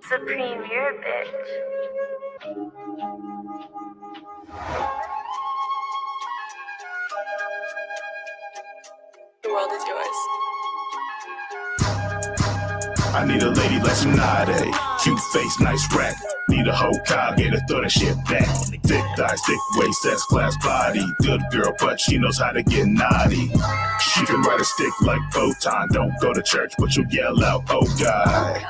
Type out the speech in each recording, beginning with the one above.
Supreme, you're a bitch. The world is yours. I need a lady like Tsunade. Cute face, nice rack. Need a whole car, get her throw that shit back. Thick thighs, thick waist, S-class body. Good girl, but she knows how to get naughty. She can ride a stick like Photon. Don't go to church, but you'll yell out, oh God.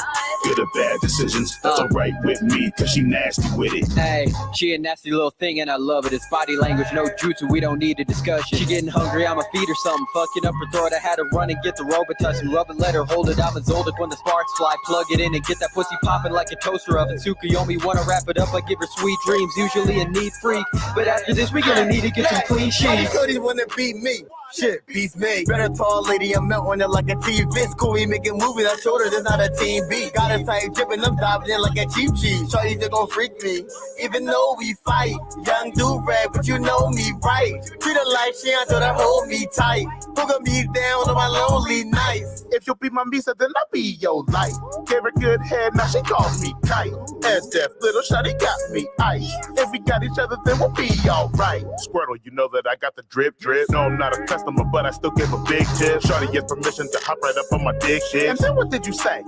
Good or bad decisions, that's alright with me, cause she nasty with it. Hey, she a nasty little thing and I love it. It's body language, no jutsu, we don't need a discussion. She getting hungry, I'ma feed her something. Fucking up her throat, I had to run and get the robot touch and rub it, let her hold it. I'm a Zoldyck when the sparks fly. Plug it in and get that pussy popping like a toaster oven. Tsukuyomi wanna wrap it up, I give her sweet dreams. Usually a neat freak, but after this we gonna need to get some clean sheets. Cody wanna beat me. Shit, beats me. Better tall lady, I'm out on it like a TV. It's cool, we making movies. I showed her this not a team beat. Got a tight dripping, I'm diving in like a cheap cheese. Shawty, they gon' freak me. Even though we fight, young do-rag, but you know me right. Treat her like she ain't so that hold me tight. Hook me down on my lonely nights. If you'll be my misa, then I'll be your light. Gave her good head, now she calls me tight. As deaf, little shawty got me ice. If we got each other, then we'll be alright. Squirtle, you know that I got the drip. No, I'm not a customer, but I still give a big tip. Shawty gets permission to hop right up on my dick shit. And then what did you say?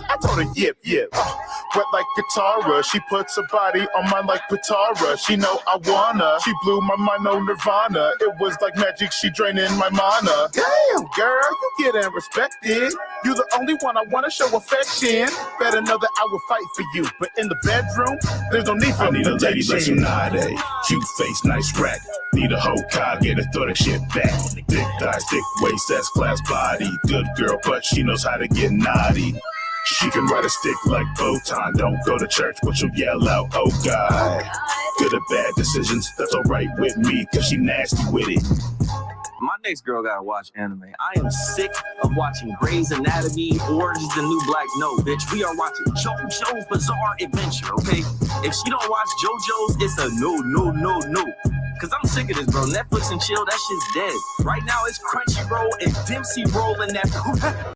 I told her yip. Wet like Katara, she puts her body on mine like Patara. She know I wanna. She blew my mind on Nirvana. It was like magic, she draining my mana. Damn, girl, you getting respected. You the only one I wanna show affection. Better know that I will fight for you, but in the bedroom, there's no need for me to lady like Tsunade. Cute face, nice rack. Need a whole car, get her throw that shit back. Thick thighs, thick waist, S-class body. Good girl, but she knows how to get naughty. She can ride a stick like Photon. Don't go to church, but you'll yell out, oh God. Good or bad decisions, that's alright with me, cause she nasty with it. My next girl gotta watch anime. I am sick of watching Grey's Anatomy, Orange is the New Black. No, bitch, we are watching JoJo's Bizarre Adventure, okay? If she don't watch JoJo's, it's a no. Cause I'm sick of this, bro. Netflix and chill, that shit's dead. Right now, it's Crunchyroll and Dempsey rolling that.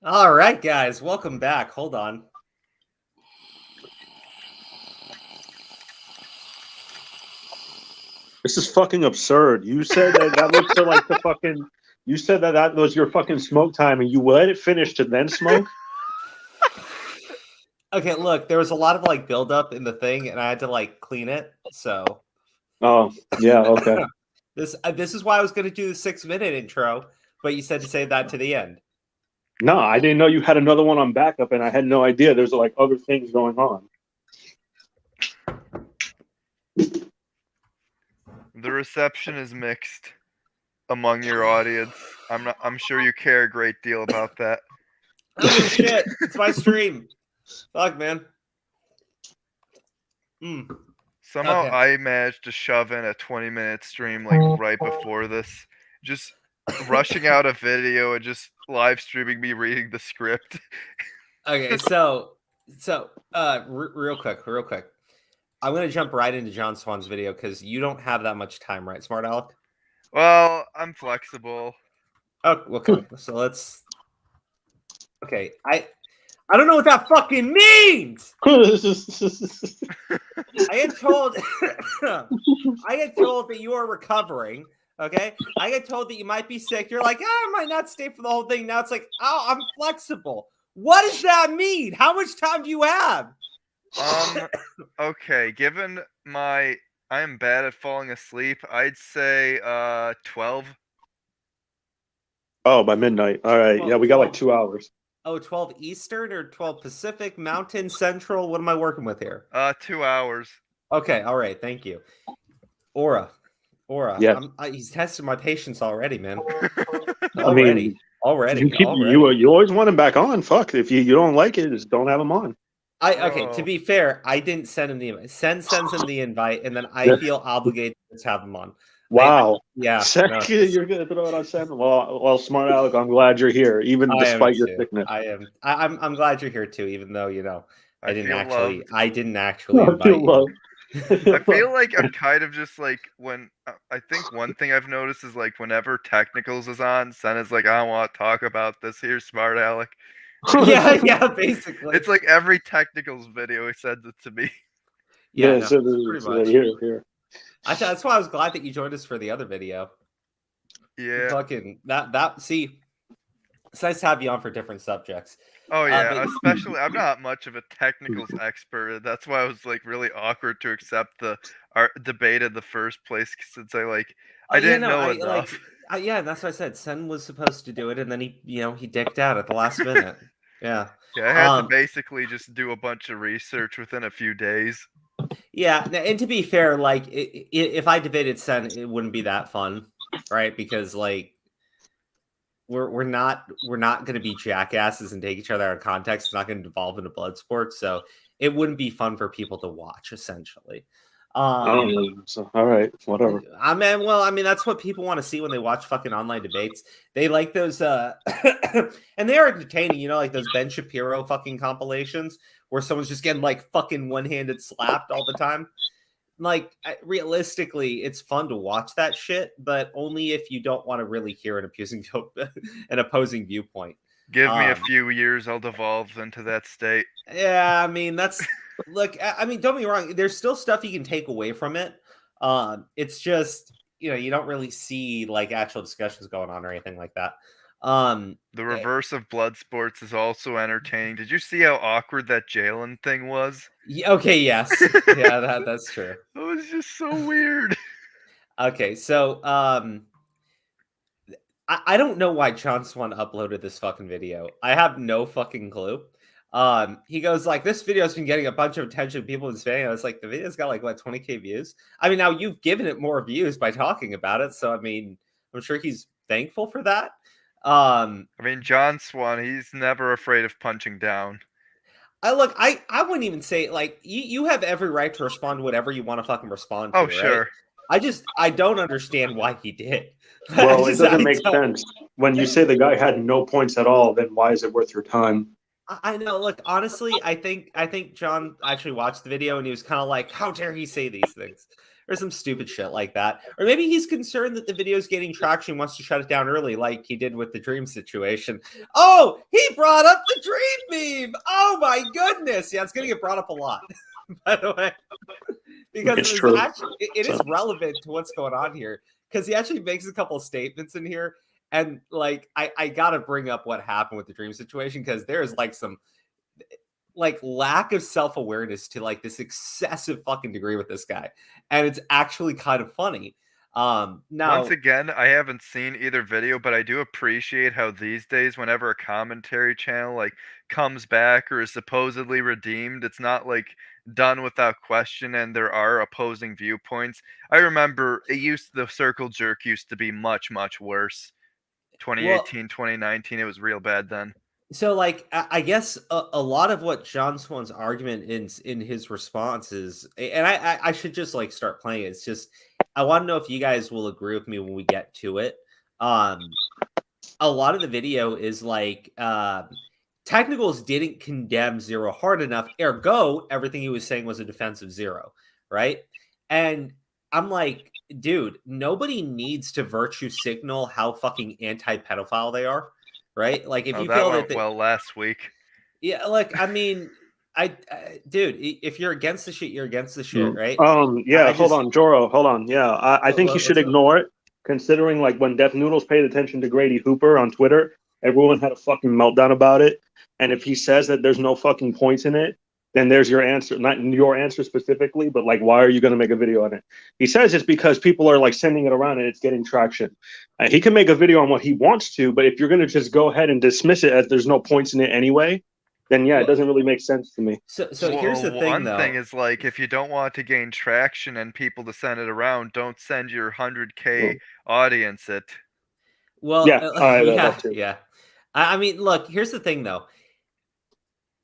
All right, guys, welcome back. Hold on. This is fucking absurd. You said that was to like the fucking. You said that was your fucking smoke time, and you let it finish to then smoke. Okay, look, there was a lot of like buildup in the thing, and I had to like clean it. So. Oh yeah, okay. This is why I was going to do the 6-minute intro, but you said to save that to the end. No, I didn't know you had another one on backup, and I had no idea there's like other things going on. The reception is mixed among your audience. I'm sure you care a great deal about that. Oh shit! It's my stream. Fuck, man. Somehow Okay. I managed to shove in a 20-minute stream like right before this, just rushing out a video and just live streaming me reading the script. Okay, so real quick. I'm going to jump right into John Swan's video because you don't have that much time, right, Smart Alec? Well, I'm flexible. Oh, okay. So let's. Okay, I don't know what that fucking means. I get told that you are recovering. Okay, I get told that you might be sick. You're like, I might not stay for the whole thing. Now it's like, oh, I'm flexible. What does that mean? How much time do you have? Okay, given I am bad at falling asleep, I'd say 12. Oh, by midnight. All right. Yeah, we got like 2 hours. Oh, 12 Eastern or 12 Pacific, Mountain, Central? What am I working with here? 2 hours. Okay, all right, thank you. Aura. Yes. He's tested my patience already, man. Already. You always want him back on. Fuck. If you don't like it, just don't have him on. Okay, to be fair, I didn't send him the invite. Sends him the invite, and then I feel obligated to have him on. Wow. Yeah. You're gonna throw it on Sam. Well, Smart Alec, I'm glad you're here, even despite your sickness. I am. I'm glad you're here too, even though I didn't actually loved. invite you. I feel like I'm kind of just like when I think one thing I've noticed is like whenever Technicals is on, Sen is like, I don't want to talk about this here, smart Alec. yeah, basically. It's like every Technicals video he sends it to me. Yeah, so pretty much. Here. That's why I was glad that you joined us for the other video. Yeah. Fucking that. See, it's nice to have you on for different subjects. Oh yeah, but- especially I'm not much of a technicals expert. That's why I was like really awkward to accept the art debate in the first place since I didn't know enough. Yeah, and that's what I said. Sen was supposed to do it, and then he dicked out at the last minute. Yeah. Yeah, I had to basically just do a bunch of research within a few days. Yeah, and to be fair, like if I debated Sen, it wouldn't be that fun, right? Because like we're not going to be jackasses and take each other out of context. It's not going to devolve into blood sports, so it wouldn't be fun for people to watch. Essentially, so, all right, whatever. I mean, that's what people want to see when they watch fucking online debates. They like those, and they are entertaining. You know, like those Ben Shapiro fucking compilations where someone's just getting like fucking one-handed slapped all the time. Like realistically, it's fun to watch that shit, but only if you don't want to really hear an opposing viewpoint. Give me a few years, I'll devolve into that state. Yeah, I mean that's look. I mean, don't be wrong. There's still stuff you can take away from it. It's just you don't really see like actual discussions going on or anything like that. The reverse of blood sports is also entertaining. Did you see how awkward that Jalen thing was? Okay, yes. Yeah, that's true. It was just so weird. Okay, so I don't know why John Swan uploaded this fucking video. I have no fucking clue. He goes like, this video's been getting a bunch of attention. People in Spain. I was like, the video's got like what 20,000 views. I mean, now you've given it more views by talking about it, so I mean, I'm sure he's thankful for that. I mean, John Swan, he's never afraid of punching down. I wouldn't even say like you have every right to respond to whatever you want to fucking respond to. Oh, sure. Right? I don't understand why he did. Well, it doesn't make sense. When you say the guy had no points at all, then why is it worth your time? I know. Look, honestly, I think John actually watched the video and he was kind of like, how dare he say these things? Or some stupid shit like that. Or maybe he's concerned that the video is getting traction, wants to shut it down early, like he did with the Dream situation. Oh, he brought up the Dream meme. Oh my goodness. Yeah, it's going to get brought up a lot, by the way. Because it's true. It is relevant to what's going on here. Because he actually makes a couple of statements in here. And like, I got to bring up what happened with the Dream situation because there is like some like lack of self-awareness to like this excessive fucking degree with this guy. And it's actually kind of funny. Now, once again, I haven't seen either video, but I do appreciate how these days, whenever a commentary channel like comes back or is supposedly redeemed, it's not like done without question and there are opposing viewpoints. I remember the circle jerk used to be much, much worse. 2018, 2019, it was real bad then. So, like, I guess a lot of what John Swan's argument in his response is, and I should just like start playing it. It's just I want to know if you guys will agree with me when we get to it. A lot of the video is like Technicals didn't condemn Zero hard enough. Ergo, everything he was saying was a defense of Zero, right? And I'm like, dude, nobody needs to virtue signal how fucking anti-pedophile they are. Right? Like if you feel that well last week. Yeah, like I mean, dude, if you're against the shit, you're against the shit, right? Yeah, hold on, Joro, hold on. Yeah, I think you should ignore it, considering like when Death Noodles paid attention to Grady Hooper on Twitter, everyone had a fucking meltdown about it. And if he says that there's no fucking points in it, then there's your answer. Not your answer specifically, but like, why are you going to make a video on it? He says it's because people are like sending it around and it's getting traction. He can make a video on what he wants to, but if you're going to just go ahead and dismiss it as there's no points in it anyway, then yeah, it doesn't really make sense to me. So here's the thing, One thing is like, if you don't want to gain traction and people to send it around, don't send your 100K audience it. Well, yeah, yeah. I mean, look, here's the thing though.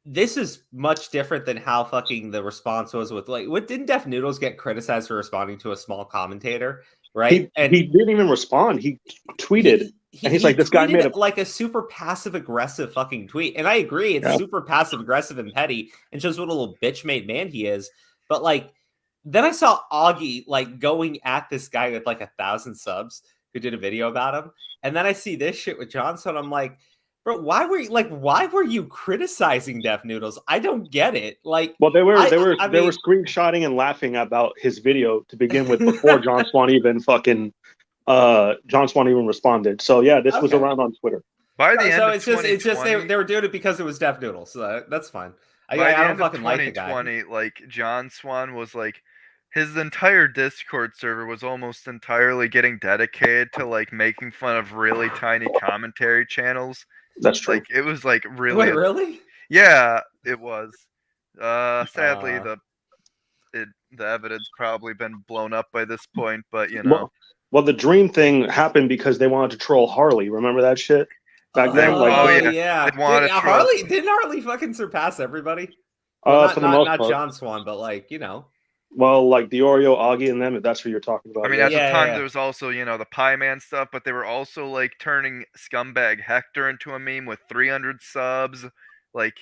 This is much different than how fucking the response was with like what didn't Def Noodles get criticized for responding to a small commentator, right? He didn't even respond. He tweeted. And he's like, this guy made like a super passive aggressive fucking tweet. And I agree, it's super passive aggressive and petty and shows what a little bitch made man he is. But like then I saw Augie like going at this guy with like 1,000 subs who did a video about him, and then I see this shit with Johnson. I'm like, bro, why were you criticizing Def Noodles? I don't get it. Like, Well, they were I they mean, were screenshotting and laughing about his video to begin with before John Swan even responded. So yeah, this was Okay. around on Twitter. By the end so of it's just they 2020 were doing it because it was Def Noodles. So that's fine. by I the don't end of fucking like the guy. 2020, like John Swan was like his entire Discord server was almost entirely getting dedicated to like making fun of really tiny commentary channels. That's true. Like it was like really Wait, really? Yeah, it was. Sadly the evidence probably been blown up by this point, but you know. Well, the Dream thing happened because they wanted to troll Harley. Remember that shit back then? Like, yeah. They wanted to troll. Didn't Harley fucking surpass everybody? for the most not part. John Swan, but like, you know. Well, like the Oreo, Augie, and them. If that's what you're talking about. I mean, at the time there was also, you know, the Pie Man stuff, but they were also like turning Scumbag Hector into a meme with 300 subs. Like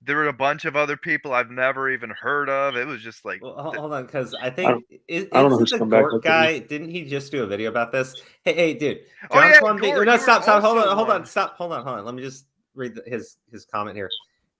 there were a bunch of other people I've never even heard of. It was just like, well, hold on, because I think I don't know who the Scumbag Gort Hector is. guy. Didn't he just do a video about this? Hey, dude. Oh, John yeah, Swan Gort, no, you stop. were Hold also on. Stop. Hold on. Let me just read his comment here.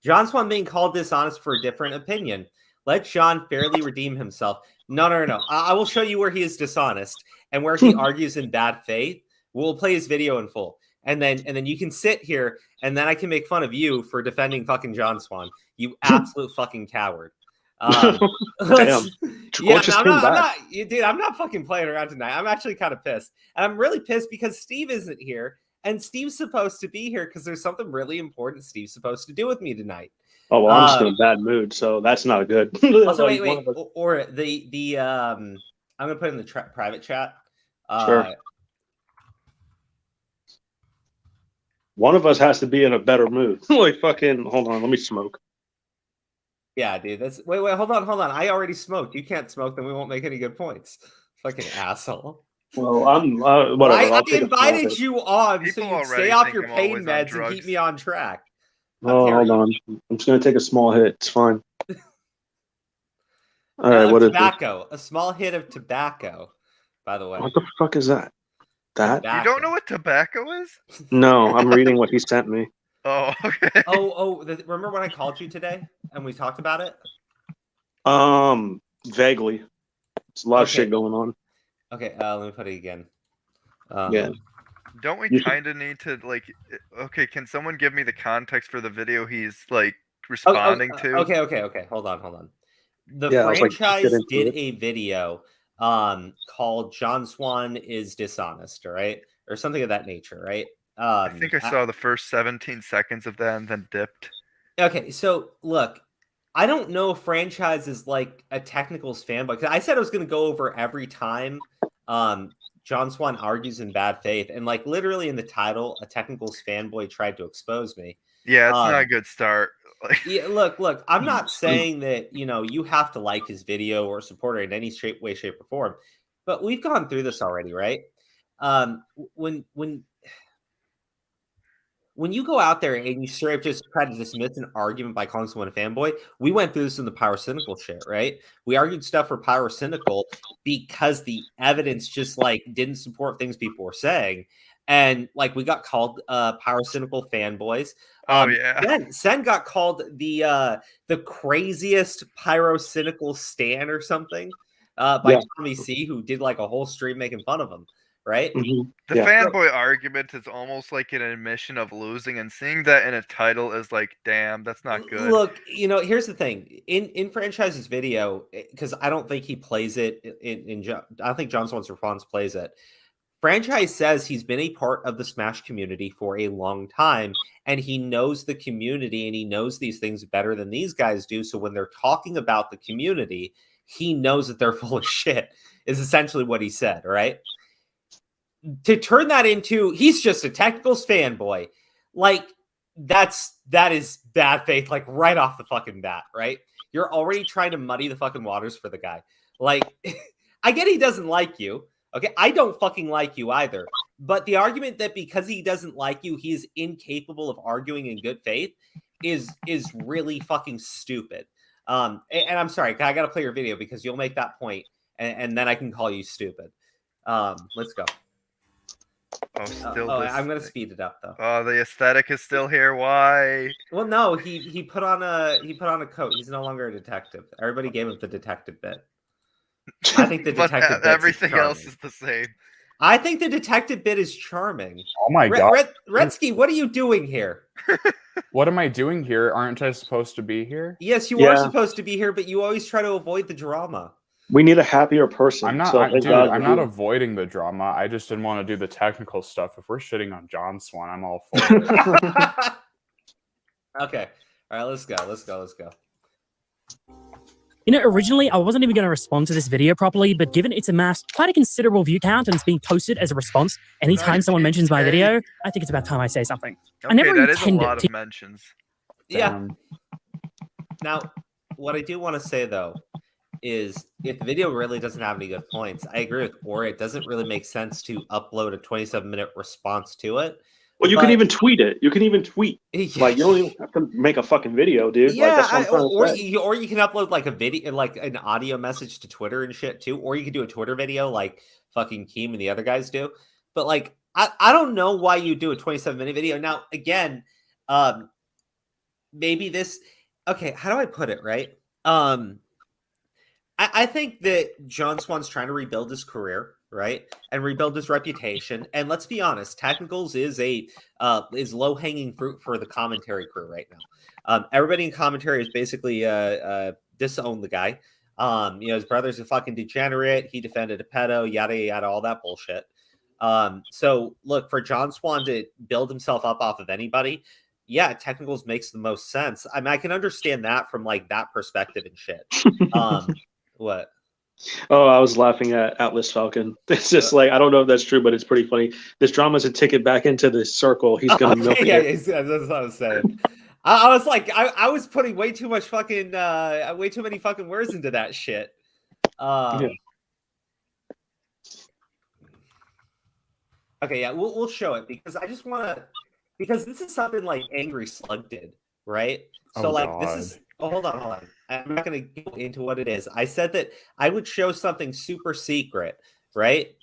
John Swan being called dishonest for a different opinion. Let John fairly redeem himself. No. I will show you where he is dishonest and where he argues in bad faith. We'll play his video in full. And then you can sit here and then I can make fun of you for defending fucking John Swan. You absolute fucking coward. Damn. Yeah, I'm not fucking playing around tonight. I'm actually kind of pissed. And I'm really pissed because Steve isn't here. And Steve's supposed to be here because there's something really important Steve's supposed to do with me tonight. Oh well, I'm just in a bad mood, so that's not good. Also, wait. Or the I'm gonna put it in the private chat. Sure. One of us has to be in a better mood. Like fucking, hold on, let me smoke. Yeah, dude. That's wait. Hold on. I already smoked. You can't smoke, then we won't make any good points. Fucking asshole. Well, I'm whatever. I invited you on People so you already stay off think your I'm pain always on meds and drugs. keep me on track. Oh, hold on. I'm just gonna take a small hit. It's fine. All right, what is tobacco? A small hit of tobacco. By the way, what the fuck is that? That you don't know what tobacco is? No, I'm reading what he sent me. Oh, okay. Remember when I called you today and we talked about it? Vaguely. It's a lot of shit going on. Okay, let me put it again. Yeah. Don't we kind of need to like? Okay, can someone give me the context for the video he's like responding to? Okay. Hold on. The Yeah, franchise did a video called John Swan is Dishonest, right? Or something of that nature, right? I think I saw the first 17 seconds of that and then dipped. Okay, so look, I don't know if franchise is like a technicals fanboy. Because I said I was going to go over every time John Swan argues in bad faith. And like literally in the title, a technicals fanboy tried to expose me. Yeah, it's not a good start. Yeah, look, I'm not saying that, you know, you have to like his video or support it in any way, shape, or form. But we've gone through this already, right? When you go out there and you straight up just try to dismiss an argument by calling someone a fanboy, we went through this in the Power Cynical shit, right? We argued stuff for Power Cynical because the evidence just like didn't support things people were saying. And like we got called Power Cynical fanboys. Sen got called the craziest pyrocynical stan or something by Tommy C, who did like a whole stream making fun of him. Right? Mm-hmm. The fanboy argument is almost like an admission of losing, and seeing that in a title is like, damn, that's not good. Look, you know, here's the thing. In Franchise's video, because I don't think he plays it I don't think John Swan's response plays it. Franchise says he's been a part of the Smash community for a long time, and he knows the community and he knows these things better than these guys do. So when they're talking about the community, he knows that they're full of shit, is essentially what he said, right? To turn that into he's just a technicals fanboy, like that is bad faith, like right off the fucking bat, right? You're already trying to muddy the fucking waters for the guy. Like, I get he doesn't like you. Okay, I don't fucking like you either. But the argument that because he doesn't like you, he's incapable of arguing in good faith is really fucking stupid. And I'm sorry, I got to play your video because you'll make that point, and then I can call you stupid. Let's go. Oh, still I'm gonna speed it up though. Oh, the aesthetic is still here. Why? Well, no, he put on a coat. He's no longer a detective. Everybody gave him the detective bit. I think the But detective bit. everything else is the same. I think the detective bit is charming. Oh my god, Redsky, what are you doing here? What am I doing here? Aren't I supposed to be here? Yes, you are supposed to be here, but you always try to avoid the drama. We need a happier person. I'm not, I'm not avoiding the drama. I just didn't want to do the technical stuff. If we're shitting on John Swan, I'm all for it. Okay. All right, let's go. You know, originally I wasn't even going to respond to this video properly, but given it's amassed quite a considerable view count and it's being posted as a response anytime someone mentions my video, I think it's about time I say something. I never that is a intended lot to... of mentions. Yeah. Now, what I do want to say though is if the video really doesn't have any good points, I agree with Or it doesn't really make sense to upload a 27-minute response to it. Well, you can even tweet it. You can even tweet. Like, you don't even have to make a fucking video, dude. Yeah, like, that's what or you can upload like a video, like an audio message to Twitter and shit too. Or you can do a Twitter video like fucking Keem and the other guys do. But like, I don't know why you do a 27-minute video. Now, again, maybe this. Okay, how do I put it? Right. I think that John Swan's trying to rebuild his career, right, and rebuild his reputation. And let's be honest, Technicals is is low-hanging fruit for the commentary crew right now. Everybody in commentary is basically disowned the guy. His brother's a fucking degenerate. He defended a pedo, yada yada, all that bullshit. So look, for John Swan to build himself up off of anybody, yeah, Technicals makes the most sense. I mean, I can understand that from like that perspective and shit. What? Oh, I was laughing at Atlas Falcon. It's just like, I don't know if that's true, but it's pretty funny. This drama's a ticket back into the circle. He's gonna milk it. Yeah, that's what I was saying. I was like, I was putting way too much fucking, way too many fucking words into that shit. Okay, yeah, we'll show it because I just want to, because this is something like Angry Slug did, right? So this is. Oh, hold on. I'm not going to go into what it is. I said that I would show something super secret, right?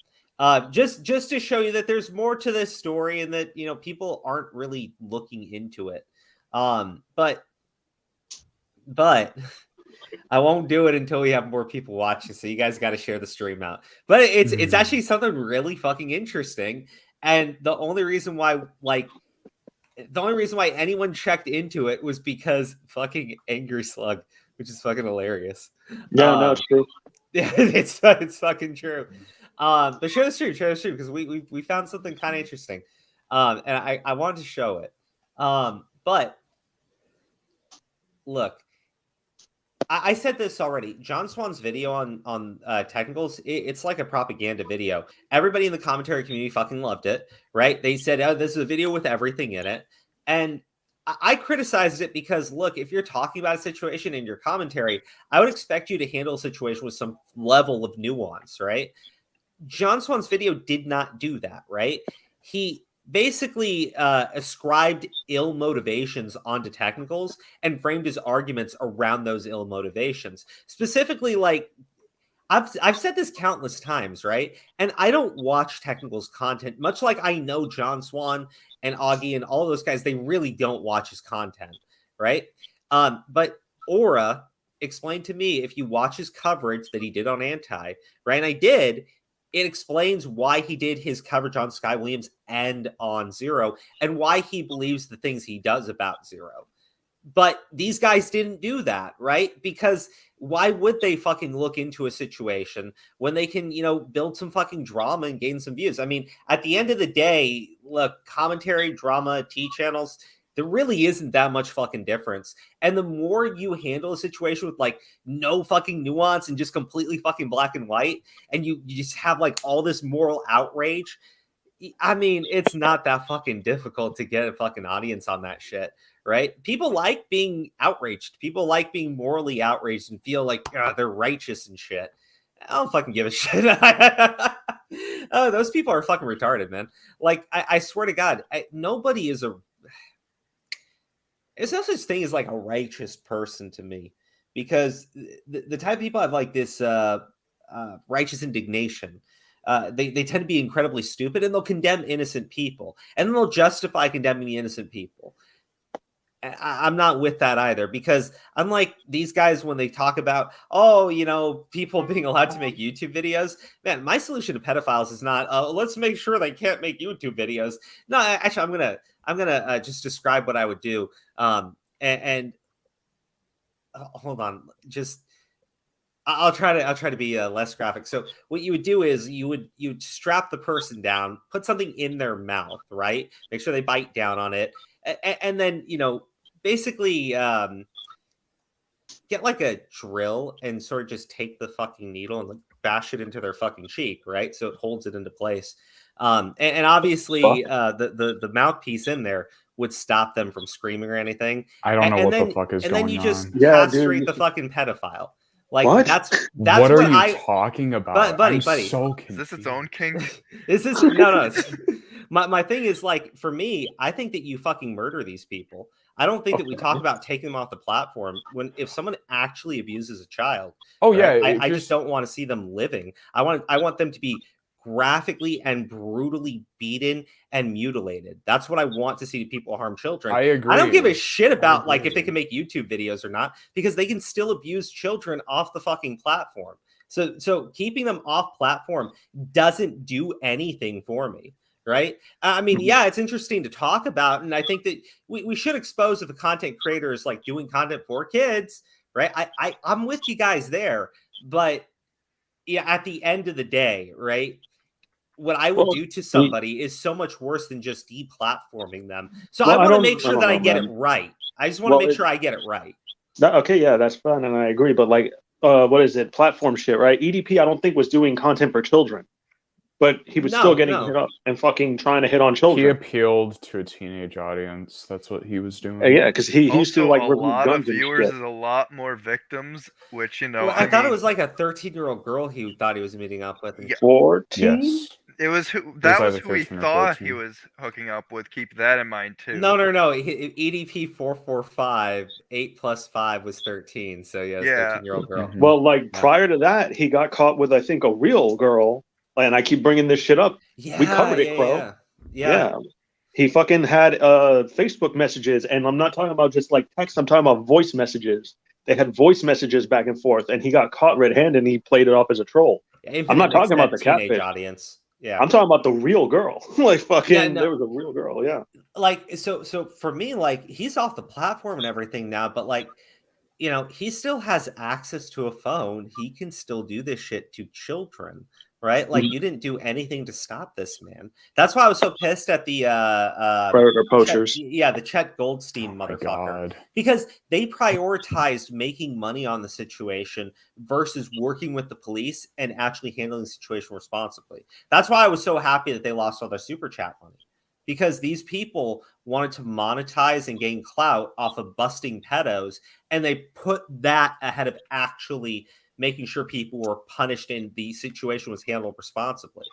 Just to show you that there's more to this story and that, people aren't really looking into it. But I won't do it until we have more people watching. So you guys got to share the stream out. But it's actually something really fucking interesting. And the only reason why anyone checked into it was because fucking Angry Slug, which is fucking hilarious. Yeah, no, it's true. Yeah, it's fucking true. But share the stream because we found something kind of interesting. And I wanted to show it. But look, I said this already. John Swan's video on Technicals, it's like a propaganda video. Everybody in the commentary community fucking loved it, right? They said, oh, this is a video with everything in it. And I criticized it because, look, if you're talking about a situation in your commentary, I would expect you to handle a situation with some level of nuance, right? John Swan's video did not do that, right? He basically ascribed ill motivations onto Technicals and framed his arguments around those ill motivations. Specifically, like, I've said this countless times, right? And I don't watch Technicals content, much like I know John Swan and Augie and all those guys, they really don't watch his content, right? But Aura explained to me, if you watch his coverage that he did on Anti, right? And I did, it explains why he did his coverage on Sky Williams and on Zero and why he believes the things he does about Zero. But these guys didn't do that, right? Because why would they fucking look into a situation when they can, build some fucking drama and gain some views? I mean, at the end of the day, look, commentary, drama, T channels, there really isn't that much fucking difference. And the more you handle a situation with like no fucking nuance and just completely fucking black and white, and you just have like all this moral outrage, I mean, it's not that fucking difficult to get a fucking audience on that shit. Right? People like being outraged. People like being morally outraged and feel like they're righteous and shit. I don't fucking give a shit. Oh, those people are fucking retarded, man. Like, I swear to God, nobody is there's no such thing as like a righteous person to me. because the type of people have like this righteous indignation. They tend to be incredibly stupid, and they'll condemn innocent people, and then they'll justify condemning the innocent people. I'm not with that either, because unlike these guys, when they talk about, people being allowed to make YouTube videos, man, my solution to pedophiles is not, let's make sure they can't make YouTube videos. No, actually, I'm gonna just describe what I would do. And hold on, I'll try to be less graphic. So what you would do is you'd strap the person down, put something in their mouth, right? Make sure they bite down on it. And then, basically get like a drill and sort of just take the fucking needle and like bash it into their fucking cheek, right? So it holds it into place. And obviously the mouthpiece in there would stop them from screaming or anything. I don't know what the fuck is going on. And then you just castrate the fucking pedophile. Like what? That's what are you talking about? Buddy. So is this its own kink? This is no. My thing is, like, for me, I think that you fucking murder these people. I don't think that we talk about taking them off the platform if someone actually abuses a child. Oh yeah, I just don't want to see them living. I want them to be graphically and brutally beaten and mutilated. That's what I want to see people harm children. I agree. I don't give a shit about like if they can make YouTube videos or not, because they can still abuse children off the fucking platform. So keeping them off platform doesn't do anything for me. Right. I mean, yeah, it's interesting to talk about. And I think that we should expose if a content creator is like doing content for kids. Right. I'm with you guys there. But yeah, at the end of the day, right, what I would do to somebody is so much worse than just deplatforming them. So I want to make sure that I get it right. I just want to make sure I get it right. Okay, yeah, that's fine. And I agree. But like, what is it? Platform shit, right? EDP, I don't think was doing content for children. But he was still getting hit up and fucking trying to hit on children. He appealed to a teenage audience. That's what he was doing. Yeah, because he used to like a lot of viewers is a lot more victims, which Well, I thought it was like a 13-year-old girl he thought he was meeting up with. 14? Yes. It was who he thought he was hooking up with. Keep that in mind too. No. EDP 445 8 + 5 was 13. So yeah, 13-year-old girl. Mm-hmm. Well, like prior to that, he got caught with I think a real girl. And I keep bringing this shit up. Yeah, we covered it, bro. Yeah. He fucking had Facebook messages, and I'm not talking about just like text. I'm talking about voice messages. They had voice messages back and forth, and he got caught red-handed, and he played it off as a troll. Yeah, I'm not talking about the catfish audience. Yeah, I'm talking about the real girl. Like fucking, there was a real girl. Yeah. Like so for me, like he's off the platform and everything now, but like, he still has access to a phone. He can still do this shit to children. Right? Like you didn't do anything to stop this man. That's why I was so pissed at the Predator poachers. The Chet Goldstein motherfucker. Because they prioritized making money on the situation versus working with the police and actually handling the situation responsibly. That's why I was so happy that they lost all their super chat money. Because these people wanted to monetize and gain clout off of busting pedos, and they put that ahead of actually making sure people were punished and the situation was handled responsibly.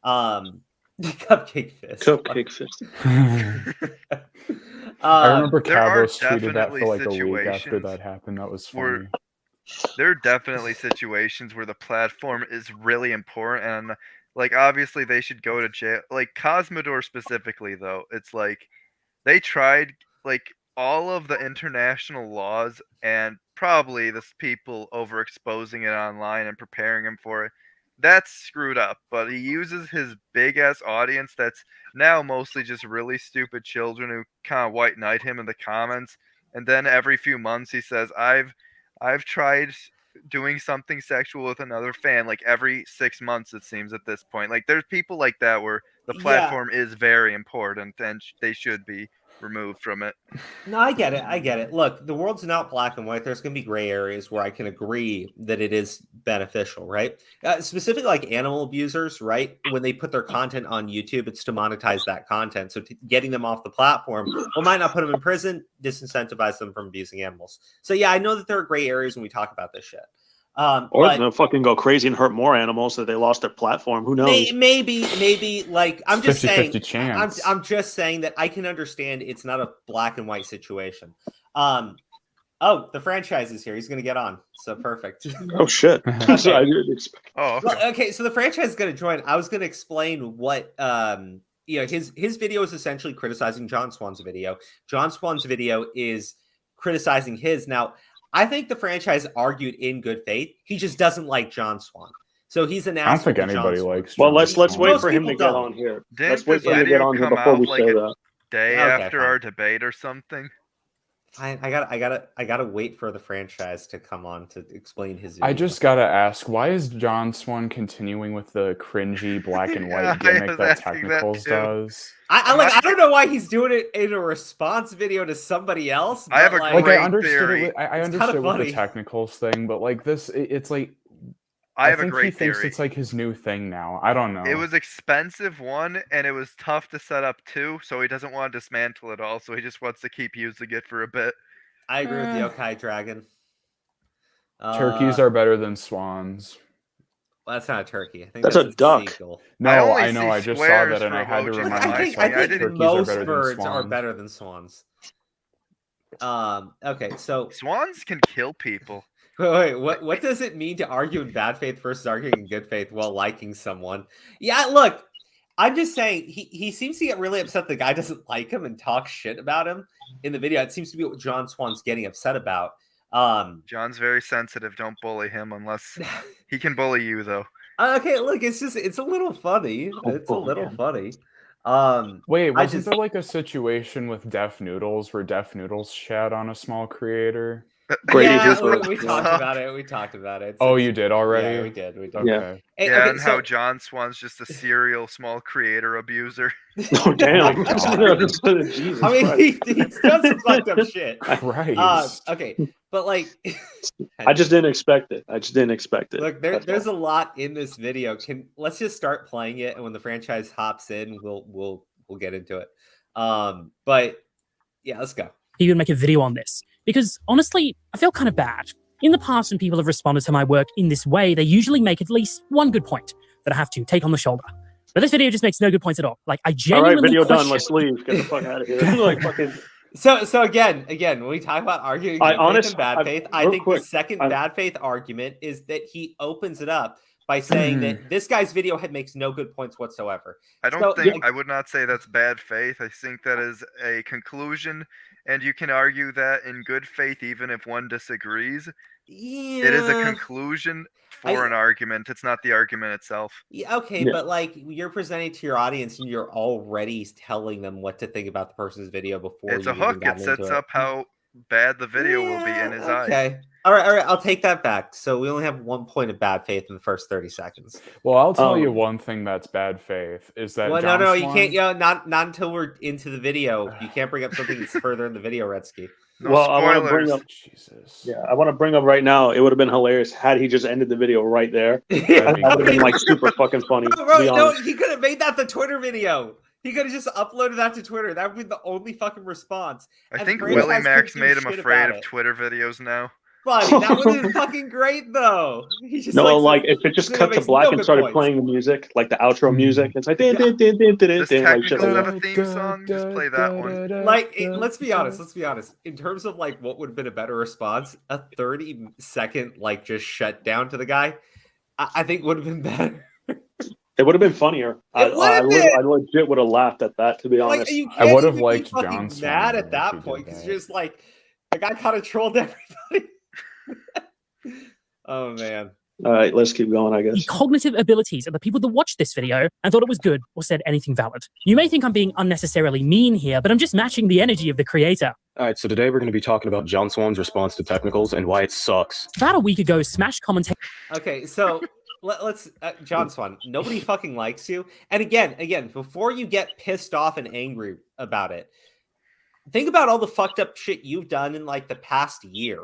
Cupcake fist. I remember Cavos tweeted that for like a week after that happened. That was funny. There are definitely situations where the platform is really important, and like obviously they should go to jail. Like Cosmodor specifically, though, it's like they tried like all of the international laws and probably the people overexposing it online and preparing him for it. That's screwed up, but he uses his big ass audience that's now mostly just really stupid children who kind of white knight him in the comments, and then every few months he says, I've tried doing something sexual with another fan, like every 6 months it seems at this point. Like there's people like that where the platform is very important and they should be removed from it. No, I get it. Look, the world's not black and white. There's going to be gray areas where I can agree that it is beneficial, right? Specifically like animal abusers, right? When they put their content on YouTube, it's to monetize that content. So getting them off the platform, might not put them in prison, disincentivize them from abusing animals. So yeah, I know that there are gray areas when we talk about this shit. Or they'll fucking go crazy and hurt more animals so they lost their platform. Who knows? Maybe like I'm just 50-50 chance. I'm just saying that I can understand it's not a black and white situation. Oh, the franchise is here. He's going to get on. So perfect. Oh shit! That's what I didn't expect. Oh, okay. Well, okay, so the franchise is going to join. I was going to explain what his video is essentially criticizing John Swan's video. John Swan's video is criticizing his. Now, I think the franchise argued in good faith. He just doesn't like John Swan. So he's an I don't asshole. think anybody likes. Well, John let's Swan. wait Most for him to people get don't. on here. Didn't Let's wait this for him to get video on here come before out we like say a that. day Okay, after fine. our debate or something? I gotta wait for the franchise to come on to explain his video. I just gotta ask, why is John Swan continuing with the cringy black and Yeah, white I gimmick was that asking that Technicals too. does? I don't know why he's doing it in a response video to somebody else. I have but, a Like great I understood theory. it. I It's understood kinda with funny. the Technicals thing, but like this, it's like I have a think he great thinks theory. it's like his new thing now. I don't know. It was expensive, one, and it was tough to set up, two, so he doesn't want to dismantle it all, so he just wants to keep using it for a bit. I agree with the Yokai Dragon. Turkeys are better than swans. Well, that's not a turkey. I think That's a duck. seagull. No, only I know. see I just saw squares that, and for I had to emojis remind on my myself phone. I that didn't- turkeys most are better than birds are swans. better than swans. Okay, so Swans can kill people. wait, what does it mean to argue in bad faith versus arguing in good faith while liking someone? Yeah, look, I'm just saying he seems to get really upset the guy doesn't like him and talk shit about him in the video. It seems to be what John Swan's getting upset about. John's very sensitive. Don't bully him unless he can bully you, though. Okay, look, it's a little funny. It's a little funny. Wait, I wasn't just- there like a situation with Def Noodles where Def Noodles shat on a small creator? Grady yeah, just we talked about it. We talked about it. Oh, you did already? Yeah, we did. We did. Okay. Yeah. Hey, Yeah, okay, and so- how John Swan's just a serial small creator abuser. Oh damn! Jesus I mean, Christ. he's done some fucked up shit. Christ. Okay, but like, I just didn't expect it. look, That's there's all. a lot in this video. Let's just start playing it, and when the franchise hops in, we'll get into it. But yeah, let's go. He would make a video on this because honestly, I feel kind of bad. In the past, when people have responded to my work in this way, they usually make at least one good point that I have to take on the shoulder. But this video just makes no good points at all. Like I All genuinely right, video question- done. Let's leave. Get the fuck out of here. Like fucking. So again, when we talk about arguing I good faith honest- and bad I- faith, I real think quick, the second I- bad faith argument is that he opens it up by saying that this guy's video makes no good points whatsoever. I don't So- think I would not say that's bad faith. I think that is a conclusion, and you can argue that in good faith even if one disagrees. Yeah, It is a conclusion for an argument. It's not the argument itself. Yeah, okay, Yeah. but like you're presenting to your audience and you're already telling them what to think about the person's video before It's a you've even hook. It gotten into sets up how bad the video will be in his eyes. Okay. All right, I'll take that back. So we only have 1 point of bad faith in the first 30 seconds. Well, I'll tell Um, you one thing that's bad faith is that Well, John no, you Swan- can't. Not until we're into the video. You can't bring up something that's further in the video, Redsky. No Well, I want to spoilers. bring up. Jesus. Yeah, I want to bring up right now. It would have been hilarious had he just ended the video right there. That'd That be would have been great. like super fucking funny. No, to bro, be no, honest. he could have made that the Twitter video. He could have just uploaded that to Twitter. That would be the only fucking response. I And think franchise Willie Max couldn't do made him shit afraid about of it. Twitter videos now. Buddy, that would have been fucking great though. He just No, likes like it. if it just It cut to makes black no and good started points. playing the music, like the outro music, it's like Does like shit Technicals like have that. a theme song? Just play that one. Like, let's be honest. In terms of like what would have been a better response, a 30-second like just shutdown to the guy, I think would have been better. It would have been funnier. It would have been. I legit would have laughed at that. To be Like, honest, you I can't would have even be liked fucking John Swan mad more at that if he point did because that. you're just like the guy kind of trolled everybody. Oh man. all right, let's keep going. I the guess. cognitive abilities of the people that watched this video and thought it was good or said anything valid. You may think I'm being unnecessarily mean here, but I'm just matching the energy of the creator. All right, so today we're going to be talking about John Swan's response to technicals and why it sucks. About a week ago, Smash commentator Okay, so let's John Swan. Nobody fucking likes you. And again, before you get pissed off and angry about it, think about all the fucked up shit you've done in like the past year,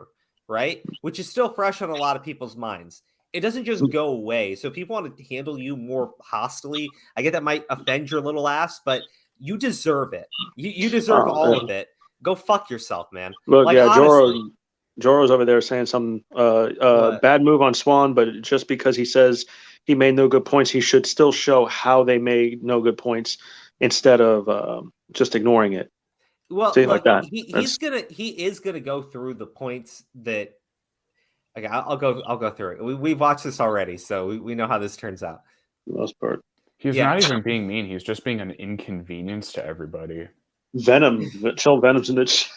right? Which is still fresh on a lot of people's minds. It doesn't just go away. So if people want to handle you more hostily, I get that might offend your little ass, but you deserve it. You deserve all of it. Go fuck yourself, man. Look, Like, yeah, honestly- Joro's over there saying some bad move on Swan, but just because he says he made no good points, he should still show how they made no good points instead of just ignoring it. Well, Say it like that. He is gonna go through the points that. Okay, I'll go through it. We've watched this already, so we know how this turns out. For the most part. He's not even being mean. He's just being an inconvenience to everybody. Venom. Chill Venom's in it.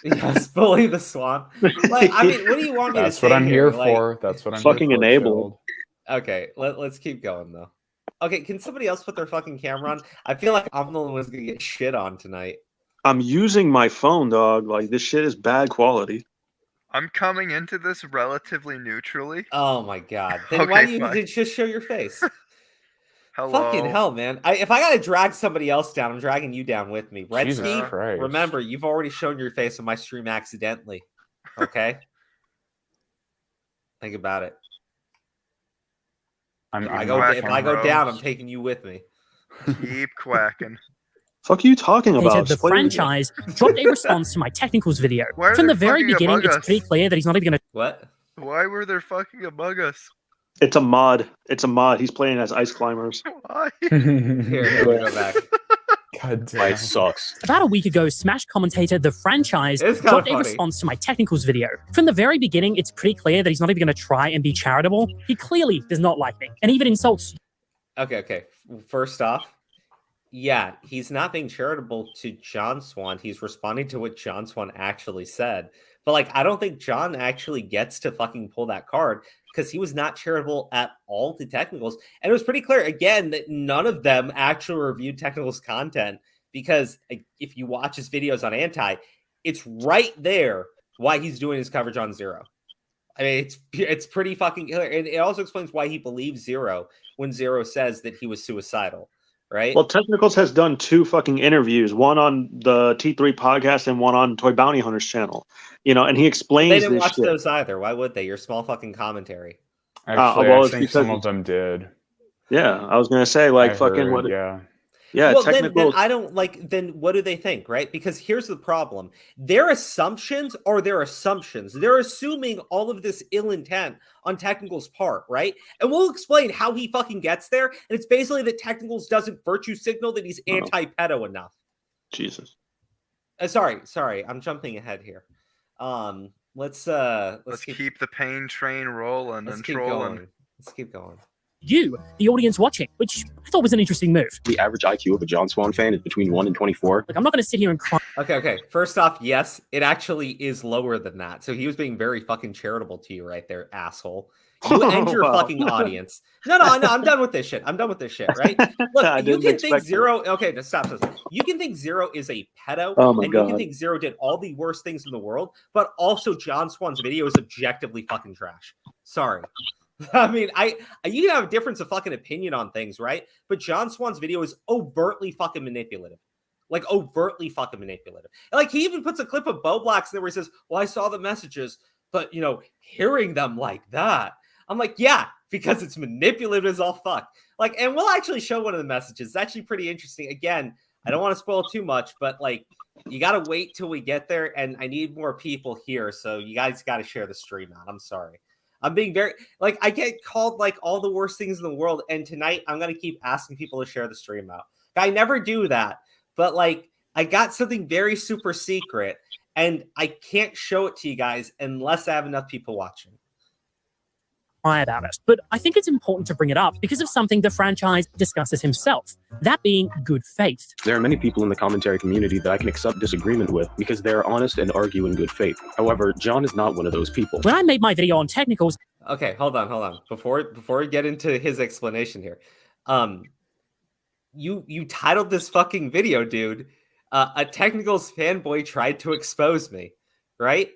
Yes, bully the Swan. Like, I mean, what do you want me to say? That's what I'm here Like, for. That's what I'm fucking here for, enabled. Okay, let's keep going though. Okay, can somebody else put their fucking camera on? I feel like I'm the one who's gonna get shit on tonight. I'm using my phone, dog. Like, this shit is bad quality. I'm coming into this relatively neutrally. Oh my god. Then Okay, why do you fine. just show your face? Hello. Fucking hell, man. If I gotta drag somebody else down, I'm dragging you down with me. Red Jesus Steve, Christ. remember, you've already shown your face on my stream accidentally. Okay? Think about it. I'm If I go Rose. down, I'm taking you with me. Keep quacking. Fuck are you talking Stated about? the Explain it again. franchise dropped a response to my technicals video. Why are From they the very fucking beginning, Among it's Us? pretty clear that he's not even going to. What? Why were there fucking Among Us? It's a mod. It's a mod. He's playing as Ice Climbers. Why? Here, we go back. God damn. Life sucks. About a week ago, Smash commentator The Franchise It's kinda dropped a funny. response to my technicals video. From the very beginning, it's pretty clear that he's not even going to try and be charitable. He clearly does not like me, and even insults. Okay. First off, yeah, he's not being charitable to John Swan. He's responding to what John Swan actually said. But like, I don't think John actually gets to fucking pull that card because he was not charitable at all to technicals. And it was pretty clear again that none of them actually reviewed technicals content because if you watch his videos on Anti, it's right there why he's doing his coverage on Zero. I mean, it's pretty fucking clear. And it also explains why he believes Zero when Zero says that he was suicidal, right? Well, Technicals has done 2 fucking interviews, one on the T3 podcast and one on Toy Bounty Hunter's channel. You know, and he explains They didn't this watch shit. those either. Why would they? Your small fucking commentary. Actually, well, I it's think because some of them did. Yeah, I was gonna say like I fucking heard, what? Yeah. Yeah, Well, Technicals. then I don't like. Then what do they think, right? Because here's the problem: their assumptions are their assumptions. They're assuming all of this ill intent on Technicals' part, right? And we'll explain how he fucking gets there. And it's basically that Technicals doesn't virtue signal that he's anti-pedo enough. Jesus. Sorry, I'm jumping ahead here. Let's keep the pain train rolling let's and keep trolling. going. Let's keep going. You, the audience watching, which I thought was an interesting move. The average IQ of a John Swan fan is between 1 and 24. Like, I'm not going to sit here and cry. Okay. First off, yes, it actually is lower than that. So he was being very fucking charitable to you right there, asshole. You and your Wow. fucking audience. No, I'm done with this shit. Right? Look, I you didn't can think expect Zero. Okay, just stop. You can think Zero is a pedo, Oh my and you can God. think Zero did all the worst things in the world, but also John Swan's video is objectively fucking trash. Sorry. I mean, you can have a difference of fucking opinion on things, right? But John Swan's video is overtly fucking manipulative. Like, overtly fucking manipulative. And, like, he even puts a clip of Bo Black's there where he says, well, I saw the messages, but, you know, hearing them like that. I'm like, yeah, because it's manipulative as all fuck. Like, and we'll actually show one of the messages. It's actually pretty interesting. Again, I don't want to spoil too much, but, like, you got to wait till we get there, and I need more people here, so you guys got to share the stream out. I'm sorry. I'm being very, like, I get called, like, all the worst things in the world, and tonight I'm going to keep asking people to share the stream out. I never do that, but, like, I got something very super secret, and I can't show it to you guys unless I have enough people watching. About it. But I think it's important to bring it up because of something the franchise discusses himself, that being good faith. There are many people in the commentary community that I can accept disagreement with because they're honest and argue in good faith. However, John is not one of those people. When I made my video on technicals... Okay, hold on. Before we get into his explanation here, you titled this fucking video, dude, a Technicals fanboy tried to expose me, right?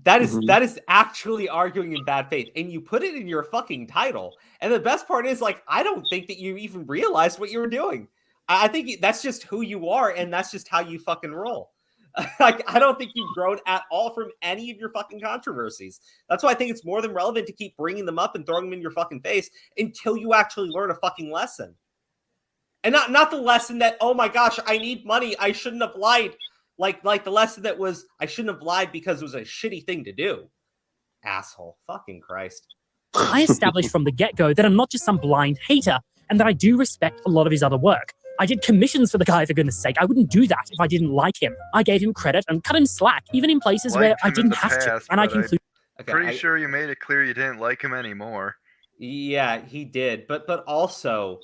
That is actually arguing in bad faith, and you put it in your fucking title. And the best part is, like, I don't think that you even realized what you were doing. I think that's just who you are, and that's just how you fucking roll. Like, I don't think you've grown at all from any of your fucking controversies. That's why I think it's more than relevant to keep bringing them up and throwing them in your fucking face until you actually learn a fucking lesson. And not the lesson that, oh my gosh, I need money, I shouldn't have lied. Like the lesson that was, I shouldn't have lied because it was a shitty thing to do. Asshole. Fucking Christ. I established from the get-go that I'm not just some blind hater and that I do respect a lot of his other work. I did commissions for the guy, for goodness sake. I wouldn't do that if I didn't like him. I gave him credit and cut him slack, even in places where Liked I him in didn't the have to. past, And I but conclude. Okay, Pretty sure you made it clear you didn't like him anymore. Yeah, he did. But also,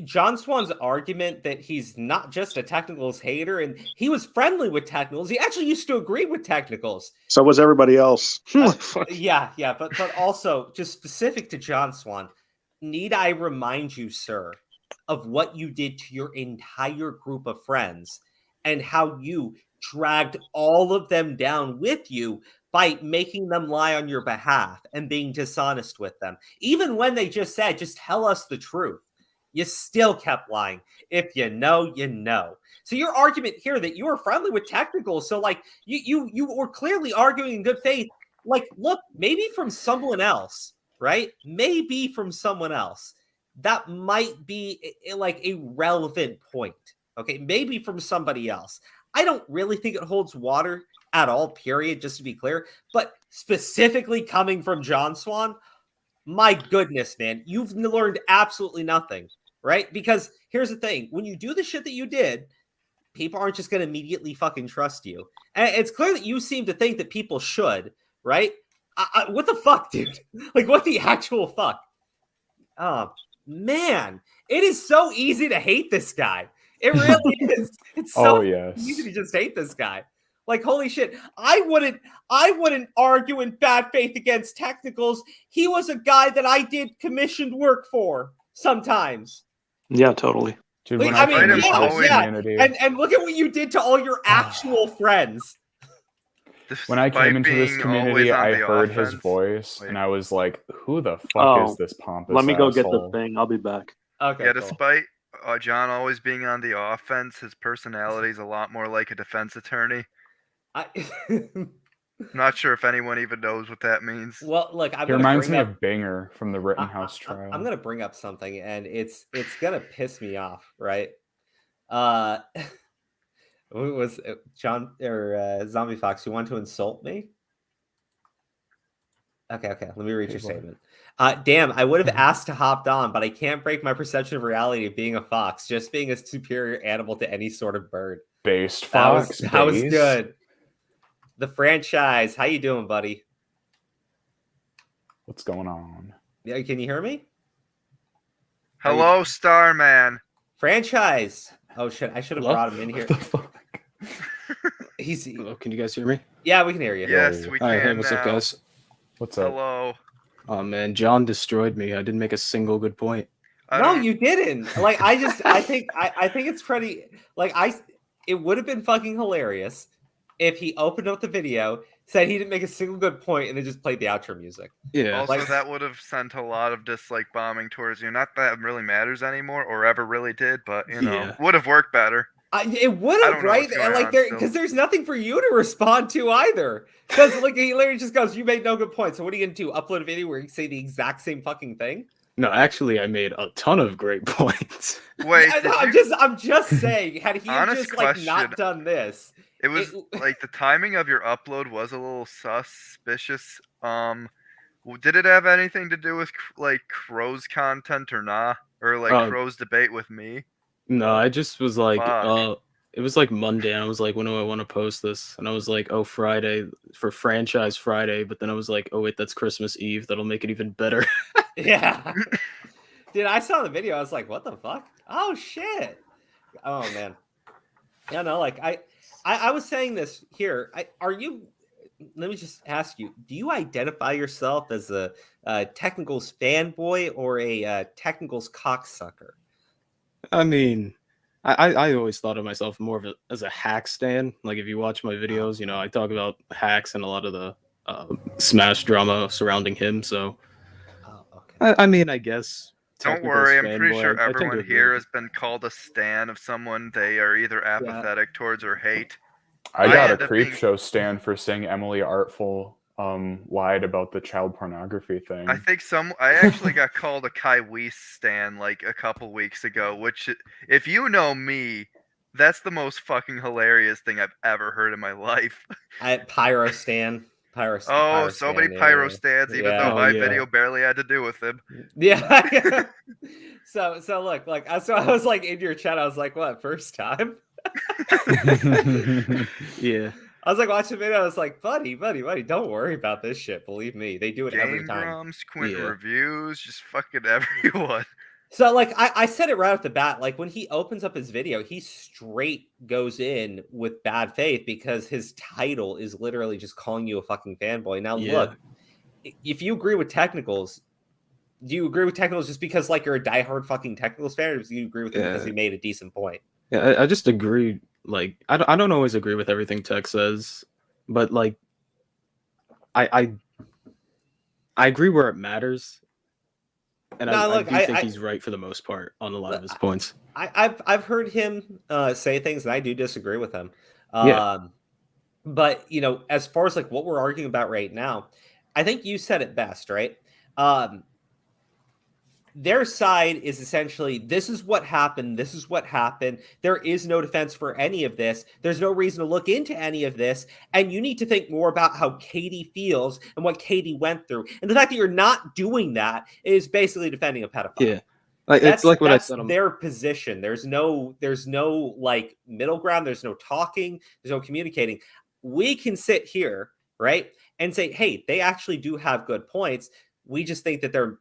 John Swan's argument that he's not just a technicals hater and he was friendly with technicals. He actually used to agree with technicals. So was everybody else. Yeah, but also just specific to John Swan. Need I remind you, sir, of what you did to your entire group of friends and how you dragged all of them down with you by making them lie on your behalf and being dishonest with them. Even when they just said, just tell us the truth, you still kept lying. If you know, you know. So your argument here that you were friendly with technicals, so like you were clearly arguing in good faith. Like, look, maybe from someone else, right? Maybe from someone else. That might be like a relevant point. Okay, maybe from somebody else. I don't really think it holds water at all, period, just to be clear. But specifically coming from John Swan, my goodness, man, you've learned absolutely nothing, right? Because here's the thing. When you do the shit that you did, people aren't just going to immediately fucking trust you. And it's clear that you seem to think that people should, right? What the fuck, dude? Like, what the actual fuck? Oh, man. It is so easy to hate this guy. It really is. It's so easy to just hate this guy. Like, holy shit. I wouldn't argue in bad faith against technicals. He was a guy that I did commissioned work for sometimes. Yeah, totally. Dude, Like, when I mean, came into this community, and look at what you did to all your actual friends. when I came into this community, I heard his voice, and I was like, "Who the fuck is this pompous?" Let me go get asshole? the thing. I'll be back. Okay. Yeah, cool. despite John always being on the offense, his personality is a lot more like a defense attorney. I'm not sure if anyone even knows what that means. Well, look, He reminds me of Banger from the Rittenhouse trial. I'm gonna bring up something, and it's gonna piss me off, right? Was John or Zombie Fox? You want to insult me? Okay. Let me read your statement. Damn, I would have asked to hop on, but I can't break my perception of reality of being a fox, just being a superior animal to any sort of bird. Based fox. That was good. The franchise. How you doing, buddy? What's going on? Yeah, can you hear me? Hello, Starman. Franchise. Oh shit! I should have brought him in here. What the fuck? Hello, can you guys hear me? Yeah, we can hear you. Yes, we can. All right, hey, what's up, guys? What's up? Hello. Oh man, John destroyed me. I didn't make a single good point. No, you didn't. Like, I think it's pretty. Like, it would have been fucking hilarious if he opened up the video, said he didn't make a single good point, and then just played the outro music. Yeah. Also, Like, that would have sent a lot of dislike bombing towards you. Not that it really matters anymore, or ever really did, but you know, Yeah. would have worked better. it would I have, don't know right? what's And going like, on there, still. because there's nothing for you to respond to either. Because like, he literally just goes, "You made no good point." So what are you gonna do? Upload a video where you say the exact same fucking thing? No, actually, I made a ton of great points. Wait, No, I'm just saying. Had he Honest just like not question. done this, It was like the timing of your upload was a little suspicious. Did it have anything to do with like Crow's content or not, or like Crow's debate with me? No, I just was like, Fuck. it was like Monday. And I was like, when do I want to post this? And I was like, oh, Friday for Franchise Friday. But then I was like, oh wait, that's Christmas Eve. That'll make it even better. Yeah. Dude, I saw the video. I was like, what the fuck? Oh, shit. Oh, man. Yeah, no, like, I was saying this here. Let me just ask you, do you identify yourself as a Technicals fanboy or a Technicals cocksucker? I mean, I always thought of myself more of as a hack stan. Like, if you watch my videos, you know, I talk about hacks and a lot of the Smash drama surrounding him. So, I mean, I guess. Don't worry, I'm pretty sure everyone here has been called a stan of someone they are either apathetic towards or hate. I got a creep show stand for saying Emily Artful lied about the child pornography thing. I think I actually got called a Kai Weiss stan like a couple weeks ago, which, if you know me, that's the most fucking hilarious thing I've ever heard in my life. Pyro stan. Pyro. Oh, so many pyro stands, even though my video barely had to do with him. Yeah. So look, like, so I was like in your chat, I was like, what, first time? Yeah. I was like watching the video, I was like, buddy, don't worry about this shit. Believe me, they do it every Game time. Grumps, Quint Reviews, just fucking everyone. So, like, I said it right off the bat. Like, when he opens up his video, he straight goes in with bad faith because his title is literally just calling you a fucking fanboy. Now, look, if you agree with technicals, do you agree with technicals just because, like, you're a diehard fucking technicals fan, or do you agree with him because he made a decent point? Yeah, I just agree. Like, I don't always agree with everything Tech says, but, like, I agree where it matters. And I do think he's right for the most part on a lot of his points. I've heard him say things, and I do disagree with him. But, you know, as far as like what we're arguing about right now, I think you said it best, right? Their side is essentially, this is what happened. This is what happened. There is no defense for any of this. There's no reason to look into any of this. And you need to think more about how Katie feels and what Katie went through. And the fact that you're not doing that is basically defending a pedophile. Yeah. Like, it's like what I said. Their position. There's no like middle ground. There's no talking. There's no communicating. We can sit here, right, and say, hey, they actually do have good points. We just think that they're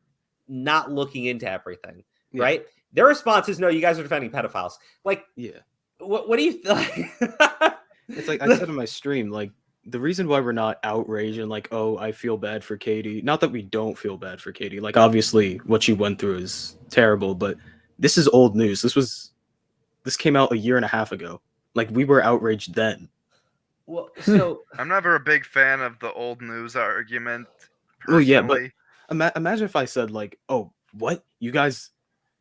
not looking into everything, right? Their response is, no, you guys are defending pedophiles. Like, what do you think? It's like I said in my stream, like, the reason why we're not outraged and like, oh, I feel bad for Katie, not that we don't feel bad for Katie, like, obviously what she went through is terrible, but this is old news. This came out a year and a half ago. Like, we were outraged then. Well, so I'm never a big fan of the old news argument. Oh yeah, but imagine if I said, like, oh, what? You guys,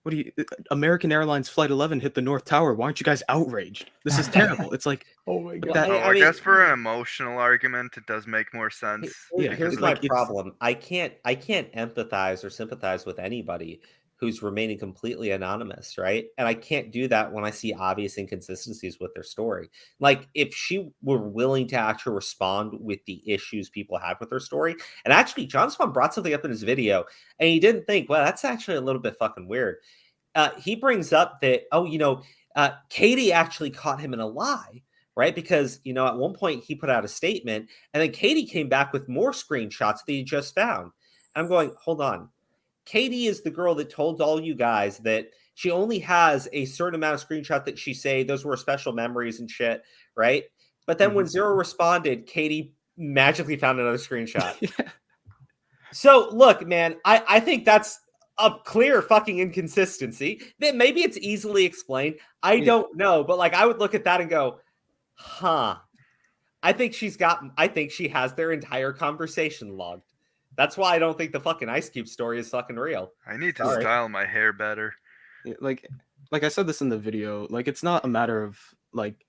what do you, American Airlines Flight 11 hit the North Tower. Why aren't you guys outraged? This is terrible. It's like, oh my God. I guess for an emotional argument, it does make more sense. Here's my problem. I can't empathize or sympathize with anybody who's remaining completely anonymous, right? And I can't do that when I see obvious inconsistencies with their story. Like, if she were willing to actually respond with the issues people had with her story, and actually John Swan brought something up in his video, and he didn't think, well, that's actually a little bit fucking weird. He brings up that, oh, you know, Katie actually caught him in a lie, right? Because, you know, at one point he put out a statement, and then Katie came back with more screenshots that he just found. And I'm going, hold on. Katie is the girl that told all you guys that she only has a certain amount of screenshots that she say those were special memories and shit, right? But then when Zero responded, Katie magically found another screenshot. So look, man, I think that's a clear fucking inconsistency. That maybe it's easily explained. I don't know, but like I would look at that and go, huh. I think she has their entire conversation logged. That's why I don't think the fucking Ice Cube story is fucking real. I need to style my hair better. Like I said this in the video, like, it's not a matter of, like,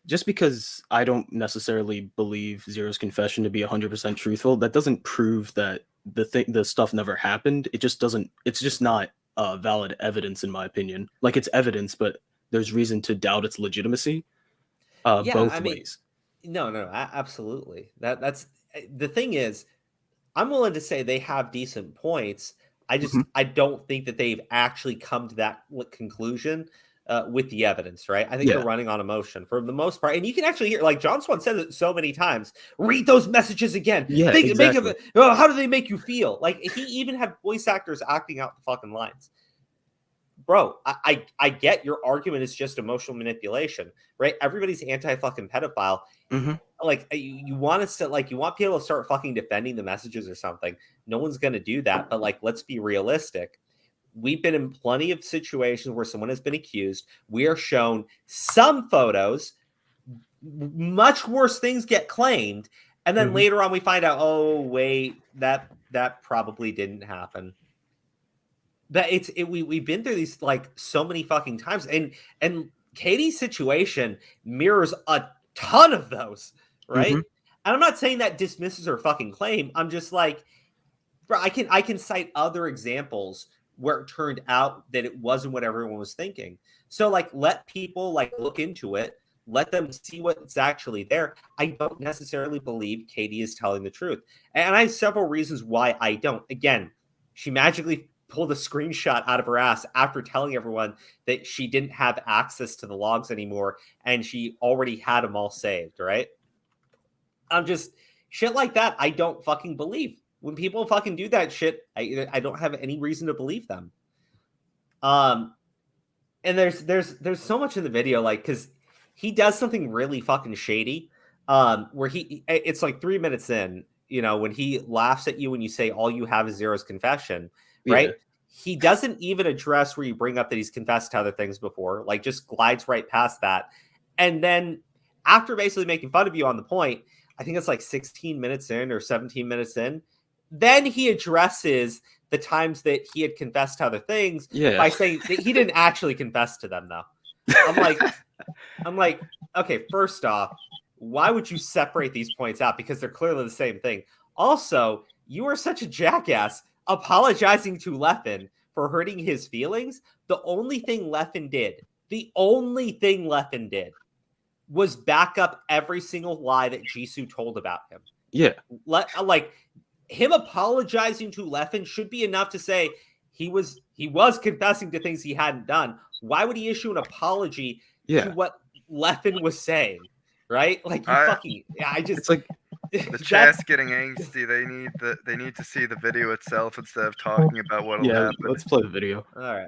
just because I don't necessarily believe Zero's confession to be 100% truthful, that doesn't prove that the stuff never happened. It's just not valid evidence, in my opinion. Like, it's evidence, but there's reason to doubt its legitimacy both ways. No, absolutely. That's the thing is, I'm willing to say they have decent points. I don't think that they've actually come to that conclusion with the evidence, right? I think they're running on emotion for the most part. And you can actually hear, like John Swan says it so many times, read those messages again. Yeah, exactly. How do they make you feel? Like, he even had voice actors acting out the fucking lines. Bro, I get your argument is just emotional manipulation, right? Everybody's anti-fucking pedophile. Like, you want people to start fucking defending the messages or something. No one's going to do that. But, like, let's be realistic. We've been in plenty of situations where someone has been accused. We are shown some photos. Much worse things get claimed. And then later on we find out, oh, wait, that probably didn't happen. But we've been through these, like, so many fucking times. And Katie's situation mirrors a ton of those, right? And I'm not saying that dismisses her fucking claim. I'm just like, bro, I can cite other examples where it turned out that it wasn't what everyone was thinking. So, like, let people, like, look into it. let them see what's actually there. I don't necessarily believe Katie is telling the truth. And I have several reasons why I don't. Again, she magically pulled a screenshot out of her ass after telling everyone that she didn't have access to the logs anymore and she already had them all saved, right? I'm just, shit like that, I don't fucking believe. When people fucking do that shit, I don't have any reason to believe them. And there's so much in the video, like, because he does something really fucking shady, where it's like 3 minutes in, you know, when he laughs at you when you say all you have is Zero's confession, right? Yeah. He doesn't even address where you bring up that he's confessed to other things before, like just glides right past that. And then after basically making fun of you on the point, I think it's like 16 minutes in or 17 minutes in, then he addresses the times that he had confessed to other things by saying that he didn't actually confess to them, though. I'm like, okay, first off, why would you separate these points out? Because they're clearly the same thing. Also, you are such a jackass apologizing to Leffen for hurting his feelings. The only thing Leffen did was back up every single lie that Jisoo told about him. Yeah. Like, him apologizing to Leffen should be enough to say he was confessing to things he hadn't done. Why would he issue an apology to what Leffen was saying? Right? Like, it's like the chat's getting angsty. They need to see the video itself instead of talking about what'll happen. Let's play the video. All right.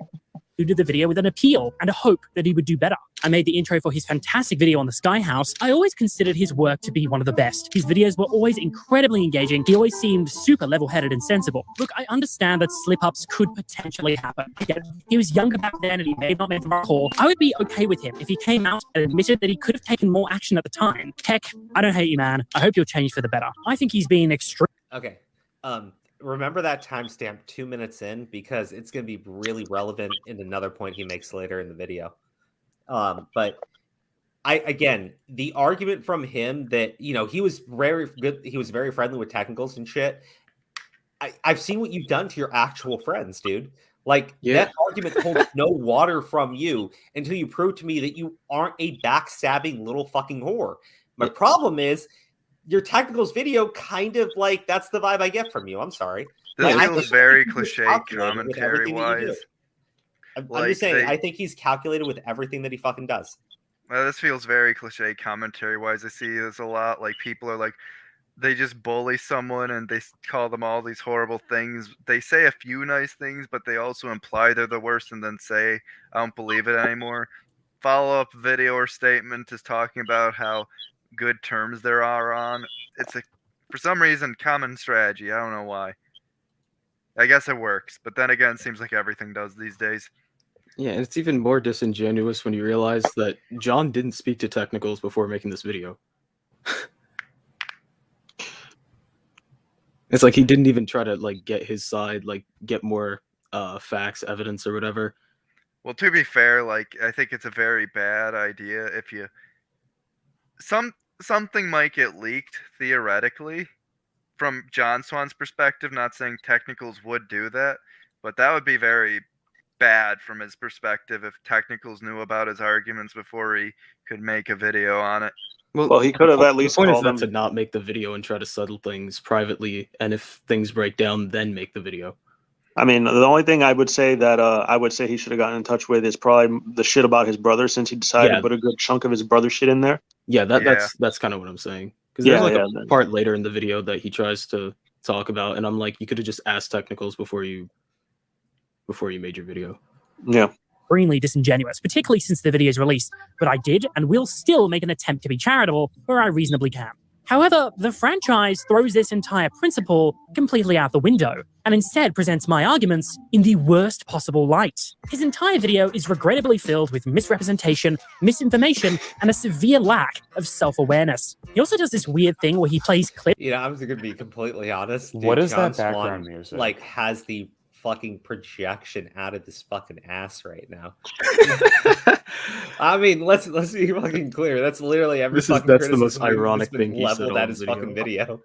Who did the video with an appeal and a hope that he would do better. I made the intro for his fantastic video on the Sky House. I always considered his work to be one of the best. His videos were always incredibly engaging. He always seemed super level-headed and sensible. Look, I understand that slip-ups could potentially happen. Yet, he was younger back then and he may not make the right call. I would be okay with him if he came out and admitted that he could have taken more action at the time. Heck, I don't hate you, man. I hope you'll change for the better. I think he's being extreme. Okay. Remember that timestamp 2 minutes in, because it's going to be really relevant in another point he makes later in the video. But again, the argument from him that, you know, he was very good, he was very friendly with technicals and shit. I've seen what you've done to your actual friends, dude. Like, that argument holds no water from you until you prove to me that you aren't a backstabbing little fucking whore. My problem is, your technicals video kind of like, that's the vibe I get from you. I'm sorry. This feels very cliche commentary wise. I'm just saying, I think he's calculated with everything that he fucking does. This feels very cliche commentary wise. I see this a lot. Like, people are like, they just bully someone and they call them all these horrible things. They say a few nice things, but they also imply they're the worst and then say, I don't believe it anymore. Follow-up video or statement is talking about how good terms there are on. It's for some reason, common strategy. I don't know why. I guess it works, but then again, it seems like everything does these days. Yeah, and it's even more disingenuous when you realize that John didn't speak to technicals before making this video. It's like he didn't even try to like get his side, like get more facts, evidence, or whatever. Well, to be fair, like, I think it's a very bad idea if you something might get leaked theoretically from John Swan's perspective. Not saying technicals would do that, but that would be very bad from his perspective if technicals knew about his arguments before he could make a video on it. Well, he could have at least called called them to not make the video and try to settle things privately, and if things break down, then make the video. I mean, the only thing I would say that I would say he should have gotten in touch with is probably the shit about his brother, since he decided to put a good chunk of his brother shit in there. Yeah, that's kind of what I'm saying. Because there's like a part later in the video that he tries to talk about, and I'm like, you could have just asked technicals before you made your video. Yeah. Extremely disingenuous, particularly since the video is released, but I did and will still make an attempt to be charitable where I reasonably can. However, the franchise throws this entire principle completely out the window and instead presents my arguments in the worst possible light. His entire video is regrettably filled with misrepresentation, misinformation, and a severe lack of self-awareness. He also does this weird thing where he plays clips. You know, I'm just going to be completely honest. Dude, What is John that background Swan, music? Like, has the fucking projection out of this fucking ass right now. I mean, let's be fucking clear. That's literally every fucking that's the most ironic thing he said leveled on at the his fucking video.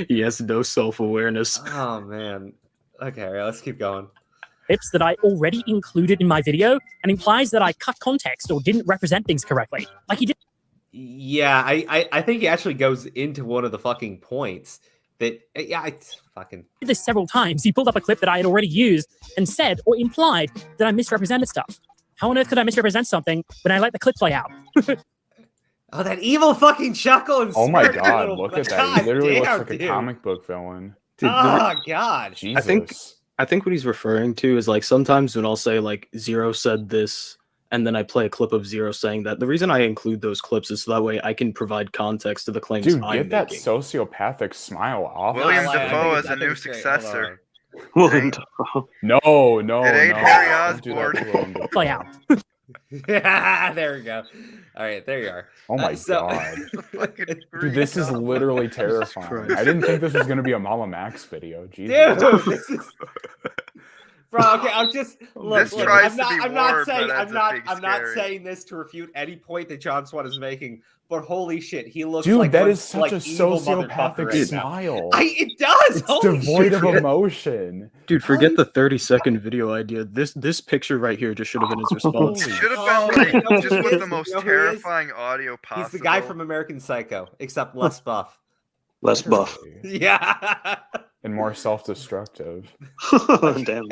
He has no self-awareness. Oh man. Okay, all right, let's keep going. clips that I already included in my video and implies that I cut context or didn't represent things correctly. Like he did. Yeah, I think he actually goes into one of the fucking points that it's fucking Did this several times. He pulled up a clip that I had already used and said or implied that I misrepresented stuff. How on earth could I misrepresent something when I let the clip play out? Oh, that evil fucking chuckle and Oh my smirk, god, little- look at that. God He literally damn, looks like dude. a comic book villain. Dude, Oh god. Jesus. I think what he's referring to is like sometimes when I'll say like Zero said this and then I play a clip of Zero saying that. The reason I include those clips is so that way I can provide context to the claims Dude, I'm get that making. sociopathic smile off. William us. Dafoe as a new successor. William Dafoe. No, It ain't Harry Don't do that to Osborn. William Dafoe. Play out. Yeah, there we go. All right, there you are. Oh my god. Dude, this is literally terrifying. Christ. I didn't think this was going to be a Mama Max video. Jesus. Dude, this is bro. Okay, I'm just look. This look, tries I'm to not. be I'm not warm, saying. but I'm ends up not. being I'm not scary. saying this to refute any point that John Swan is making. But holy shit, he looks Dude, like that one, is such like, a evil motherfucker sociopathic right now. smile. It does. It's Holy devoid shit. of emotion. Dude, forget the 30-second video idea. This picture right here just should have been his response. It should Oh, have been you know like who just he with is? the most You know who he is? terrifying audio possible. He's the guy from American Psycho, except less buff. Less buff. Yeah. And more self-destructive. Damn.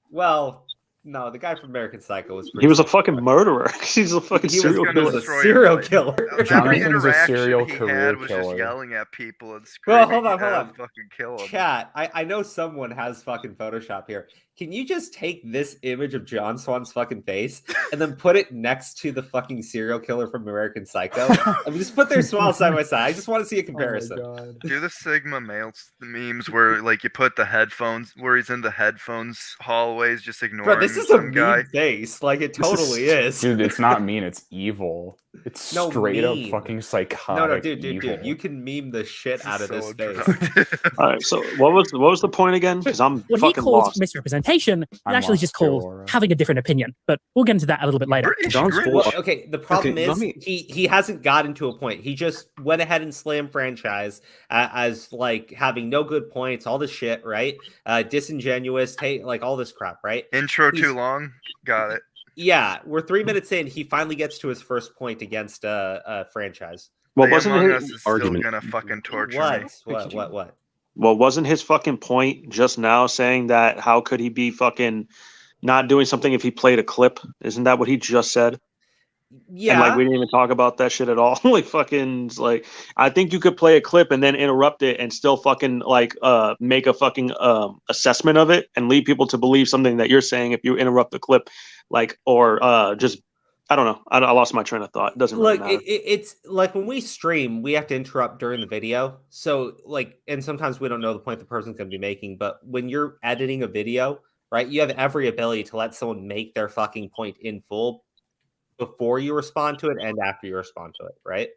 Well, no, the guy from American Psycho was. He was a fucking murderer. He's a fucking He was serial gonna killer. destroy serial killer. Every Jonathan's a interaction serial he career had was just killer. yelling at people and Well, screaming. hold on. Fucking kill him. Chat, I know someone has fucking Photoshop here. Can you just take this image of John Swan's fucking face and then put it next to the fucking serial killer from American Psycho? I mean, just put their smiles side by side. I just want to see a comparison. Do the Sigma males memes where like you put the headphones where he's in the headphones hallways just ignoring Bro, this is a some mean guy. face. Like, it totally is. Dude, it's not mean, it's evil. It's No, straight up mean. fucking No, psychotic. dude. evil. You can meme the shit out of so this face. All right, so what was the point again? Because I'm What he fucking calls lost. misrepresentation is I'm actually lost just too, called Laura. having a different opinion. But we'll get into that a little bit later. British John's Grinch. full- Well, okay, the problem Okay, let is me- he hasn't gotten to a point. He just went ahead and slammed franchise as like having no good points, all this shit, right? Disingenuous, like all this crap, right? Intro He's- too long. Got it. Yeah, we're 3 minutes in. He finally gets to his first point against a franchise. Well, The wasn't Among his, Us is still argument- gonna fucking torture me. What? well, wasn't his fucking point just now saying that how could he be fucking not doing something if he played a clip? Isn't that what he just said? Yeah, And like we didn't even talk about that shit at all. Like fucking like I think you could play a clip and then interrupt it and still fucking like make a fucking assessment of it and lead people to believe something that you're saying if you interrupt the clip, like or just I don't know. I lost my train of thought. It doesn't really Look, matter. it's like when we stream, we have to interrupt during the video. So like, and sometimes we don't know the point the person's going to be making. But when you're editing a video, right, you have every ability to let someone make their fucking point in full before you respond to it and after you respond to it, right?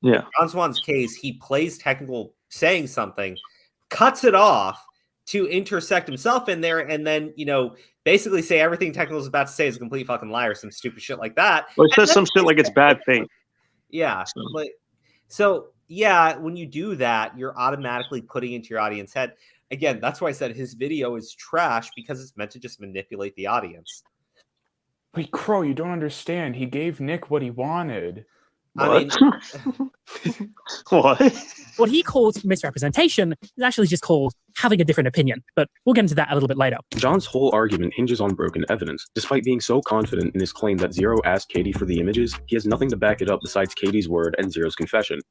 Yeah. In John Swan's case, he plays technical saying something, cuts it off to intersect himself in there, and then, basically say everything technical is about to say is a complete fucking lie or some stupid shit like that. Well, it And says some shit like it's bad faith. Yeah. So yeah, when you do that, you're automatically putting into your audience head. Again, that's why I said his video is trash because it's meant to just manipulate the audience. Wait, Crow, you don't understand. He gave Nick what he wanted. I mean, What? What he calls misrepresentation is actually just called having a different opinion. But we'll get into that a little bit later. John's whole argument hinges on broken evidence. Despite being so confident in his claim that Zero asked Katie for the images, he has nothing to back it up besides Katie's word and Zero's confession.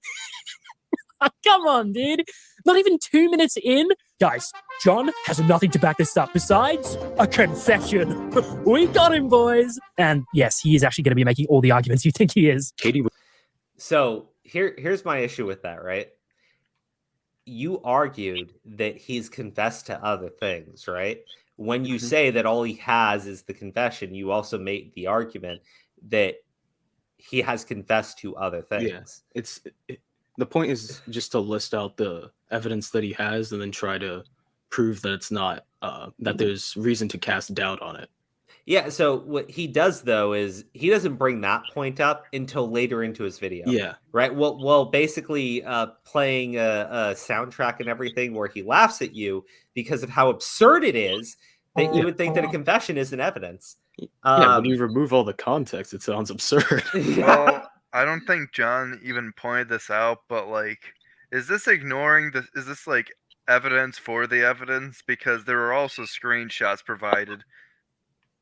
Come on, dude. Not even 2 minutes in. Guys, John has nothing to back this up besides a confession. We got him, boys. And yes, he is actually going to be making all the arguments you think he is. Katie so here's my issue with that, right? You argued that he's confessed to other things, right? When you say that all he has is the confession, you also made the argument that he has confessed to other things. Yeah, the point is just to list out the evidence that he has and then try to prove that it's not that there's reason to cast doubt on it. Yeah, so what he does though is he doesn't bring that point up until later into his video. Yeah. Right. Well, basically playing a soundtrack and everything where he laughs at you because of how absurd it is that you would think that a confession isn't evidence. Yeah, when you remove all the context, it sounds absurd. Well, I don't think John even pointed this out, but like, is this ignoring the? Is this like evidence for the evidence? Because there were also screenshots provided.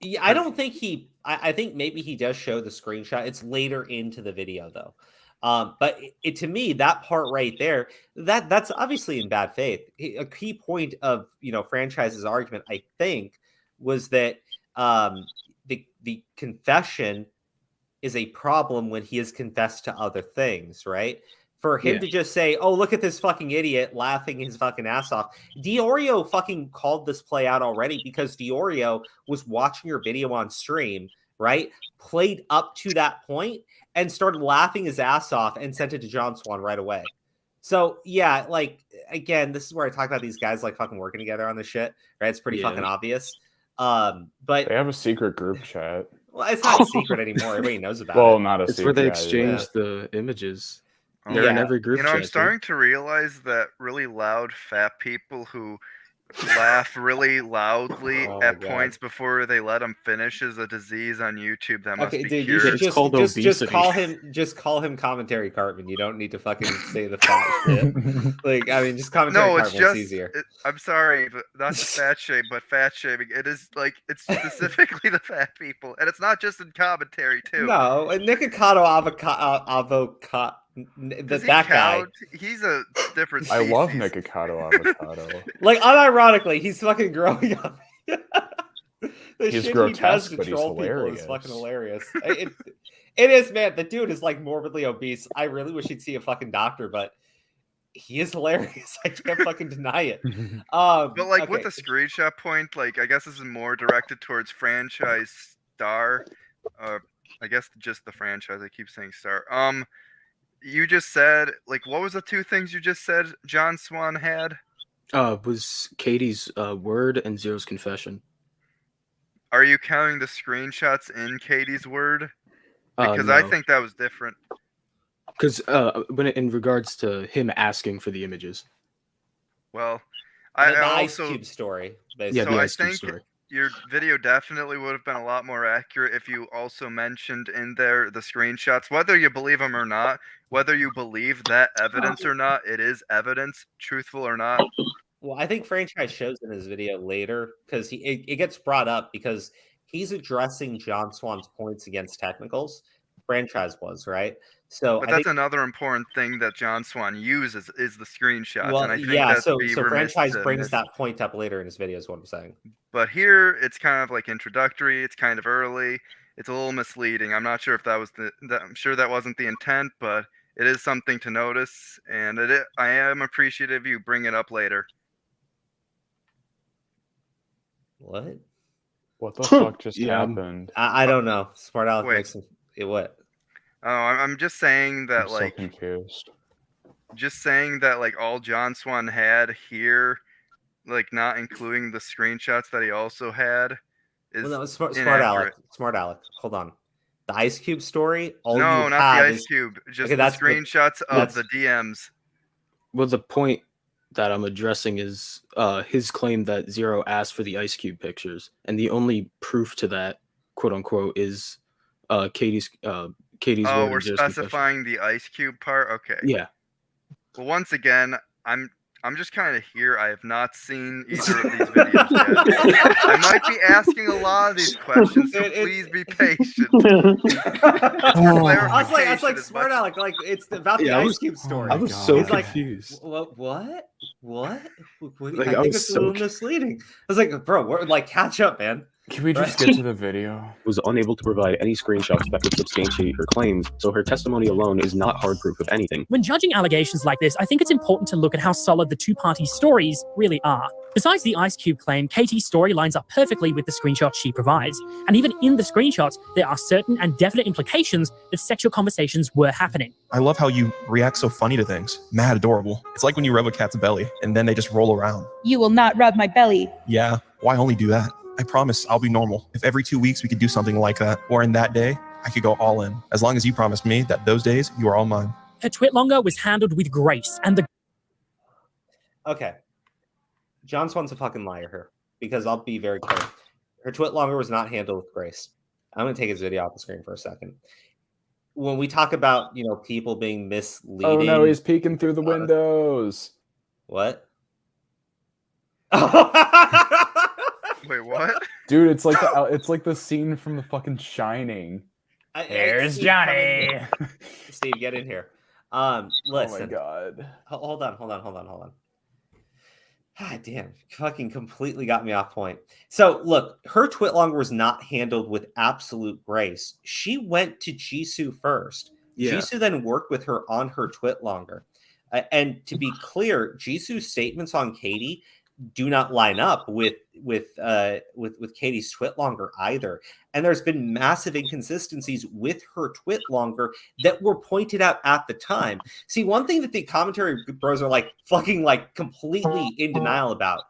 Yeah, I don't think he. I think maybe he does show the screenshot. It's later into the video though. But to me, that part right there, that's obviously in bad faith. A key point of Franchise's argument, I think, was that the confession is a problem when he has confessed to other things, right? For him to just say, "Oh, look at this fucking idiot laughing his fucking ass off." Diorio fucking called this play out already because Diorio was watching your video on stream, right? Played up to that point and started laughing his ass off and sent it to John Swan right away. So yeah, like again, this is where I talk about these guys like fucking working together on this shit, right? It's pretty fucking obvious. But they have a secret group chat. Well, it's not a secret anymore. Everybody knows about it. Well, not a It's secret. where they exchange the images. They're in every group chat. I'm starting to realize that really loud fat people who laugh really loudly at points before they let them finish is a disease on YouTube that must be dude, cured. just call him Commentary Cartman. You don't need to fucking say the fat shit. Like, I mean, just Commentary Cartman is easier. I'm sorry, but not just fat shame, but fat shaming. It is like it's specifically the fat people, and it's not just in commentary too. No, Nikocado avocado. That guy. He's a different I species. love Nikocado avocado. Like, unironically, he's fucking growing up. He's grotesque, but he's hilarious. Is fucking hilarious. It is, man. The dude is like morbidly obese. I really wish he'd see a fucking doctor, but he is hilarious. I can't fucking deny it. But like with the screenshot point, like I guess this is more directed towards franchise star. I guess just the franchise. I keep saying star. You just said, like, what was the two things you just said John Swan had? Was Katie's word and Zero's confession. Are you counting the screenshots in Katie's word? Because No. I think that was different. Because in regards to him asking for the images. Well, The I Ice also Cube story. Yeah, so the I Ice Cube think story. your video definitely would have been a lot more accurate if you also mentioned in there the screenshots, whether you believe them or not, whether you believe that evidence or not, it is evidence, truthful or not. Well, I think Franchise shows in his video later because it gets brought up because he's addressing John Swan's points against technicals. Franchise was, right? So But I that's think, another important thing that John Swan uses is the screenshots. well, and I think yeah. that's So be remiss Franchise to brings miss. that point up later in his video. Is what I'm saying. But here it's kind of like introductory. It's kind of early. It's a little misleading. I'm not sure if that was I'm sure that wasn't the intent, but it is something to notice, and I am appreciative you bring it up later. What? What the fuck just happened? I don't know. Smart Alex Wait. makes him. What? Oh, I'm just saying that I'm so like confused. just saying that like all John Swan had here, like not including the screenshots that he also had, is Well, no, smart inaccurate. Alex. Smart Alex. Hold on. The Ice Cube story. All No, you not have the Ice is- Cube. Just Okay, the that's screenshots of that's- the DMs. Well, the point that I'm addressing is his claim that Zero asked for the Ice Cube pictures, and the only proof to that, quote unquote, is Katie's Oh, word we're and Zero's confession. specifying the Ice Cube part. Okay. Yeah. Well, once again, I'm just kind of here. I have not seen either of these videos yet. I might be asking a lot of these questions, so please be patient. I was like smart Alex. Like it's about the Yeah, I Ice was- Cube story. I was so He's like, confused. What? What? Like, I I think was it's a so little misleading. I was like, bro, we're like, catch up, man. Can we just Right? get to the video? Was unable to provide any screenshots that would substantiate her claims, so her testimony alone is not hard proof of anything. When judging allegations like this, I think it's important to look at how solid the two-party stories really are. Besides the Ice Cube claim, Katie's story lines up perfectly with the screenshots she provides. And even in the screenshots, there are certain and definite implications that sexual conversations were happening. I love how you react so funny to things. Mad adorable. It's like when you rub a cat's belly and then they just roll around. You will not rub my belly. Yeah, why only do that? I promise I'll be normal. If every 2 weeks we could do something like that, or in that day, I could go all in. As long as you promise me that those days, you are all mine. Her twitlonger was handled with grace, and the Okay. John Swan's a fucking liar here. because I'll be very clear. Her twit longer was not handled with grace. I'm going to take his video off the screen for a second. When we talk about, people being misleading. Oh no, he's peeking through the windows. What? Wait, what? Dude, it's like the scene from the fucking Shining. Here's Steve, Johnny. Steve, get in here. Listen. Oh my god. Hold on. God damn, fucking completely got me off point. So look, her twit longer was not handled with absolute grace. She went to Jisoo first. Yeah. Jisoo then worked with her on her twit longer. And to be clear, Jisoo's statements on Katie do not line up with Katie's twit longer either. And there's been massive inconsistencies with her twit longer that were pointed out at the time. See, one thing that the commentary bros are fucking completely in denial about.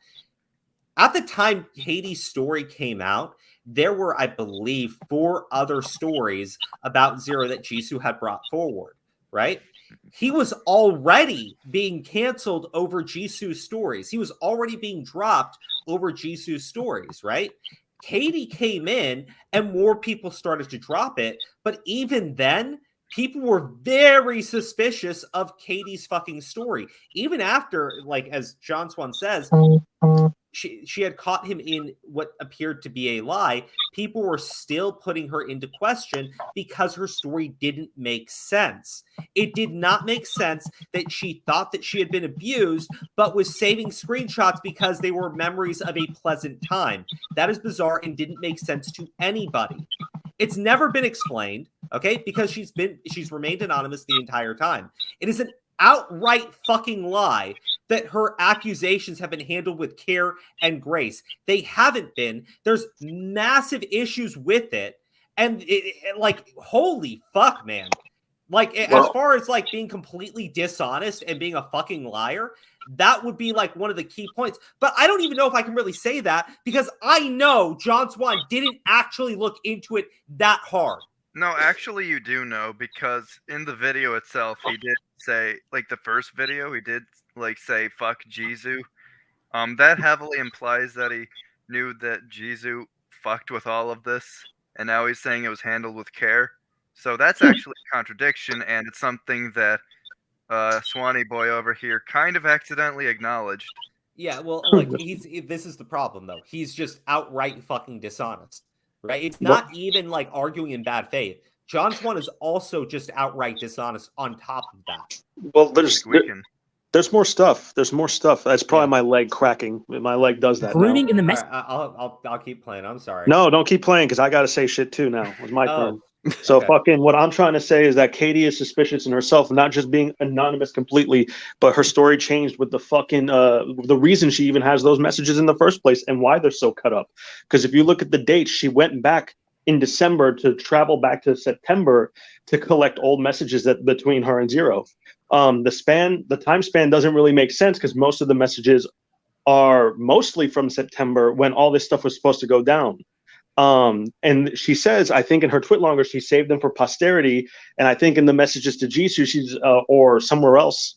At the time Katie's story came out, there were, I believe, 4 other stories about Zero that Jisoo had brought forward, right? He was already being canceled over Jisoo's stories. He was already being dropped over Jisoo's stories, right? Katie came in and more people started to drop it. But even then, people were very suspicious of Katie's fucking story. Even after, as John Swan says, she had caught him in what appeared to be a lie. People were still putting her into question because her story didn't make sense. It did not make sense that she thought that she had been abused, but was saving screenshots because they were memories of a pleasant time. That is bizarre and didn't make sense to anybody. It's never been explained, okay? Because she's remained anonymous the entire time. It is an outright fucking lie that her accusations have been handled with care and grace. They haven't been. There's massive issues with it. And holy fuck, man. As far as being completely dishonest and being a fucking liar, that would be one of the key points. But I don't even know if I can really say that because I know John Swan didn't actually look into it that hard. No, actually you do know because in the video itself, he did say, the first video, he did say fuck Jisoo. That heavily implies that he knew that Jisoo fucked with all of this, and now he's saying it was handled with care. So that's actually a contradiction, and it's something that Swanee boy over here kind of accidentally acknowledged. Yeah, well, this is the problem though. He's just outright fucking dishonest, right? It's not even arguing in bad faith. John Swan is also just outright dishonest on top of that. Well, there's more stuff. There's more stuff. That's probably my leg cracking. My leg does that. Grooming in the mess. I'll keep playing. I'm sorry. No, don't keep playing because I got to say shit too now. It's my turn. So Okay. what I'm trying to say is that Katie is suspicious in herself, not just being anonymous completely, but her story changed with the fucking the reason she even has those messages in the first place and why they're so cut up. Because if you look at the dates, she went back in December to travel back to September to collect old messages between her and Zero. The time span doesn't really make sense because most of the messages are mostly from September when all this stuff was supposed to go down. And she says, I think in her twit longer, she saved them for posterity. And I think in the messages to Jisoo, she's or somewhere else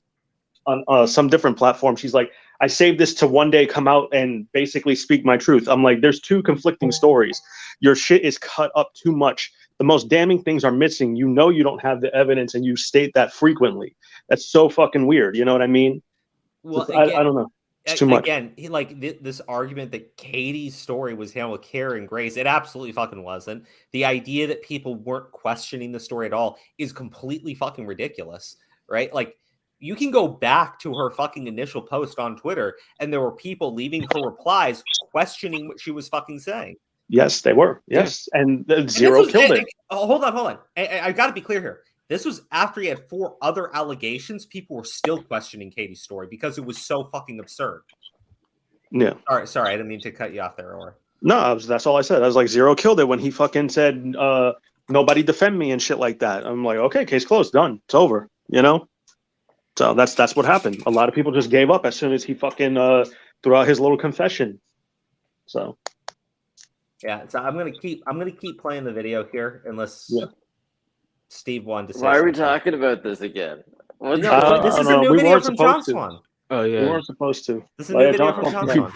on some different platform, she's like, I saved this to one day come out and basically speak my truth. I'm like, there's two conflicting stories. Your shit is cut up too much. The most damning things are missing. You know you don't have the evidence and you state that frequently. That's so fucking weird. You know what I mean? Well, I don't know. It's too much. Again, this argument that Katie's story was handled with care and grace, it absolutely fucking wasn't. The idea that people weren't questioning the story at all is completely fucking ridiculous, right? You can go back to her fucking initial post on Twitter, and there were people leaving her replies questioning what she was fucking saying. Yes, they were. Yes, and Zero killed it. Hold on. I got to be clear here. This was after he had 4 other allegations. People were still questioning Katie's story because it was so fucking absurd. Yeah. All right, sorry, I didn't mean to cut you off there, or no, that's all I said. I was like, Zero killed it when he fucking said, nobody defend me and shit like that. I'm like, okay, case closed, done, it's over. You know. So that's what happened. A lot of people just gave up as soon as he fucking threw out his little confession. So. Yeah, so I'm gonna keep playing the video here unless Steve wanted to say. Why are we something. talking about this again? This is a new video from John Swan. Oh yeah, we weren't supposed to. This is a new video from John Swan.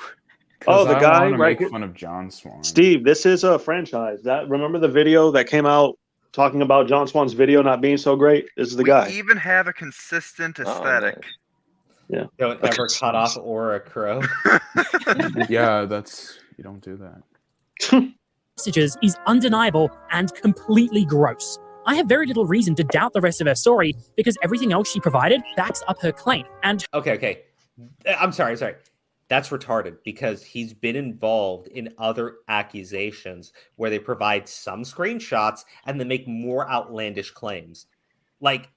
Oh, the guy, right? Make fun of John Swan. Steve, this is a franchise. Remember the video that came out talking about John Swan's video not being so great? This is the guy. We even have a consistent aesthetic. Yeah. Don't ever cut off Aura Crow. Yeah, you don't do that. Messages is undeniable and completely gross. I have very little reason to doubt the rest of her story because everything else she provided backs up her claim. And okay. I'm sorry. That's retarded because he's been involved in other accusations where they provide some screenshots and then make more outlandish claims. Like,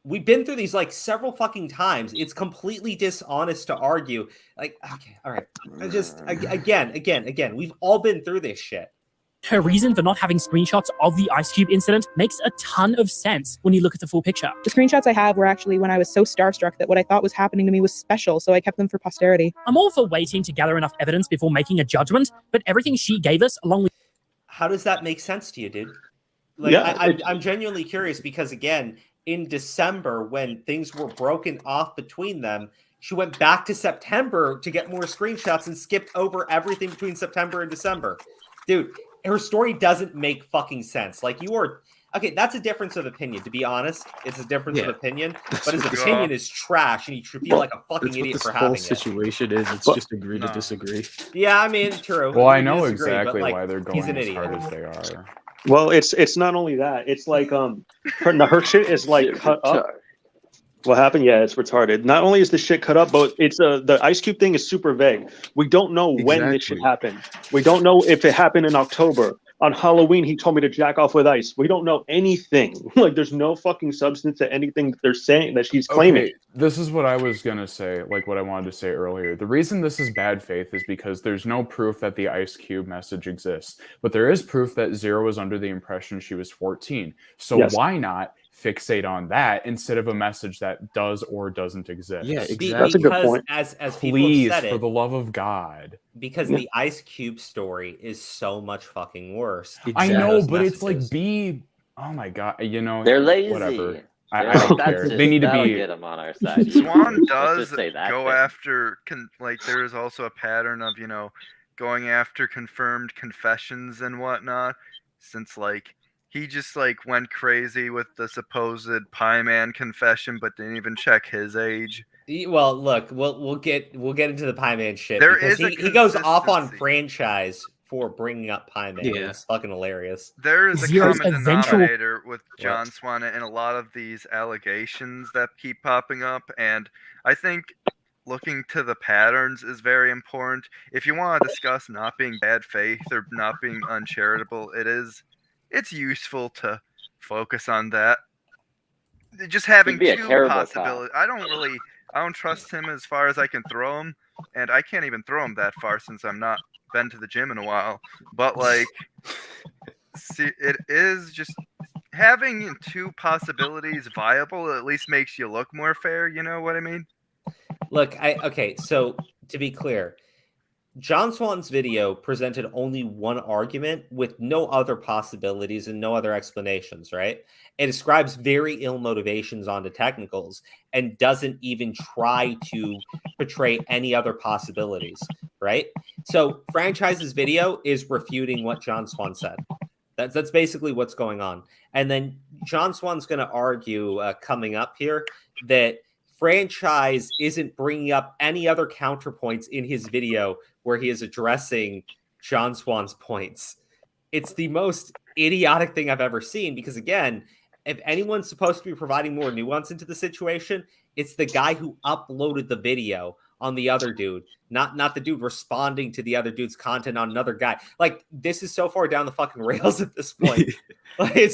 we've been through these like several fucking times. It's completely dishonest to argue. Like, okay, all right. Again, we've all been through this shit. her reason for not having screenshots of the Ice Cube incident makes a ton of sense when you look at the full picture. The screenshots I have were actually when I was so starstruck that what I thought was happening to me was special, so I kept them for posterity. I'm all for waiting to gather enough evidence before making a judgment, but everything she gave us, along with... How does that make sense to you, dude? Like, yeah, I'm genuinely curious because, again, in December, when things were broken off between them, she went back to September to get more screenshots and skipped over everything between September and December. Dude, her story doesn't make fucking sense. Like, you are... Okay, that's a difference of opinion, to be honest. It's a difference of opinion, but his opinion is trash, and you should feel like a fucking idiot for having it. This whole situation is, it's just agree to disagree. Yeah, I mean, true. Well, I know exactly why they're going as hard as they are. Well, it's not only that. It's like her shit is like cut up. What happened? Yeah, it's retarded. Not only is the shit cut up, but it's the Ice Cube thing is super vague. We don't know when this shit happened. We don't know if it happened in October. On Halloween, he told me to jack off with ice. We don't know anything. Like, there's no fucking substance to anything that they're saying that she's claiming. Okay, this is what I was gonna say, like what I wanted to say earlier. The reason this is bad faith is because there's no proof that the Ice Cube message exists, but there is proof that Zero was under the impression she was 14. So why not fixate on that instead of a message that does or doesn't exist? Yeah, exactly. That's a good point. As please, people have said for the love of God. Because the Ice Cube story is so much fucking worse. I know, but it's like oh my God, you know, they're lazy. Whatever. I don't care. They need to be. Get them on our side. Swan does go after, like, there is also a pattern of, going after confirmed confessions and whatnot, since, like, he just, like, went crazy with the supposed Pie Man confession, but didn't even check his age. Well, look, we'll get into the Pie Man shit. There because is he goes off on franchise for bringing up Pie Man. Yeah. It's fucking hilarious. There is a common denominator with John Swan and a lot of these allegations that keep popping up, and I think looking to the patterns is very important. If you want to discuss not being bad faith or not being uncharitable, it's useful to focus on that. Just having two possibilities. I don't trust him as far as I can throw him, and I can't even throw him that far since I'm not been to the gym in a while. But, like, see, it is just having two possibilities viable at least makes you look more fair. You know what I mean? Look, okay, so to be clear, John Swan's video presented only one argument with no other possibilities and no other explanations, right? It describes very ill motivations onto technicals and doesn't even try to portray any other possibilities, right? So Franchise's video is refuting what John Swan said. That's basically what's going on. And then John Swan's going to argue coming up here that Franchise isn't bringing up any other counterpoints in his video where he is addressing John Swan's points. It's the most idiotic thing I've ever seen because, again, if anyone's supposed to be providing more nuance into the situation, it's the guy who uploaded the video on the other dude, not the dude responding to the other dude's content on another guy. Like, this is so far down the fucking rails at this point. Like,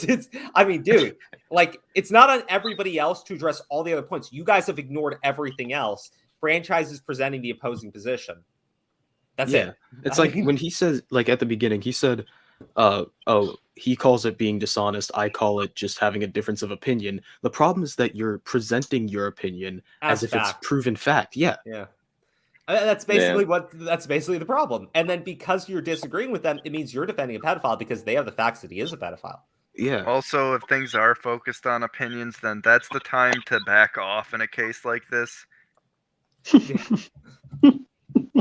I mean, dude, like, it's not on everybody else to address all the other points. You guys have ignored everything else. Franchise is presenting the opposing position. That's it. It's like when he says, like, at the beginning, he said, he calls it being dishonest. I call it just having a difference of opinion. The problem is that you're presenting your opinion as if it's proven fact. Yeah. That's basically that's basically the problem. And then because you're disagreeing with them, it means you're defending a pedophile because they have the facts that he is a pedophile. Yeah. Also, if things are focused on opinions, then that's the time to back off in a case like this.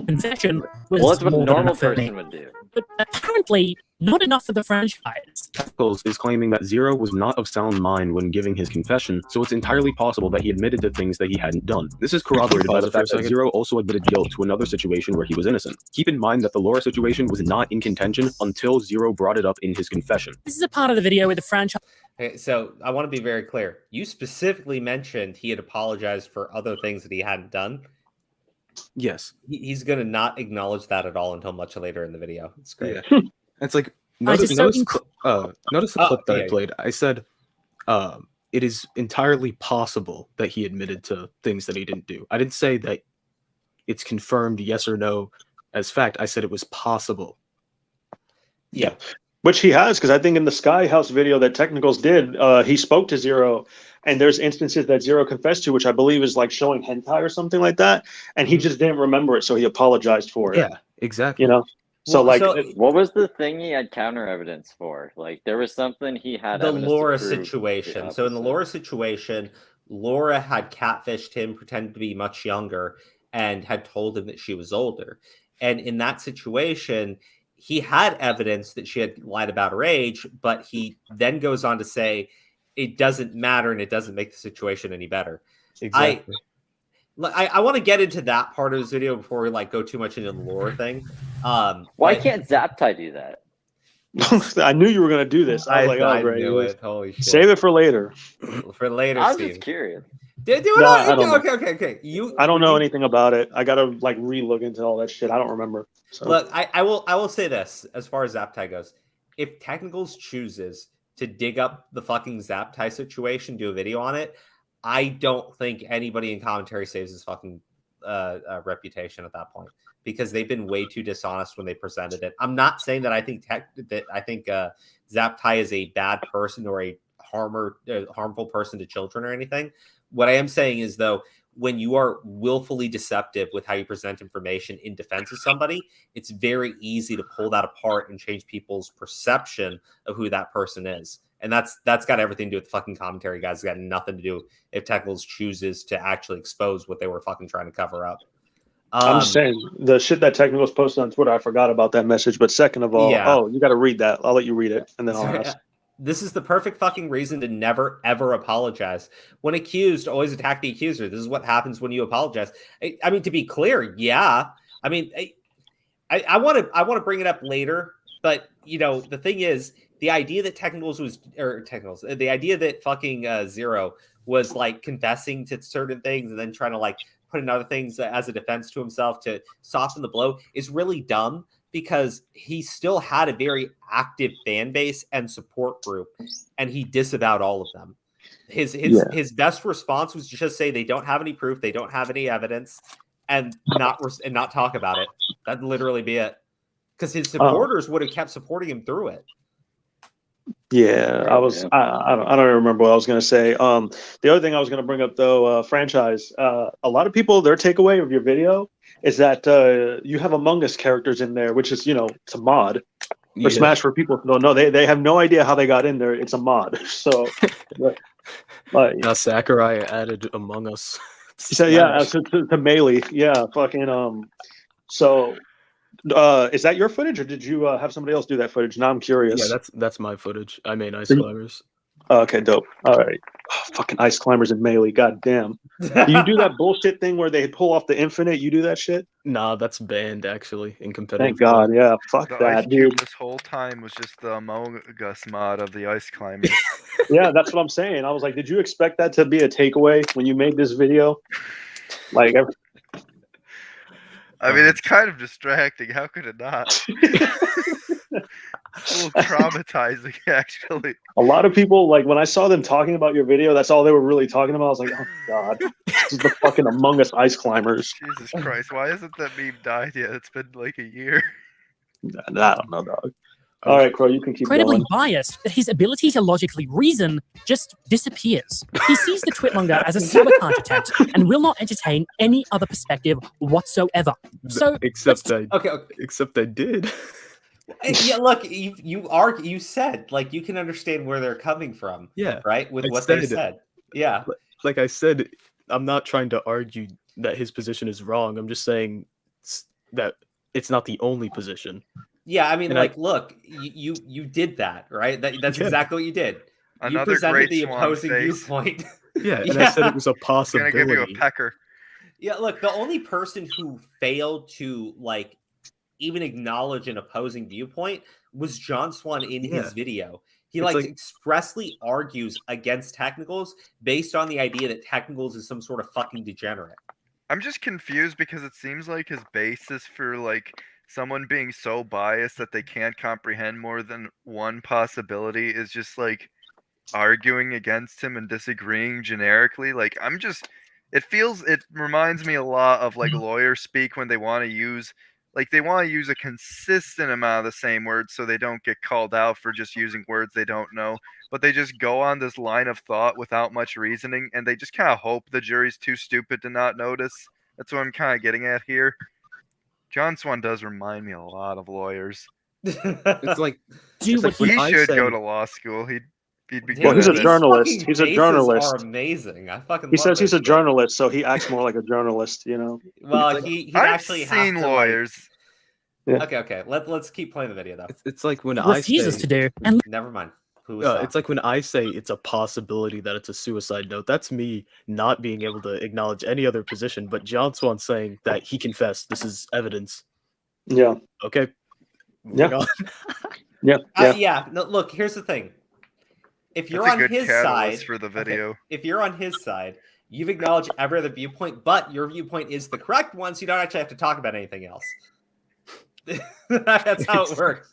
confession was Well, that's what a more than normal enough for me. person would do. But apparently, not enough for the franchise. Tentacles is claiming that Zero was not of sound mind when giving his confession, so it's entirely possible that he admitted to things that he hadn't done. This is corroborated by Pause the it for a fact that second. Zero also admitted guilt to another situation where he was innocent. Keep in mind that the Laura situation was not in contention until Zero brought it up in his confession. This is a part of the video where the franchise. Okay, so I want to be very clear. You specifically mentioned he had apologized for other things that he hadn't done. Yes. He's going to not acknowledge that at all until much later in the video. It's great. Yeah. It's like notice just so the clip that I played. I said it is entirely possible that he admitted to things that he didn't do. I didn't say that it's confirmed yes or no as fact. I said it was possible. Yeah. Which he has, because I think in the Sky House video that Technicals did, he spoke to Zero, and there's instances that Zero confessed to, which I believe is like showing hentai or something like that, and he just didn't remember it, so he apologized for it. Yeah, exactly. You know? So, what was the thing he had counter evidence for? Like, there was something he had The evidence to Laura prove situation. the So in the opposite. Laura situation, Laura had catfished him, pretended to be much younger, and had told him that she was older. And in that situation, he had evidence that she had lied about her age, but he then goes on to say it doesn't matter and it doesn't make the situation any better. Exactly. I want to get into that part of this video before we go too much into the lore thing. Why can't Zaptai do that? I knew you were going to do this. I was like, I oh, great. knew it. Holy shit. Save it for later. For later, I'm Steve. just curious. Do it No, on. I don't know. Okay. I don't know anything about it. I got to re-look into all that shit. I don't remember. So. Look, I will say this as far as Zaptai goes. If Technicals chooses to dig up the fucking Zaptai situation, do a video on it, I don't think anybody in commentary saves his fucking reputation at that point, because they've been way too dishonest when they presented it. I'm not saying that I think Zaptai is a bad person or a harmful person to children or anything. What I am saying is, though, when you are willfully deceptive with how you present information in defense of somebody, it's very easy to pull that apart and change people's perception of who that person is. And that's got everything to do with the fucking commentary, guys. It's got nothing to do if Technicals chooses to actually expose what they were fucking trying to cover up. I'm just saying, the shit that Technicals posted on Twitter, I forgot about that message. But second of all, you got to read that. I'll let you read it, and then I'll ask. This is the perfect fucking reason to never, ever apologize. When accused, always attack the accuser. This is what happens when you apologize. I mean, to be clear, yeah. I mean, I want to bring it up later, but, the thing is, the idea that the idea that fucking Zero was, confessing to certain things and then trying to, put in other things as a defense to himself to soften the blow is really dumb, because he still had a very active fan base and support group, and he disavowed all of them. His best response was to just say they don't have any proof, they don't have any evidence, and not talk about it. That'd literally be it, because his supporters would have kept supporting him through it. Yeah, I don't remember what I was going to say. The other thing I was going to bring up, though, franchise. A lot of people, their takeaway of your video is that you have Among Us characters in there, which is, it's a mod for Smash. For people who don't know, they have no idea how they got in there. It's a mod. So, now Sakurai added Among Us. So yeah, to Melee, yeah, fucking So, is that your footage, or did you have somebody else do that footage? Now I'm curious. Yeah, that's my footage. I made Ice Climbers. Okay, dope. All right. Oh, fucking Ice Climbers and Melee. God damn. Do you do that bullshit thing where they pull off the infinite? You do that shit? Nah, that's banned actually in competitive. Thank God. Yeah. Fuck The that, Ice dude. Cube this whole time was just the Among Us mod of the Ice Climbers. Yeah, that's what I'm saying. I was like, did you expect that to be a takeaway when you made this video? I mean, it's kind of distracting. How could it not? It's a little traumatizing, actually. A lot of people, when I saw them talking about your video, that's all they were really talking about. I was like, oh, God. This is the fucking Among Us Ice Climbers. Jesus Christ, why hasn't that meme died yet? It's been like a year. I don't know, dog. All right, Crow, you can keep Incredibly going. biased that his ability to logically reason just disappears. He sees the Twitmonger as a sabotage attempt and will not entertain any other perspective whatsoever. So, except I did. Yeah, look, you said you can understand where they're coming from. Yeah, right, with what they said. Yeah, like I said, I'm not trying to argue that his position is wrong. I'm just saying that it's not the only position. Yeah, I mean, And like, look, you did that, right? That's Yeah. exactly what you did. You Another presented great the Swan opposing face. viewpoint. Yeah, and I said it was a He's gonna possibility. give you a pecker. Yeah, look, the only person who failed to like even acknowledge an opposing viewpoint was John Swan in his video. He It's like- expressly argues against technicals based on the idea that technicals is some sort of fucking degenerate. I'm just confused because it seems like his basis for like someone being so biased that they can't comprehend more than one possibility is just like arguing against him and disagreeing generically. Like it reminds me a lot of like lawyers speak when they want to use a consistent amount of the same words so they don't get called out for just using words they don't know, but they just go on this line of thought without much reasoning and they just kind of hope the jury's too stupid to not notice. That's what I'm kind of getting at here. John Swan does remind me a lot of lawyers. It's like, Do what He I should say. go to law school. He'd be Well, good he's a at it. journalist. He's a Faces journalist. are amazing. I fucking He love says he's this a journalist, so he acts more like a journalist, you know? Well, he'd I've actually have seen to, lawyers. Yeah. Okay. Let's keep playing the video though. It's like when Refuses to do. And Never mind. Who was that? it's like when I say it's a possibility that it's a suicide note. That's me not being able to acknowledge any other position, but John Swan saying that he confessed. This is evidence. Yeah. Okay. Yeah. Moving on. Yeah. Yeah. No, look, here's the thing. If you're That's a on good his catalyst side for the video. if you're on his side, you've acknowledged every other viewpoint, but your viewpoint is the correct one, so you don't actually have to talk about anything else. That's how it works.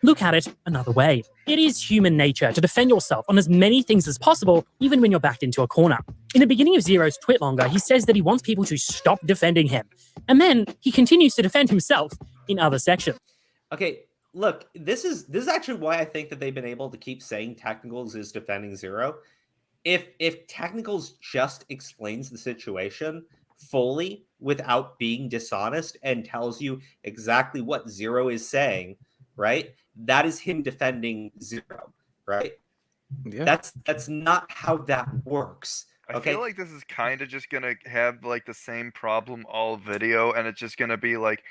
look at it another way. It is human nature to defend yourself on as many things as possible, even when you're backed into a corner. In the beginning of Zero's tweet longer, he says that he wants people to stop defending him. And then he continues to defend himself in other sections. Okay, look, this is actually why I think that they've been able to keep saying Technicals is defending Zero. If Technicals just explains the situation fully without being dishonest and tells you exactly what Zero is saying, right? That is him defending Zero, right? Yeah. That's not how that works. I feel like this is kind of just gonna have like the same problem all video, and it's just gonna be like,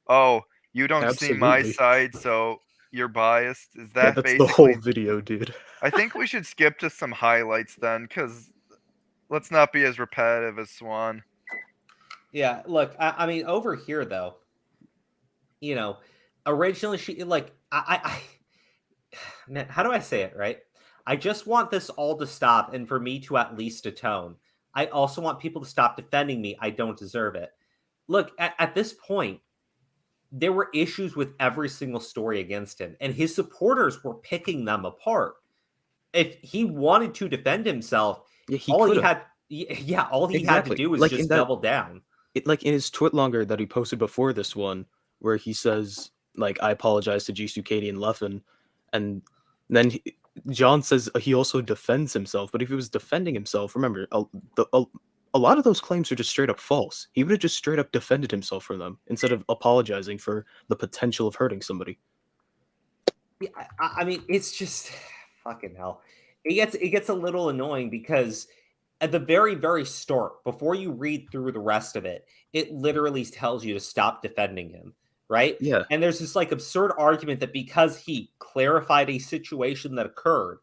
oh, you don't see my Absolutely. side, so you're biased. Is Yeah, that that's basically? the whole video, dude. I think we should skip to some highlights then, because let's not be as repetitive as Swan. Yeah, look, I mean, over here though, you know, originally she like I man, how do I say it, right? I just want this all to stop and for me to at least atone. I also want people to stop defending me. I don't deserve it. Look, at this point, there were issues with every single story against him, and his supporters were picking them apart. If he wanted to defend himself, all he had to do was just double down. Like in his tweet longer that he posted before this one, where he says, like, I apologize to Jisoo, Katie, and Leffen, and then John says he also defends himself. But if he was defending himself, remember, a lot of those claims are just straight up false. He would have just straight up defended himself for them instead of apologizing for the potential of hurting somebody. Yeah, I mean, it's just fucking hell. It gets a little annoying because at the very, very start, before you read through the rest of it, it literally tells you to stop defending him, right? Yeah. And there's this like absurd argument that because he clarified a situation that occurred,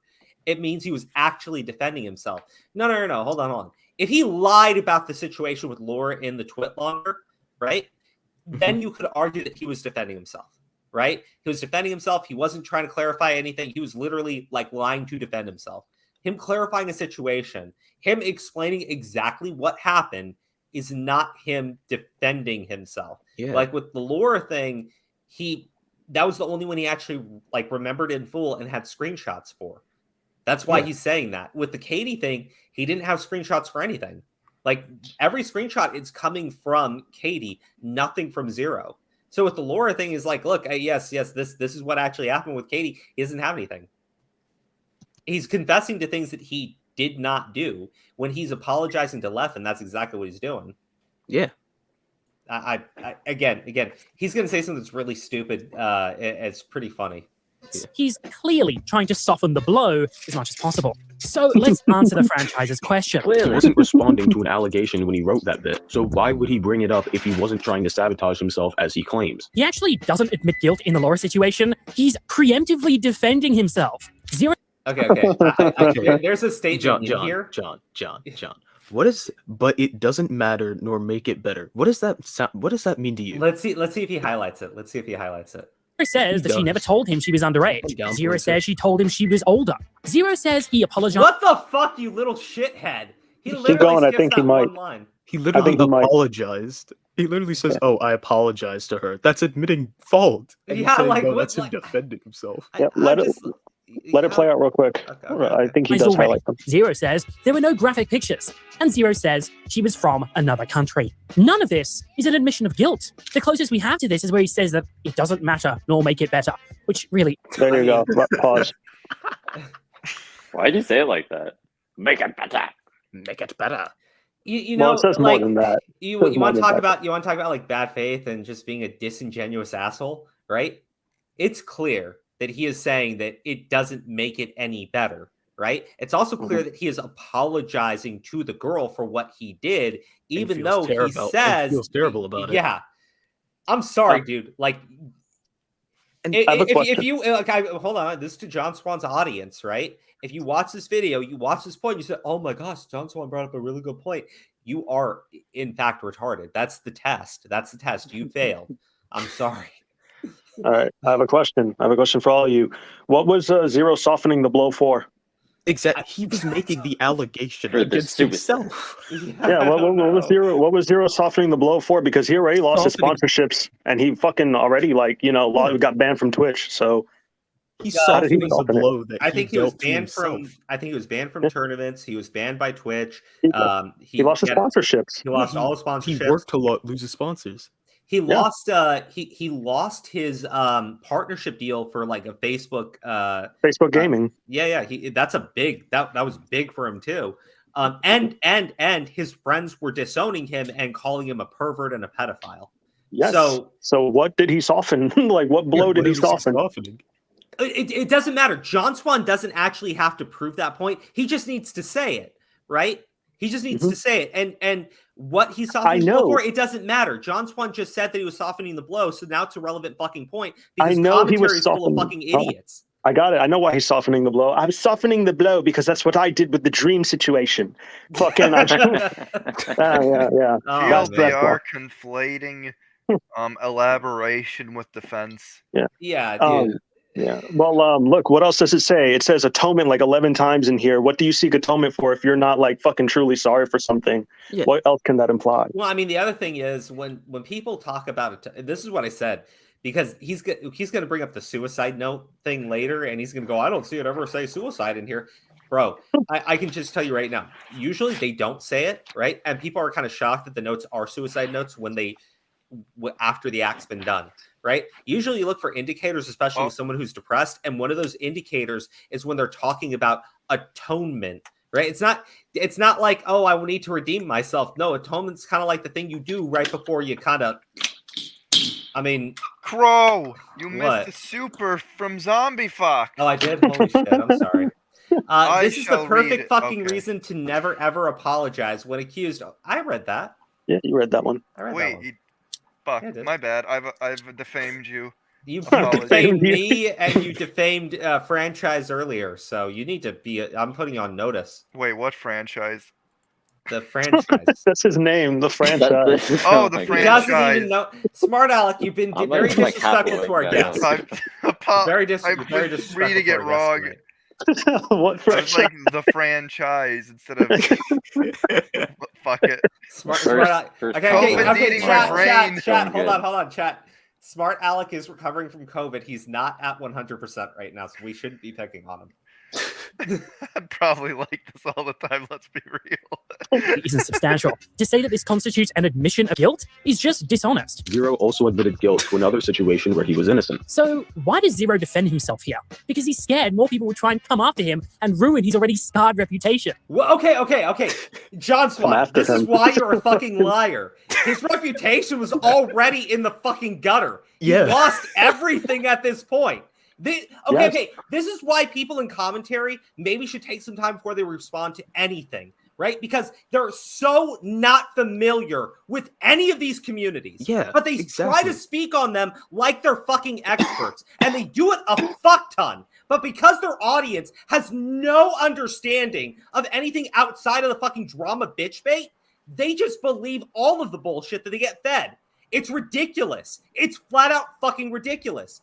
it means he was actually defending himself. No. Hold on. If he lied about the situation with Laura in the twit longer, right? Then you could argue that he was defending himself, right? He was defending himself. He wasn't trying to clarify anything. He was literally like lying to defend himself. Him clarifying a situation, him explaining exactly what happened is not him defending himself. Yeah. Like with the Laura thing, that was the only one he actually like remembered in full and had screenshots for. That's why he's saying that. With the Katie thing, he didn't have screenshots for anything. Like every screenshot is coming from Katie, nothing from Zero. So with the Laura thing is like, look, yes, this is what actually happened with Katie. He doesn't have anything. He's confessing to things that he did not do. When he's apologizing to Leffen, that's exactly what he's doing. Yeah. I again, he's going to say something that's really stupid. It's pretty funny. He's clearly trying to soften the blow as much as possible. So let's answer the franchise's question. He wasn't responding to an allegation when he wrote that bit, so why would he bring it up if he wasn't trying to sabotage himself as he claims? He actually doesn't admit guilt in the Laura situation. He's preemptively defending himself. Zero. Okay. There's a statement in here. John. What is? But it doesn't matter nor make it better. What does that mean to you? Let's see if he highlights it. Zero says that she never told him she was underage. Zero says she told him she was older. Zero says he apologized. What the fuck, you little shithead? He literally Keep going. I skips think he that might. one line. He literally apologized. He literally says, "Oh, I apologize to her." That's admitting fault. And Yeah, saying, like, no, what, that's him like- defending himself. Yeah, let it play out real quick. I think he does highlight them. Zero says there were no graphic pictures, and Zero says she was from another country. None of this is an admission of guilt. The closest we have to this is where he says that it doesn't matter nor make it better, which really... There you go. Pause. Why'd you say it like that? Make it better. Make it better. You know, Well, it says like, more than that. You It says more want to than talk that. about like bad faith and just being a disingenuous asshole, right? It's clear that he is saying that it doesn't make it any better, right? It's also clear that he is apologizing to the girl for what he did, even though he says feels terrible about it. Yeah, I'm sorry, dude. Like, I have a if question. you hold on, this is to John Swan's audience, right? If you watch this video, you watch this point, you say, "Oh my gosh, John Swan brought up a really good point." You are, in fact, retarded. That's the test. You failed. I'm sorry. All right. I have a question. For all of you. What was Zero softening the blow for? Exactly. He was making the allegation For the against stupid- himself. Yeah. What was Zero softening the blow for? Because he already lost his sponsorships, and he fucking already got banned from Twitch. So He's how did he softening the soften it? blow that I think he was dealt to banned from. himself. I think he was banned from tournaments. He was banned by Twitch. He lost his had- sponsorships. He lost all his sponsorships. He worked to lose his sponsors. He lost. He lost his partnership deal for like a Facebook. Facebook gaming. Yeah. That's a big. That was big for him too. And his friends were disowning him and calling him a pervert and a pedophile. Yes. So what did he soften? Like what blow did he soften? it doesn't matter. John Swan doesn't actually have to prove that point. He just needs to say it, right? He just needs to say it. And what he softened the blow for, it doesn't matter. John Swan just said that he was softening the blow, so now it's a relevant fucking point. Because I know he was commentary is full of softening. fucking idiots. I got it. I know why he's softening the blow. I was softening the blow because that's what I did with the dream situation. Fucking. Yeah. TLDR conflating elaboration with defense. Yeah. Dude. Yeah. Well, look, what else does it say? It says atonement like 11 times in here. What do you seek atonement for if you're not like fucking truly sorry for something? Yeah. What else can that imply? Well, I mean, the other thing is when people talk about it, this is what I said, because he's going to bring up the suicide note thing later, and he's going to go, "I don't see it ever say suicide in here." Bro, I can just tell you right now, usually they don't say it, right? And people are kind of shocked that the notes are suicide notes when after the act's been done, right? Usually you look for indicators, especially with someone who's depressed, and one of those indicators is when they're talking about atonement, right? It's not like, "Oh, I will need to redeem myself." No, atonement's kind of like the thing you do right before you kind of, I mean, Crow, you missed the super from Zombie Fuck. Oh, I did? Holy shit, I'm sorry. This is the shall read perfect it. fucking Okay. reason to never ever apologize when accused. I read that. Yeah, you read that one. I read that Wait, one. fuck, Yeah, I did. my bad. I've defamed you. You Apologies. defamed me and you defamed franchise earlier, so you need to be. I'm putting you on notice. Wait, what franchise? The franchise. That's his name, the franchise. Oh, the He franchise. doesn't even know. Smart Alec, you've been I'm very like disrespectful to our halfway, guests. I'm Very just disrespectful reading to it our guests wrong. tonight. What I was like the franchise instead of fuck it. Smart Alec. Okay, COVID's eating my brain. Chat. Hold on, chat. Smart Alec is recovering from COVID. He's not at 100% right now, so we shouldn't be picking on him. I'd probably like this all the time. Let's be real. isn't substantial. To say that this constitutes an admission of guilt is just dishonest. Zero also admitted guilt to another situation where he was innocent. So why does Zero defend himself here? Because he's scared more people will try and come after him and ruin his already scarred reputation. Well, okay. John Swan, this is him. why you're a fucking liar. His reputation was already in the fucking gutter. He Yeah. lost everything at this point. Okay. This is why people in commentary maybe should take some time before they respond to anything, right? Because they're so not familiar with any of these communities. Yeah, but they try to speak on them like they're fucking experts, and they do it a fuck ton. But because their audience has no understanding of anything outside of the fucking drama bitch bait, they just believe all of the bullshit that they get fed. It's ridiculous. It's flat out fucking ridiculous.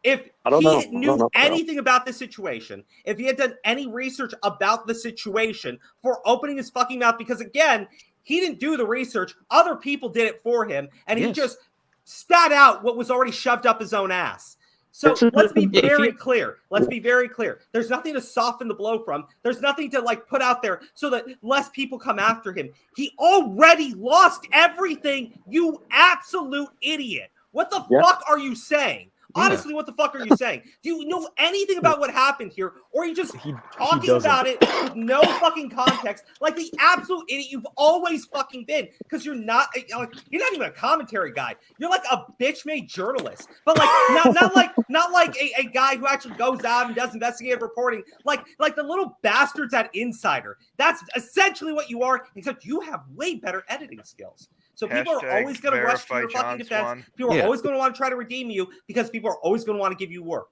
If he knew anything about the situation, if he had done any research about the situation for opening his fucking mouth, because again, he didn't do the research, other people did it for him, and he just spat out what was already shoved up his own ass. So let's be very clear. Let's be very clear. There's nothing to soften the blow from. There's nothing to like put out there so that less people come after him. He already lost everything, you absolute idiot. What the fuck are you saying? Honestly, what the fuck are you saying? Do you know anything about what happened here? Or are you just talking about it with no fucking context like the absolute idiot you've always fucking been? Because you're not even a commentary guy. You're like a bitch-made journalist. But like not like a guy who actually goes out and does investigative reporting. Like the little bastards at Insider. That's essentially what you are, except you have way better editing skills. So people are always going to rush to your fucking defense. People are always going to want to try to redeem you because people are always going to want to give you work.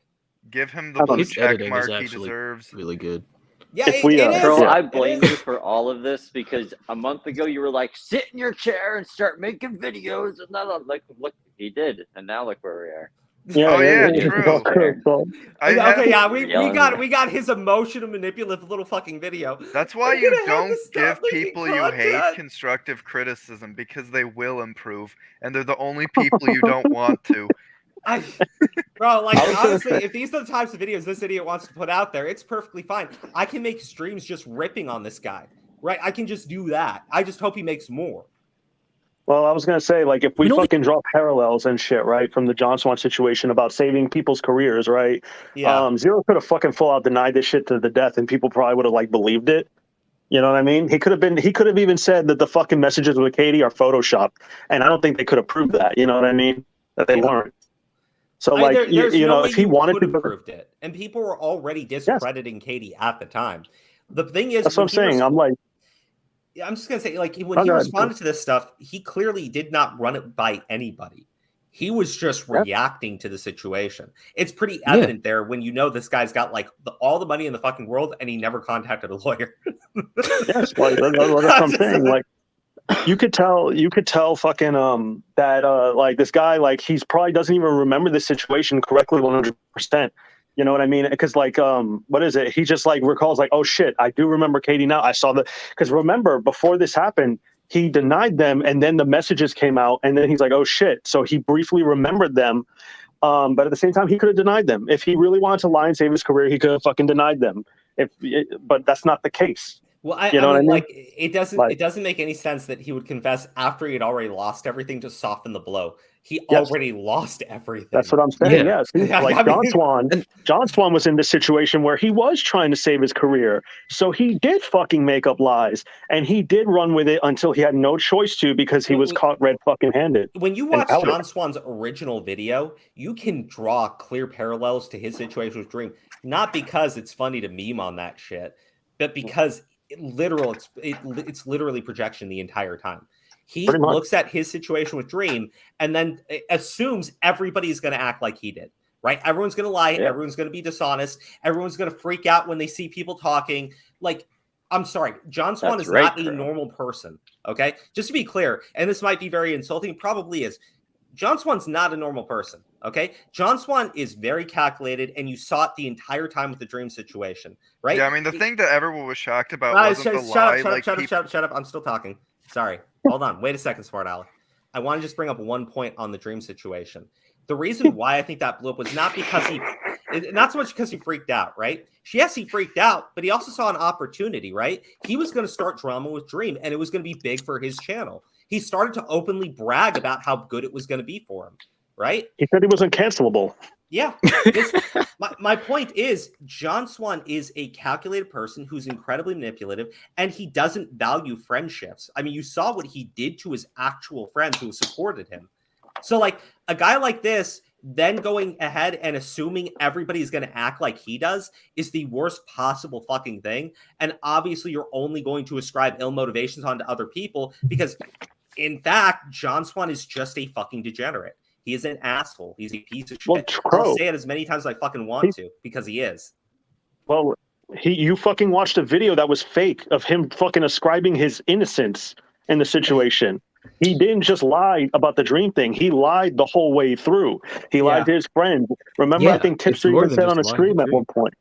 Give him the blue check mark he deserves. Really good. Yeah, Bro, I blame you for all of this because a month ago you were like, sit in your chair and start making videos, and now look, he did, and now look where we are. True. We got his emotional manipulative little fucking video. That's why you don't give people you hate constructive criticism, because they will improve, and they're the only people you don't want to. Bro, like honestly, if these are the types of videos this idiot wants to put out there, it's perfectly fine. I can make streams just ripping on this guy, right? I can just do that. I just hope he makes more. Well, I was going to say, like, if we fucking draw parallels and shit, right, from the John Swan situation about saving people's careers, right? Yeah. Zero could have fucking full out denied this shit to the death, and people probably would have, like, believed it. You know what I mean? He could have even said that the fucking messages with Katie are Photoshopped, and I don't think they could have proved that. You know what I mean? That they weren't. So, like, you know, if he wanted to proved it, and people were already discrediting Katie at the time. The thing is, that's what I'm saying. I'm just gonna say, like, when he responded to this stuff, he clearly did not run it by anybody. He was just reacting to the situation. It's pretty evident there when you know this guy's got like all the money in the fucking world, and he never contacted a lawyer. Yes, like that's what I'm saying. Like, you could tell fucking that like this guy, like, he's probably doesn't even remember the situation correctly 100%. You know what I mean? Because like, what is it? He just like recalls like, oh shit, I do remember Katie now. I saw because remember before this happened, he denied them, and then the messages came out, and then he's like, oh shit. So he briefly remembered them, but at the same time, he could have denied them. If he really wanted to lie and save his career, he could have fucking denied them. But that's not the case. Well, I mean, like, it doesn't make any sense that he would confess after he had already lost everything to soften the blow. He already lost everything. That's what I'm saying. Yes. Like John Swan was in this situation where he was trying to save his career. So he did fucking make up lies, and he did run with it until he had no choice to, because he was caught red fucking handed. When you watch John Swan's original video, you can draw clear parallels to his situation with Dream, not because it's funny to meme on that shit, but because it's literally projection the entire time. He looks at his situation with Dream and then assumes everybody's going to act like he did, right? Everyone's going to lie. Yeah. Everyone's going to be dishonest. Everyone's going to freak out when they see people talking. Like, I'm sorry, John Swan is not a normal person, okay? Just to be clear, and this might be very insulting, probably is. John Swan's not a normal person, okay? John Swan is very calculated, and you saw it the entire time with the Dream situation, right? Yeah, I mean, the thing that everyone was shocked about wasn't the lie. Shut up. I'm still talking. Sorry. Hold on. Wait a second, Smart Alex. I want to just bring up one point on the Dream situation. The reason why I think that blew up was not so much because he freaked out, right? Yes, he freaked out, but he also saw an opportunity, right? He was going to start drama with Dream, and it was going to be big for his channel. He started to openly brag about how good it was going to be for him, right? He said he wasn't cancelable. Yeah. My point is, John Swan is a calculated person who's incredibly manipulative, and he doesn't value friendships. I mean, you saw what he did to his actual friends who supported him. So, like, a guy like this then going ahead and assuming everybody's going to act like he does is the worst possible fucking thing. And obviously you're only going to ascribe ill motivations onto other people because, in fact, John Swan is just a fucking degenerate. He is an asshole. He's a piece of shit. I'll say it as many times as I fucking want to because he is. Well, you fucking watched a video that was fake of him fucking ascribing his innocence in the situation. He didn't just lie about the dream thing. He lied the whole way through. He lied to his friend. Remember, I think Tipster even said on a stream at one point.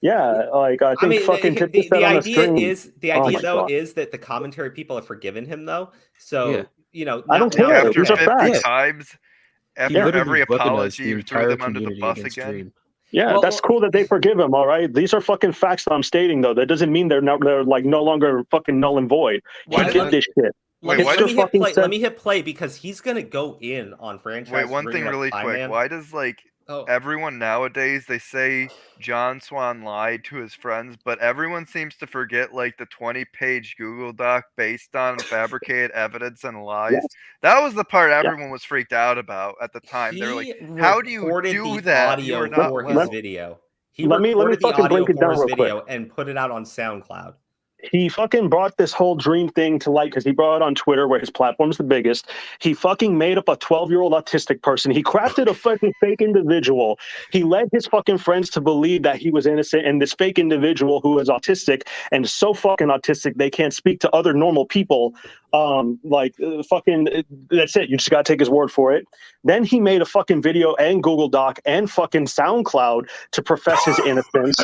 Yeah, like I think fucking Tipster said on a stream. The idea though is that the commentary people have forgiven him though. So you know, I don't care. After These are 50 facts. times, after every apology, you threw them under the bus again. Yeah, that's cool that they forgive him. All right, these are fucking facts that I'm stating, though. That doesn't mean they're like no longer fucking null and void. He did this shit. Let me hit play because he's gonna go in on franchise. Wait, one thing really quick. Why does everyone nowadays, they say John Swan lied to his friends, but everyone seems to forget like the 20-page Google Doc based on fabricated evidence and lies. Yes. That was the part everyone was freaked out about at the time. They were like, "How do you do that?" Audio You're not for his video. He let me recorded the fucking audio break it for down his real video quick. and put it out on SoundCloud. He fucking brought this whole dream thing to light because he brought it on Twitter where his platform's the biggest. He fucking made up a 12-year-old autistic person. He crafted a fucking fake individual. He led his fucking friends to believe that he was innocent, and this fake individual who is autistic and so fucking autistic they can't speak to other normal people. Fucking that's it. You just gotta take his word for it. Then he made a fucking video and Google Doc and fucking SoundCloud to profess his innocence.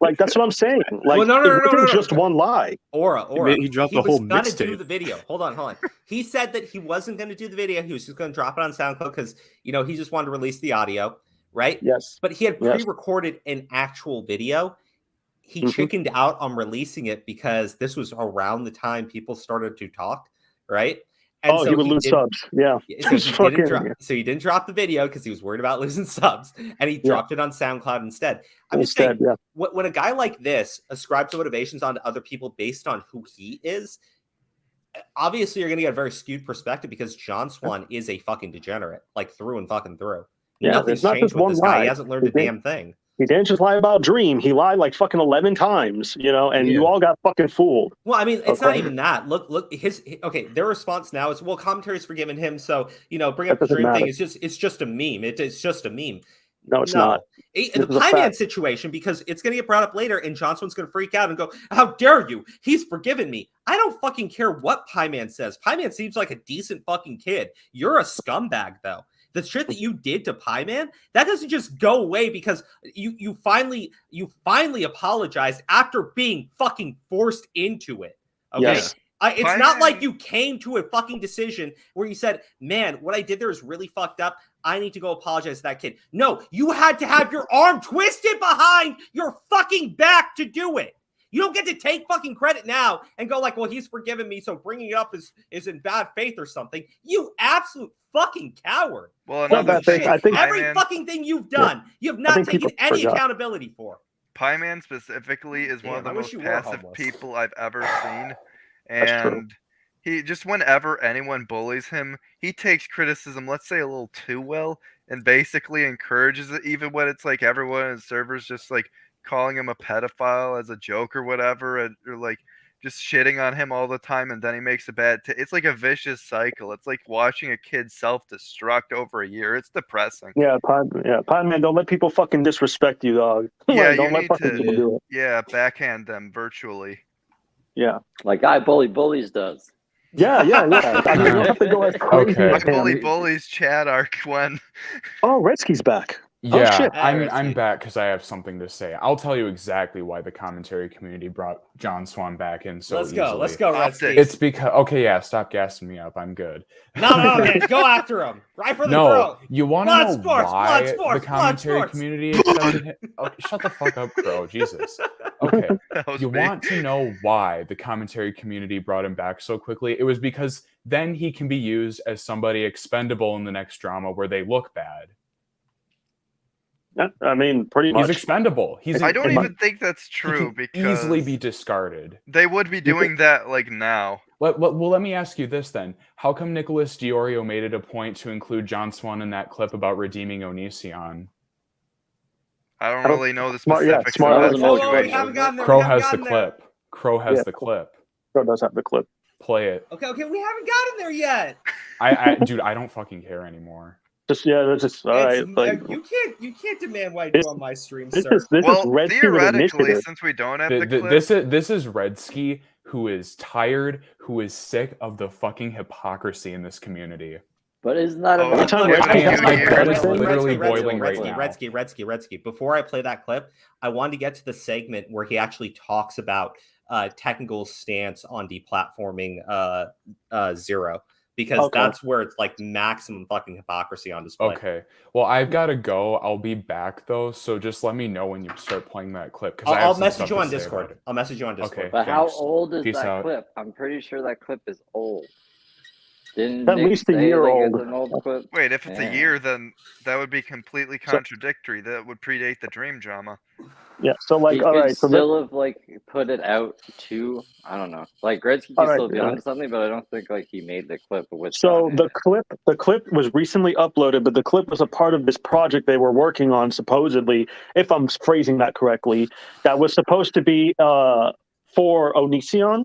Like that's what I'm saying. Like it wasn't just one lie. Aura. He dropped the whole was gonna do mixtape. the video. Hold on. He said that he wasn't going to do the video. He was just going to drop it on SoundCloud because he just wanted to release the audio, right? Yes. But he had pre-recorded an actual video. He chickened out on releasing it because this was around the time people started to talk, right? And he would lose subs. Yeah. So he didn't drop the video because he was worried about losing subs, and he dropped it on SoundCloud instead. I'm just saying, when a guy like this ascribes motivations onto other people based on who he is, obviously you're going to get a very skewed perspective because John Swan is a fucking degenerate, like through and fucking through. Yeah, nothing's it's not changed just with one this guy. lie. He hasn't learned a damn thing. He didn't just lie about Dream. He lied like fucking 11 times, and you all got fucking fooled. Well, I mean, it's not even that. Look, their response now is, well, commentary's forgiven him, so bring up the Dream thing. It's just a meme. It's just a meme. No, it's not. The Pie-Man situation, because it's going to get brought up later, and Johnson's going to freak out and go, "How dare you? He's forgiven me." I don't fucking care what Pie-Man says. Pie-Man seems like a decent fucking kid. You're a scumbag, though. The shit that you did to Pie-Man, that doesn't just go away because you finally apologized after being fucking forced into it. Okay. Yes. It's not like you came to a fucking decision where you said, "Man, what I did there is really fucked up. I need to go apologize to that kid." No, you had to have your arm twisted behind your fucking back to do it. You don't get to take fucking credit now and go like, "Well, he's forgiven me, so bringing it up is in bad faith or something." You absolute fucking coward. Well, another thing, I think every fucking thing you've done, you have not taken any accountability for. Pie-Man specifically is one of the most passive people I've ever seen. That's And he just, whenever anyone bullies him, he takes criticism, let's say a little too well, and basically encourages it, even when it's like everyone in the servers just like calling him a pedophile as a joke or whatever, or like just shitting on him all the time, and then he makes a bad it's like a vicious cycle. It's like watching a kid self-destruct over a year. It's depressing. Pie-Man, don't let people fucking disrespect you, dog. Yeah, don't you let need fucking people do it. Yeah, backhand them virtually. Yeah. Like I bully bullies does. Yeah. I mean, you don't have to go as crazy as him. Bully bullies chat arc when. Oh, Redsky's back. Yeah, oh, shit. I'm back because I have something to say. I'll tell you exactly why the commentary community brought John Swan back in so easily. Let's go, Redsky. It's because stop gassing me up. I'm good. No, man, go after him. Right for the throat. You want to know why the commentary community accepted him? Okay, shut the fuck up, Crow. Jesus. Okay, you want to know why the commentary community brought him back so quickly? It was because then he can be used as somebody expendable in the next drama where they look bad. I mean, pretty much. He's expendable. I don't even think that's true because easily be discarded. They would be doing that like now. Well, let me ask you this then. How come Nicholas Diorio made it a point to include John Swan in that clip about redeeming Onision? I don't really know the specifics. Crow has the clip. Crow has the clip. Crow does have the clip. Play it. Okay, we haven't gotten there yet. Dude, I don't fucking care anymore. That's just all right. Like, you can't demand why I do on my stream, sir. Theoretically, since we don't have the clip, this is Redsky, who is tired, who is sick of the fucking hypocrisy in this community. But isn't that literally boiling right now. Redsky. Before I play that clip, I wanted to get to the segment where he actually talks about technical stance on deplatforming Zero. Because that's where it's like maximum fucking hypocrisy on display. Okay. Well, I've got to go. I'll be back though. So just let me know when you start playing that clip. I'll message you on Discord. I'll message you on Discord. Okay, but how old is that clip? I'm pretty sure that clip is old. Didn't at least a year old. It's an old clip? Wait, if it's a year, then that would be completely contradictory. That would predate the Dream drama. Yeah. So like, all right. So still have like put it out too. I don't know. Like Gretzky can still be on something, but I don't think like he made the clip with. So the clip was recently uploaded, but the clip was a part of this project they were working on, supposedly, if I'm phrasing that correctly, that was supposed to be for Onision.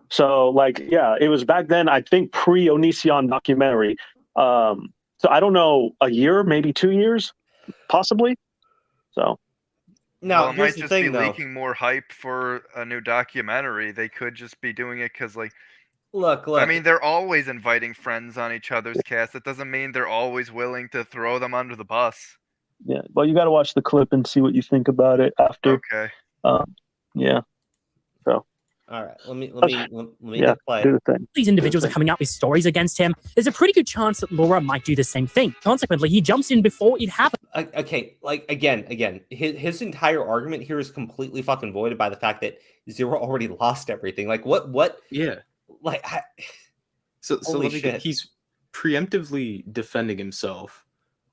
So like, yeah, it was back then, I think pre-Onision documentary. So I don't know, a year, maybe 2 years, possibly. So. No, it might just be leaking more hype for a new documentary. They could just be doing it because, like, look. I mean, they're always inviting friends on each other's cast. It doesn't mean they're always willing to throw them under the bus. Yeah, well, you got to watch the clip and see what you think about it after. Okay. Yeah. So. All right, let me play. Do the thing. These individuals are coming up with stories against him. There's a pretty good chance that Laura might do the same thing. Consequently, he jumps in before it happens. Okay, like again, his entire argument here is completely fucking voided by the fact that Zero already lost everything. Like what? Yeah. Like, so he's preemptively defending himself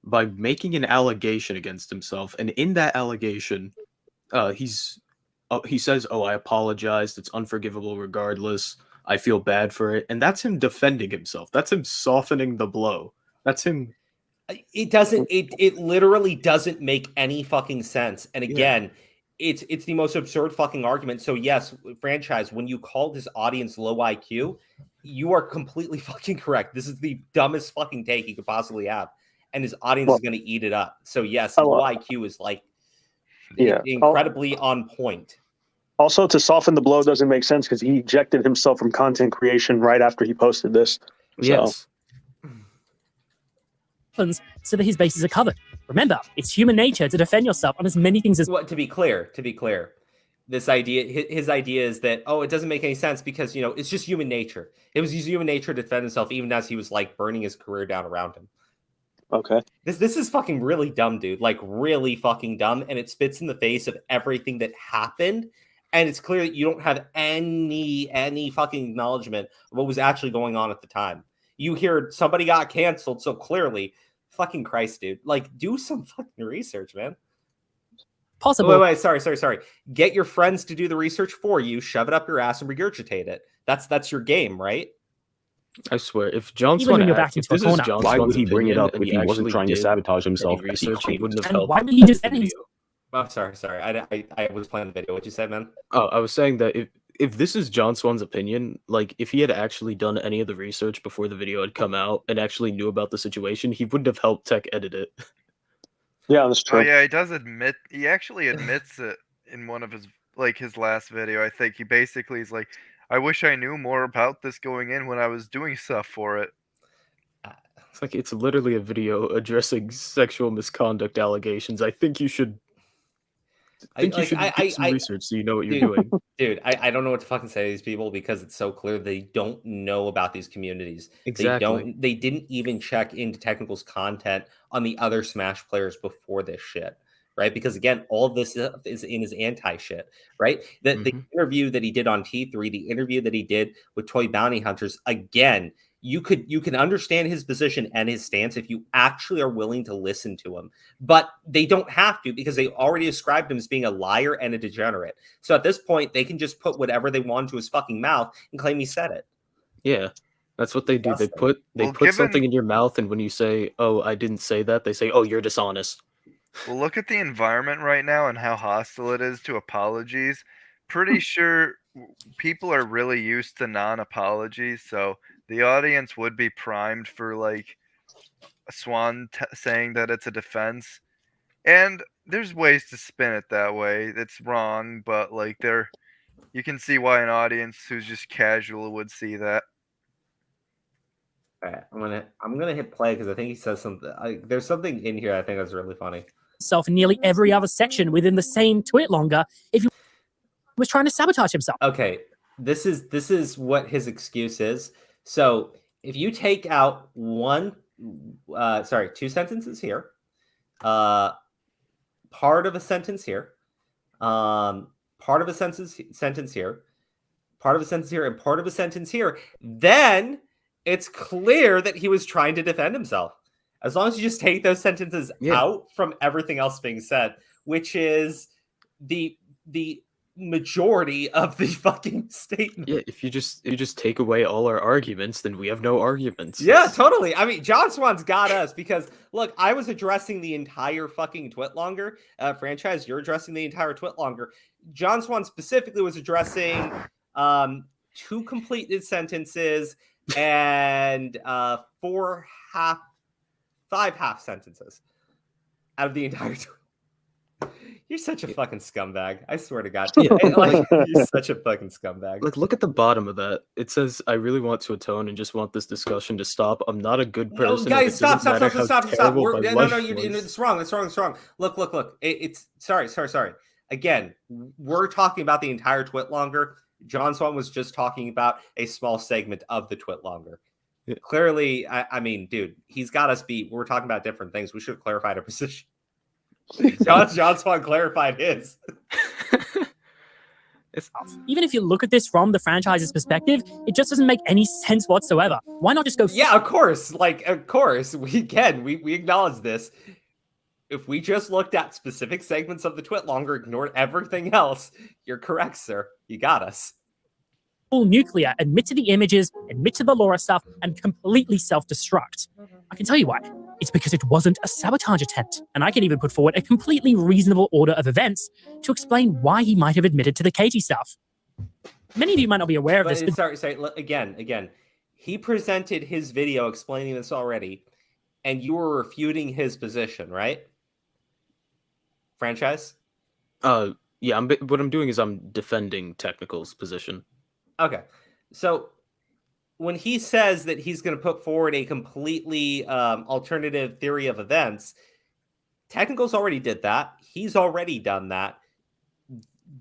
by making an allegation against himself, and in that allegation, he says, "Oh, I apologized. It's unforgivable regardless. I feel bad for it." And that's him defending himself. That's him softening the blow. That's him. It literally doesn't make any fucking sense. And again, it's the most absurd fucking argument. So yes, franchise, when you called his audience low IQ, you are completely fucking correct. This is the dumbest fucking take you could possibly have. And his audience is going to eat it up. So yes, low IQ is like incredibly on point. Also, to soften the blow doesn't make sense because he ejected himself from content creation right after he posted this. Yes. So that his bases are covered. Remember, it's human nature to defend yourself on as many things as. To be clear, this idea, his idea is that it doesn't make any sense because it's just human nature. It was human nature to defend himself, even as he was like burning his career down around him. Okay. This is fucking really dumb, dude. Like really fucking dumb, and it spits in the face of everything that happened. And it's clear that you don't have any fucking acknowledgement of what was actually going on at the time. You hear somebody got canceled, so clearly, fucking Christ, dude. Like, do some fucking research, man. Possible. Wait, sorry. Get your friends to do the research for you, shove it up your ass, and regurgitate it. That's your game, right? I swear, if John Swan, why would he bring it up if he wasn't trying to sabotage himself? Research, he wouldn't have helped. Why would he just end Oh, sorry. I was playing the video. What you said, man? Oh, I was saying that if this is John Swan's opinion, like if he had actually done any of the research before the video had come out and actually knew about the situation, he wouldn't have helped tech edit it. Yeah, that's true. Oh yeah, he does admit. He actually admits it in one of his last video. I think he basically is like, "I wish I knew more about this going in when I was doing stuff for it." It's like it's literally a video addressing sexual misconduct allegations. I think you should. Do some research so you know what you're doing. Dude, I don't know what to fucking say to these people because it's so clear they don't know about these communities. Exactly. They didn't even check into Technical's content on the other Smash players before this shit, right? Because again, all of this is in his anti-shit, right? The interview that he did on T3, the interview that he did with Toy Bounty Hunters, again, you can understand his position and his stance if you actually are willing to listen to him. But they don't have to, because they already described him as being a liar and a degenerate. So at this point, they can just put whatever they want into his fucking mouth and claim he said it. Yeah, that's what they do. They put something in your mouth, and when you say, "Oh, I didn't say that," they say, "Oh, you're dishonest." Well, look at the environment right now and how hostile it is to apologies. Pretty sure people are really used to non-apologies, so the audience would be primed for like Swan saying that it's a defense. And there's ways to spin it that way. It's wrong, but like you can see why an audience who's just casual would see that. All right, I'm gonna hit play because I think he says something. There's something in here I think that's really funny. Himself in nearly every other section within the same tweet longer if he was trying to sabotage himself. Okay, this is what his excuse is. So if you take out two sentences here, part of a sentence here, part of a sentence here, part of a sentence here, and part of a sentence here, then it's clear that he was trying to defend himself. As long as you just take those sentences out from everything else being said, which is the majority of the fucking statement. Yeah, if you just take away all our arguments, then we have no arguments. Yeah, totally. I mean, John Swan's got us because look, I was addressing the entire fucking Twitlonger franchise. You're addressing the entire Twitlonger. John Swan specifically was addressing 2 completed sentences and 5 half sentences out of the entire You're such a fucking scumbag. I swear to God. You're such a fucking scumbag. Like, look at the bottom of that. It says, "I really want to atone and just want this discussion to stop. I'm not a good person." No, guys, stop. No, It's wrong. It's wrong. Look. It's sorry. Again, we're talking about the entire Twitlonger. John Swan was just talking about a small segment of the Twitlonger. Yeah. Clearly, I mean, dude, he's got us beat. We're talking about different things. We should have clarified our position. John Swan clarified his. Even if you look at this from the franchise's perspective, it just doesn't make any sense whatsoever. Why not just go? Yeah, of course. Of course. We acknowledge this. If we just looked at specific segments of the Twitlonger, ignored everything else, you're correct, sir. You got us. Full nuclear, admit to the images, admit to the Laura stuff, and completely self-destruct. I can tell you why. It's because it wasn't a sabotage attempt, and I can even put forward a completely reasonable order of events to explain why he might have admitted to the Katie stuff. Many of you might not be aware of this. Sorry. Again. He presented his video explaining this already, and you were refuting his position, right? Franchise? Yeah. What I'm doing is I'm defending Technical's position. Okay, so when he says that he's going to put forward a completely alternative theory of events, Technical's already did that. He's already done that.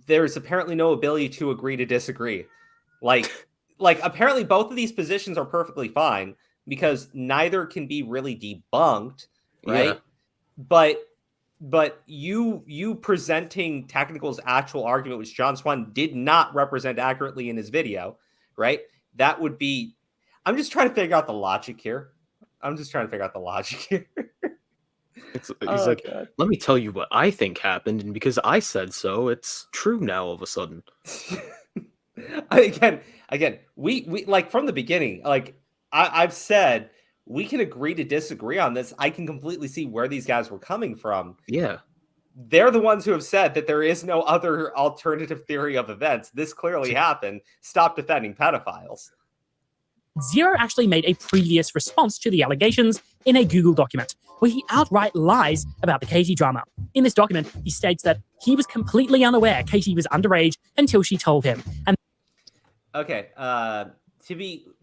There's apparently no ability to agree to disagree. Like apparently both of these positions are perfectly fine because neither can be really debunked, right? Yeah. But you presenting Technical's actual argument, which John Swan did not represent accurately in his video, right? That would be... I'm just trying to figure out the logic here. He's like, God. Let me tell you what I think happened, and because I said so, it's true now all of a sudden. Again, we like from the beginning, like I've said, we can agree to disagree on this. I can completely see where these guys were coming from. Yeah. They're the ones who have said that there is no other alternative theory of events. This clearly happened. Stop defending pedophiles. Zero actually made a previous response to the allegations in a Google document where he outright lies about the Katie drama. In this document, he states that he was completely unaware Katie was underage until she told him. And okay, to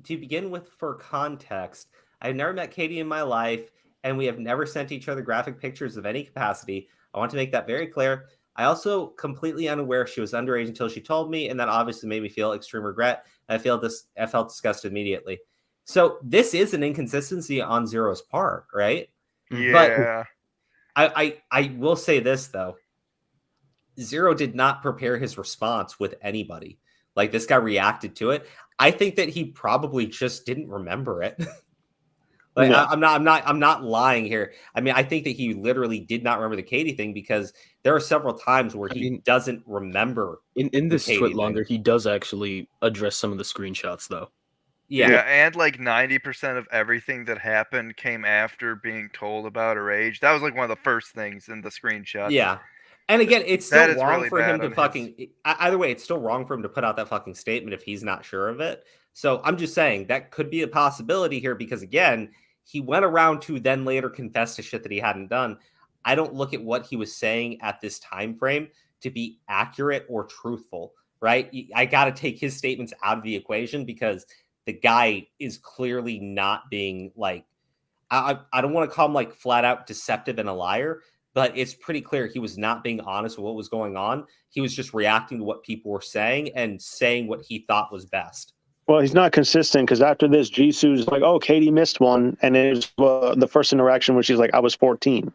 begin with, for context, I've never met Katie in my life, and we have never sent each other graphic pictures of any capacity. I want to make that very clear. I also completely unaware she was underage until she told me, and that obviously made me feel extreme regret. I felt disgusted immediately. So this is an inconsistency on Zero's part, right? Yeah. But I will say this, though. Zero did not prepare his response with anybody. Like this guy reacted to it. I think that he probably just didn't remember it. Like Yeah. I'm not lying here. I mean, I think that he literally did not remember the Katie thing because there are several times where he doesn't remember. In this Katie tweet thing. longer, he does actually address some of the screenshots though. Yeah, and like 90% of everything that happened came after being told about her age. That was like one of the first things in the screenshots. Yeah. And again, it's That still is wrong really for him bad to on his- fucking either way, it's still wrong for him to put out that fucking statement if he's not sure of it. So I'm just saying that could be a possibility here because again, he went around to then later confess to shit that he hadn't done. I don't look at what he was saying at this time frame to be accurate or truthful, right? I got to take his statements out of the equation because the guy is clearly not being like, I don't want to call him like flat out deceptive and a liar, but it's pretty clear he was not being honest with what was going on. He was just reacting to what people were saying and saying what he thought was best. Well, he's not consistent because after this, Jisoo's like, "Oh, Katie missed one," and it was the first interaction when she's like, "I was 14."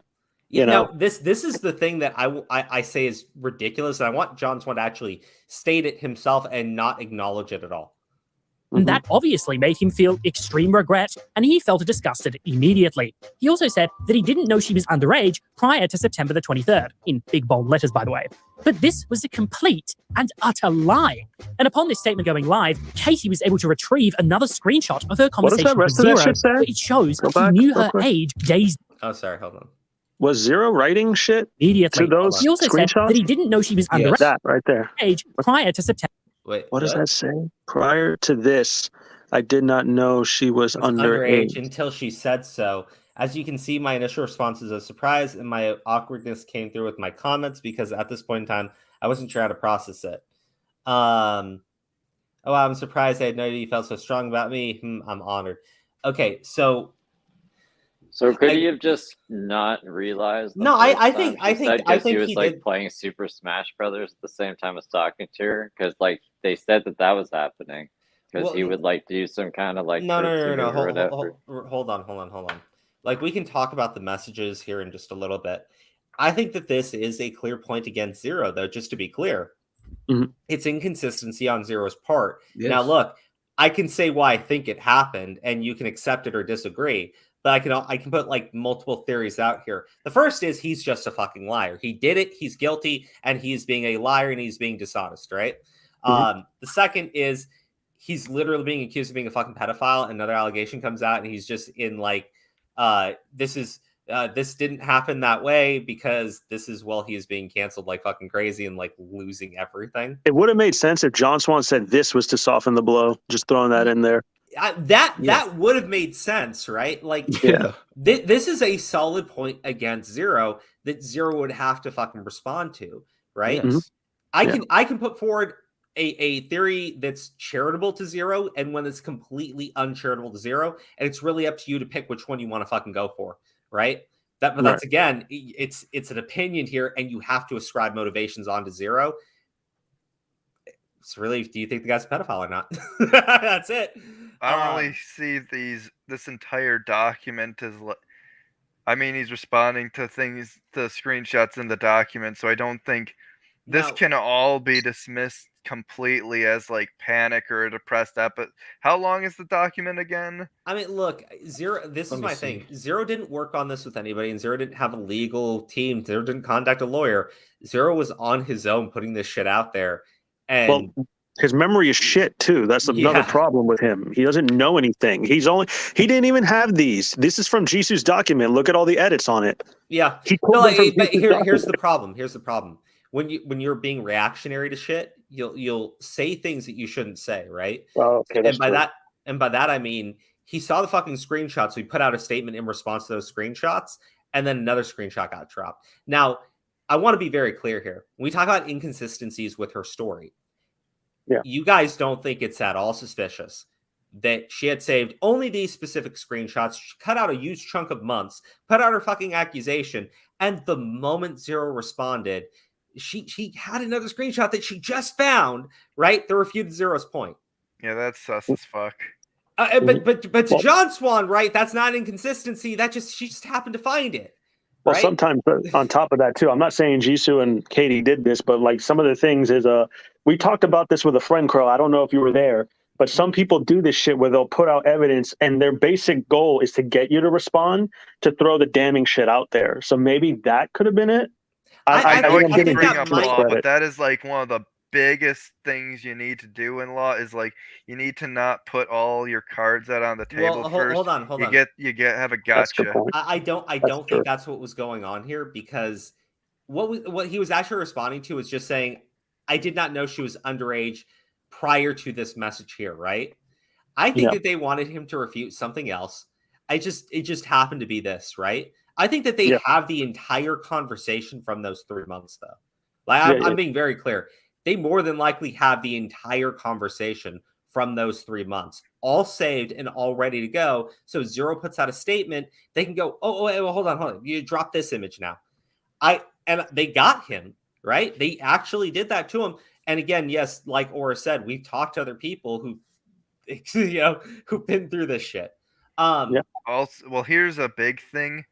You know, now, this is the thing that I say is ridiculous, and I want John Swan to actually state it himself and not acknowledge it at all. And that obviously made him feel extreme regret, and he felt disgusted immediately. He also said that he didn't know she was underage prior to September the 23rd, in big bold letters, by the way. But this was a complete and utter lie. And upon this statement going live, Katie was able to retrieve another screenshot of her conversation with Zero, where it shows he knew her age days. Oh, sorry, hold on. Was Zero writing shit immediately. to those He also said screenshots? that he didn't know she was Yeah, underage that right there. prior to September. Wait, What does that say? Prior to this, I did not know she was underage. Until she said so. As you can see, my initial response is a surprise, and my awkwardness came through with my comments because at this point in time, I wasn't sure how to process it. Oh, I'm surprised. I had no idea you felt so strong about me. I'm honored. Okay, so could he have just not realized? No, I think he was he like did. playing Super Smash Brothers at the same time as talking to her because like they said that was happening because he would like do some kind of like No. whatever. Hold on. Like we can talk about the messages here in just a little bit. I think that this is a clear point against Zero, though. Just to be clear, it's inconsistency on Zero's part. Yes. Now, look, I can say why I think it happened, and you can accept it or disagree. But I can put like multiple theories out here. The first is he's just a fucking liar. He did it. He's guilty, and he's being a liar and he's being dishonest, right? The second is he's literally being accused of being a fucking pedophile. And another allegation comes out, and he's just in like, this didn't happen that way because this is he is being canceled like fucking crazy and like losing everything. It would have made sense if John Swan said this was to soften the blow. Just throwing that in there. That would have made sense, right? Like, this is a solid point against Zero that Zero would have to fucking respond to, right? Yes. I can put forward a theory that's charitable to Zero and one that's completely uncharitable to Zero, and it's really up to you to pick which one you want to fucking go for, right? That's again, it's an opinion here, and you have to ascribe motivations onto Zero. It's really, do you think the guy's a pedophile or not? That's it. I don't really see this entire document as he's responding to things, to screenshots in the document, so I don't think this can all be dismissed completely as like panic or a depressed episode. How long is the document again? I mean, look, Zero, this is my thing. Zero didn't work on this with anybody, and Zero didn't have a legal team. Zero didn't contact a lawyer. Zero was on his own putting this shit out there. And his memory is shit too. That's another problem with him. He doesn't know anything. He didn't even have these. This is from Jisoo's document. Look at all the edits on it. Yeah. But here's the problem. Here's the problem. When you're being reactionary to shit, you'll say things that you shouldn't say, right? Oh, okay. And by that I mean he saw the fucking screenshots, so he put out a statement in response to those screenshots, and then another screenshot got dropped. Now, I want to be very clear here. When we talk about inconsistencies with her story, you guys don't think it's at all suspicious that she had saved only these specific screenshots, cut out a huge chunk of months, put out her fucking accusation, and the moment Zero responded, she had another screenshot that she just found, right? That refuted Zero's point. Yeah, that's sus as fuck. But to John Swan, right? That's not inconsistency. She just happened to find it. Well, right? sometimes on top of that too, I'm not saying Jisoo and Katie did this, but like some of the things is We talked about this with a friend, Crow. I don't know if you were there, but some people do this shit where they'll put out evidence and their basic goal is to get you to respond, to throw the damning shit out there. So maybe that could have been it. I know think I I'm keep giving bringing too up much law, but credit. that is like one of the biggest things you need to do in law is like you need to not put all your cards out on the table Well, first. hold on. You have a gotcha. I don't think that's what was going on here, because what he was actually responding to was just saying, I did not know she was underage prior to this message here, right? I think that they wanted him to refute something else. It just happened to be this, right? I think that they have the entire conversation from those 3 months, though. Like I'm being very clear. They more than likely have the entire conversation from those 3 months, all saved and all ready to go. So Zero puts out a statement. They can go, wait, hold on. You drop this image now. And they got him, right? They actually did that to him. And again, yes, like Aura said, we've talked to other people who, who've been through this shit. Also, well, here's a big thing.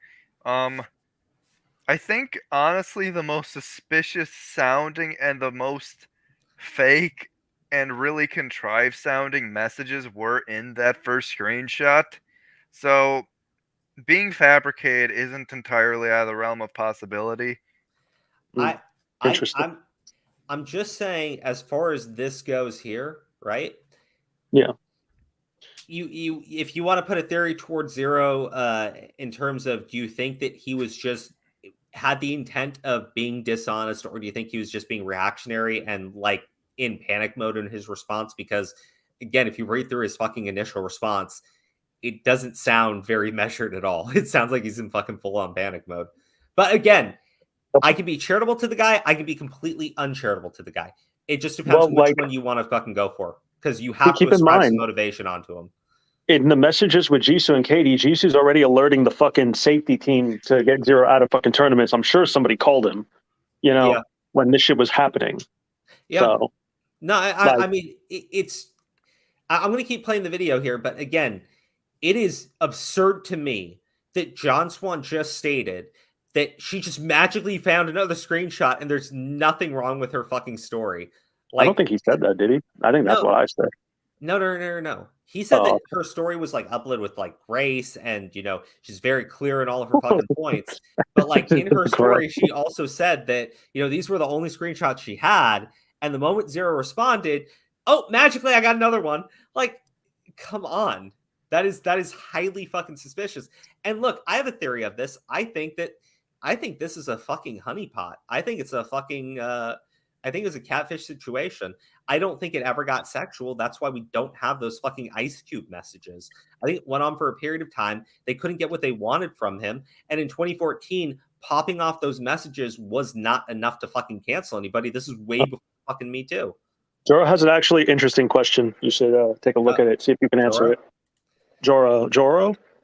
I think honestly the most suspicious sounding and the most fake and really contrived sounding messages were in that first screenshot. So being fabricated isn't entirely out of the realm of possibility. I'm just saying, as far as this goes here, right? Yeah. You if you want to put a theory towards Zero, in terms of, do you think that he was just had the intent of being dishonest, or do you think he was just being reactionary and like in panic mode in his response? Because again, if you read through his fucking initial response, it doesn't sound very measured at all. It sounds like he's in fucking full on panic mode. But again, I can be charitable to the guy. I can be completely uncharitable to the guy. It just depends on which one you want to fucking go for, because you have to ascribe some motivation onto him. In the messages with Jisoo and Katie, Jisoo's already alerting the fucking safety team to get Zero out of fucking tournaments. I'm sure somebody called him, when this shit was happening. Yeah. So, no, I mean, it's. I'm going to keep playing the video here, but again, it is absurd to me that John Swan just stated that she just magically found another screenshot and there's nothing wrong with her fucking story. I don't think he said that, did he? I think that's what I said. No. He said that her story was like uploaded with like grace, and she's very clear in all of her fucking points. But like in her story, she also said that these were the only screenshots she had, and the moment Zero responded, oh, magically I got another one. Like, come on, that is highly fucking suspicious. And look, I have a theory of this. I think this is a fucking honeypot. I think it's a fucking. I think it was a catfish situation. I don't think it ever got sexual. That's why we don't have those fucking Ice Cube messages. I think it went on for a period of time. They couldn't get what they wanted from him. And in 2014, popping off those messages was not enough to fucking cancel anybody. This is way before fucking Me Too. Joro has an actually interesting question. You should take a look at it, see if you can answer it. Joro?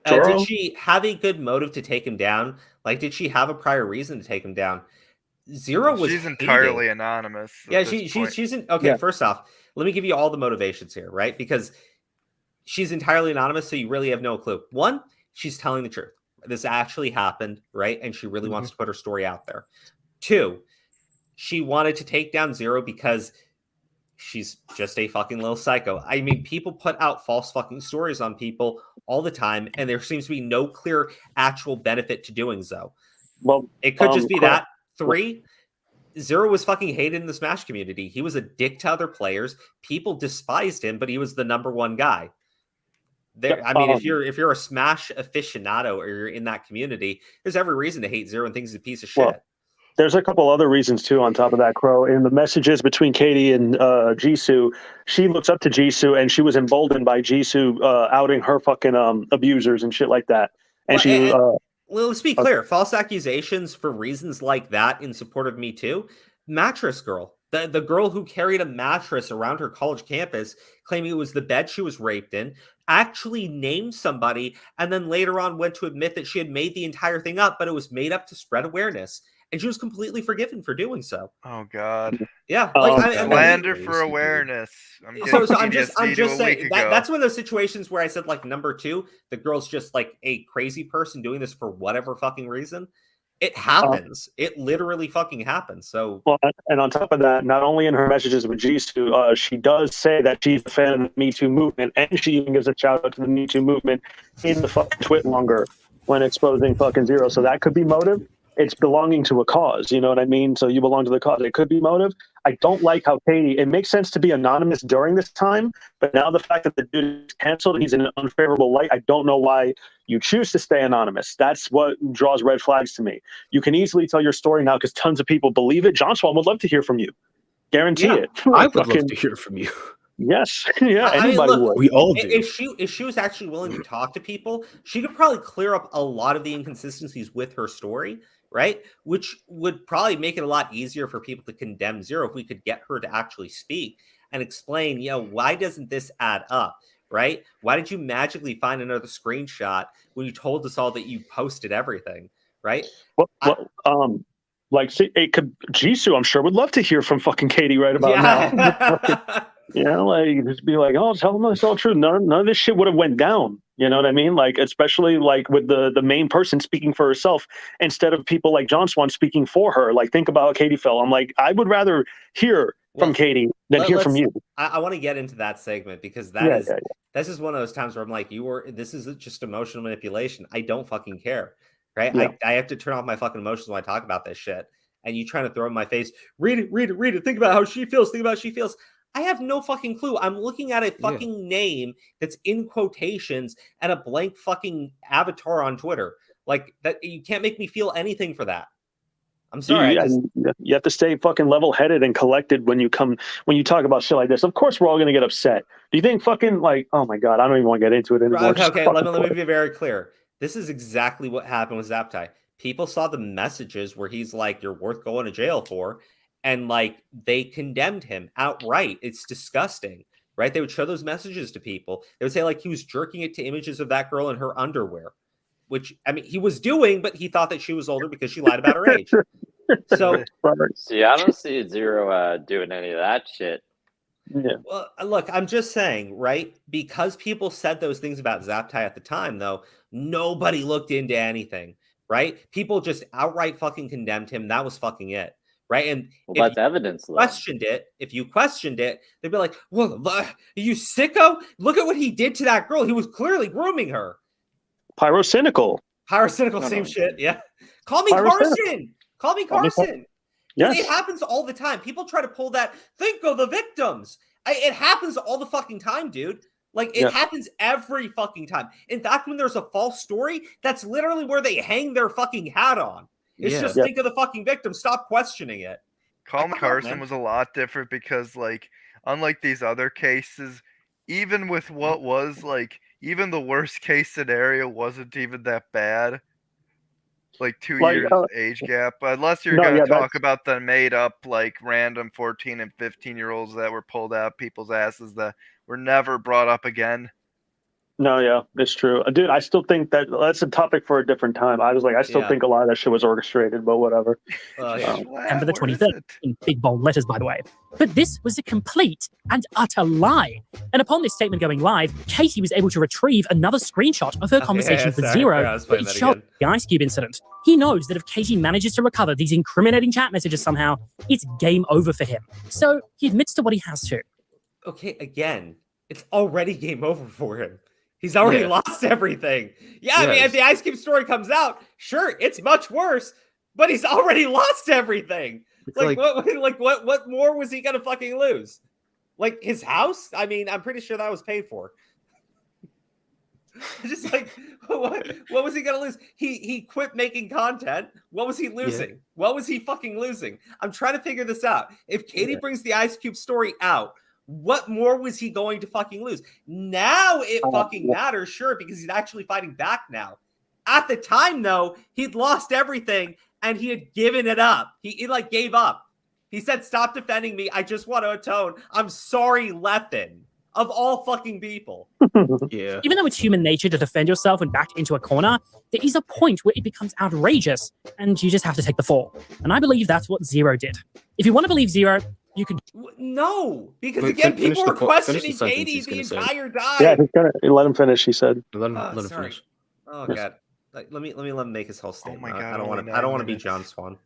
Did she have a good motive to take him down? Like, did she have a prior reason to take him down? Zero was She's entirely anonymous. Yeah, she's in. Okay, first off, let me give you all the motivations here, right? Because she's entirely anonymous, so you really have no clue. One, she's telling the truth. This actually happened, right? And she really wants to put her story out there. Two, she wanted to take down Zero because she's just a fucking little psycho. I mean, people put out false fucking stories on people all the time, and there seems to be no clear actual benefit to doing so. Well, it could just be that. Three, Zero was fucking hated in the Smash community. He was a dick to other players. People despised him, but he was the number one guy. I mean, if you're a Smash aficionado or you're in that community, there's every reason to hate Zero and think he's a piece of shit. Well, there's a couple other reasons too on top of that, Crow. In the messages between Katie and Jisoo, she looks up to Jisoo and she was emboldened by Jisoo outing her fucking abusers and shit like that. And well, let's be clear. False accusations for reasons like that in support of Me Too. Mattress Girl, the girl who carried a mattress around her college campus, claiming it was the bed she was raped in, actually named somebody, and then later on went to admit that she had made the entire thing up, but it was made up to spread awearness. And she was completely forgiven for doing so. Oh God! Yeah, slander for awareness. I'm just saying that's one of those situations where I said, like, number two, the girl's just like a crazy person doing this for whatever fucking reason. It happens. It literally fucking happens. So, well, and on top of that, not only in her messages with Jisoo, she does say that she's a fan of the Me Too movement, and she even gives a shout out to the Me Too movement in the fucking twit longer when exposing fucking Zero. So that could be motive. It's belonging to a cause. You know what I mean? So you belong to the cause. It could be motive. I don't like how Katie. It makes sense to be anonymous during this time, but now the fact that the dude is canceled, he's in an unfavorable light. I don't know why you choose to stay anonymous. That's what draws red flags to me. You can easily tell your story now because tons of people believe it. John Swan would love to hear from you. Guarantee it. I would love to hear from you. Yes. Yeah. I mean, Anybody look, would. We all do. If she was actually willing to talk to people, she could probably clear up a lot of the inconsistencies with her story, right? Which would probably make it a lot easier for people to condemn Zero if we could get her to actually speak and explain, why doesn't this add up, right? Why did you magically find another screenshot when you told us all that you posted everything, right? It could Jisoo, I'm sure, would love to hear from fucking Katie right about now. Just be like, oh, tell them it's all true. None of this shit would have went down. You know what I mean? Like, especially like with the main person speaking for herself instead of people like John Swan speaking for her. Like, think about how Katie felt. I'm like, I would rather hear from Katie than hear from you. I want to get into that segment because that's just one of those times where I'm like, this is just emotional manipulation. I don't fucking care. Right? Yeah. I have to turn off my fucking emotions when I talk about this shit. And you trying to throw in my face, read it. Think about how she feels. Think about how she feels. I have no fucking clue. I'm looking at a fucking name that's in quotations and a blank fucking avatar on Twitter. Like that, you can't make me feel anything for that. I'm sorry. You have to stay fucking level-headed and collected when you talk about shit like this. Of course, we're all gonna get upset. Do you think fucking oh my god, I don't even want to get into it anymore. Okay. Let me be very clear. This is exactly what happened with Zaptai. People saw the messages where he's like, "You're worth going to jail for." And like they condemned him outright. It's disgusting, right? They would show those messages to people. They would say like he was jerking it to images of that girl in her underwear, which I mean he was doing, but he thought that she was older because she lied about her age. So see, I don't see Zero doing any of that shit. Yeah. Well, look, I'm just saying, right? Because people said those things about Zaptai at the time, though, nobody looked into anything, right? People just outright fucking condemned him. That was fucking it. Right. And that's evidence. If you questioned it, they'd be like, well, are you sicko? Look at what he did to that girl. He was clearly grooming her. Pyrocynical, same shit. Yeah. Call me Carson. Call me Carson. Yes. It happens all the time. People try to pull that. Think of the victims. It happens all the fucking time, dude. Like, it happens every fucking time. In fact, when there's a false story, that's literally where they hang their fucking hat on. It's just think of the fucking victim. Stop questioning it. Colin Carson was a lot different because, like, unlike these other cases, even with what was, like, even the worst case scenario wasn't even that bad. Like 2 years age gap. Unless you're going to talk about the made up, like, random 14 and 15-year-olds that were pulled out people's asses that were never brought up again. No, yeah, it's true. Dude, I still think that's a topic for a different time. I still think a lot of that shit was orchestrated, but whatever. September the 23rd, in big bold letters, by the way. But this was a complete and utter lie. And upon this statement going live, Katie was able to retrieve another screenshot of her conversation with Zero. It showed the Ice Cube incident. He knows that if Katie manages to recover these incriminating chat messages somehow, it's game over for him. So he admits to what he has to. Okay, again, it's already game over for him. He's already lost everything. I mean, if the Ice Cube story comes out, sure, it's much worse, but he's already lost everything. What more was he gonna fucking lose? Like his house? I mean, I'm pretty sure that was paid for. Just like, what was he gonna lose? He quit making content. What was he losing? What was he fucking losing? I'm trying to figure this out. If Katie brings the Ice Cube story out, what more was he going to fucking lose? Now it fucking matters, sure, because he's actually fighting back now. At the time, though, he'd lost everything and he had given it up. He like gave up. He said, "Stop defending me. I just want to atone. I'm sorry, Leffen." Of all fucking people. Even though it's human nature to defend yourself when backed into a corner, there is a point where it becomes outrageous and you just have to take the fall. And I believe that's what Zero did. If you want to believe Zero, you can. No, because again, people were questioning Katie the entire time. Yeah, let him finish, he said. Let him finish. Oh, God. let him make his whole statement. my God, I don't only want to. 9 I don't want to be minutes. John Swan.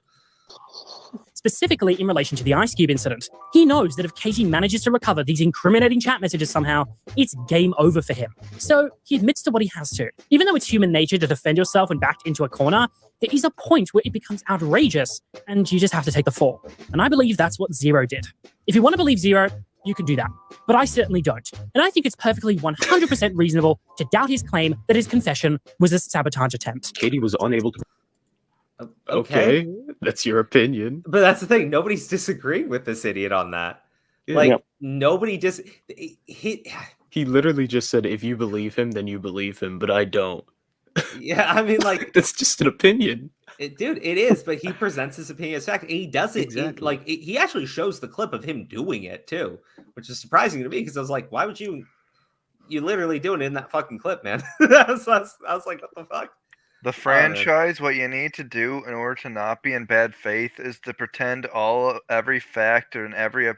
Specifically in relation to the Ice Cube incident, he knows that if Katie manages to recover these incriminating chat messages somehow, it's game over for him. So he admits to what he has to. Even though it's human nature to defend yourself when backed into a corner, there is a point where it becomes outrageous, and you just have to take the fall. And I believe that's what Zero did. If you want to believe Zero, you can do that. But I certainly don't. And I think it's perfectly 100% reasonable to doubt his claim that his confession was a sabotage attempt. Katie was unable to. Okay, that's your opinion. But that's the thing. Nobody's disagreeing with this idiot on that. Yeah. Like, Yep. nobody He literally just said, if you believe him, then you believe him, but I don't. Yeah, I mean, like... That's just an opinion. Dude, it is, but he presents his opinion as fact, and he does it, Exactly. he actually shows the clip of him doing it, too, which is surprising to me, because I was like, why would you literally doing it in that fucking clip, man? I was like, what the fuck? The franchise, what you need to do in order to not be in bad faith is to pretend every fact and every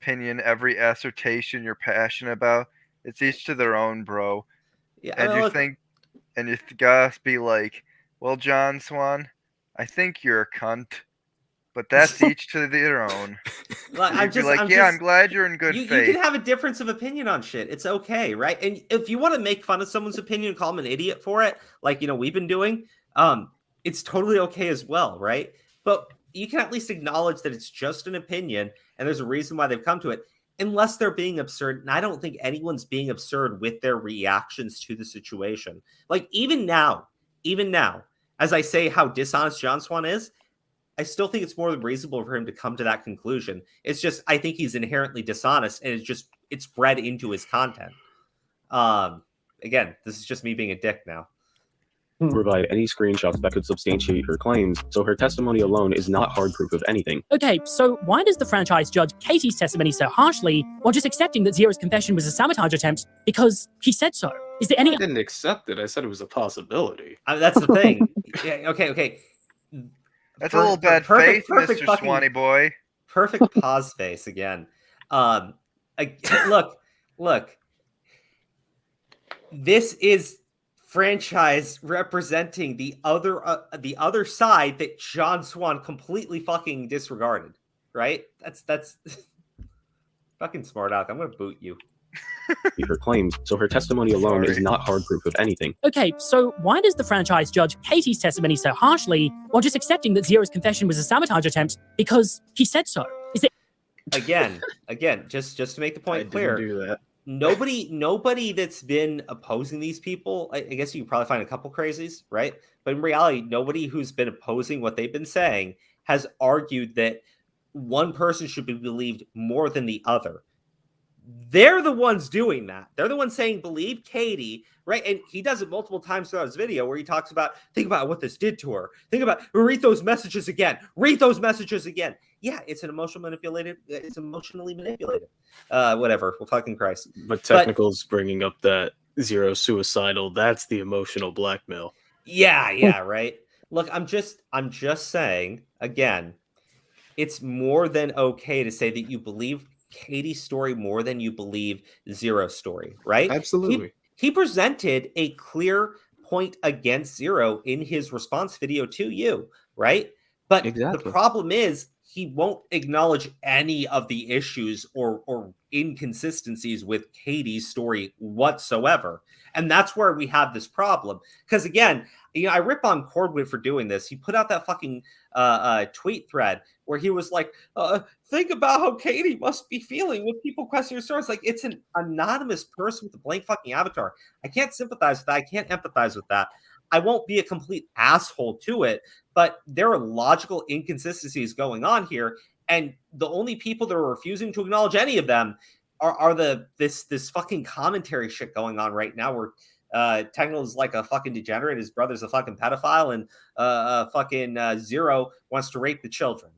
opinion, every assertion you're passionate about, it's each to their own, bro. Yeah, and you gotta be like, well, John Swan, I think you're a cunt, but that's each to their own. I'm glad you're in good faith. You can have a difference of opinion on shit. It's okay, right? And if you want to make fun of someone's opinion and call them an idiot for it, like, we've been doing, it's totally okay as well, right? But you can at least acknowledge that it's just an opinion and there's a reason why they've come to it, unless they're being absurd. And I don't think anyone's being absurd with their reactions to the situation. Like, even now, as I say how dishonest John Swan is, I still think it's more than reasonable for him to come to that conclusion. It's just, I think he's inherently dishonest, and it's bred into his content. Again, this is just me being a dick now. Provide any screenshots that could substantiate her claims, so her testimony alone is not hard proof of anything. Okay, so why does the franchise judge Katie's testimony so harshly while just accepting that Zero's confession was a sabotage attempt because he said so? Is there any... I didn't accept it. I said it was a possibility. That's the thing. Yeah, okay. That's a little bad faith, Mr. Swanee boy. Perfect pause face again. Look. This is franchise representing the other side that John Swan completely fucking disregarded, right? That's fucking smart aleck. I'm gonna boot you. Her claims, so her testimony alone is not hard proof of anything. Okay, so why does the franchise judge Katie's testimony so harshly while just accepting that Zero's confession was a sabotage attempt because he said so? Is it again, just to make the point clear, do that. Nobody that's been opposing these people, I guess you could probably find a couple crazies, right? But in reality, nobody who's been opposing what they've been saying has argued that one person should be believed more than the other. They're the ones doing that. They're the ones saying, believe Katie, right? And he does it multiple times throughout his video where he talks about, think about what this did to her. Read those messages again. Yeah, it's emotionally manipulated. Whatever. Well, fucking Christ. But Technical's bringing up that Zero suicidal. That's the emotional blackmail. Yeah, right. Look, I'm just saying, again, it's more than okay to say that you believe Katie's story more than you believe Zero's story, right? Absolutely. He presented a clear point against Zero in his response video to you, right? But the problem is he won't acknowledge any of the issues or inconsistencies with Katie's story whatsoever. And that's where we have this problem. Because again, I rip on Cordwood for doing this. He put out that fucking tweet thread where he was like, think about how Katie must be feeling with people questioning her story. It's like, it's an anonymous person with a blank fucking avatar. I can't sympathize with that. I can't empathize with that. I won't be a complete asshole to it, but there are logical inconsistencies going on here. And the only people that are refusing to acknowledge any of them are this fucking commentary shit going on right now where Technical is like a fucking degenerate, his brother's a fucking pedophile, and fucking Zero wants to rape the children.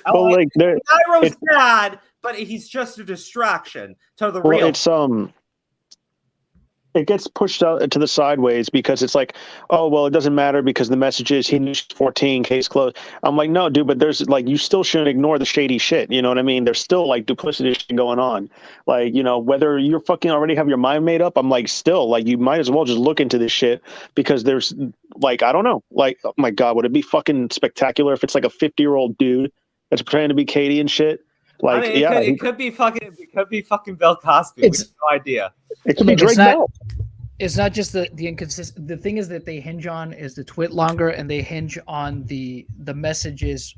Well, like Gyro's bad, but he's just a distraction to the real. it gets pushed out to the sideways because it's like, oh well, it doesn't matter because the message is he knew she's 14, case closed. I'm like, no, dude, but there's like, you still shouldn't ignore the shady shit. You know what I mean? There's still like duplicity shit going on. Like, you know, whether you're fucking already have your mind made up, I'm like, still like, you might as well just look into this shit because there's like, I don't know, like, oh my God, would it be fucking spectacular if it's like a 50-year-old dude that's pretending to be Katie and shit? Like, I mean, it could be fucking Bill Cosby. We have no idea. It could be Drake Bell. It's not just the inconsistent. The thing is that they hinge on is the twit longer, and they hinge on the messages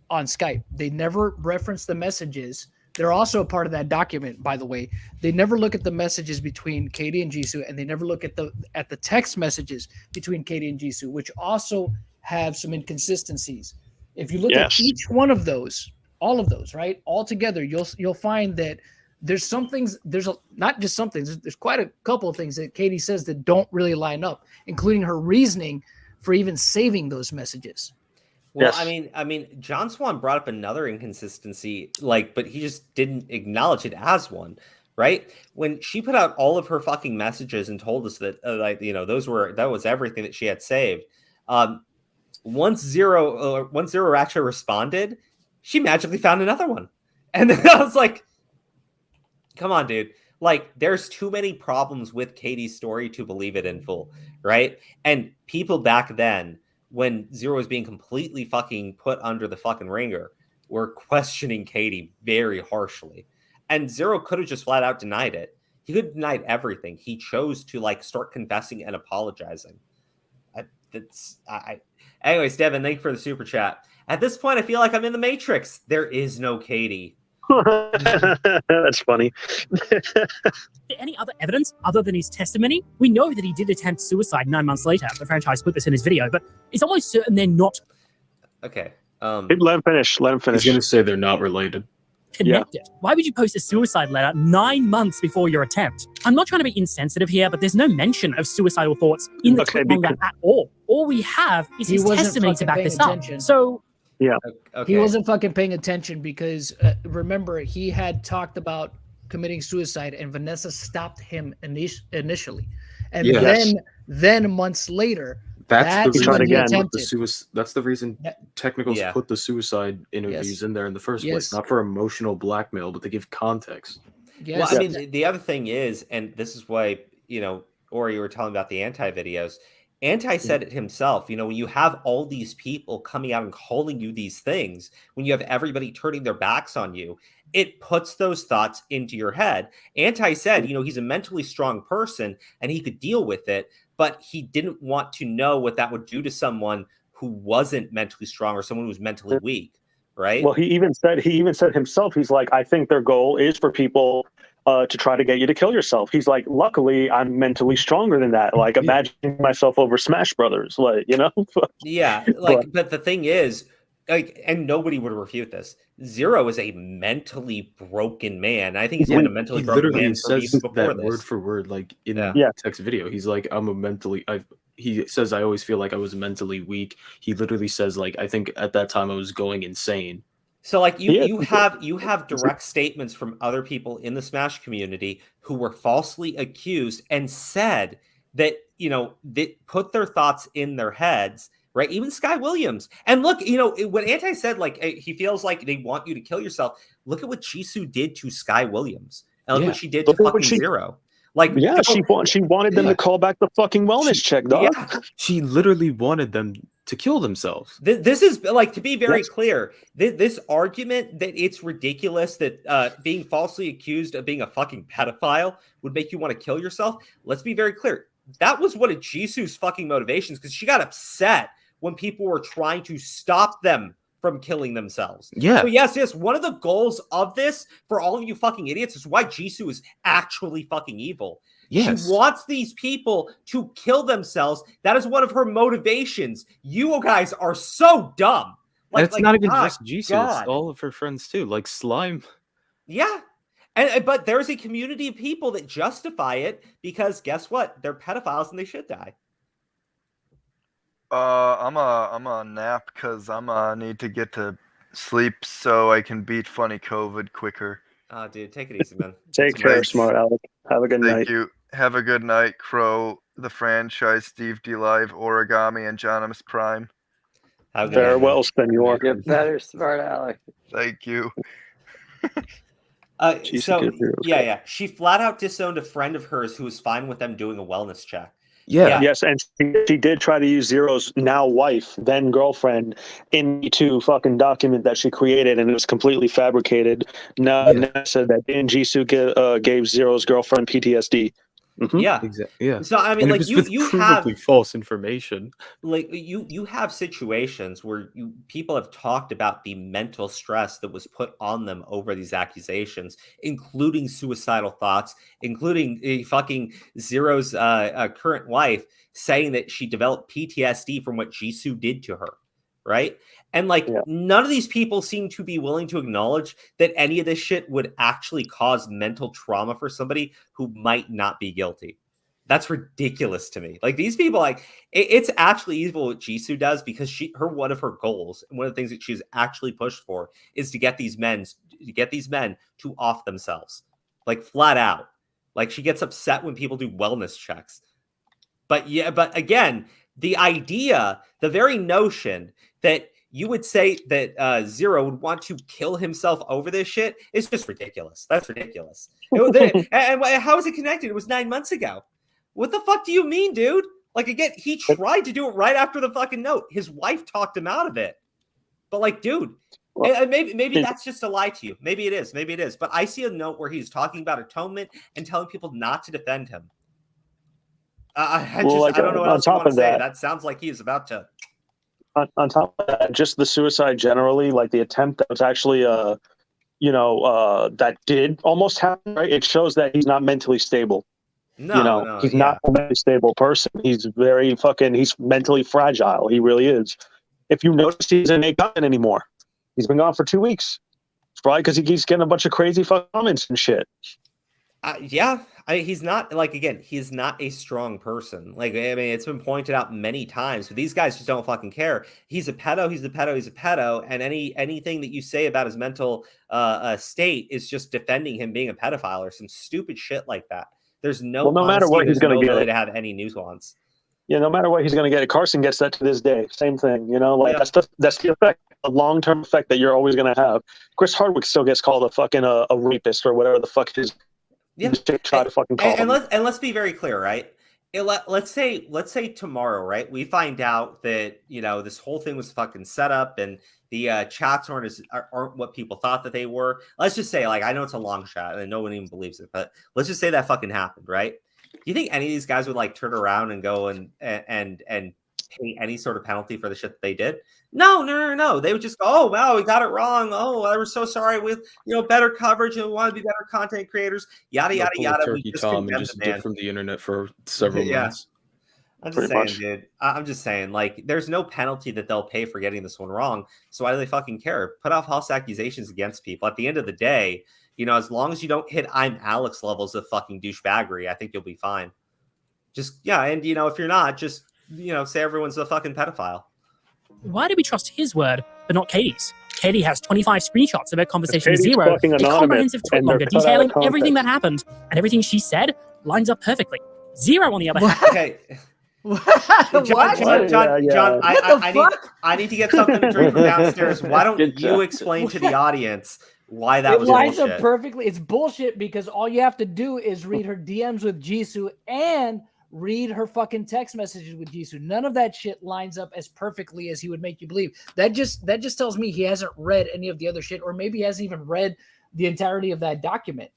on Skype. They never reference the messages. They're also a part of that document, by the way. They never look at the messages between Katie and Jisoo, and they never look at the text messages between Katie and Jisoo, which also have some inconsistencies. If you look at each one of those, all of those, right, all together, you'll find that there's some things. Not just some things. There's quite a couple of things that Katie says that don't really line up, including her reasoning for even saving those messages. Well, I mean, John Swan brought up another inconsistency, but he just didn't acknowledge it as one, right? When she put out all of her fucking messages and told us that, that was everything that she had saved. Once Zero actually responded, she magically found another one, and then I was like, "Come on, dude! Like, there's too many problems with Katie's story to believe it in full, right?" And people back then, when Zero was being completely fucking put under the fucking ringer, were questioning Katie very harshly. And Zero could have just flat out denied it. He could have denied everything. He chose to start confessing and apologizing. Anyways, Devin, thank you for the super chat. At this point, I feel like I'm in the Matrix. There is no Katie. That's funny. Any other evidence other than his testimony? We know that he did attempt suicide 9 months later. The franchise put this in his video, but it's almost certain they're not. Okay. Let him finish. He's going to say they're not related. Connected. Yeah. Why would you post a suicide letter 9 months before your attempt? I'm not trying to be insensitive here, but there's no mention of suicidal thoughts in the clip manga at all. All we have is his testimony to back this up. So yeah, okay. He wasn't fucking paying attention because remember, he had talked about committing suicide and Vanessa stopped him initially. And then months later, that's the reason again. That's the reason Technicals put the suicide interviews in there in the first place, not for emotional blackmail, but to give context. Well, I mean, the other thing is, and this is why, Ori, you were telling about the anti-videos. Anti said it himself, when you have all these people coming out and calling you these things, when you have everybody turning their backs on you, it puts those thoughts into your head. Anti said, he's a mentally strong person and he could deal with it, but he didn't want to know what that would do to someone who wasn't mentally strong or someone who was mentally weak, right? Well, he even said himself, he's like, I think their goal is for people to try to get you to kill yourself. He's like, luckily, I'm mentally stronger than that. Like, imagining myself over Smash Brothers, Yeah, but the thing is, and nobody would refute this. Zero is a mentally broken man. I think he's been a mentally broken man for says that word for word, in the text video. He's like, he says, I always feel like I was mentally weak. He literally says, I think at that time I was going insane. So you have direct statements from other people in the Smash community who were falsely accused and said that, they put their thoughts in their heads, right? Even Sky Williams. And look, when Anti said he feels like they want you to kill yourself, look at what Jisoo did to Sky Williams. And look what she did to fucking Zero. She wanted them to call back the fucking wellness check, dog. Yeah. She literally wanted them to kill themselves. This is to be very clear. This argument that it's ridiculous that being falsely accused of being a fucking pedophile would make you want to kill yourself. Let's be very clear. That was one of Jisoo's fucking motivations because she got upset when people were trying to stop them from killing themselves. Yeah. So yes. One of the goals of this for all of you fucking idiots is why Jisoo is actually fucking evil. Yes. She wants these people to kill themselves. That is one of her motivations. You guys are so dumb. It's not even just Jisoo. It's all of her friends too. Like Slime. Yeah. But there's a community of people that justify it because guess what? They're pedophiles and they should die. I'm a nap because I'm need to get to sleep so I can beat funny COVID quicker. Dude, take it easy, man. Take care, smart Alec. Have a good night. Thank you. Have a good night, Crow, the franchise, Steve DeLive, Origami, and Jonimus Prime. Have a good night, man. Farewell, Senor. Get better, smart Alec. Thank you. Yeah. She flat out disowned a friend of hers who was fine with them doing a wellness check. Yeah. Yes, and she did try to use Zero's now wife, then girlfriend, into fucking document that she created, and it was completely fabricated. Now said that Jisoo gave Zero's girlfriend PTSD. Mhm. Yeah. Exactly. Yeah. So I mean, And it like was you with have provably false information. like you have situations where people have talked about the mental stress that was put on them over these accusations, including suicidal thoughts, including fucking Zero's current wife saying that she developed PTSD from what Jisoo did to her, right? And like none of these people seem to be willing to acknowledge that any of this shit would actually cause mental trauma for somebody who might not be guilty. That's ridiculous to me. Like these people, like it's actually evil what Jisoo does, because one of her goals, and one of the things that she's actually pushed for, is to get these men to off themselves, like flat out. Like she gets upset when people do wellness checks. But again, the idea, the very notion that you would say that Zero would want to kill himself over this shit is just ridiculous. That's ridiculous. And how is it connected? It was 9 months ago. What the fuck do you mean, dude? Like, again, he tried to do it right after the fucking note. His wife talked him out of it. But like, dude, maybe that's just a lie to you. Maybe it is. But I see a note where he's talking about atonement and telling people not to defend him. I don't know what else you want to say. That sounds like he's about to. On top of that, just the suicide generally, like the attempt that was actually, that did almost happen, right? It shows that he's not mentally stable. He's not a mentally stable person. He's he's mentally fragile. He really is. If you notice, he doesn't make content anymore. He's been gone for 2 weeks. It's probably because he keeps getting a bunch of crazy fucking comments and shit. He's not, like, again, he's not a strong person. Like, I mean, it's been pointed out many times, but these guys just don't fucking care. He's a pedo, and anything that you say about his mental state is just defending him being a pedophile or some stupid shit like that. There's no matter what he's going to get to have any nuance. Yeah, no matter what he's going to get it. Carson gets that to this day. Same thing, that's the effect, a long-term effect that you're always going to have. Chris Hardwick still gets called a fucking a rapist or whatever the fuck his try to fucking call him. Let's be very clear, right? Let's say tomorrow, right? We find out that this whole thing was fucking set up, and the chats aren't what people thought that they were. Let's just say, like, I know it's a long shot and no one even believes it, but let's just say that fucking happened, right? Do you think any of these guys would like turn around and go and pay any sort of penalty for the shit that they did? No. They would just go, oh wow, we got it wrong. Oh, I was so sorry. With better coverage, and we want to be better content creators. Yada yada yada. Turkey Tom and just dip from the internet for several months. I'm just saying, dude. I'm just saying, like, there's no penalty that they'll pay for getting this one wrong. So why do they fucking care? Put off false accusations against people. At the end of the day, as long as you don't hit I'm Alex levels of fucking douchebaggery, I think you'll be fine. Just and if you're not, just say everyone's a fucking pedophile. Why do we trust his word but not Katie's? Katie has 25 screenshots of her conversation with Zero, a comprehensive tweet longer detailing everything that happened, and everything she said lines up perfectly. Zero, on the other hand. Okay. John, I need to get something to drink from downstairs. Why don't you explain to the audience why that was lines bullshit? up perfectly. It's bullshit because all you have to do is read her DMs with Jisoo and read her fucking text messages with Jisoo. None of that shit lines up as perfectly as he would make you believe. That just tells me he hasn't read any of the other shit, or maybe he hasn't even read the entirety of that document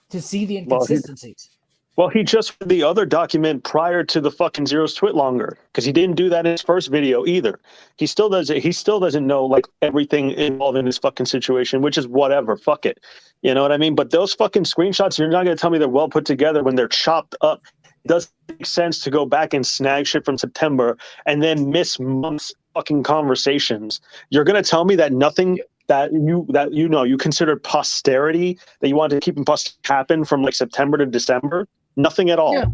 to see the inconsistencies. Well, he just read the other document prior to the fucking Zero's twit longer, because he didn't do that in his first video either. He still doesn't know like everything involved in this fucking situation, which is whatever. Fuck it. You know what I mean? But those fucking screenshots, you're not going to tell me they're well put together when they're chopped up. It doesn't make sense to go back and snag shit from September and then miss months fucking conversations. You're going to tell me that nothing that you considered posterity, that you wanted to keep happen from like September to December? Nothing at all. Yeah.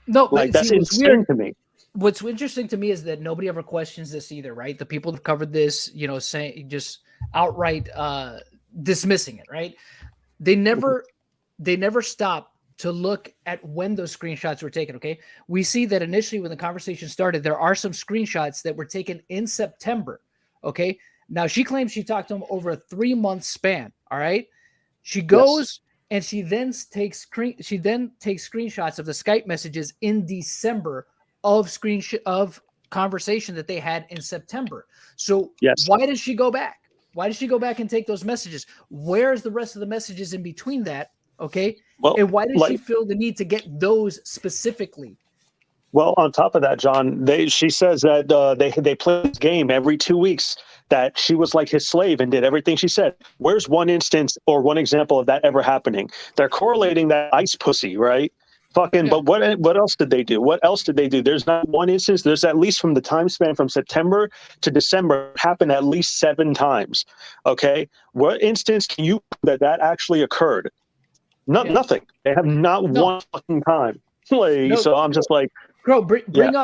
No, like that's insane to me. What's interesting to me is that nobody ever questions this either, right? The people who've covered this, saying just outright dismissing it, right? They never stop to look at when those screenshots were taken. Okay. We see that initially when the conversation started, there are some screenshots that were taken in September. Okay. Now she claims she talked to him over a 3-month span. All right. She goes and she then takes screenshots of the Skype messages in December of conversation that they had in September. So why does she go back? Why does she go back and take those messages? Where's the rest of the messages in between that? Okay. Well, and why does she feel the need to get those specifically? Well, on top of that, John, she says that they play this game every 2 weeks, that she was like his slave and did everything she said. Where's one instance or one example of that ever happening? They're correlating that ice pussy, right? But what else did they do? What else did they do? There's not one instance. There's at least from the time span from September to December happened at least 7 times. Okay, what instance can you that actually occurred? Nothing. They have not one fucking time. So I'm just like, Crow, bring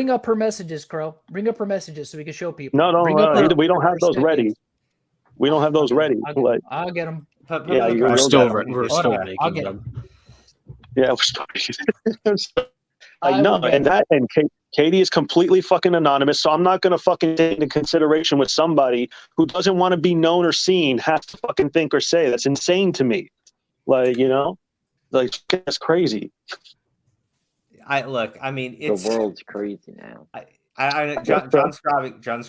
up her messages, Crow. Bring up her messages so we can show people. No, we don't have those ready. We don't have those ready. I'll get them. We're still making them. Yeah, we're still and Katie is completely fucking anonymous, so I'm not gonna fucking take into consideration what somebody who doesn't want to be known or seen has to fucking think or say. That's insane to me. That's crazy. I mean, it's the world's crazy now.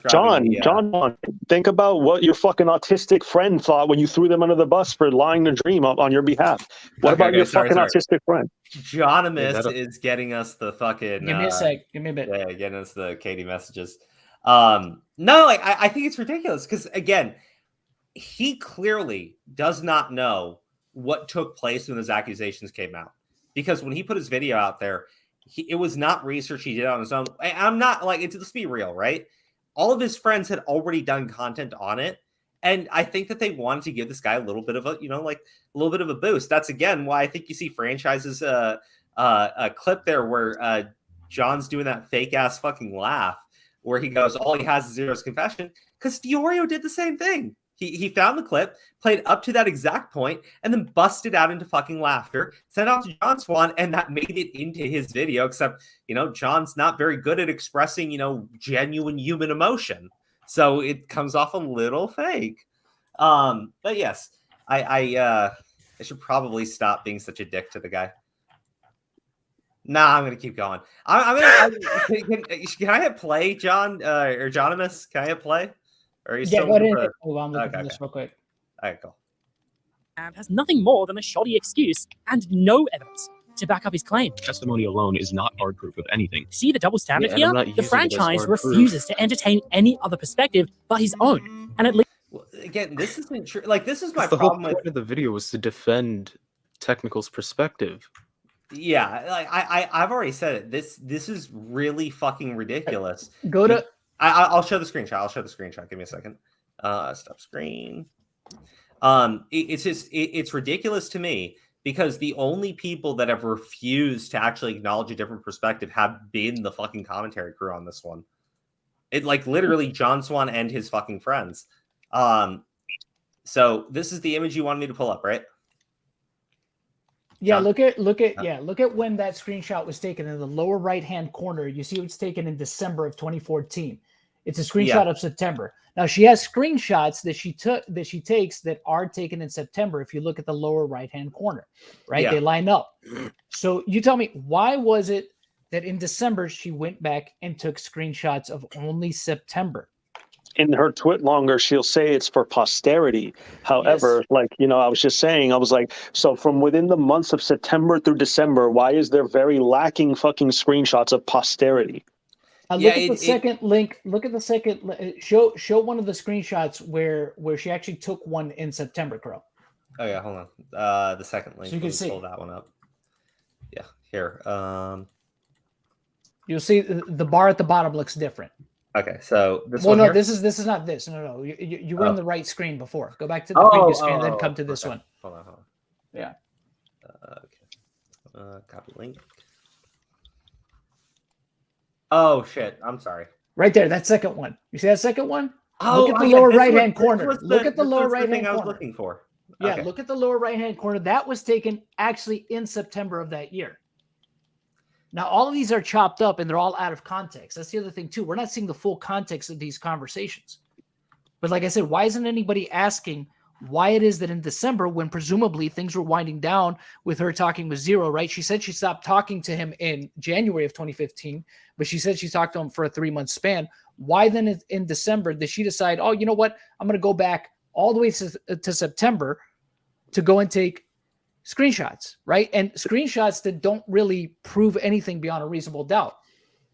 John, think about what your fucking autistic friend thought when you threw them under the bus for lying to Dream up on your behalf. What about your fucking autistic friend? Johnimist is getting us the fucking. Give me a sec. Give me a bit. Yeah, getting us the Katie messages. I think it's ridiculous because again, he clearly does not know what took place when those accusations came out. Because when he put his video out there, it was not research he did on his own. I'm not let's be real, right? All of his friends had already done content on it. And I think that they wanted to give this guy a little bit of a boost. That's again why I think you see franchises a clip there where John's doing that fake ass fucking laugh where he goes, all he has is Zero's confession. Because Diorio did the same thing. He found the clip, played up to that exact point, and then busted out into fucking laughter, sent it off to John Swan, and that made it into his video, except, John's not very good at expressing, genuine human emotion. So it comes off a little fake. But yes, I should probably stop being such a dick to the guy. Nah, I'm going to keep going. Can I hit play, John, or Johnimist? Can I hit play? Or are you still go ahead. Hold on, I'm looking for this real quick. All right, cool. Has nothing more than a shoddy excuse and no evidence to back up his claim. Testimony alone is not hard proof of anything. See the double standard here? The franchise refuses to entertain any other perspective but his own. And at least... Well, again, this isn't true. This is my the problem whole point of the video was to defend Technical's perspective. Yeah, I've already said it. This is really fucking ridiculous. Go to... I'll show the screenshot. Give me a second. Stop screen. It's ridiculous to me because the only people that have refused to actually acknowledge a different perspective have been the fucking commentary crew on this one. It literally John Swan and his fucking friends. So this is the image you wanted me to pull up, right? Yeah, look at when that screenshot was taken in the lower right-hand corner. You see it's taken in December of 2014. It's a screenshot of September. Now she has screenshots that she takes that are taken in September. If you look at the lower right-hand corner, right? They line up. So you tell me, why was it that in December she went back and took screenshots of only September? In her twit longer, she'll say it's for posterity. However, I was just saying, I was like, so from within the months of September through December, why is there very lacking fucking screenshots of posterity? Look at the second link. Look at the second. Show one of the screenshots where she actually took one in September, Crow. Oh yeah, hold on. The second link. So you can see. Pull that one up. Yeah, here. You'll see the bar at the bottom looks different. Okay, so this one. Well, no, this is not this. No. You were in the right screen before. Go back to the previous screen, and then come to this one. Hold on. Yeah. Okay. Copy link. Oh shit! I'm sorry. Right there, that second one. You see that second one? Oh, look at the lower right-hand corner. Look at the lower right-hand corner. I was looking for. Yeah, Okay. look at the lower right-hand corner. That was taken actually in September of that year. Now, all of these are chopped up and they're all out of context. That's the other thing, too. We're not seeing the full context of these conversations. But like I said, why isn't anybody asking why it is that in December, when presumably things were winding down with her talking with Zero, right? She said she stopped talking to him in January of 2015, but she said she talked to him for a 3-month span. Why then in December did she decide, oh, you know what? I'm going to go back all the way to September to go and take screenshots, right? And screenshots that don't really prove anything beyond a reasonable doubt.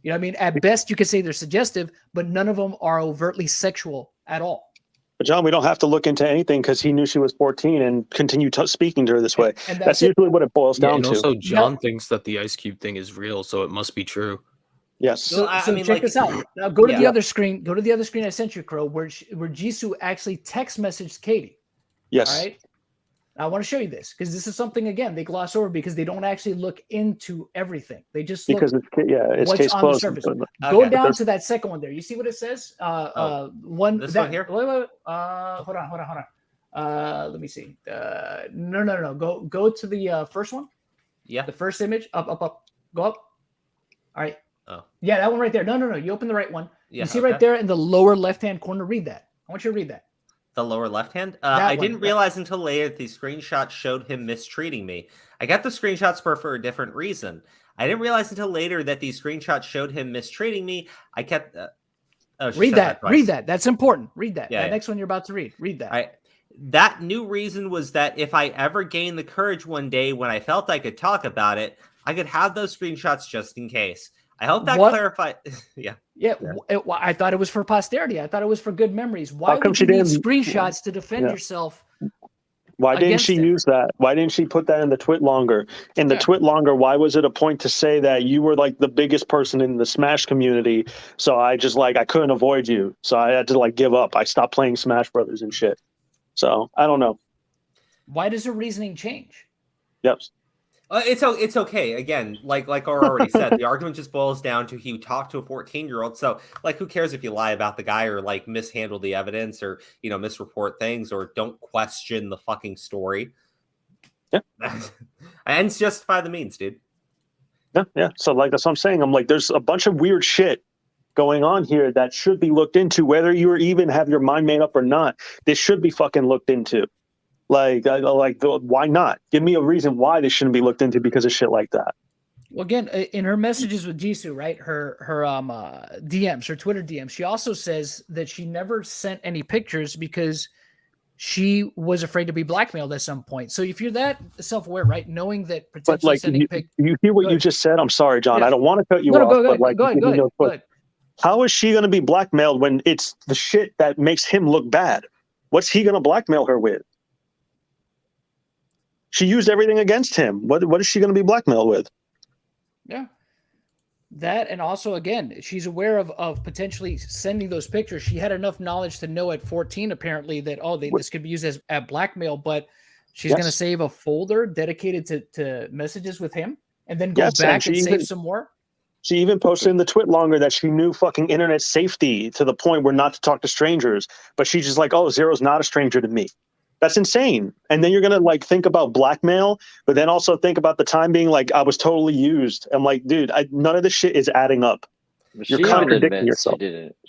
You know what I mean? At best, you could say they're suggestive, but none of them are overtly sexual at all. But John, we don't have to look into anything because he knew she was 14 and continued speaking to her this way. And that's usually what it boils down and to. also, John thinks that the Ice Cube thing is real, so it must be true. Yes. So check this out. Now go to the other screen. Go to the other screen I sent you, Crow, where Jisoo actually text messaged Katie. Yes. All right. Now, I want to show you this because this is something, again, they gloss over because they don't actually look into everything. They just look Because it's what's case on the closed. surface. Okay. Go down to that second one there. You see what it says? This one here? Wait, hold on. Let me see. No. Go to the first one. Yeah. The first image. Up. Go up. All right. Oh. Yeah, that one right there. No. You open the right one. Yeah, you see right there in the lower left-hand corner. Read that. I want you to read that. The lower left hand? That I one, didn't realize until later that these screenshots showed him mistreating me. I got the screenshots for a different reason. I didn't realize until later that these screenshots showed him mistreating me. I kept... read that. Read that. That's important. Read that. Yeah, That yeah. next one you're about to read. Read that. That new reason was that if I ever gained the courage one day when I felt I could talk about it, I could have those screenshots just in case. I hope that clarified. Yeah. Yeah, I thought it was for posterity. I thought it was for good memories. Why How come would she you need didn't- screenshots to defend Yeah. yourself? Why didn't against she it? use that? Why didn't she put that in the twit longer? In the twit longer, why was it a point to say that you were like the biggest person in the Smash community? So I just I couldn't avoid you. So I had to give up. I stopped playing Smash Brothers and shit. So I don't know. Why does her reasoning change? Yep. It's okay. Again, like I already said, the argument just boils down to you talk to a 14-year-old. So who cares if you lie about the guy or mishandle the evidence or misreport things or don't question the fucking story. Yeah. And it's justify the means, dude. Yeah. So that's what I'm saying. I'm there's a bunch of weird shit going on here that should be looked into, whether you even have your mind made up or not. This should be fucking looked into. Why not? Give me a reason why this shouldn't be looked into because of shit like that. Well, again, in her messages with Jisoo, right? Her DMs, her Twitter DMs, she also says that she never sent any pictures because she was afraid to be blackmailed at some point. So if you're that self-aware, right, knowing that But potentially sending you hear what you just said? I'm sorry, John. Yeah. I don't want to cut you No, off. go but ahead. Go ahead. How is she going to be blackmailed when it's the shit that makes him look bad? What's he going to blackmail her with? She used everything against him. What is she going to be blackmailed with? Yeah. That, and also, again, she's aware of potentially sending those pictures. She had enough knowledge to know at 14, apparently, that, this could be used as blackmail, but she's going to save a folder dedicated to messages with him and then go back and save some more. She even posted in the twit longer that she knew fucking internet safety to the point where not to talk to strangers, but she's just Zero's not a stranger to me. That's insane. And then you're going to think about blackmail, but then also think about the time being I was totally used. I'm dude, none of this shit is adding up. You're contradicting yourself.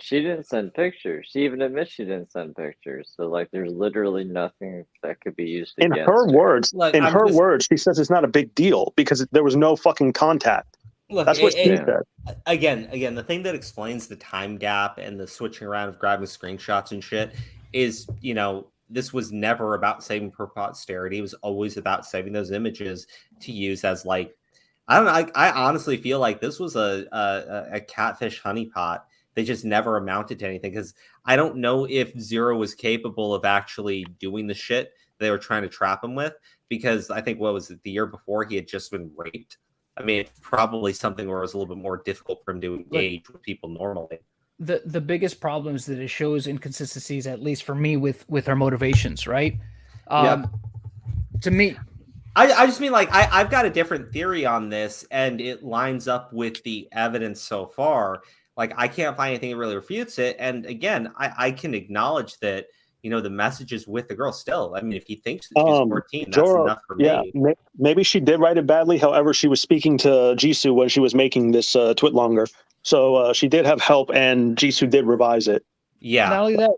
She didn't send pictures. She even admits she didn't send pictures. So there's literally nothing that could be used In against her her. words, words, she says it's not a big deal because there was no fucking contact. That's what she said. Again, the thing that explains the time gap and the switching around of grabbing screenshots and shit is, this was never about saving for posterity. It was always about saving those images to use as I don't know. I honestly feel like this was a catfish honeypot. They just never amounted to anything because I don't know if Zero was capable of actually doing the shit they were trying to trap him with, because I think the year before he had just been raped. I mean, it's probably something where it was a little bit more difficult for him to engage with people normally. The biggest problem is that it shows inconsistencies, at least for me, with her motivations, right? To me, I just mean I've got a different theory on this, and it lines up with the evidence so far. I can't find anything that really refutes it. And again, I can acknowledge that the messages with the girl still. I mean, if he thinks that she's 14, that's Joro, enough for me. Maybe she did write it badly. However, she was speaking to Jisoo when she was making this twit longer. So she did have help, and Jisoo did revise it. Yeah. Not only that,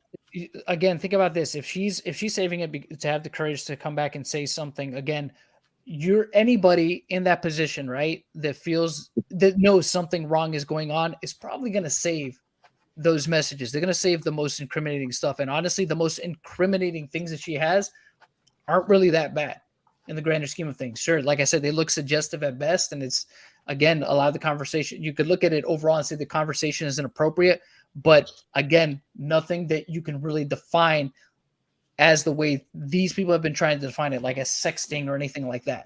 again, think about this. If she's saving it to have the courage to come back and say something, again, you're anybody in that position, right? That knows something wrong is going on is probably going to save those messages. They're going to save the most incriminating stuff. And honestly, the most incriminating things that she has aren't really that bad in the grander scheme of things. Sure, like I said, they look suggestive at best. And it's, again, a lot of the conversation, you could look at it overall and say the conversation is inappropriate. But again, nothing that you can really define as the way these people have been trying to define it, like a sexting or anything like that.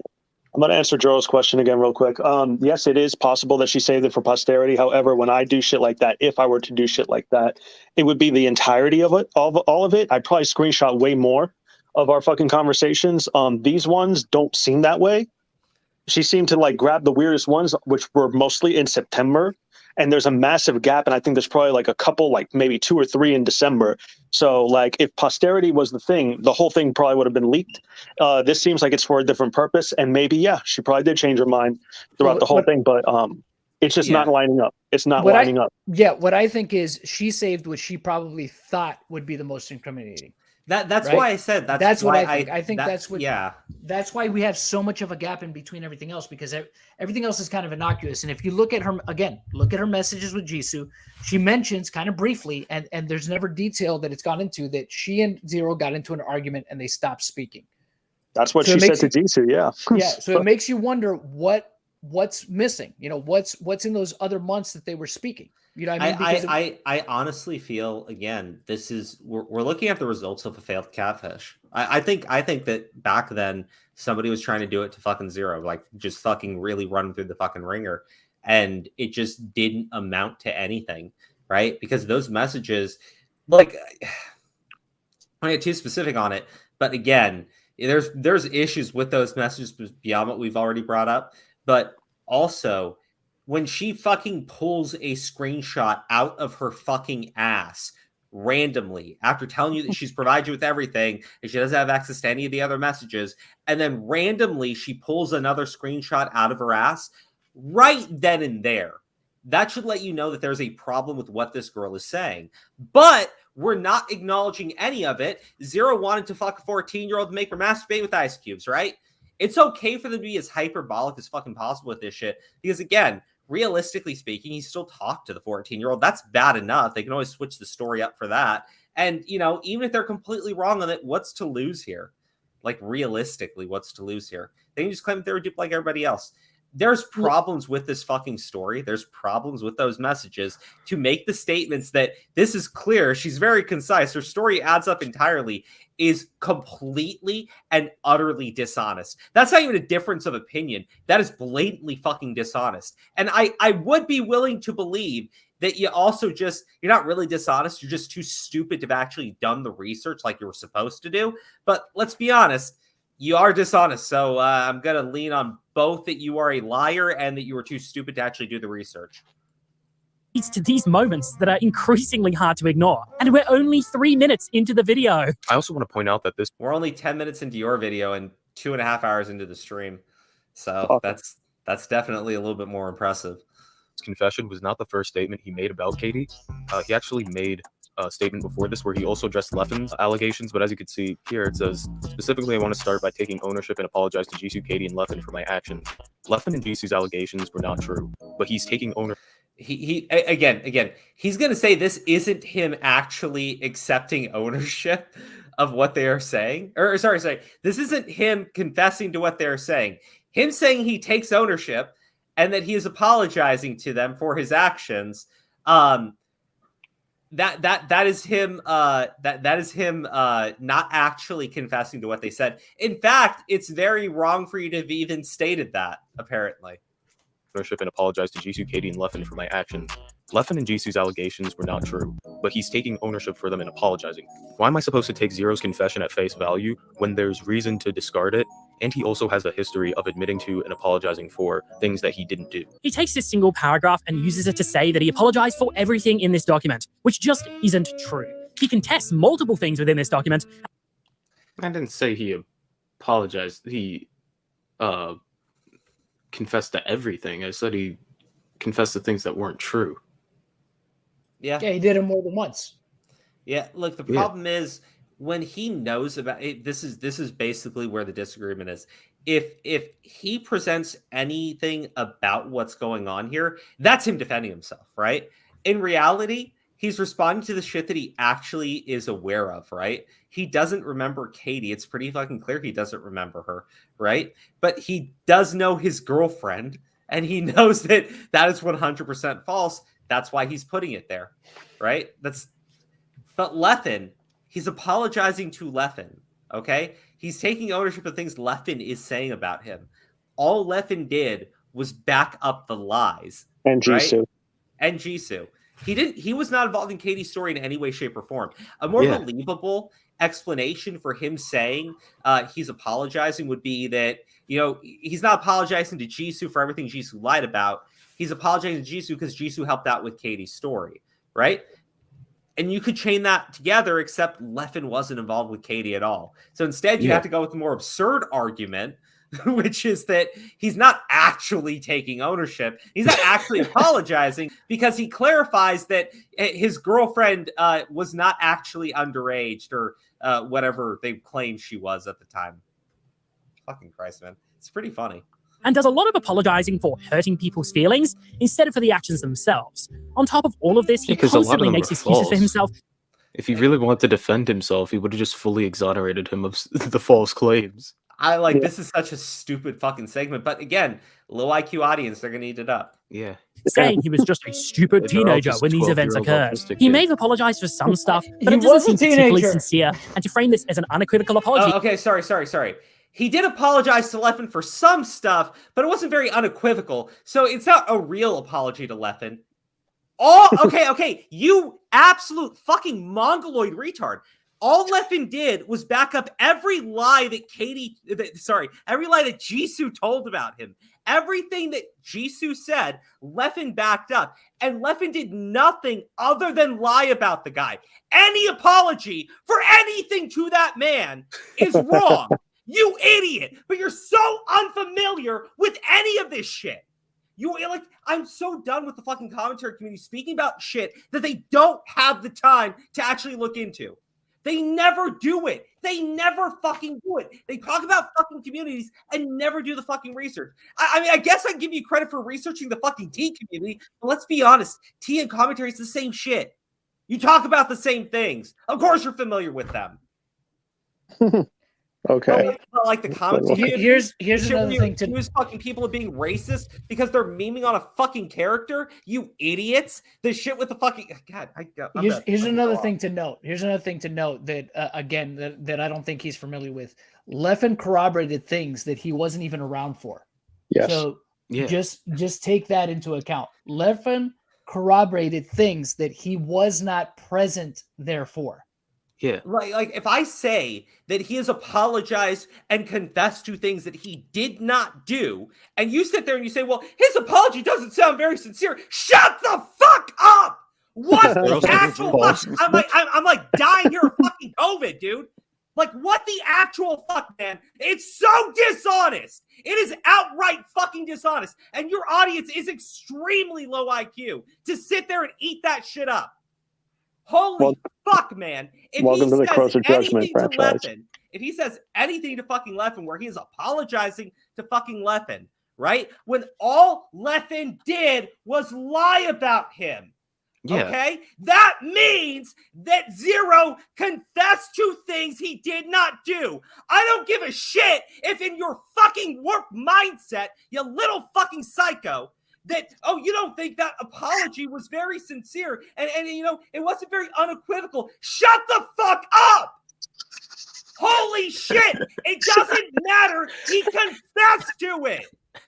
I'm going to answer Joro's question again real quick. Yes, it is possible that she saved it for posterity. However, when I do shit like that, if I were to do shit like that, it would be the entirety of it, all of it. I'd probably screenshot way more of our fucking conversations. These ones don't seem that way. She seemed to like grab the weirdest ones, which were mostly in September. And there's a massive gap. And I think there's probably like a couple, like maybe 2 or 3 in December. So like if posterity was the thing, the whole thing probably would have been leaked. This seems like it's for a different purpose. And maybe, yeah, she probably did change her mind throughout the whole thing. But it's just not lining up. It's not lining up. Yeah, what I think is she saved what she probably thought would be the most incriminating. That's right? why I said that's why what I think. I think that's what. Yeah. That's why we have so much of a gap in between everything else, because everything else is kind of innocuous. And if you look at her again, look at her messages with Jisoo. She mentions kind of briefly, and there's never detail that it's gone into, that she and Zero got into an argument and they stopped speaking. That's what she said to Jisoo. Yeah. Yeah. So it makes you wonder what's missing. What's in those other months that they were speaking. You know what I mean? I honestly feel, again, we're looking at the results of a failed catfish. I think that back then somebody was trying to do it to fucking Zero, like just fucking really run through the fucking ringer, and it just didn't amount to anything, right? Because those messages, like, I get too specific on it, but again, there's issues with those messages beyond what we've already brought up, but also, when she fucking pulls a screenshot out of her fucking ass randomly after telling you that she's provided you with everything and she doesn't have access to any of the other messages, and then randomly she pulls another screenshot out of her ass right then and there, that should let you know that there's a problem with what this girl is saying. But we're not acknowledging any of it. Zero wanted to fuck a 14-year-old and make her masturbate with ice cubes, right? It's okay for them to be as hyperbolic as fucking possible with this shit, because again, realistically speaking, he still talked to the 14-year-old. That's bad enough. They can always switch the story up for that. And, even if they're completely wrong on it, what's to lose here? Like, realistically, what's to lose here? They can just claim that they were duped like everybody else. There's problems with this fucking story. There's problems with those messages. To make the statements that this is clear, she's very concise, her story adds up entirely, is completely and utterly dishonest. That's not even a difference of opinion. That is blatantly fucking dishonest. And I would be willing to believe that you're not really dishonest. You're just too stupid to have actually done the research like you were supposed to do. But let's be honest, you are dishonest. So I'm going to lean on both that you are a liar and that you were too stupid to actually do the research. To these moments that are increasingly hard to ignore. And we're only 3 minutes into the video. I also want to point out that we're only 10 minutes into your video and 2.5 hours into the stream. So that's definitely a little bit more impressive. His confession was not the first statement he made about Katie. He actually made a statement before this where he also addressed Leffen's allegations, but as you can see here, it says, specifically, I want to start by taking ownership and apologize to Jisoo, Katie, and Leffen for my actions. Leffen and Jisoo's allegations were not true, but he's taking ownership. He again, he's going to say this isn't him actually accepting ownership of what they are saying. Or sorry, this isn't him confessing to what they're saying. Him saying he takes ownership and that he is apologizing to them for his actions. That is him. That is him not actually confessing to what they said. In fact, it's very wrong for you to have even stated that. Apparently. Ownership and apologize to Jisoo, Katie, and Leffen for my actions. Leffen and Jisoo's allegations were not true, but he's taking ownership for them and apologizing. Why am I supposed to take Zero's confession at face value when there's reason to discard it? And he also has a history of admitting to and apologizing for things that he didn't do. He takes this single paragraph and uses it to say that he apologized for everything in this document, which just isn't true. He contests multiple things within this document. I didn't say he apologized. He confessed to everything. I said he confessed to things that weren't true. Yeah. Yeah, he did it more than once. Yeah, look, the problem is when he knows about it, this is basically where the disagreement is. If he presents anything about what's going on here, that's him defending himself, right? In reality, he's responding to the shit that he actually is aware of, right? He doesn't remember Katie. It's pretty fucking clear he doesn't remember her, right? But he does know his girlfriend, and he knows that that is 100% false. That's why he's putting it there, right? But Leffen, he's apologizing to Leffen, okay? He's taking ownership of things Leffen is saying about him. All Leffen did was back up the lies. And Jisoo. Right? And Jisoo. He was not involved in Katie's story in any way, shape, or form. A more believable explanation for him saying he's apologizing would be that, he's not apologizing to Jisoo for everything Jisoo lied about. He's apologizing to Jisoo because Jisoo helped out with Katie's story, right? And you could chain that together, except Leffen wasn't involved with Katie at all. So instead, you have to go with the more absurd argument, which is that he's not actually taking ownership. He's not actually apologizing because he clarifies that his girlfriend was not actually underage or whatever they claimed she was at the time. Fucking Christ, man. It's pretty funny. And does a lot of apologizing for hurting people's feelings instead of for the actions themselves. On top of all of this, he constantly makes excuses for himself. If he really wanted to defend himself, he would have just fully exonerated him of the false claims. This is such a stupid fucking segment, but again, low IQ audience, they're gonna eat it up. Yeah. Saying he was just a stupid teenager when these events occurred. He may have apologized for some stuff, but it doesn't seem particularly sincere. And to frame this as an unequivocal apology. Okay, sorry. He did apologize to Leffen for some stuff, but it wasn't very unequivocal. So it's not a real apology to Leffen. Okay, you absolute fucking mongoloid retard. All Leffen did was back up every lie that every lie that Jisoo told about him. Everything that Jisoo said, Leffen backed up. And Leffen did nothing other than lie about the guy. Any apology for anything to that man is wrong. You idiot! But you're so unfamiliar with any of this shit. I'm so done with the fucking commentary community speaking about shit that they don't have the time to actually look into. They never do it. They never fucking do it. They talk about fucking communities and never do the fucking research. I guess I give you credit for researching the fucking tea community, but let's be honest. Tea and commentary is the same shit. You talk about the same things. Of course you're familiar with them. Okay. Like the commentary. Here's another thing to accuse fucking people of being racist because they're memeing on a fucking character. You idiots! The shit with the fucking God. Here's another thing to note. Here's another thing to note that again that I don't think he's familiar with. Leffen corroborated things that he wasn't even around for. Yes. So just take that into account. Leffen corroborated things that he was not present there for. Yeah. Like if I say that he has apologized and confessed to things that he did not do, and you sit there and you say, well, his apology doesn't sound very sincere. Shut the fuck up! What the actual fuck? I'm like dying here of fucking COVID, dude. Like, what the actual fuck, man? It's so dishonest. It is outright fucking dishonest. And your audience is extremely low IQ to sit there and eat that shit up. Holy fuck, man. Welcome to the Cross of Judgment franchise. If he says anything to fucking Leffen where he is apologizing to fucking Leffen, right? When all Leffen did was lie about him. Yeah. Okay? That means that Zero confessed to things he did not do. I don't give a shit if in your fucking warped mindset, you little fucking psycho, that, you don't think that apology was very sincere and it wasn't very unequivocal. Shut the fuck up! Holy shit! It doesn't matter. He confessed to it.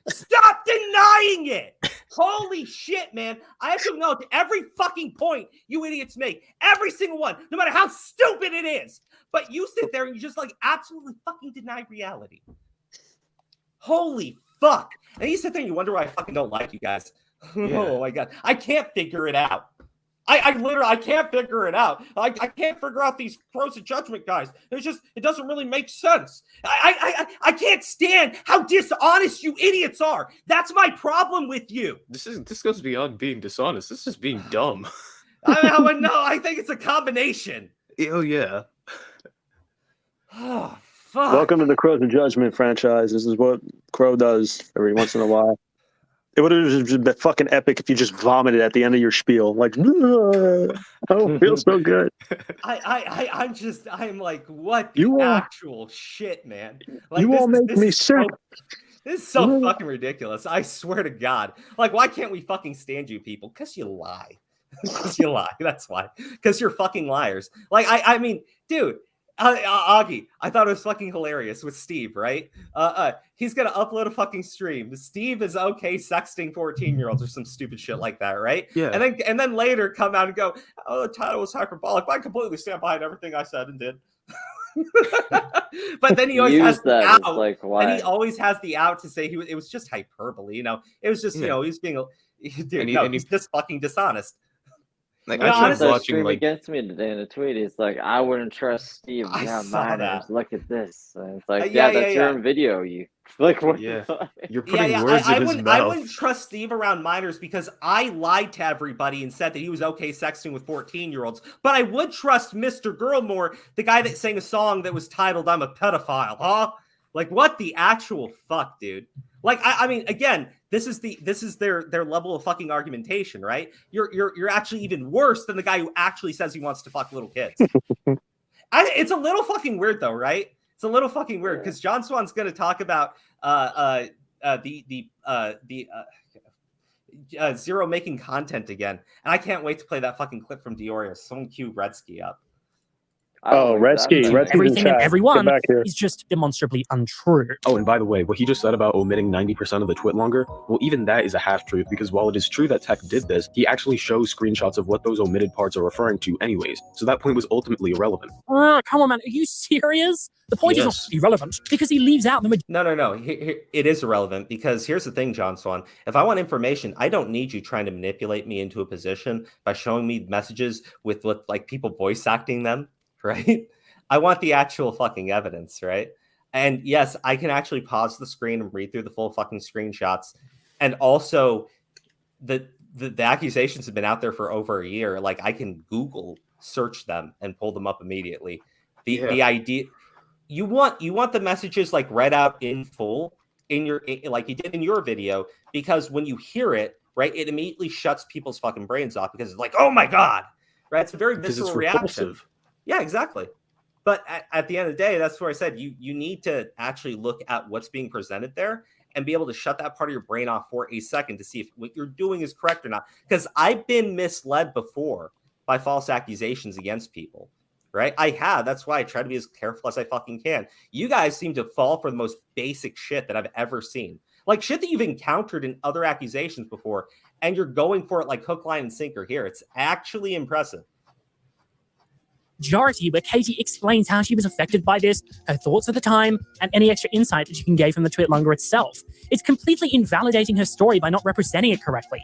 Stop denying it. Holy shit, man. I have to acknowledge every fucking point you idiots make. Every single one, no matter how stupid it is. But you sit there and you just absolutely fucking deny reality. Holy fuck. And you sit there and you wonder why I fucking don't like you guys. Yeah. Oh my God. I can't figure it out. I literally, I can't figure it out. I can't figure out these pros of Judgement guys. It doesn't really make sense. I can't stand how dishonest you idiots are. That's my problem with you. This goes beyond being dishonest. This is being dumb. I think it's a combination. Oh yeah. Oh, fuck. Welcome to the Crows of Judgment franchise. This is what Crow does every once in a while. It would have just been fucking epic if you just vomited at the end of your spiel. Like, oh, it feels so good. I'm like, what the actual shit, man? Like, You all make me sick. This is so fucking ridiculous. I swear to God. Like, why can't we fucking stand you people? Because you lie. Because you lie. That's why. Because you're fucking liars. Like, I mean, dude. Augie, I thought it was fucking hilarious with Steve, right? He's gonna upload a fucking stream. Steve is okay sexting 14-year-olds or some stupid shit like that, right? Yeah. And then later come out and go, oh, the title was hyperbolic, but I completely stand behind everything I said and did. But then he always has the out, like, why? and he always has the out to say it was just hyperbole, you know. It was just, you know, he's being he's just fucking dishonest. Like, I I was watching against me today in a tweet. It's like, I wouldn't trust Steve. I saw that. Look at this. And it's like, that's your own video. You like, what? Yeah, the fuck? you're putting words in his mouth. I wouldn't trust Steve around minors because I lied to everybody and said that he was okay sexting with 14-year-olds. But I would trust Mr. Girlmore, the guy that sang a song that was titled "I'm a Pedophile." Huh? Like, what the actual fuck, dude? Like, I mean, again, this is their level of fucking argumentation, right? You're actually even worse than the guy who actually says he wants to fuck little kids. It's a little fucking weird though, right? It's a little fucking weird because John Swan's going to talk about Zero making content again, and I can't wait to play that fucking clip from Dioria. Someone cue Redsky up. Oh, Redsky. Everything and everyone is just demonstrably untrue. Oh, and by the way, what he just said about omitting 90% of the twit longer, well, even that is a half-truth, because while it is true that Tech did this, he actually shows screenshots of what those omitted parts are referring to anyways, so that point was ultimately irrelevant. Come on, man. Are you serious? The point is not irrelevant, because he leaves out the... No. It is irrelevant, because here's the thing, John Swan. If I want information, I don't need you trying to manipulate me into a position by showing me messages with like people voice acting them. Right? I want the actual fucking evidence, right? And yes, I can actually pause the screen and read through the full fucking screenshots. And also, the accusations have been out there for over a year. Like, I can Google search them and pull them up immediately. The idea, you want the messages like read out in full like you did in your video, because when you hear it, right, it immediately shuts people's fucking brains off because it's like, oh my God, right? It's a very visceral reaction. Yeah, exactly. But at the end of the day, that's where I said you need to actually look at what's being presented there and be able to shut that part of your brain off for a second to see if what you're doing is correct or not. Because I've been misled before by false accusations against people, right? I have. That's why I try to be as careful as I fucking can. You guys seem to fall for the most basic shit that I've ever seen. Like shit that you've encountered in other accusations before, and you're going for it like hook, line, and sinker here. It's actually impressive. Majority where Katie explains how she was affected by this, her thoughts at the time, and any extra insight that she can gain from the tweet longer itself. It's completely invalidating her story by not representing it correctly.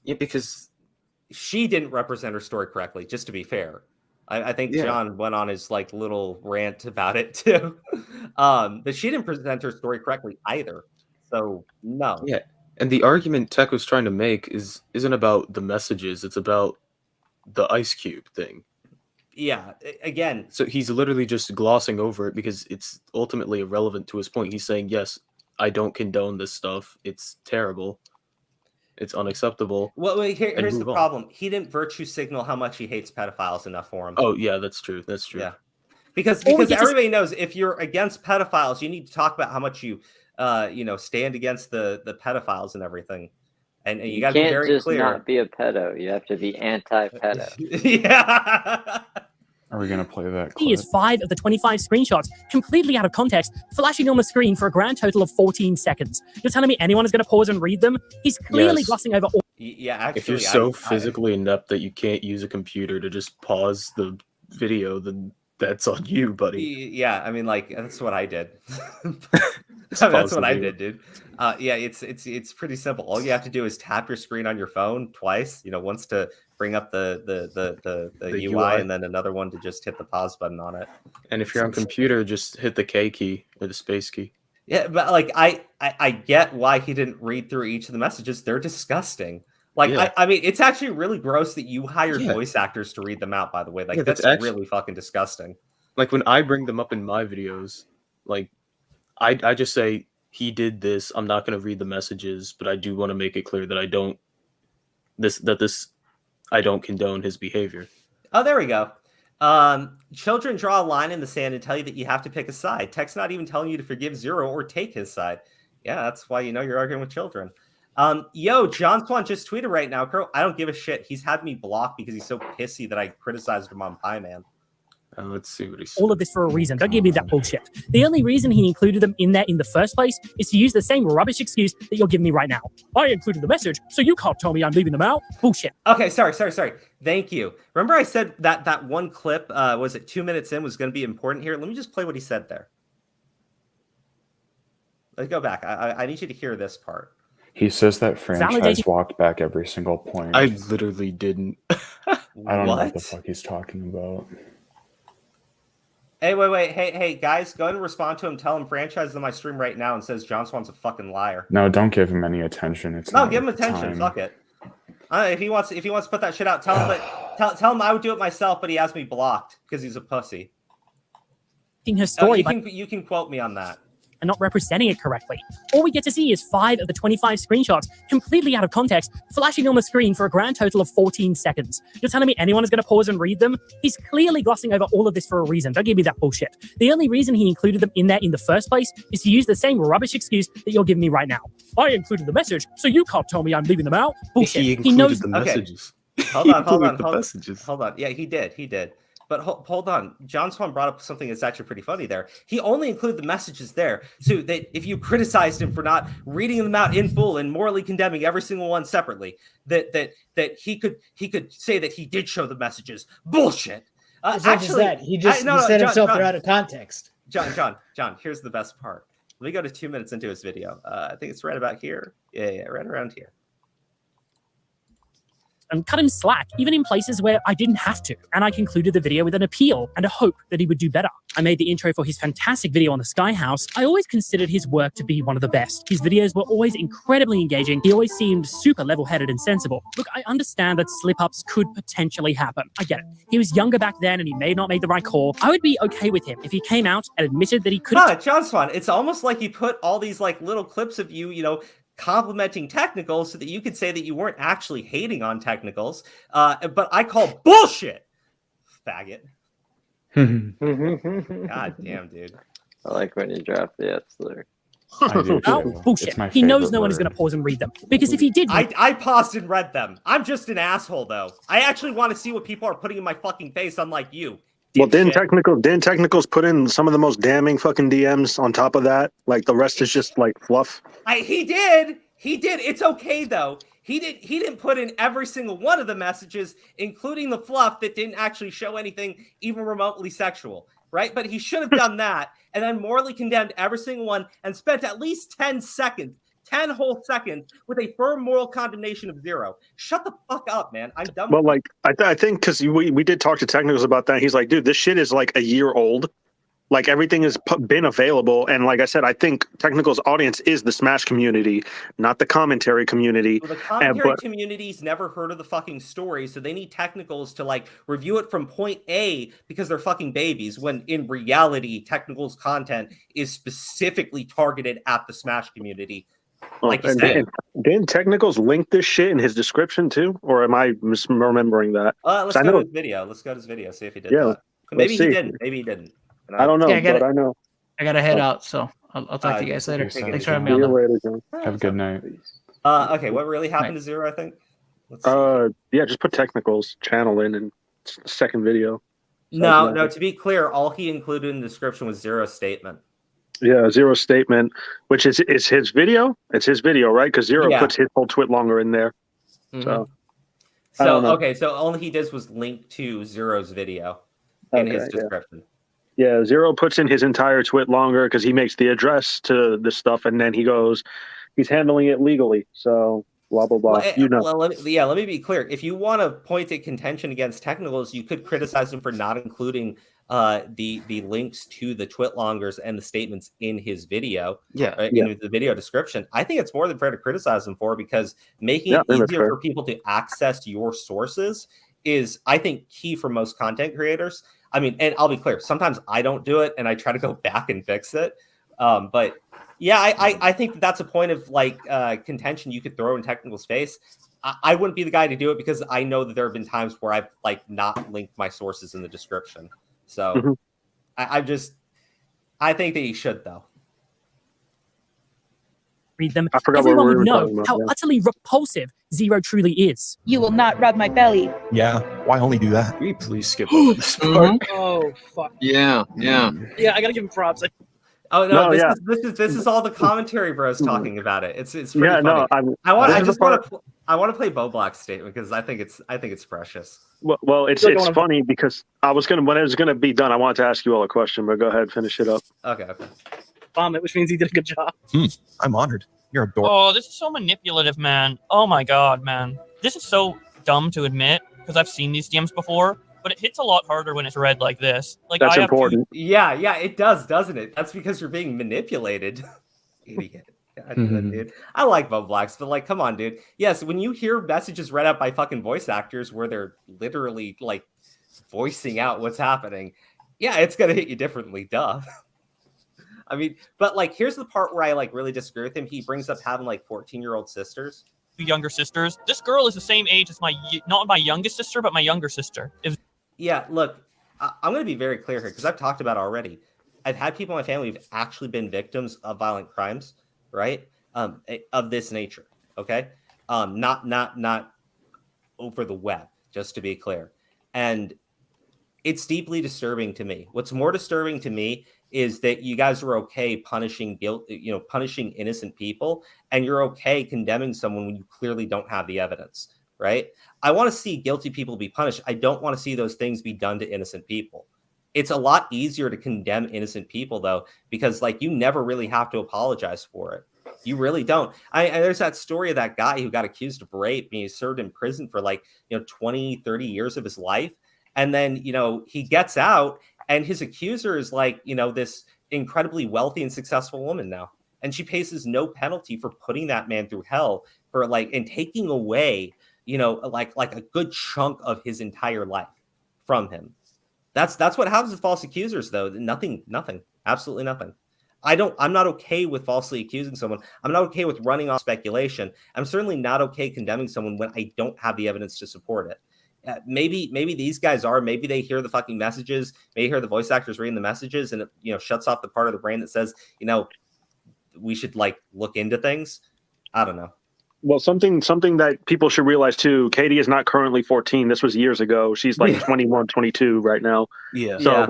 Yeah, because she didn't represent her story correctly, just to be fair. I think John went on his like little rant about it too. But she didn't present her story correctly either. So no. Yeah. And the argument Tech was trying to make isn't about the messages, it's about the Ice Cube thing. Yeah, again. So he's literally just glossing over it because it's ultimately irrelevant to his point. He's saying, yes, I don't condone this stuff. It's terrible. It's unacceptable. Well, here's the problem. He didn't virtue signal how much he hates pedophiles enough for him. Oh, yeah, that's true. That's true. Yeah. Because everybody knows if you're against pedophiles, you need to talk about how much you stand against the pedophiles and everything. And you got to be very clear. You can't just not be a pedo. You have to be anti-pedo. Yeah. Are we going to play that clip? He is 5 of the 25 screenshots, completely out of context, flashing on the screen for a grand total of 14 seconds. You're telling me anyone is going to pause and read them? He's clearly glossing over all... Yeah, actually... If you're so physically inept that you can't use a computer to just pause the video, then That's on you, buddy. Yeah, I mean, like, that's what I did. That's what I did, dude. Yeah, it's pretty simple. All you have to do is tap your screen on your phone twice. Once to bring up the UI, and then another one to just hit the pause button on it. And if you're on computer, just hit the K key or the space key. Yeah, but like I get why he didn't read through each of the messages. They're disgusting. Like, Yeah. I mean, it's actually really gross that you hired voice actors to read them out, by the way. Like, Yeah, that's actually really fucking disgusting. Like when I bring them up in my videos, like I just say he did this. I'm not going to read the messages, but I do want to make it clear that I don't condone his behavior. Oh, there we go. Children draw a line in the sand and tell you that you have to pick a side. Tech's not even telling you to forgive Zero or take his side. Yeah, that's why you're arguing with children. Yo, John Swan just tweeted right now, Crow. I don't give a shit. He's had me blocked because he's so pissy that I criticized him on Pie Man. Let's see what he said. All of this for a reason. Don't give me that bullshit. The only reason he included them in there in the first place is to use the same rubbish excuse that you're giving me right now. I included the message, so you can't tell me I'm leaving them out. Bullshit. Okay, sorry. Thank you. Remember I said that one clip, was it 2 minutes in, was going to be important here? Let me just play what he said there. Let's go back. I need you to hear this part. He says that franchise Validating- walked back every single point. I literally didn't. I don't know what the What? fuck he's talking about. Hey, wait. Hey, guys, go ahead and respond to him. Tell him franchise on my stream right now and says John Swan's a fucking liar. No, don't give him any attention. It's No, not give him worth the attention. time. Fuck it. If he wants to put that shit out, tell him that. Tell him I would do it myself, but he has me blocked because he's a pussy. In her story, You can quote me on that. and not representing it correctly. All we get to see is 5 of the 25 screenshots, completely out of context, flashing on the screen for a grand total of 14 seconds. You're telling me anyone is going to pause and read them? He's clearly glossing over all of this for a reason. Don't give me that bullshit. The only reason he included them in there in the first place is to use the same rubbish excuse that you're giving me right now. I included the message, so you can't tell me I'm leaving them out. Bullshit. He knows the Okay. messages. Hold on. Messages. Hold on. Yeah, he did. But hold on. John Swan brought up something that's actually pretty funny there. He only included the messages there so that if you criticized him for not reading them out in full and morally condemning every single one separately, that he could say that he did show the messages. Bullshit. It's not just that. He said himself they're out of context. John, here's the best part. Let me go to 2 minutes into his video. I think it's right about here. Yeah, right around here. And cut him slack, even in places where I didn't have to. And I concluded the video with an appeal and a hope that he would do better. I made the intro for his fantastic video on the Sky House. I always considered his work to be one of the best. His videos were always incredibly engaging. He always seemed super level-headed and sensible. Look, I understand that slip-ups could potentially happen. I get it. He was younger back then and he may not make the right call. I would be okay with him if he came out and admitted that he could have... John Swan, it's almost like you put all these like little clips of you complimenting technicals so that you could say that you weren't actually hating on technicals. But I call bullshit, faggot. God damn, dude. I like when you drop the F's there. Oh, bullshit. He knows no one is going to pause and read them. Because if he did... I paused and read them. I'm just an asshole, though. I actually want to see what people are putting in my fucking face, unlike you. Well, didn't technicals put in some of the most damning fucking DMs on top of that? Like the rest is just like fluff. He did. It's okay though. He didn't put in every single one of the messages, including the fluff that didn't actually show anything even remotely sexual, right? But he should have done that and then morally condemned every single one and spent at least 10 whole seconds with a firm moral condemnation of Zero. Shut the fuck up, man. I'm done. Well, like I think because we did talk to technicals about that. He's like, dude, this shit is like a year old. Like everything has been available, and like I said, I think technical's audience is the Smash community, not the commentary community. Well, the commentary community's never heard of the fucking story, so they need technicals to like review it from point A because they're fucking babies. When in reality, technical's content is specifically targeted at the Smash community. Like you said. Didn't technicals link this shit in his description too, or am I misremembering that? Let's go to his video. Let's go to his video. See if he did that. Maybe he didn't. Maybe he didn't. I don't know, but I know. I gotta head out, so I'll talk to you guys later. Thanks for having me on. Have a good night. Okay, what really happened to Zero, I think? Yeah, just put technicals channel in and second video. No, to be clear, all he included in the description was Zero's statement. Yeah, Zero's statement, which is his video. It's his video, right? Because Zero puts his whole twit longer in there. Mm-hmm. So only he did was link to Zero's video. in his Okay, description. Yeah, Zero puts in his entire twit longer because he makes the address to this stuff, and then he's handling it legally. So blah blah blah. Well, let me be clear. If you want to point at contention against technicals, you could criticize him for not including the links to the twit longers and the statements in his video. In the video description. I think it's more than fair to criticize him for, because making it easier for people to access your sources is, I think, key for most content creators. I mean, and I'll be clear, sometimes I don't do it and I try to go back and fix it. But yeah, I think that's a point of like contention you could throw in Technical's face. I wouldn't be the guy to do it, because I know that there have been times where I've like not linked my sources in the description. So I think that he should, though. Read them. I forgot Everyone what we would were know talking about, how yeah. utterly repulsive Zero truly is. You will not rub my belly. Yeah, why only do that? Can you please skip over this part? Oh fuck. Yeah. Yeah, I gotta give him props. Oh no, No, this is all the commentary bros talking about it. It's pretty Yeah, funny. no, I want to play Bo Black's statement, because I think it's precious. Well, it's funny because when it was gonna be done, I wanted to ask you all a question, but go ahead, finish it up. Okay. Bomb it, which means he did a good job. I'm honored. You're adorable. Oh, this is so manipulative, man. Oh my god, man. This is so dumb to admit, because I've seen these DMs before, but it hits a lot harder when it's read like this. Like, That's I have important. Yeah, it does, doesn't it? That's because you're being manipulated. Idiot. God, dude. I like Bo Blacks, but like, come on, dude. Yes, when you hear messages read out by fucking voice actors where they're literally like voicing out what's happening, yeah, it's gonna hit you differently, duh. I mean, but like, here's the part where I like really disagree with him. He brings up having like 14-year-old sisters. younger sisters. This girl is the same age as not my youngest sister, but my younger sister. Yeah, look, I'm going to be very clear here, because I've talked about it already. I've had people in my family who've actually been victims of violent crimes, right? Of this nature, okay? Not over the web, just to be clear. And it's deeply disturbing to me. What's more disturbing to me is that you guys are okay punishing punishing innocent people, and you're okay condemning someone when you clearly don't have the evidence, right? I want to see guilty people be punished. I don't want to see those things be done to innocent people. It's a lot easier to condemn innocent people, though, because like you never really have to apologize for it. You really don't. And there's that story of that guy who got accused of rape and he served in prison for 20, 30 years of his life. And then, he gets out and his accuser is this incredibly wealthy and successful woman now. And she faces no penalty for putting that man through hell and taking away, a good chunk of his entire life from him. That's what happens with false accusers, though. Nothing, absolutely nothing. I'm not okay with falsely accusing someone. I'm not okay with running off speculation. I'm certainly not okay condemning someone when I don't have the evidence to support it. Maybe these guys are. Maybe they hear the fucking messages. Maybe hear the voice actors reading the messages, and it shuts off the part of the brain that says, we should look into things. I don't know. Well, something that people should realize too, Katie is not currently 14. This was years ago. She's 21, 22 right now. Yeah. So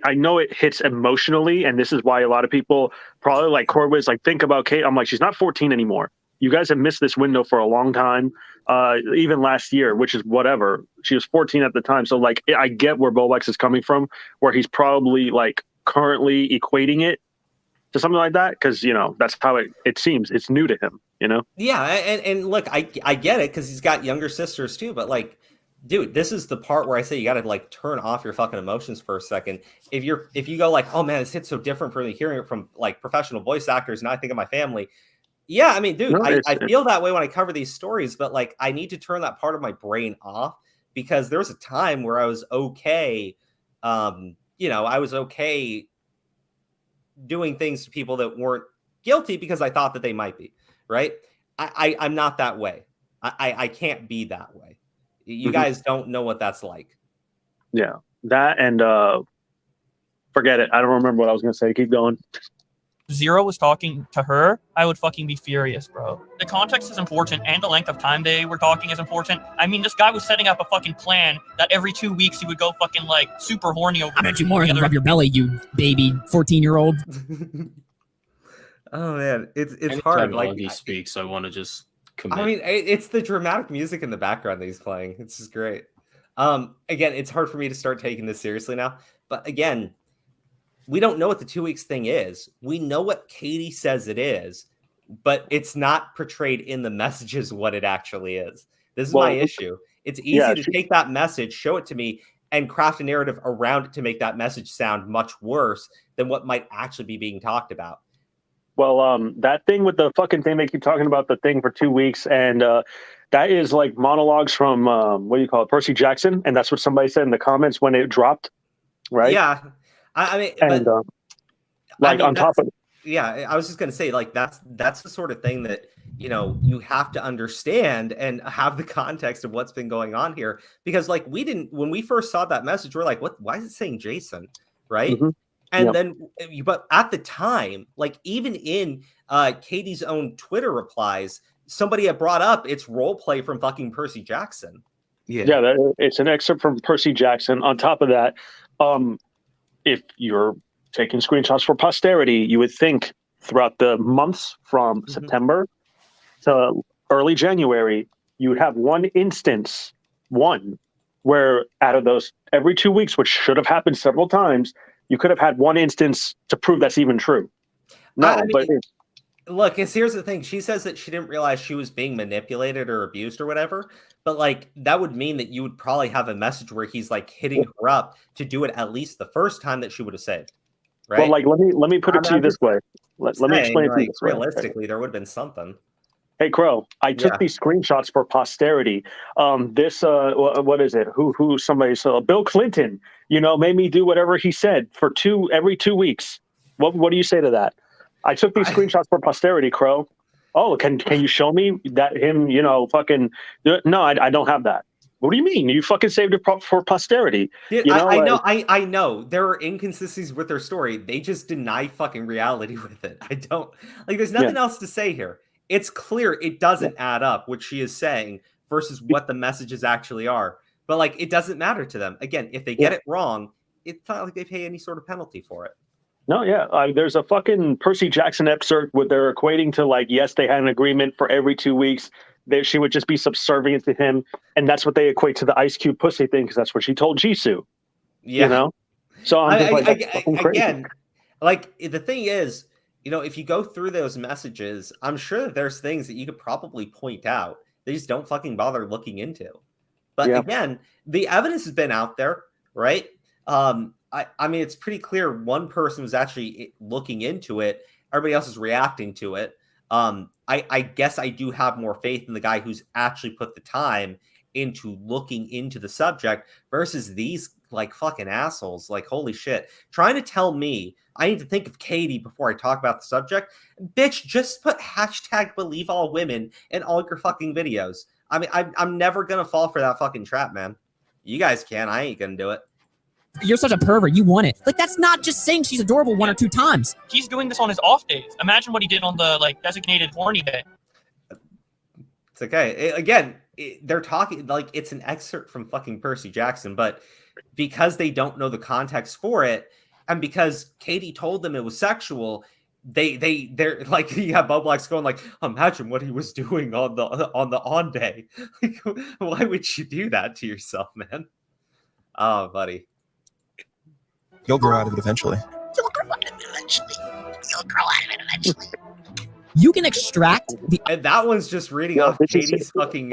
I know it hits emotionally, and this is why a lot of people probably like Corwitz think about Kate. I'm like, she's not 14 anymore. You guys have missed this window for a long time. Even last year, which is whatever. She was 14 at the time. So I get where Bolex is coming from, where he's probably currently equating it to something like that, because that's how it seems. It's new to him. Yeah, and look, I get it, because he's got younger sisters too, but dude, this is the part where I say you got to turn off your fucking emotions for a second. If you go oh man, this hits so different from hearing it from professional voice actors, and I think of my family. Yeah, I mean, dude, No, I feel that way when I cover these stories, but I need to turn that part of my brain off, because there was a time where I was okay, I was okay doing things to people that weren't guilty because I thought that they might be. Right? I'm not that way. I can't be that way. You guys don't know what that's like. Yeah, that and forget it. I don't remember what I was going to say. Keep going. Zero was talking to her, I would fucking be furious, bro. The context is important, and the length of time they were talking is important. I mean, this guy was setting up a fucking plan that every 2 weeks he would go fucking super horny over. I bet you more than rub your belly, you baby 14-year-old. Oh man, it's Anytime hard. he speaks, I want to just commit. I mean, it's the dramatic music in the background that he's playing. It's just great. Again, it's hard for me to start taking this seriously now. But again, we don't know what the 2 weeks thing is. We know what Katie says it is, but it's not portrayed in the messages what it actually is. This is my issue. It's easy to take that message, show it to me, and craft a narrative around it to make that message sound much worse than what might actually be being talked about. Well, that thing with the fucking thing, they keep talking about the thing for 2 weeks, and that is like monologues from, what do you call it, Percy Jackson, and that's what somebody said in the comments when it dropped, right? Yeah. I mean, and, like, on top of yeah, I was just going to say, like, that's the sort of thing that, you know, you have to understand and have the context of what's been going on here. Because, like, when we first saw that message, we're like, why is it saying Jason? Right. Mm-hmm. And then, but at the time, like, even in Katie's own Twitter replies, somebody had brought up it's role play from fucking Percy Jackson. Yeah, it's an excerpt from Percy Jackson. On top of that, if you're taking screenshots for posterity, you would think throughout the months from September to early January, you would have one instance, where out of those every 2 weeks, which should have happened several times, you could have had one instance to prove that's even true. No, but look, here's the thing. She says that she didn't realize she was being manipulated or abused or whatever. But, like, that would mean that you would probably have a message where he's, like, hitting her up to do it at least the first time that she would have saved. Right? Well, like, let me put it to you this way. Let me explain it to you this way. Realistically, there would have been something. Hey, Crow, I took these screenshots for posterity. What is it? Who somebody said? Bill Clinton, made me do whatever he said for every 2 weeks. What do you say to that? I took these screenshots for posterity, Crow. Oh, can you show me that him, fucking... No, I don't have that. What do you mean? You fucking saved it for posterity. Dude, I know. There are inconsistencies with their story. They just deny fucking reality with it. I don't... Like, there's nothing else to say here. It's clear it doesn't add up, what she is saying, versus what the messages actually are. But, like, it doesn't matter to them. Again, if they get it wrong, it's not like they pay any sort of penalty for it. No, there's a fucking Percy Jackson excerpt where they're equating to, like, yes, they had an agreement for every 2 weeks. She would just be subservient to him. And that's what they equate to the Ice Cube pussy thing, because that's what she told Jisoo. Yeah. So I'm just like, that's fucking crazy. Again, like, the thing is, if you go through those messages, I'm sure that there's things that you could probably point out. They just don't fucking bother looking into. But again, the evidence has been out there, right? I mean, it's pretty clear one person was actually looking into it. Everybody else is reacting to it. I guess I do have more faith in the guy who's actually put the time into looking into the subject versus these, like, fucking assholes. Like, holy shit. Trying to tell me I need to think of Katie before I talk about the subject. Bitch, just put #BelieveAllWomen in all your fucking videos. I mean, I'm never going to fall for that fucking trap, man. You guys can. I ain't going to do it. You're such a pervert. You want it. Like, that's not just saying she's adorable 1 or 2 times. He's doing this on his off days. Imagine what he did on the, like, designated horny day. It's okay. They're talking, like, it's an excerpt from fucking Percy Jackson, but because they don't know the context for it, and because Katie told them it was sexual, they're like, you have Bublax going like, imagine what he was doing on the on day. Like, why would you do that to yourself, man? Oh, buddy. You'll grow out of it eventually. You can extract the... And that one's just reading off Katie's fucking...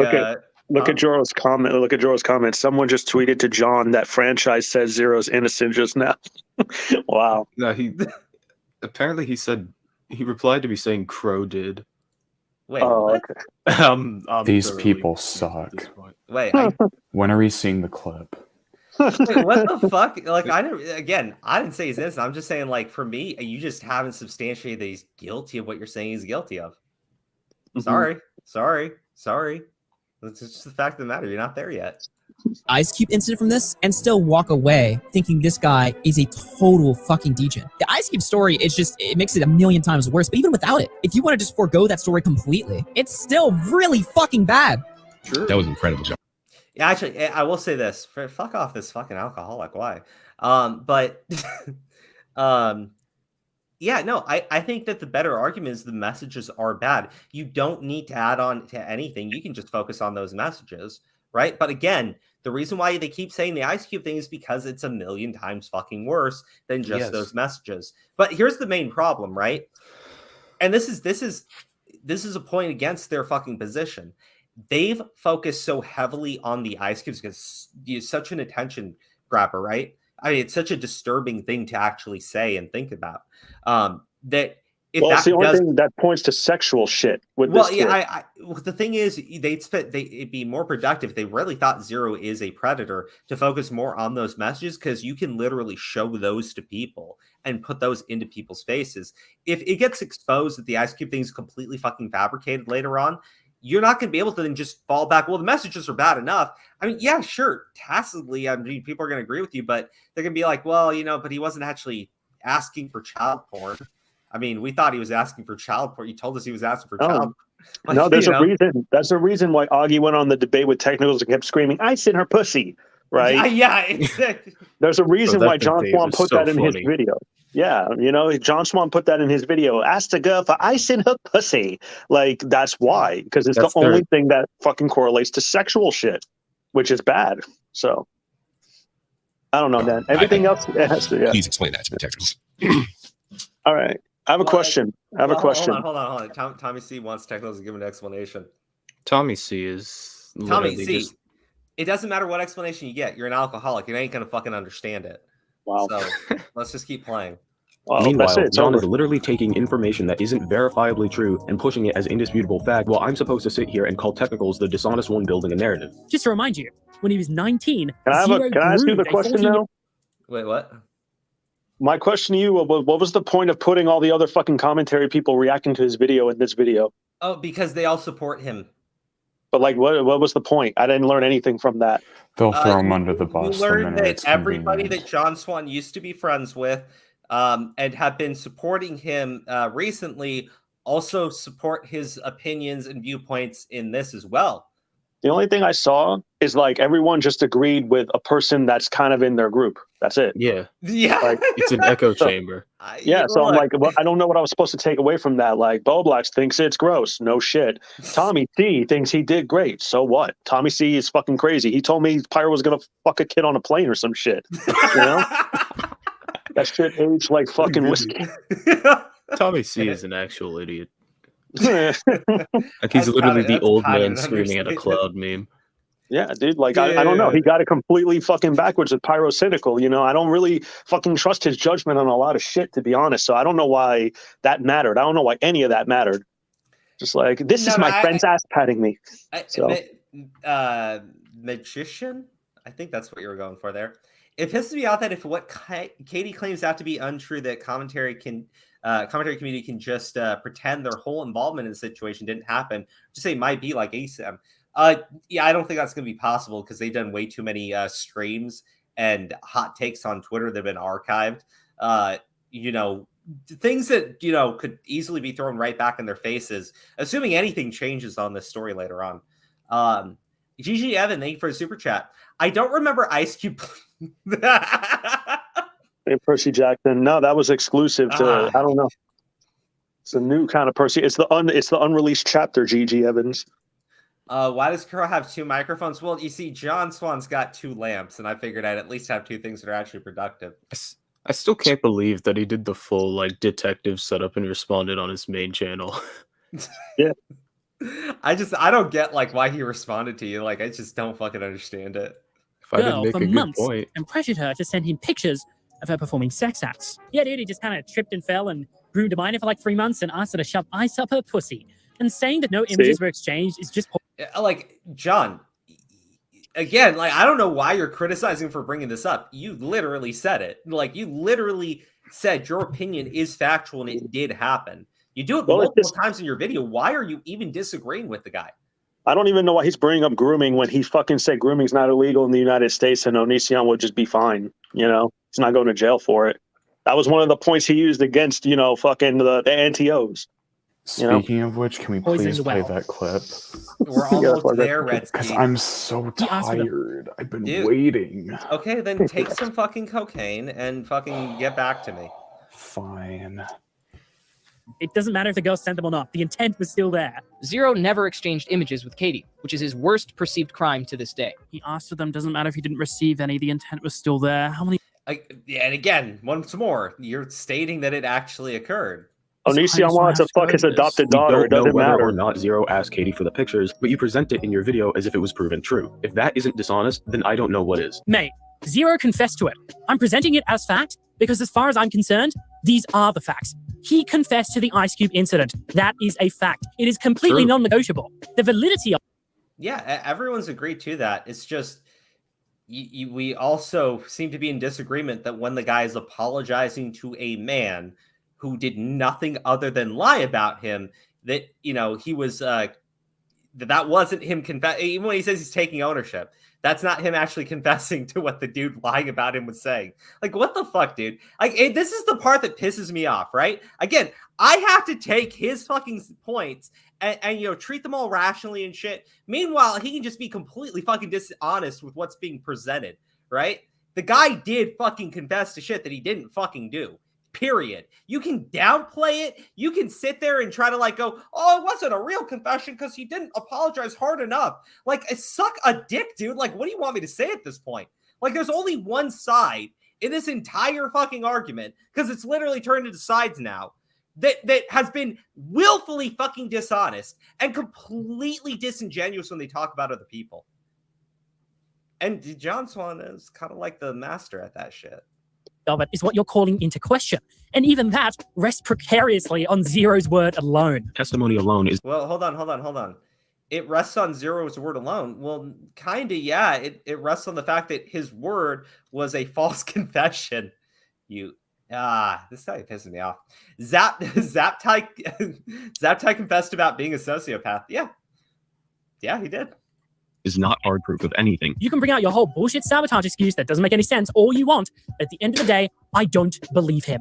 Look at Joro's comment. Look at Joro's comment. Someone just tweeted to John that franchise says Zero's innocent just now. Wow. No, apparently he replied to me saying Crow did. Wait, what? Okay. These people suck. Wait, when are we seeing the clip? Wait, what the fuck? Like, I didn't say he's innocent. I'm just saying, like, for me, you just haven't substantiated that he's guilty of what you're saying he's guilty of. Sorry. It's just the fact of the matter. You're not there yet. Ice Cube incident from this and still walk away thinking this guy is a total fucking degen. The Ice Cube story is it makes it a million times worse, but even without it, if you want to just forego that story completely, it's still really fucking bad. True. That was incredible, John. Yeah, actually, I will say this. Fuck off this fucking alcoholic. Why? But yeah, no, I think that the better argument is the messages are bad. You don't need to add on to anything. You can just focus on those messages, right? But again, the reason why they keep saying the Ice Cube thing is because it's a million times fucking worse than just those messages. But here's the main problem, right? And this is a point against their fucking position. They've focused so heavily on the Ice Cubes because it's such an attention grabber, right? I mean, it's such a disturbing thing to actually say and think about. That if well, that it's the only thing that points to sexual shit with this kid. The thing is, it'd be more productive if they really thought Zero is a predator to focus more on those messages, because you can literally show those to people and put those into people's faces. If it gets exposed that the Ice Cube thing is completely fucking fabricated later on, you're not going to be able to then just fall back. Well, the messages are bad enough. I mean, yeah, sure. Tacitly, I mean, people are going to agree with you, but they're going to be like, well, but he wasn't actually asking for child porn. I mean, we thought he was asking for child porn. You told us he was asking for child porn. No, there's a reason. That's the reason why Augie went on the debate with technicals and kept screaming, "Ice in her pussy," right? Yeah, it's there's a reason why John Swan put that in his funny. video. Yeah, John Swan put that in his video. Asked a girl for ice in her pussy. Like, that's why. Because it's the only thing that fucking correlates to sexual shit, which is bad. So, I don't know, man. Everything else has to, yeah. Please explain that to the technicals. All right. I have a question. Hold on. Tommy C wants technicals to give an explanation. Tommy C is Tommy C. literally just It doesn't matter what explanation you get. You're an alcoholic. You ain't gonna fucking understand it. Wow. So let's just keep playing. Meanwhile, John is literally taking information that isn't verifiably true and pushing it as indisputable fact, while I'm supposed to sit here and call technicals the dishonest one building a narrative. Just to remind you, when he was 19, Can I ask you the question now? Wait, what? My question to you, what was the point of putting all the other fucking commentary people reacting to his video in this video? Oh, because they all support him. But like, what was the point? I didn't learn anything from that. They'll throw him under the bus. You learned that everybody that John Swan used to be friends with and have been supporting him recently also support his opinions and viewpoints in this as well. The only thing I saw is like everyone just agreed with a person that's kind of in their group. That's it. Yeah. Like, it's an echo chamber. So I'm like, well, I don't know what I was supposed to take away from that. Like, Boblax thinks it's gross. No shit. Tommy C thinks he did great. So what? Tommy C is fucking crazy. He told me Pyro was gonna fuck a kid on a plane or some shit. That shit aged like fucking whiskey. Tommy C is an actual idiot. Like, he's literally the old man screaming at a cloud meme. Yeah, dude. Like, I don't know. He got it completely fucking backwards with Pyro Cynical. I don't really fucking trust his judgment on a lot of shit, to be honest. So I don't know why that mattered. I don't know why any of that mattered. Just like, this is my friend's ass patting me. Magician? I think that's what you were going for there. It pisses me off that if what Katie claims have to be untrue, that commentary community can just pretend their whole involvement in the situation didn't happen. Just say might be like ASAM. Yeah, I don't think that's going to be possible because they've done way too many streams and hot takes on Twitter that have been archived. Things that, could easily be thrown right back in their faces, assuming anything changes on this story later on. GG Evan, thank you for the super chat. I don't remember Ice Cube. Hey, Percy Jackson. No, that was exclusive to, I don't know. It's a new kind of Percy. It's the unreleased chapter, GG Evans. Why does Kuro have two microphones? Well, you see, John Swan's got two lamps, and I figured I'd at least have two things that are actually productive. I still can't believe that he did the full detective setup and responded on his main channel. Yeah. I don't get why he responded to you. I just don't fucking understand it. If I didn't make a good point. And pressured her to send him pictures of her performing sex acts. Yeah, dude, he just kind of tripped and fell and grew to mind her for 3 months and asked her to shove ice up her pussy. And saying that no images were exchanged is just... John, again, I don't know why you're criticizing for bringing this up. You literally said it. You literally said your opinion is factual and it did happen. You do it multiple times in your video. Why are you even disagreeing with the guy? I don't even know why he's bringing up grooming when he fucking said grooming's not illegal in the United States and Onision would just be fine. He's not going to jail for it. That was one of the points he used against, fucking the anti-Os. Speaking of which, can we please play that clip? We're almost there, Redsky. Because I'm so tired. I've been waiting. Okay, then take some fucking cocaine and fucking get back to me. Fine. It doesn't matter if the girl sent them or not. The intent was still there. Zero never exchanged images with Katie, which is his worst perceived crime to this day. He asked for them. Doesn't matter if he didn't receive any. The intent was still there. How many? Yeah, and again, once more, you're stating that it actually occurred. Onision wants to fuck his adopted daughter. It don't know doesn't whether matter. or not Zero asked Katie for the pictures, but you present it in your video as if it was proven true. If that isn't dishonest, then I don't know what is. Mate, Zero confessed to it. I'm presenting it as fact because as far as I'm concerned, these are the facts. He confessed to the Ice Cube incident. That is a fact. It is completely non-negotiable. The validity of... Yeah, everyone's agreed to that. It's just we also seem to be in disagreement that when the guy is apologizing to a man who did nothing other than lie about him, that, you know, he was, that wasn't him even when he says he's taking ownership, that's not him actually confessing to what the dude lying about him was saying. Like, what the fuck, dude? Like, this is the part that pisses me off, right? Again, I have to take his fucking points and you know, treat them all rationally and shit. Meanwhile, he can just be completely fucking dishonest with what's being presented, right? The guy did fucking confess to shit that he didn't fucking do. Period. You can downplay it. You can sit there and try to like go, oh, it wasn't a real confession because he didn't apologize hard enough. Like, suck a dick, dude. Like, what do you want me to say at this point? Like, there's only one side in this entire fucking argument, because it's literally turned into sides now, that has been willfully fucking dishonest and completely disingenuous when they talk about other people. And John Swan is kind of like the master at that shit. Of it is what you're calling into question. And even that rests precariously on Zero's word alone. Testimony alone is... Well, hold on. It rests on Zero's word alone. Well, kind of, yeah. It rests on the fact that his word was a false confession. This guy pisses me off. Zaptai confessed about being a sociopath. Yeah, he did. Is not hard proof of anything. You can bring out your whole bullshit sabotage excuse that doesn't make any sense all you want. At the end of the day, I don't believe him.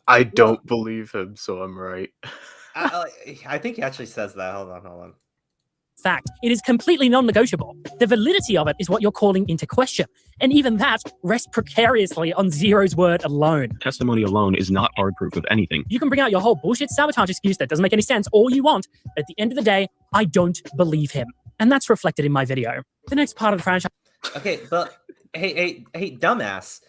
I don't believe him, so I'm right. I think he actually says that. Hold on. Fact. It is completely non-negotiable. The validity of it is what you're calling into question. And even that rests precariously on Zero's word alone. Testimony alone is not hard proof of anything. You can bring out your whole bullshit sabotage excuse that doesn't make any sense all you want. At the end of the day, I don't believe him. And that's reflected in my video. The next part of the franchise... Okay, but hey, dumbass.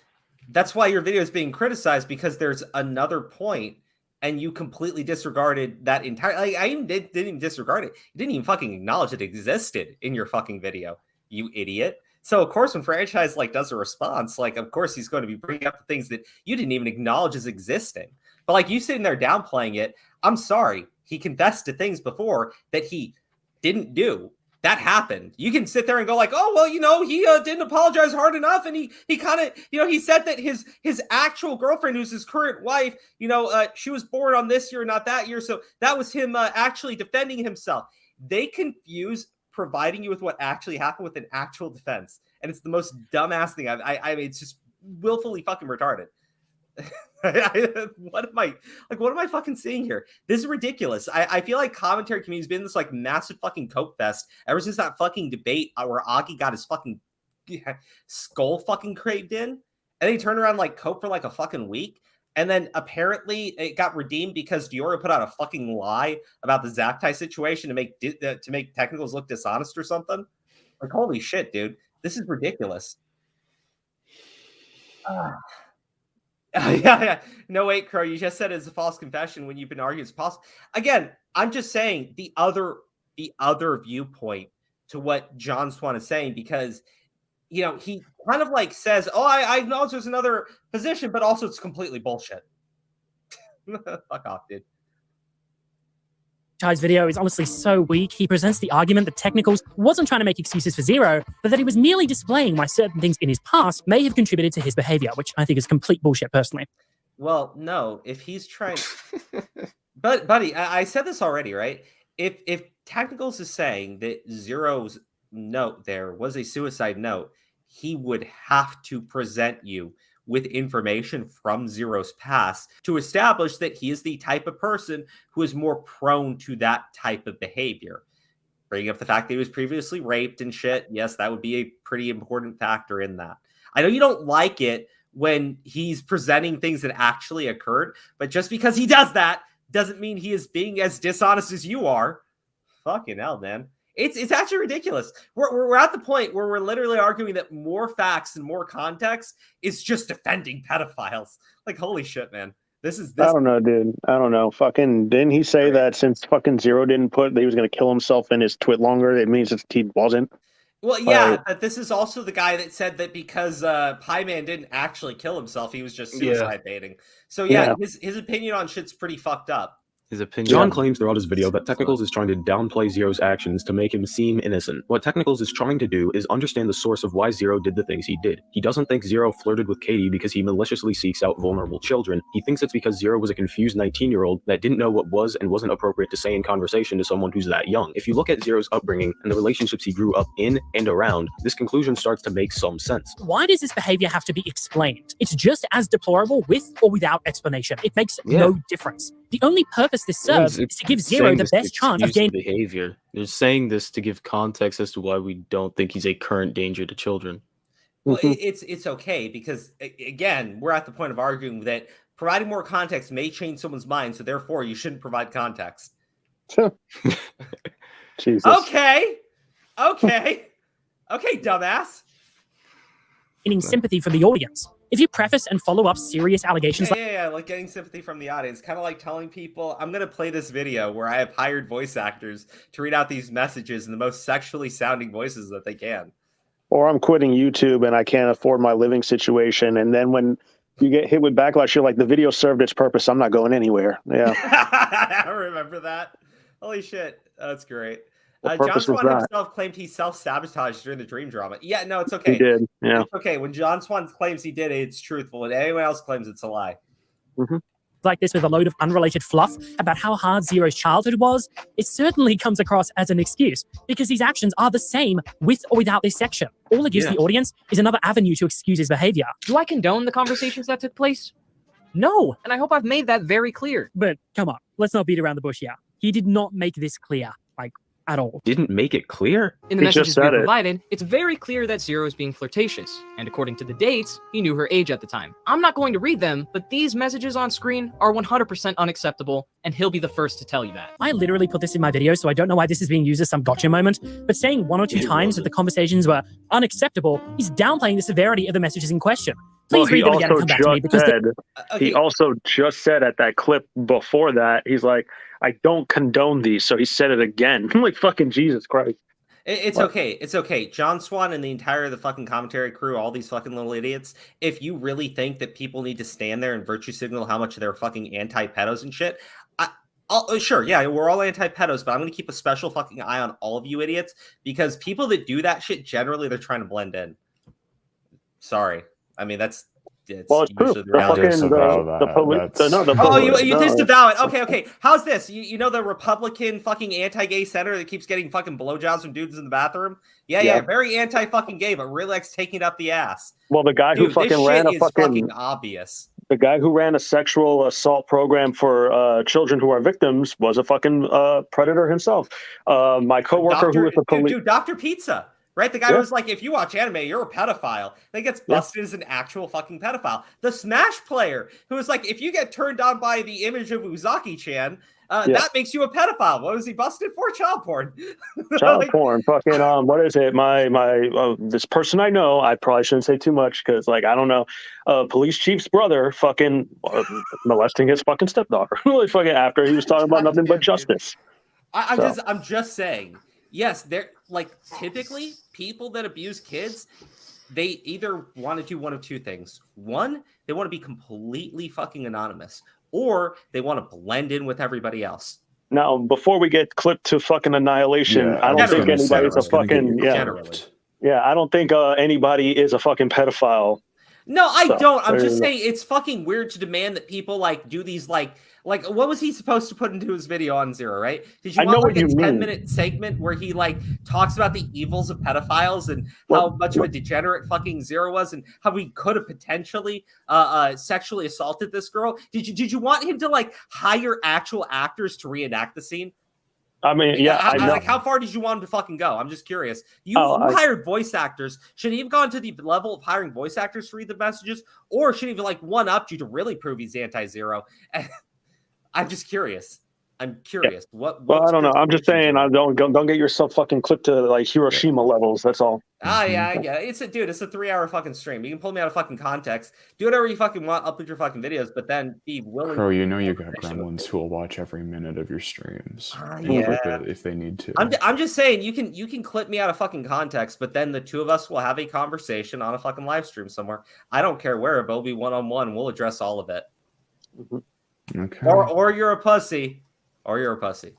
That's why your video is being criticized, because there's another point and you completely disregarded that entire... Like, I didn't even disregard it. You didn't even fucking acknowledge it existed in your fucking video, you idiot. So, of course, when franchise, like, does a response, like, of course he's going to be bringing up the things that you didn't even acknowledge as existing. But, like, you sitting there downplaying it, I'm sorry. He confessed to things before that he didn't do. That happened. You can sit there and go like, oh, well, you know, he didn't apologize hard enough. And he kind of, you know, he said that his actual girlfriend, who's his current wife, you know, she was born on this year, not that year. So that was him actually defending himself. They confuse providing you with what actually happened with an actual defense. And it's the most dumbass thing. I mean, it's just willfully fucking retarded. What am I fucking seeing here? This is ridiculous. I feel like commentary community's been this like massive fucking coke fest ever since that fucking debate where Augie got his fucking skull fucking craved in, and then he turned around like coke for like a fucking week, and then apparently it got redeemed because Diora put out a fucking lie about the Zaptai situation to make technicals look dishonest or something. Like, holy shit, dude, this is ridiculous. Yeah. No, wait, Crow. You just said it's a false confession when you've been arguing it's possible. Again, I'm just saying the other viewpoint to what John Swan is saying, because, you know, he kind of like says, oh, I acknowledge there's another position, but also it's completely bullshit. Fuck off, dude. Chai's video is honestly so weak. He presents the argument that Technicals wasn't trying to make excuses for Zero, but that he was merely displaying why certain things in his past may have contributed to his behavior, which I think is complete bullshit, personally. Well, no, if he's trying... But, buddy, I said this already, right? If Technicals is saying that Zero's note there was a suicide note, he would have to present you with information from Zero's past to establish that he is the type of person who is more prone to that type of behavior. Bringing up the fact that he was previously raped and shit, yes, that would be a pretty important factor in that. I know you don't like it when he's presenting things that actually occurred, but just because he does that doesn't mean he is being as dishonest as you are. Fucking hell, man. It's actually ridiculous. We're at the point where we're literally arguing that more facts and more context is just defending pedophiles. Like, holy shit, man. This. I don't know, dude. I don't know. Fucking, didn't he say that since fucking Zero didn't put that he was going to kill himself in his twit longer, it means that he wasn't? Well, yeah, but this is also the guy that said that because Pie Man didn't actually kill himself, he was just suicide baiting. So yeah, his opinion on shit's pretty fucked up. His opinion. John claims throughout his video that Technicals is trying to downplay Zero's actions to make him seem innocent. What Technicals is trying to do is understand the source of why Zero did the things he did. He doesn't think Zero flirted with Katie because he maliciously seeks out vulnerable children. He thinks it's because Zero was a confused 19-year-old that didn't know what was and wasn't appropriate to say in conversation to someone who's that young. If you look at Zero's upbringing and the relationships he grew up in and around, this conclusion starts to make some sense. Why does this behavior have to be explained? It's just as deplorable with or without explanation. It makes no difference. The only purpose this serves is to give Zero the best chance of gaining behavior. They're saying this to give context as to why we don't think he's a current danger to children. Well, it's okay because, again, we're at the point of arguing that providing more context may change someone's mind, so therefore you shouldn't provide context. Jesus. Okay, dumbass. gaining sympathy from the audience. If you preface and follow up serious allegations like getting sympathy from the audience, kind of like telling people, I'm going to play this video where I have hired voice actors to read out these messages in the most sexually sounding voices that they can. Or I'm quitting YouTube and I can't afford my living situation. And then when you get hit with backlash, you're like, the video served its purpose. I'm not going anywhere. Yeah. I remember that. Holy shit. That's great. John Swan himself claimed he self-sabotaged during the dream drama. Yeah, no, it's okay. He did, yeah. It's okay. When John Swan claims he did it, it's truthful. And anyone else claims it's a lie. like this with a load of unrelated fluff about how hard Zero's childhood was, it certainly comes across as an excuse, because these actions are the same with or without this section. All it gives the audience is another avenue to excuse his behavior. Do I condone the conversations that took place? No. And I hope I've made that very clear. But come on, let's not beat around the bush here. He did not make this clear, like, at all. Didn't make it clear? In the messages we provided, it's very clear that Zero is being flirtatious, and according to the dates, he knew her age at the time. I'm not going to read them, but these messages on screen are 100% unacceptable, and he'll be the first to tell you that. I literally put this in my video, so I don't know why this is being used as some gotcha moment, but saying one or two times that the conversations were unacceptable is downplaying the severity of the messages in question. Please read them again and come back to me, because he also just said at that clip before that, he's like, I don't condone these. So he said it again. I'm like, fucking Jesus Christ. It's okay. It's okay. John Swan and the entire the fucking commentary crew, all these fucking little idiots, if you really think that people need to stand there and virtue signal how much they're fucking anti-pedos and shit, sure, yeah, we're all anti-pedos, but I'm going to keep a special fucking eye on all of you idiots, because people that do that shit, generally, they're trying to blend in. Sorry. I mean, it's true. The police. You disavow it. Okay. How's this? You know the Republican fucking anti-gay senator that keeps getting fucking blowjobs from dudes in the bathroom? Yeah. Very anti-fucking gay, but really likes taking it up the ass. Well, the guy who fucking ran a fucking obvious. The guy who ran a sexual assault program for children who are victims was a fucking predator himself. My coworker who was the police. Dude, Dr. Pizza. Right? The guy was like, if you watch anime, you're a pedophile. Then gets busted as an actual fucking pedophile. The Smash player, who was like, if you get turned on by the image of Uzaki-chan, that makes you a pedophile. What was he busted for? Child porn. Child porn. Fucking, what is it? This person I know, I probably shouldn't say too much because, like, I don't know, police chief's brother fucking molesting his fucking stepdaughter. Really fucking after he was talking about nothing but justice. I'm just saying. Yes, they're like typically people that abuse kids, they either want to do one of two things. One, they want to be completely fucking anonymous, or they want to blend in with everybody else. Now, before we get clipped to fucking annihilation, I don't think anybody's a fucking I don't think anybody is a fucking pedophile. No, I don't. I'm just saying it's fucking weird to demand that people like do these like what was he supposed to put into his video on Zero, right? Did you want like a 10-minute segment where he like talks about the evils of pedophiles and how much of a degenerate fucking Zero was and how he could have potentially sexually assaulted this girl? Did you want him to like hire actual actors to reenact the scene? I mean, like how far did you want him to fucking go? I'm just curious. You hired voice actors. Should he have gone to the level of hiring voice actors to read the messages, or should he have like one-upped you to really prove he's anti-Zero? I'm just curious. I'm curious. What? Well, I don't know. I'm just saying, I don't get yourself fucking clipped to like Hiroshima levels. That's all. Yeah. It's a 3-hour fucking stream. You can pull me out of fucking context. Do whatever you fucking want. Upload your fucking videos, but then be willing. Crow, you know you got gremlins who will watch every minute of your streams. Yeah. If they need to. I'm just saying you can clip me out of fucking context, but then the two of us will have a conversation on a fucking live stream somewhere. I don't care where, but it'll be one-on-one. We'll address all of it. Okay. Or you're a pussy. Or you're a pussy.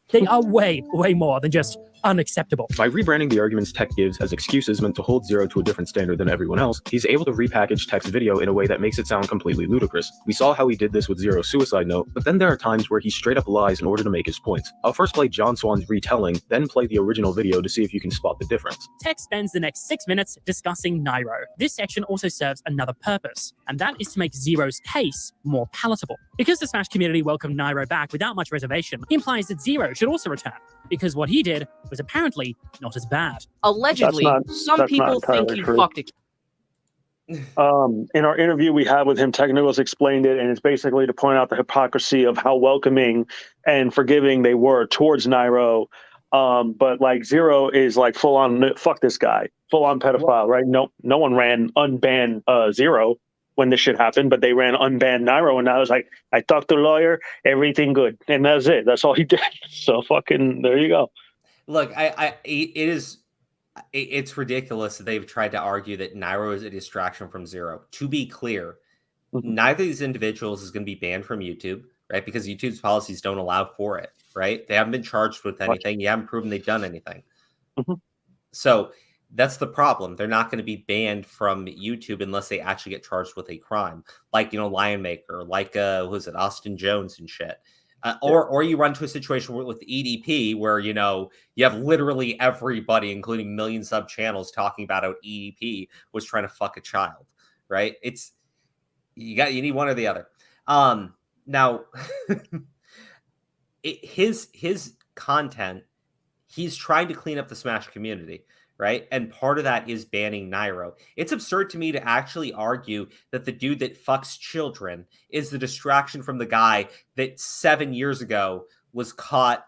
They are way more than just unacceptable. By rebranding the arguments Tech gives as excuses meant to hold Zero to a different standard than everyone else, he's able to repackage Tech's video in a way that makes it sound completely ludicrous. We saw how he did this with Zero's suicide note, but then there are times where he straight up lies in order to make his points. I'll first play John Swan's retelling, then play the original video to see if you can spot the difference. Tech spends the next 6 minutes discussing Nairo. This section also serves another purpose, and that is to make Zero's case more palatable. Because the Smash community welcomed Nairo back without much reservation, he implies that Zero should also return, because what he did was apparently not as bad. Allegedly, some people think he fucked it. In our interview we had with him, Technicals explained it, and it's basically to point out the hypocrisy of how welcoming and forgiving they were towards Nairo. But like Zero is like full on fuck this guy, full on pedophile, right? No one ran unban Zero when this shit happened, but they ran unban Nairo, and I was like, I talked to a lawyer, everything good, and that's it. That's all he did. So fucking there you go. Look, it's ridiculous that they've tried to argue that Nairo is a distraction from Zero. To be clear, neither of these individuals is going to be banned from YouTube, right? Because YouTube's policies don't allow for it, right? They haven't been charged with anything. You haven't proven they've done anything. So that's the problem. They're not going to be banned from YouTube unless they actually get charged with a crime, like Lion Maker, like Austin Jones and shit. Or you run to a situation with EDP where you have literally everybody, including million sub channels, talking about how EDP was trying to fuck a child, right? You need one or the other. Now his content, he's trying to clean up the Smash community, right? And part of that is banning Nairo. It's absurd to me to actually argue that the dude that fucks children is the distraction from the guy that 7 years ago was caught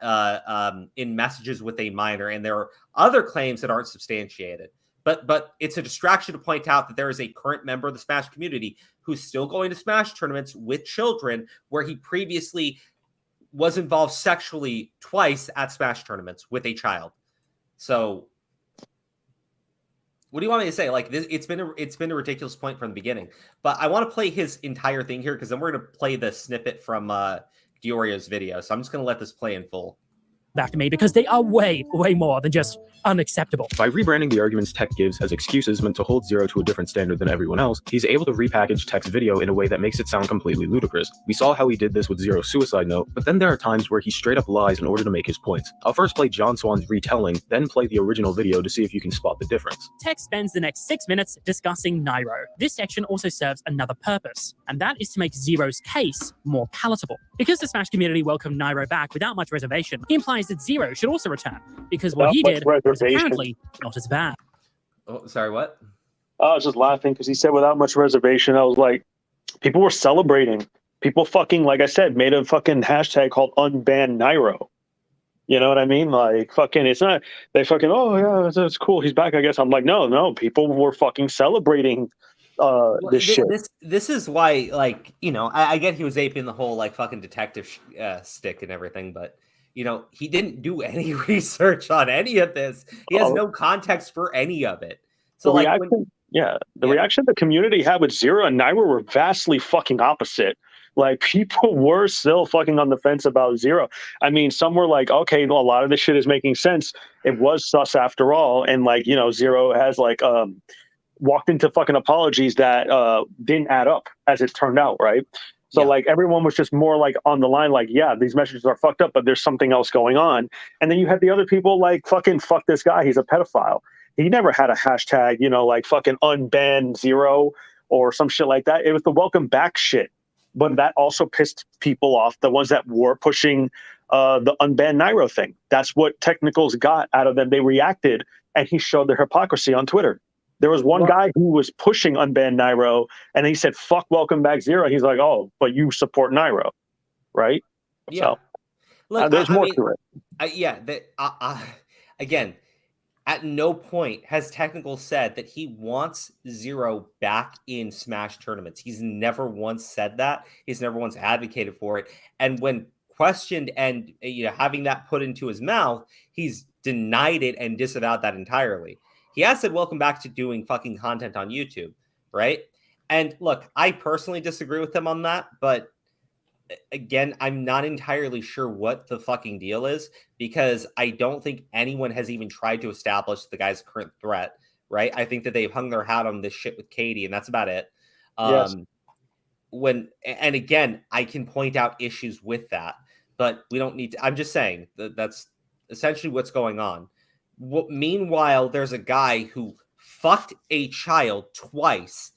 in messages with a minor, and there are other claims that aren't substantiated. But it's a distraction to point out that there is a current member of the Smash community who's still going to Smash tournaments with children, where he previously was involved sexually twice at Smash tournaments with a child. So what do you want me to say? Like this, it's been a ridiculous point from the beginning. But I want to play his entire thing here, because then we're going to play the snippet from Diorio's video. So I'm just going to let this play in full. Back to me, because they are way more than just unacceptable. By rebranding the arguments Tech gives as excuses meant to hold Zero to a different standard than everyone else, he's able to repackage Tech's video in a way that makes it sound completely ludicrous. We saw how he did this with Zero's suicide note, but then there are times where he straight up lies in order to make his points. I'll first play John Swan's retelling, then play the original video to see if you can spot the difference. Tech spends the next 6 minutes discussing Nairo. This section also serves another purpose, and that is to make Zero's case more palatable. Because the Smash community welcomed Nairo back without much reservation, he implies that Zero should also return, because what he did was apparently not as bad. Oh, sorry, what? I was just laughing because he said without much reservation. I was like, people were celebrating. People fucking, like I said, made a fucking hashtag called unban Nairo. You know what I mean? Like, fucking, it's not, they fucking, oh yeah, that's cool, he's back, I guess. I'm like, no, people were fucking celebrating this shit. This is why, like, I get he was aping the whole, like, fucking detective stick and everything, but he didn't do any research on any of this. He has no context for any of it. So the reaction the community had with Zero and Nairo were vastly fucking opposite. Like, people were still fucking on the fence about Zero. I mean, some were like, okay, well, a lot of this shit is making sense. It was sus after all. And like, Zero has like walked into fucking apologies that didn't add up, as it turned out, right? So like everyone was just more like on the line, like, yeah, these messages are fucked up, but there's something else going on. And then you had the other people like, fucking fuck this guy, he's a pedophile. He never had a hashtag, like fucking unban Zero or some shit like that. It was the welcome back shit. But that also pissed people off, the ones that were pushing the unban Nairo thing. That's what Technicals got out of them. They reacted, and he showed their hypocrisy on Twitter. There was one guy who was pushing unban Nairo, and he said, fuck welcome back Zero. He's like, oh, but you support Nairo. right? Yeah. So Look, there's more to it. Again, at no point has Technical said that he wants Zero back in Smash tournaments. He's never once said that. He's never once advocated for it. And when questioned and having that put into his mouth, he's denied it and disavowed that entirely. He has said, welcome back to doing fucking content on YouTube, right? And look, I personally disagree with him on that, but again, I'm not entirely sure what the fucking deal is, because I don't think anyone has even tried to establish the guy's current threat, right? I think that they've hung their hat on this shit with Katie, and that's about it. Yes. And again, I can point out issues with that, but we don't need to. I'm just saying that's essentially what's going on. Meanwhile, there's a guy who fucked a child twice,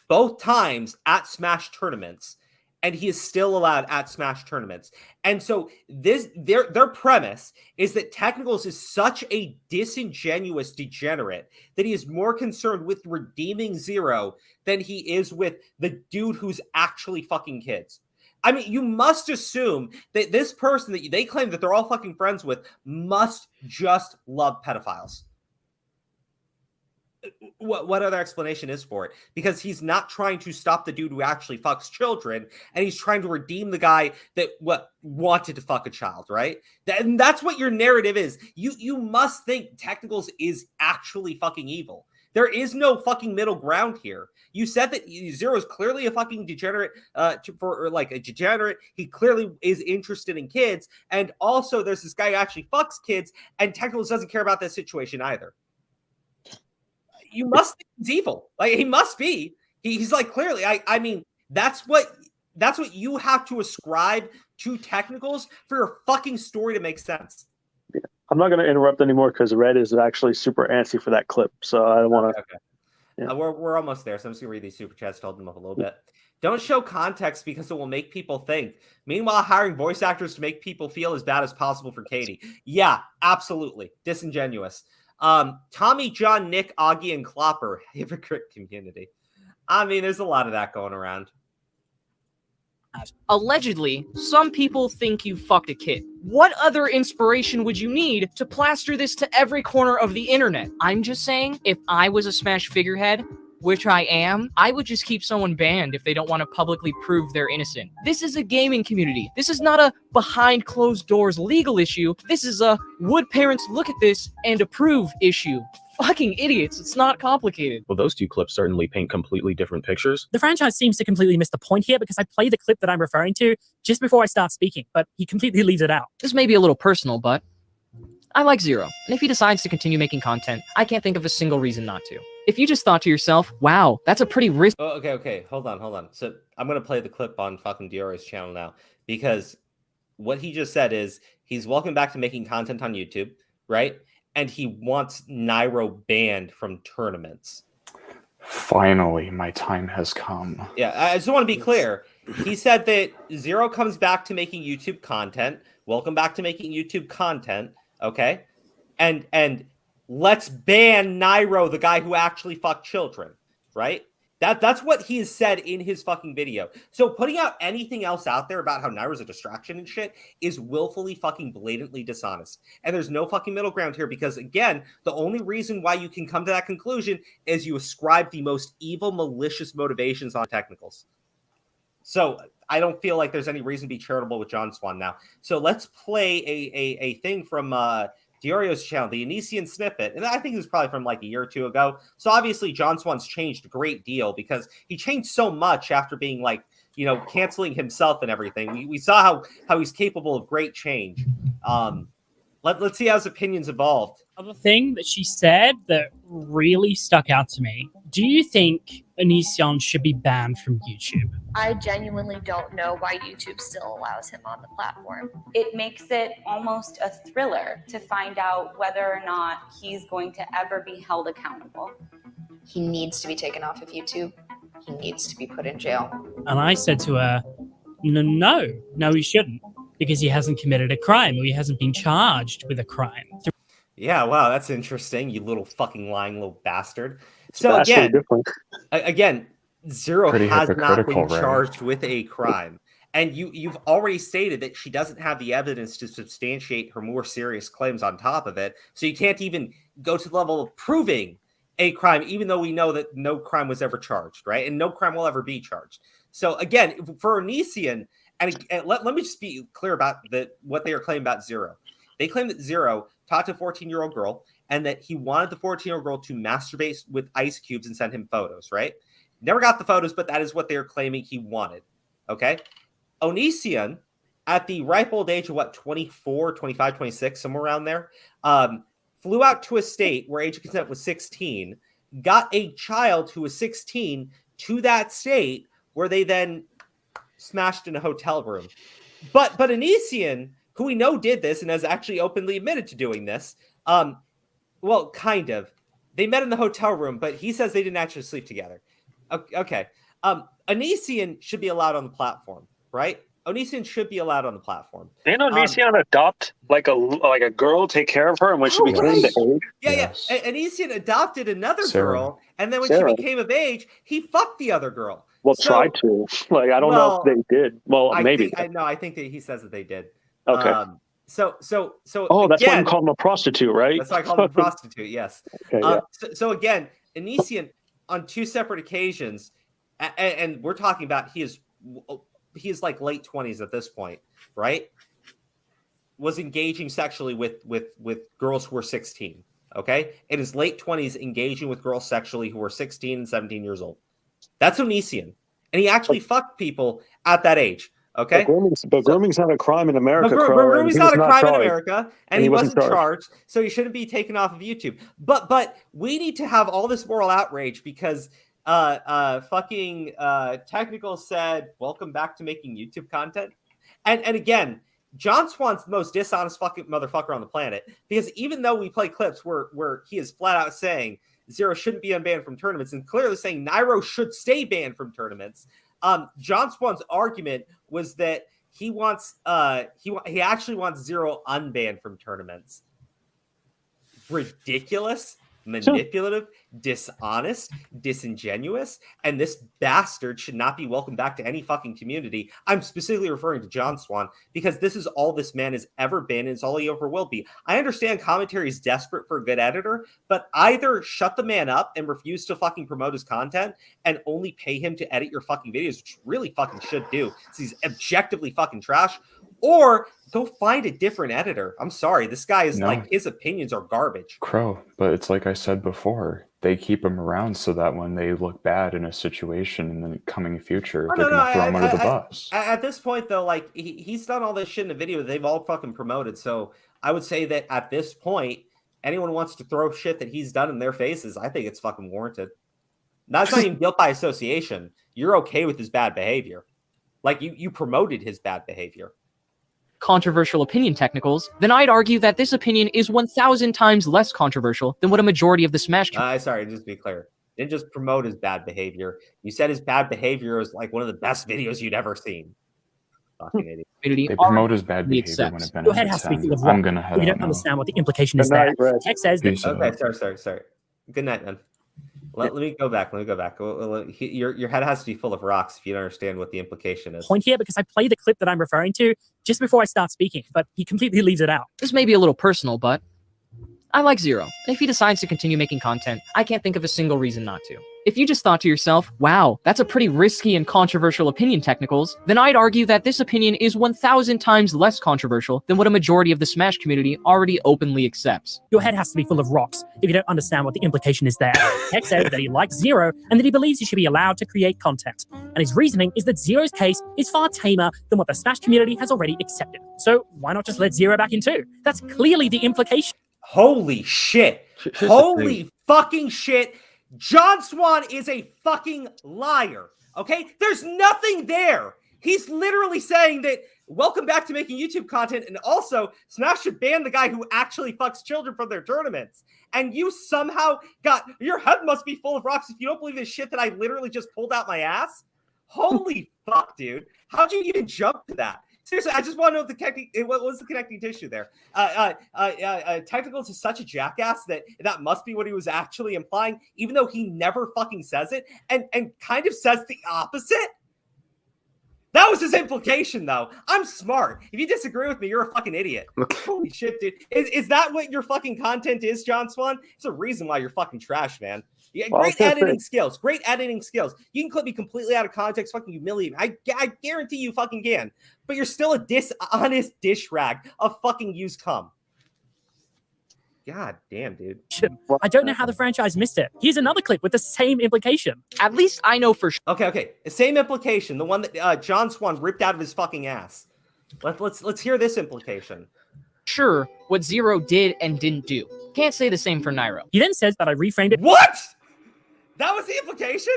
both times at Smash tournaments, and he is still allowed at Smash tournaments. And so their premise is that Technicals is such a disingenuous degenerate that he is more concerned with redeeming Zero than he is with the dude who's actually fucking kids. I mean, you must assume that this person that they claim that they're all fucking friends with must just love pedophiles. What other explanation is for it? Because he's not trying to stop the dude who actually fucks children, and he's trying to redeem the guy that wanted to fuck a child, right? And that's what your narrative is. You must think Technicals is actually fucking evil. There is no fucking middle ground here. You said that Zero is clearly a fucking degenerate, a degenerate. He clearly is interested in kids, and also there's this guy who actually fucks kids, and Technicals doesn't care about that situation either. You must think he's evil. Like, he must be. He's like, clearly. I mean, that's what you have to ascribe to Technicals for your fucking story to make sense. Yeah. I'm not going to interrupt anymore because Red is actually super antsy for that clip. So I don't want to. Okay. Yeah. We're almost there. So I'm just going to read these super chats to hold them up a little bit. Don't show context because it will make people think. Meanwhile, hiring voice actors to make people feel as bad as possible for Katie. Yeah, absolutely. Disingenuous. Tommy, John, Nick, Augie, and Klopper, hypocrite community. I mean, there's a lot of that going around. Allegedly, some people think you fucked a kid. What other inspiration would you need to plaster this to every corner of the internet? I'm just saying, if I was a Smash figurehead, which I am, I would just keep someone banned if they don't want to publicly prove they're innocent. This is a gaming community. This is not a behind closed doors legal issue. This is a would parents look at this and approve issue. Fucking idiots. It's not complicated. Well, those two clips certainly paint completely different pictures. The franchise seems to completely miss the point here because I play the clip that I'm referring to just before I start speaking, but he completely leaves it out. This may be a little personal, but I like Zero, and if he decides to continue making content, I can't think of a single reason not to. If you just thought to yourself, wow, that's a pretty risk. Oh, okay. Hold on. So I'm going to play the clip on fucking Diorio's channel now, because what he just said is he's welcome back to making content on YouTube, right? And he wants Nairo banned from tournaments. Finally, my time has come. Yeah, I just want to be clear. He said that Zero comes back to making YouTube content. Welcome back to making YouTube content, okay? And let's ban Nairo, the guy who actually fucked children, right? That's what he has said in his fucking video. So putting out anything else out there about how Nairo's a distraction and shit is willfully fucking blatantly dishonest. And there's no fucking middle ground here because, again, the only reason why you can come to that conclusion is you ascribe the most evil, malicious motivations on Technicals. So I don't feel like there's any reason to be charitable with John Swan now. So let's play a thing from Diorio's channel, the Anisian snippet, and I think it was probably from like a year or two ago. So obviously John Swan's changed a great deal because he changed so much after being like, canceling himself and everything. We saw how he's capable of great change. Let's see how his opinions evolved. Other thing that she said that really stuck out to me. Do you think Anisian should be banned from YouTube? I genuinely don't know why YouTube still allows him on the platform. It makes it almost a thriller to find out whether or not he's going to ever be held accountable. He needs to be taken off of YouTube. He needs to be put in jail. And I said to her, no, he shouldn't, because he hasn't committed a crime or he hasn't been charged with a crime. Yeah, wow, that's interesting, you little fucking lying little bastard. So again, Zero has not been charged with a crime. And you've already stated that she doesn't have the evidence to substantiate her more serious claims on top of it. So you can't even go to the level of proving a crime, even though we know that no crime was ever charged, right? And no crime will ever be charged. So again, for Onision, and let me just be clear about what they are claiming about Zero. They claim that Zero talked to a 14-year-old girl and that he wanted the 14-year-old girl to masturbate with ice cubes and send him photos, right? Never got the photos, but that is what they are claiming he wanted, okay? Onision, at the ripe old age of 24, 25, 26, somewhere around there, flew out to a state where age of consent was 16, got a child who was 16 to that state where they then smashed in a hotel room. But Onision, who we know did this and has actually openly admitted to doing this, well, kind of. They met in the hotel room, but he says they didn't actually sleep together. Okay. Onision should be allowed on the platform. Right? Onision should be allowed on the platform. Didn't Onision adopt like a girl, take care of her, and when she became the age? Yeah. Onision adopted another Sarah. girl, and then when Sarah. she became of age, he fucked the other girl. Well, tried to. Like, I don't know if they did. Well, maybe. I think that he says that they did. Okay. So. Oh, that's why again, you call him a prostitute, right? That's why I call him a prostitute. Yes. Okay, yeah. So again, Onision on two separate occasions, and we're talking about he is like late 20s at this point, right? Was engaging sexually with girls who were 16, okay? In his late 20s, engaging with girls sexually who were 16 and 17 years old. That's Onision. And he actually fucked people at that age, okay? But grooming's not a crime in America, But Crow, grooming's not a crime in America, and he wasn't charged. charged, so he shouldn't be taken off of YouTube. But we need to have all this moral outrage because Technical said, welcome back to making YouTube content. And again, John Swan's the most dishonest fucking motherfucker on the planet, because even though we play clips where he is flat out saying Zero shouldn't be unbanned from tournaments and clearly saying Nairo should stay banned from tournaments, John Swan's argument was that he wants he actually wants Zero unbanned from tournaments. Ridiculous, manipulative, dishonest, disingenuous, and this bastard should not be welcomed back to any fucking community. I'm specifically referring to John Swan because this is all this man has ever been and it's all he ever will be. I understand commentary is desperate for a good editor, but either shut the man up and refuse to fucking promote his content and only pay him to edit your fucking videos, which really fucking should do, because he's objectively fucking trash, or go find a different editor. I'm sorry, this guy is like, his opinions are garbage. Crow, but it's like I said before, they keep him around so that when they look bad in a situation in the coming future, they're going to throw him under the bus. At this point, though, like, he's done all this shit in the video that they've all fucking promoted. So I would say that at this point, anyone who wants to throw shit that he's done in their faces, I think it's fucking warranted. That's not even guilt by association. You're okay with his bad behavior. Like, you promoted his bad behavior. Controversial opinion technicals, then I'd argue that this opinion is 1,000 times less controversial than what a majority of the Smash sorry, just to be clear. Didn't just promote his bad behavior. You said his bad behavior is like one of the best videos you'd ever seen. Fucking idiot. They promote his bad behavior when it benefits Your head has to be full of I'm rock. going to head You out don't now. understand what the implication is there. Tech says that. Okay, sorry. Good night, man. Let me go back. Your head has to be full of rocks if you don't understand what the implication is. Point here because I play the clip that I'm referring to just before I start speaking, but he completely leaves it out. This may be a little personal, but I like Zero. And if he decides to continue making content, I can't think of a single reason not to. If you just thought to yourself, wow, that's a pretty risky and controversial opinion technicals, then I'd argue that this opinion is 1,000 times less controversial than what a majority of the Smash community already openly accepts. Your head has to be full of rocks if you don't understand what the implication is there. Tech says that he likes Zero and that he believes he should be allowed to create content. And his reasoning is that Zero's case is far tamer than what the Smash community has already accepted. So why not just let Zero back in too? That's clearly the implication. Holy shit. Holy fucking shit. John Swan is a fucking liar. Okay? There's nothing there. He's literally saying that welcome back to making YouTube content, and also Smash should ban the guy who actually fucks children from their tournaments. And you somehow got, your head must be full of rocks if you don't believe this shit that I literally just pulled out my ass. Holy fuck, dude. How'd you even jump to that? Seriously, I just want to know what was the connecting tissue there. Technicals is such a jackass that must be what he was actually implying, even though he never fucking says it, and kind of says the opposite. That was his implication, though. I'm smart. If you disagree with me, you're a fucking idiot. Holy shit, dude. Is that what your fucking content is, John Swan? It's a reason why you're fucking trash, man. Yeah, Well, great editing skills. Great editing skills. You can clip me completely out of context, fucking humiliate me. I guarantee you fucking can. But you're still a dishonest dish rag of fucking used cum. God damn, dude. I don't know how the franchise missed it. Here's another clip with the same implication. At least I know for sure. Okay. The same implication. The one that John Swan ripped out of his fucking ass. Let's hear this implication. Sure, what Zero did and didn't do. Can't say the same for Nairo. He then says that I reframed it. What? That was the implication?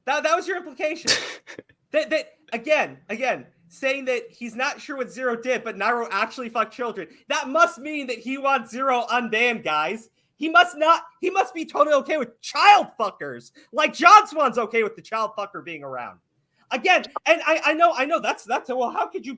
That was your implication. that again, saying that he's not sure what Zero did, but Nairo actually fucked children. That must mean that he wants Zero unbanned, guys. He must be totally okay with child fuckers. Like John Swan's okay with the child fucker being around. Again, and I know that's well, how could you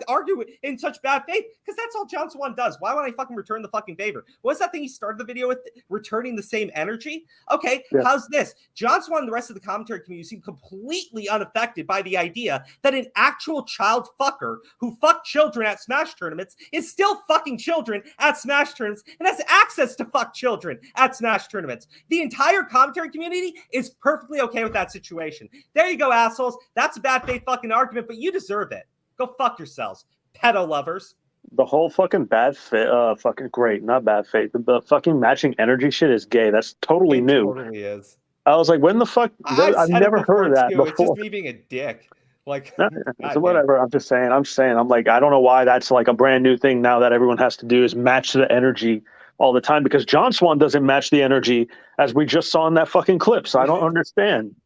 argue in such bad faith? Because that's all John Swan does. Why would I fucking return the fucking favor? What's that thing he started the video with? Returning the same energy? Okay, yeah. How's this? John Swan and the rest of the commentary community seem completely unaffected by the idea that an actual child fucker who fucked children at Smash tournaments is still fucking children at Smash tournaments and has access to fuck children at Smash tournaments. The entire commentary community is perfectly okay with that situation. There you go, assholes. That's a bad faith fucking argument, but you deserve it. Go fuck yourselves, pedo lovers. The whole fucking fucking great, not bad faith. The fucking matching energy shit is gay. That's totally new. Totally is. I was like, when the fuck? I've never heard of that before. It's just me being a dick. Like, so whatever. I'm saying. I'm like, I don't know why that's like a brand new thing now that everyone has to do is match the energy all the time, because John Swan doesn't match the energy as we just saw in that fucking clip. So I don't understand.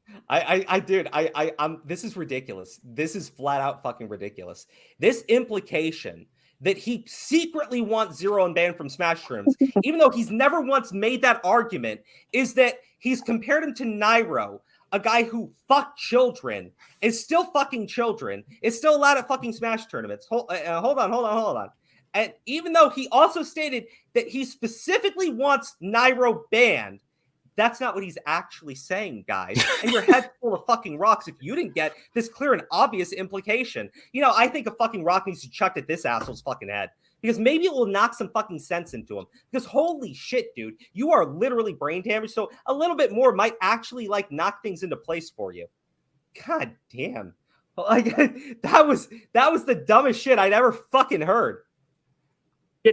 This is ridiculous. This is flat out fucking ridiculous. This implication that he secretly wants Zero unbanned from Smash tournaments, even though he's never once made that argument, is that he's compared him to Nairo, a guy who fucked children, is still fucking children, is still allowed at fucking Smash tournaments. Hold on. And even though he also stated that he specifically wants Nairo banned, that's not what he's actually saying, guys. And your head's full of fucking rocks if you didn't get this clear and obvious implication. You know, I think a fucking rock needs to be chucked at this asshole's fucking head, because maybe it will knock some fucking sense into him. Because holy shit, dude, you are literally brain damaged. So a little bit more might actually like knock things into place for you. God damn. Like, that was the dumbest shit I'd ever fucking heard.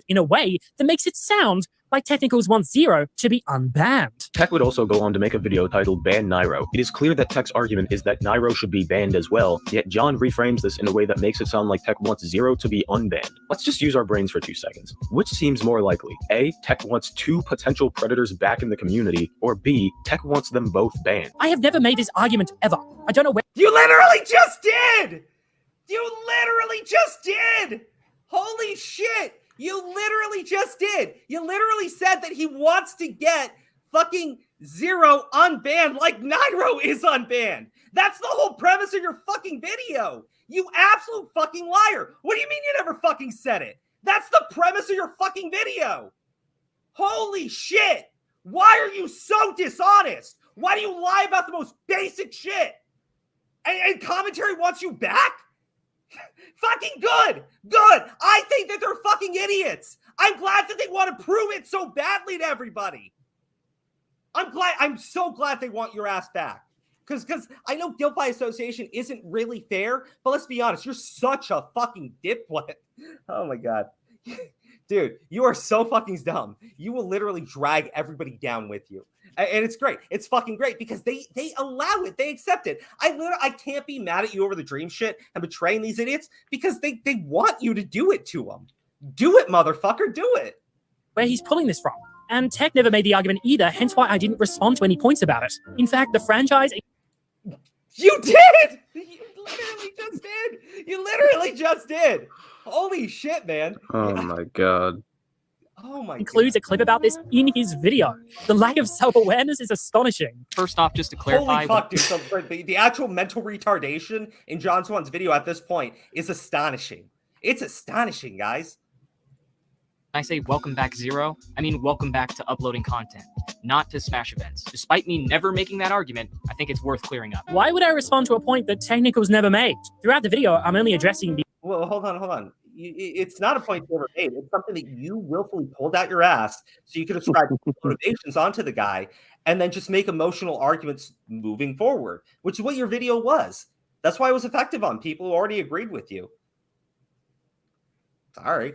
In a way that makes it sound like Technicals wants Zero to be unbanned. Tech would also go on to make a video titled Ban Nairo. It is clear that Tech's argument is that Nairo should be banned as well, yet John reframes this in a way that makes it sound like Tech wants Zero to be unbanned. Let's just use our brains for 2 seconds. Which seems more likely? A, Tech wants 2 potential predators back in the community, or B, Tech wants them both banned? I have never made this argument ever. I don't know where— You literally just did! Holy shit! You literally just did. You literally said that he wants to get fucking Zero unbanned like Nairo is unbanned. That's the whole premise of your fucking video. You absolute fucking liar. What do you mean you never fucking said it? That's the premise of your fucking video. Holy shit. Why are you so dishonest? Why do you lie about the most basic shit? And commentary wants you back? Fucking good. I think that they're fucking idiots. I'm glad that they want to prove it so badly to everybody. I'm so glad they want your ass back. Because I know guilt by association isn't really fair, but let's be honest, you're such a fucking diplet. Oh my God. Dude, you are so fucking dumb. You will literally drag everybody down with you. And it's great. It's fucking great because they allow it. They accept it. I can't be mad at you over the dream shit and betraying these idiots because they want you to do it to them. Do it, motherfucker. Do it. Where he's pulling this from. And Tech never made the argument either, hence why I didn't respond to any points about it. In fact, the franchise— You did! You literally just did! Holy shit, man. Oh my God. Oh my includes a clip about this in his video. The lack of self-awareness is astonishing. First off, just to clarify— Holy fuck, dude. So the actual mental retardation in John Swan's video at this point is astonishing. It's astonishing, guys. I say welcome back Zero, I mean welcome back to uploading content. not to Smash events. Despite me never making that argument, I think it's worth clearing up. Why would I respond to a point that technicals never made? Throughout the video, I'm only addressing the... Well, hold on. It's not a point you ever made. It's something that you willfully pulled out your ass so you could ascribe motivations onto the guy and then just make emotional arguments moving forward, which is what your video was. That's why it was effective on people who already agreed with you. Sorry.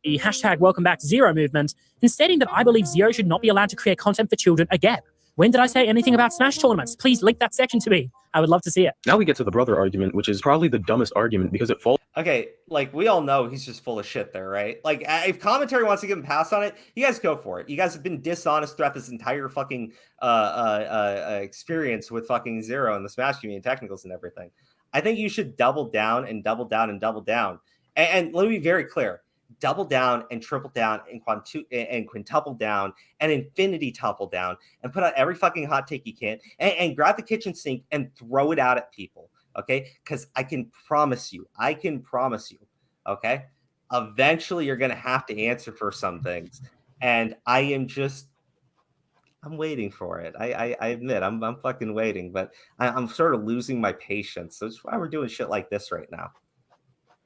The hashtag welcome back Zero movement and stating that I believe Zero should not be allowed to create content for children again. When did I say anything about Smash tournaments? Please link that section to me. I would love to see it. Now we get to the brother argument, which is probably the dumbest argument because it falls. Okay, like we all know he's just full of shit there, right? Like if commentary wants to give him a pass on it, you guys go for it. You guys have been dishonest throughout this entire fucking experience with fucking Zero and the Smash community and technicals and everything. I think you should double down and double down and double down. And let me be very clear. Double down and triple down and quintuple down and infinity tuple down and put out every fucking hot take you can and grab the kitchen sink and throw it out at people, okay? Because I can promise you, okay? Eventually you're going to have to answer for some things. And I'm waiting for it. I admit, I'm fucking waiting, but I'm sort of losing my patience. So that's why we're doing shit like this right now.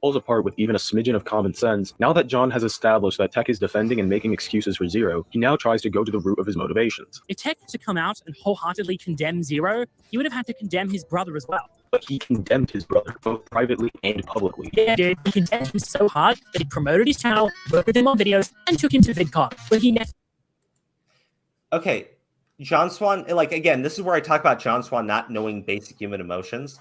Falls apart with even a smidgen of common sense. Now that John has established that Tech is defending and making excuses for Zero, he now tries to go to the root of his motivations. If Tech had to come out and wholeheartedly condemn Zero, he would have had to condemn his brother as well. But he condemned his brother, both privately and publicly. Yeah, dude, he condemned him so hard that he promoted his channel, worked with him on videos, and took him to VidCon, where he met... Okay, John Swan, like, again, this is where I talk about John Swan not knowing basic human emotions.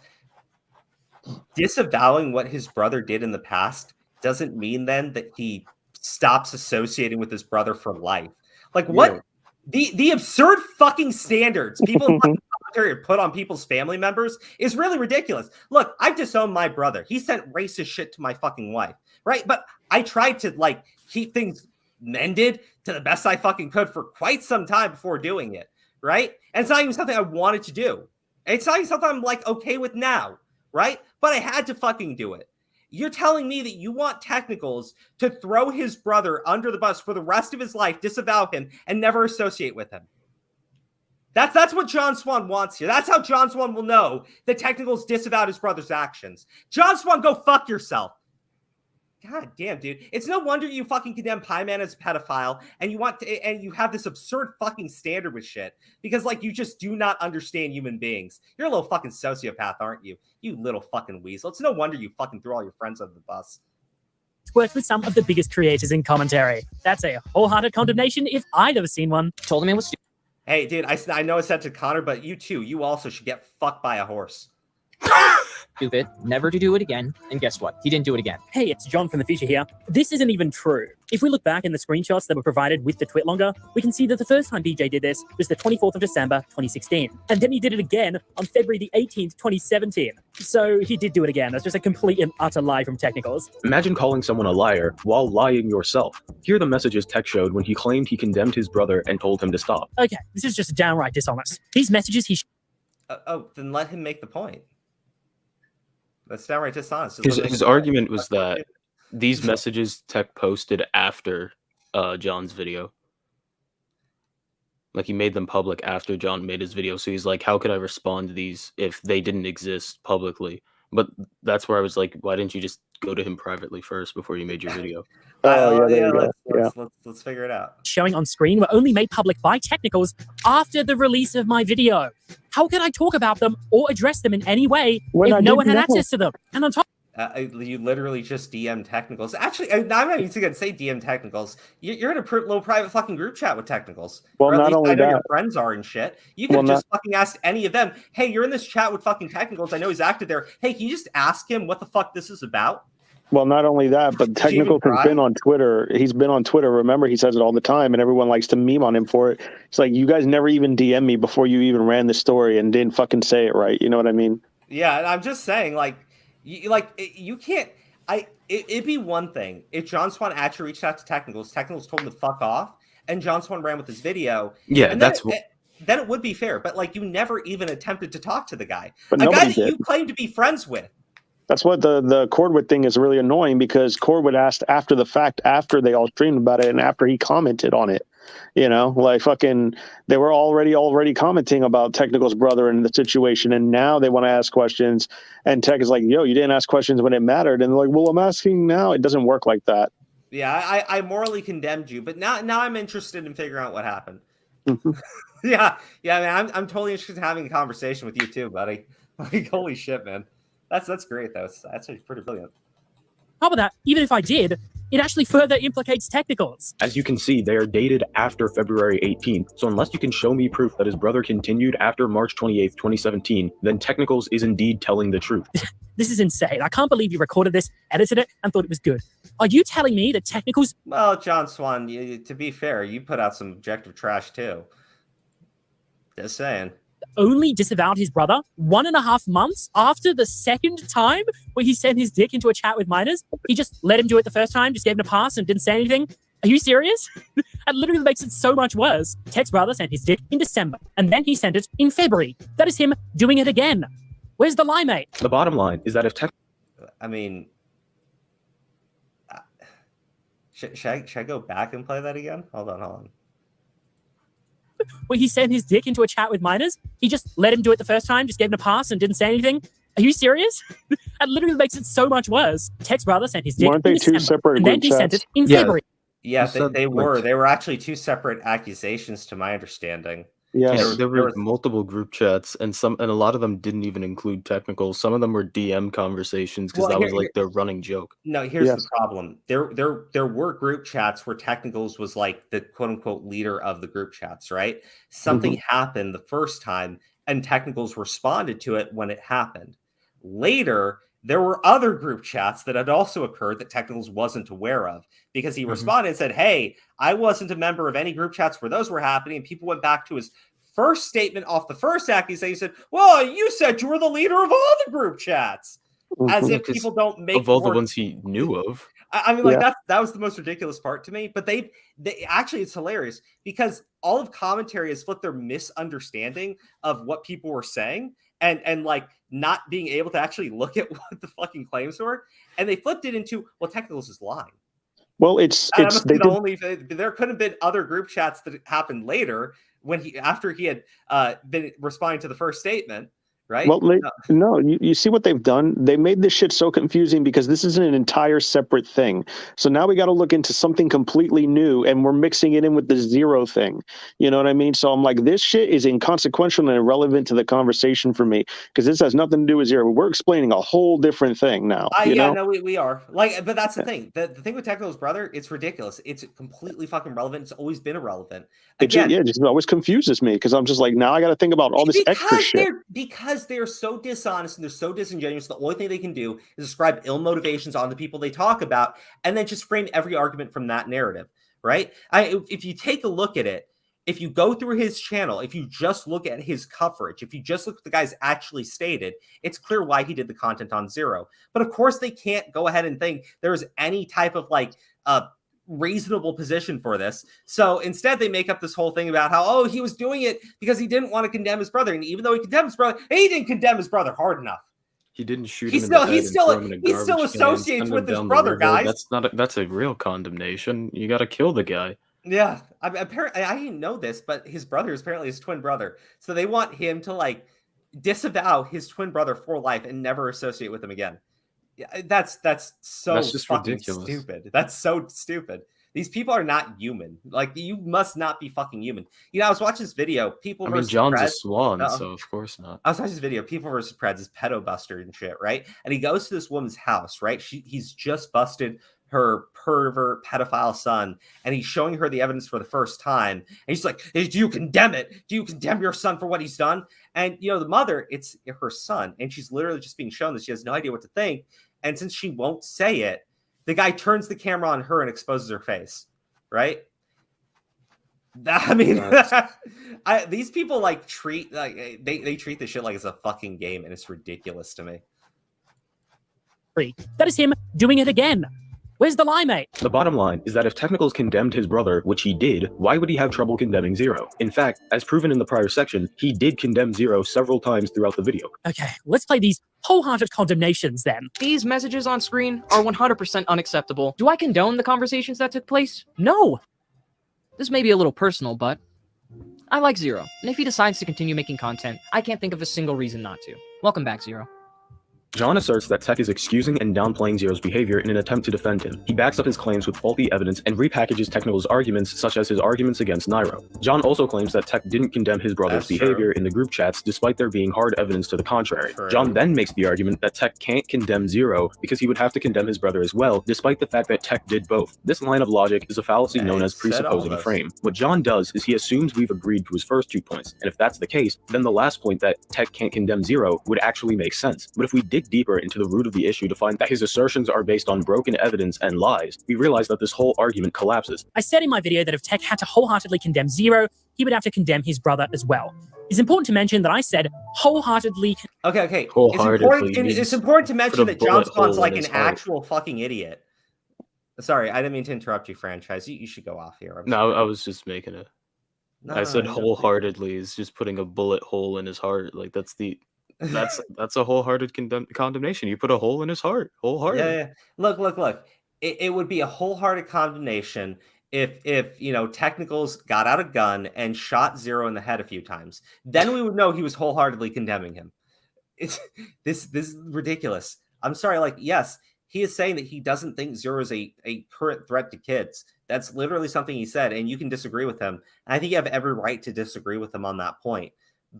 Disavowing what his brother did in the past doesn't mean then that he stops associating with his brother for life. Like what the absurd fucking standards people in fucking commentary put on people's family members is really ridiculous. Look, I've disowned my brother. He sent racist shit to my fucking wife, right? But I tried to like keep things mended to the best I fucking could for quite some time before doing it, right? And it's not even something I wanted to do. It's not even something I'm like okay with now. Right? But I had to fucking do it. You're telling me that you want technicals to throw his brother under the bus for the rest of his life, disavow him, and never associate with him. That's what John Swan wants here. That's how John Swan will know that technicals disavowed his brother's actions. John Swan, go fuck yourself. God damn, dude. It's no wonder you fucking condemn Pie Man as a pedophile and you have this absurd fucking standard with shit because like you just do not understand human beings. You're a little fucking sociopath, aren't you? You little fucking weasel. It's no wonder you fucking threw all your friends under the bus. Worked with some of the biggest creators in commentary. That's a wholehearted condemnation if I'd ever seen one. Told him it was stupid. Hey, dude, I know I said to Connor, but you too, you also should get fucked by a horse. Stupid, never to do it again, and guess what? He didn't do it again. Hey, it's John from the future here. This isn't even true. If we look back in the screenshots that were provided with the twit longer, we can see that the first time BJ did this was the 24th of December, 2016. And then he did it again on February the 18th, 2017. So he did do it again. That's just a complete and utter lie from technicals. Imagine calling someone a liar while lying yourself. Here are the messages Tech showed when he claimed he condemned his brother and told him to stop. Okay, this is just downright dishonest. These messages he... Then let him make the point. That's downright dishonest. His argument was that these messages Tech posted after John's video. Like he made them public after John made his video. So he's like, how could I respond to these if they didn't exist publicly? But that's where I was like, why didn't you just go to him privately first before you made your video? Let's figure it out. Showing on screen were only made public by technicals after the release of my video. How could I talk about them or address them in any way if no one had access to them? And on top, you literally just DM technicals. Actually, I'm not even going to say DM technicals. You're in a little private fucking group chat with technicals. Well, or at not least only I know that, your friends are and shit. You can just fucking ask any of them. Hey, you're in this chat with fucking technicals. I know he's active there. Hey, can you just ask him what the fuck this is about? Well, not only that, but Technical has been on Twitter. He's been on Twitter. Remember, he says it all the time, and everyone likes to meme on him for it. It's like, you guys never even DM me before you even ran the story and didn't fucking say it right. You know what I mean? Yeah, and I'm just saying, you can't. It'd be one thing if John Swan actually reached out to Technicals told him to fuck off, and John Swan ran with his video. Yeah, and then it would be fair. But like, you never even attempted to talk to the guy, But a guy nobody that you did. claim to be friends with. That's what the Cordwood thing is really annoying, because Cordwood asked after the fact, after they all streamed about it, and after he commented on it. You know, like fucking, they were already commenting about Technical's brother and the situation, and now they want to ask questions. And Tech is like, "Yo, you didn't ask questions when it mattered." And they're like, "Well, I'm asking now." It doesn't work like that. Yeah, I morally condemned you, but now I'm interested in figuring out what happened. yeah, man, I'm totally interested in having a conversation with you too, buddy. Like, holy shit, man, that's great. That's actually pretty brilliant. How about that? Even if I did, it actually further implicates Technicals. As you can see, they are dated after February 18th, so unless you can show me proof that his brother continued after March 28th, 2017, then Technicals is indeed telling the truth. This is insane. I can't believe you recorded this, edited it, and thought it was good. Are you telling me that Technicals... Well, John Swan, to be fair, you put out some objective trash too. Just saying. Only disavowed his brother 1.5 months after the second time where he sent his dick into a chat with minors? He just let him do it the first time, just gave him a pass and didn't say anything? Are you serious? That literally makes it so much worse. Tech's brother sent his dick in December, and then he sent it in February. That is him doing it again. Where's the lie, mate? The bottom line is that if Tech... I mean... Should I go back and play that again? Hold on. Where he sent his dick into a chat with minors? He just let him do it the first time, just gave him a pass and didn't say anything? Are you serious? That literally makes it so much worse. Tech's brother sent his dick Weren't they in two December, separate and then group he sent it chats? in February. Yeah, You said, they like- were. They were actually two separate accusations, to my understanding. Yes. There were multiple group chats, and a lot of them didn't even include Technicals. Some of them were DM conversations because Well, that was here- like their running joke. No, here's Yes. the problem. There were group chats where Technicals was like the quote unquote leader of the group chats, right? Something happened the first time, and Technicals responded to it when it happened. Later, there were other group chats that had also occurred that Technicals wasn't aware of because he responded and said, "Hey, I wasn't a member of any group chats where those were happening." And people went back to his first statement off the first accusation. He said, "Well, you said you were the leader of all the group chats," as if people don't make Of all the more- ones he knew of. I mean, like Yeah. that was the most ridiculous part to me. But they actually, it's hilarious because all of commentary has flipped their misunderstanding of what people were saying and like not being able to actually look at what the fucking claims were, and they flipped it into, well, Technicals is lying. Well, it's And that must be they the did, only. There could have been other group chats that happened later when after he had been responding to the first statement, right? well, no, you see what they've done? They made this shit so confusing because this is an entire separate thing. So now we got to look into something completely new, and we're mixing it in with the zero thing. You know what I mean? So I'm like, this shit is inconsequential and irrelevant to the conversation for me because this has nothing to do with zero. We're explaining a whole different thing now. You know? No, we are like, but that's the thing. The thing with Technical's brother, it's ridiculous. It's completely fucking relevant. It's always been irrelevant. Again, It just always confuses me because I'm just like, now I got to think about all this extra shit. Because they're so dishonest and they're so disingenuous, the only thing they can do is ascribe ill motivations on the people they talk about and then just frame every argument from that narrative, right? If you take a look at it, if you go through his channel, if you just look at his coverage, if you just look at the guys actually stated, it's clear why he did the content on zero. But of course, they can't go ahead and think there's any type of like reasonable position for this. So instead they make up this whole thing about how, oh, he was doing it because he didn't want to condemn his brother. And even though he condemned his brother, he didn't condemn his brother hard enough. He didn't shoot He him still- in the he head still- and throw him in a he still garbage can, associates send with him his down the brother, river. guys. That's a real condemnation. You got to kill the guy. Yeah, apparently I didn't know this, but his brother is apparently his twin brother. So they want him to like disavow his twin brother for life and never associate with him again. Yeah, that's so just fucking ridiculous. stupid. That's so stupid. These people are not human. Like, you must not be fucking human. You know, I was watching this video. People I mean, versus John's a Preds. Swan, so of course not. I was watching this video. People versus Preds is pedo buster and shit, right? And he goes to this woman's house, right? He's just busted her pervert pedophile son, and he's showing her the evidence for the first time. And he's like, "Do you condemn it? Do you condemn your son for what he's done?" And you know, the mother, it's her son, and she's literally just being shown that she has no idea what to think. And since she won't say it, the guy turns the camera on her and exposes her face, right? I mean, these people like treat like they treat this shit like it's a fucking game, and it's ridiculous to me. That is him doing it again. Where's the lie, mate? The bottom line is that if Technicals condemned his brother, which he did, why would he have trouble condemning Zero? In fact, as proven in the prior section, he did condemn Zero several times throughout the video. Okay, let's play these wholehearted condemnations then. These messages on screen are 100% unacceptable. Do I condone the conversations that took place? No. This may be a little personal, but I like Zero, and if he decides to continue making content, I can't think of a single reason not to. Welcome back, Zero. John asserts that Tech is excusing and downplaying Zero's behavior in an attempt to defend him. He backs up his claims with faulty evidence and repackages Technical's arguments, such as his arguments against Nairo. John also claims that Tech didn't condemn his brother's behavior in the group chats, despite there being hard evidence to the contrary. John then makes the argument that Tech can't condemn Zero because he would have to condemn his brother as well, despite the fact that Tech did both. This line of logic is a fallacy known as presupposing a frame. What John does is he assumes we've agreed to his first 2 points, and if that's the case, then the last point that Tech can't condemn Zero would actually make sense. But if we dig deeper into the root of the issue to find that his assertions are based on broken evidence and lies, we realize that this whole argument collapses. I said in my video that if Tech had to wholeheartedly condemn Zero, he would have to condemn his brother as well. It's important to mention that I said wholeheartedly. Okay. Wholeheartedly. It's important to mention that John Swan's like an heart. actual fucking idiot. Sorry, I didn't mean to interrupt you, Franchise. You should go off here. No, I was just making it. I said no. wholeheartedly is just putting a bullet hole in his heart. Like that's a wholehearted condemnation. You put a hole in his heart, wholehearted. Yeah. Look. It would be a wholehearted condemnation if Technicals got out a gun and shot Zero in the head a few times. Then we would know he was wholeheartedly condemning him. This is ridiculous. I'm sorry. Like, yes, he is saying that he doesn't think Zero is a current threat to kids. That's literally something he said, and you can disagree with him. And I think you have every right to disagree with him on that point.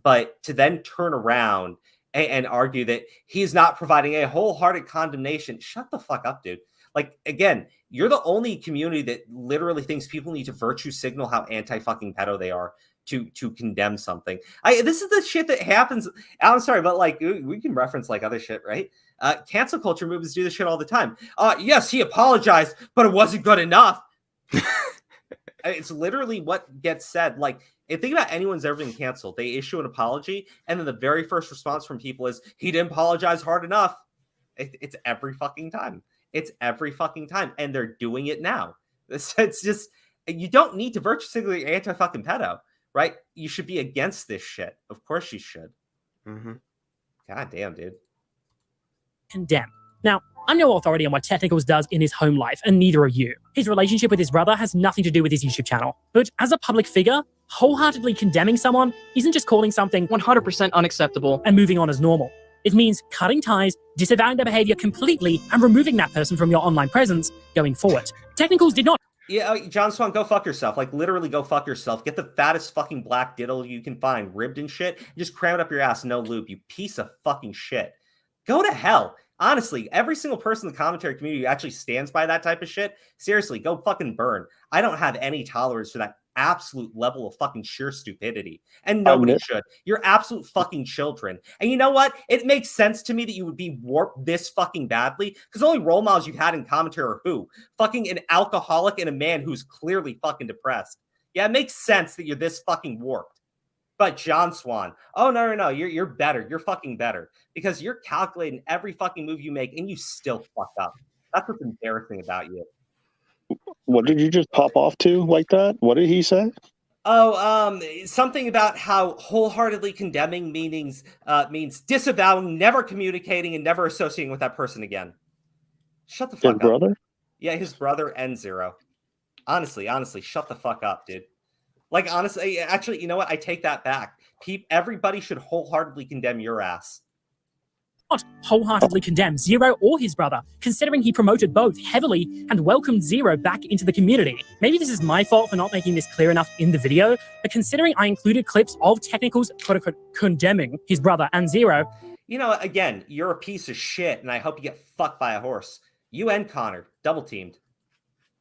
But to then turn around and argue that he's not providing a wholehearted condemnation, shut the fuck up, dude. Like, again, you're the only community that literally thinks people need to virtue signal how anti-fucking pedo they are to condemn something. This is the shit that happens. I'm sorry, but like we can reference like other shit, right? Cancel culture movements do this shit all the time. Yes, he apologized, but it wasn't good enough. It's literally what gets said. Like, if think about anyone's ever been canceled, they issue an apology, and then the very first response from people is, he didn't apologize hard enough. It's every fucking time. It's every fucking time, and they're doing it now. It's just, you don't need to virtue signal your anti-fucking pedo, right? You should be against this shit. Of course you should. Mm-hmm. God damn, dude. Condemn. Now, I'm no authority on what Technicals does in his home life, and neither are you. His relationship with his brother has nothing to do with his YouTube channel. But as a public figure, wholeheartedly condemning someone isn't just calling something 100% unacceptable and moving on as normal. It means cutting ties, disavowing their behavior completely, and removing that person from your online presence going forward. Technicals did not. Yeah, John Swan, go fuck yourself. Like, literally go fuck yourself. Get the fattest fucking black diddle you can find, ribbed and shit, and just cram it up your ass, no lube, you piece of fucking shit. Go to hell. Honestly, every single person in the commentary community who actually stands by that type of shit, seriously, go fucking burn. I don't have any tolerance for that absolute level of fucking sheer stupidity. And nobody should. You're absolute fucking children. And you know what? It makes sense to me that you would be warped this fucking badly, because the only role models you've had in commentary are who? Fucking an alcoholic and a man who's clearly fucking depressed. Yeah, it makes sense that you're this fucking warped. But John Swan, oh no, you're better. You're fucking better, because you're calculating every fucking move you make, and you still fuck up. That's what's embarrassing about you. What did you just pop off to like that? What did he say? Oh, something about how wholeheartedly condemning means disavowing, never communicating, and never associating with that person again. Shut the fuck up. His brother? Yeah, his brother and Zero. Honestly, shut the fuck up, dude. Like, honestly, actually, you know what? I take that back. Everybody should wholeheartedly condemn your ass. Not wholeheartedly condemn Zero or his brother, considering he promoted both heavily and welcomed Zero back into the community. Maybe this is my fault for not making this clear enough in the video, but considering I included clips of Technicals quote-unquote condemning his brother and Zero. You know, again, you're a piece of shit, and I hope you get fucked by a horse. You and Connor, double-teamed.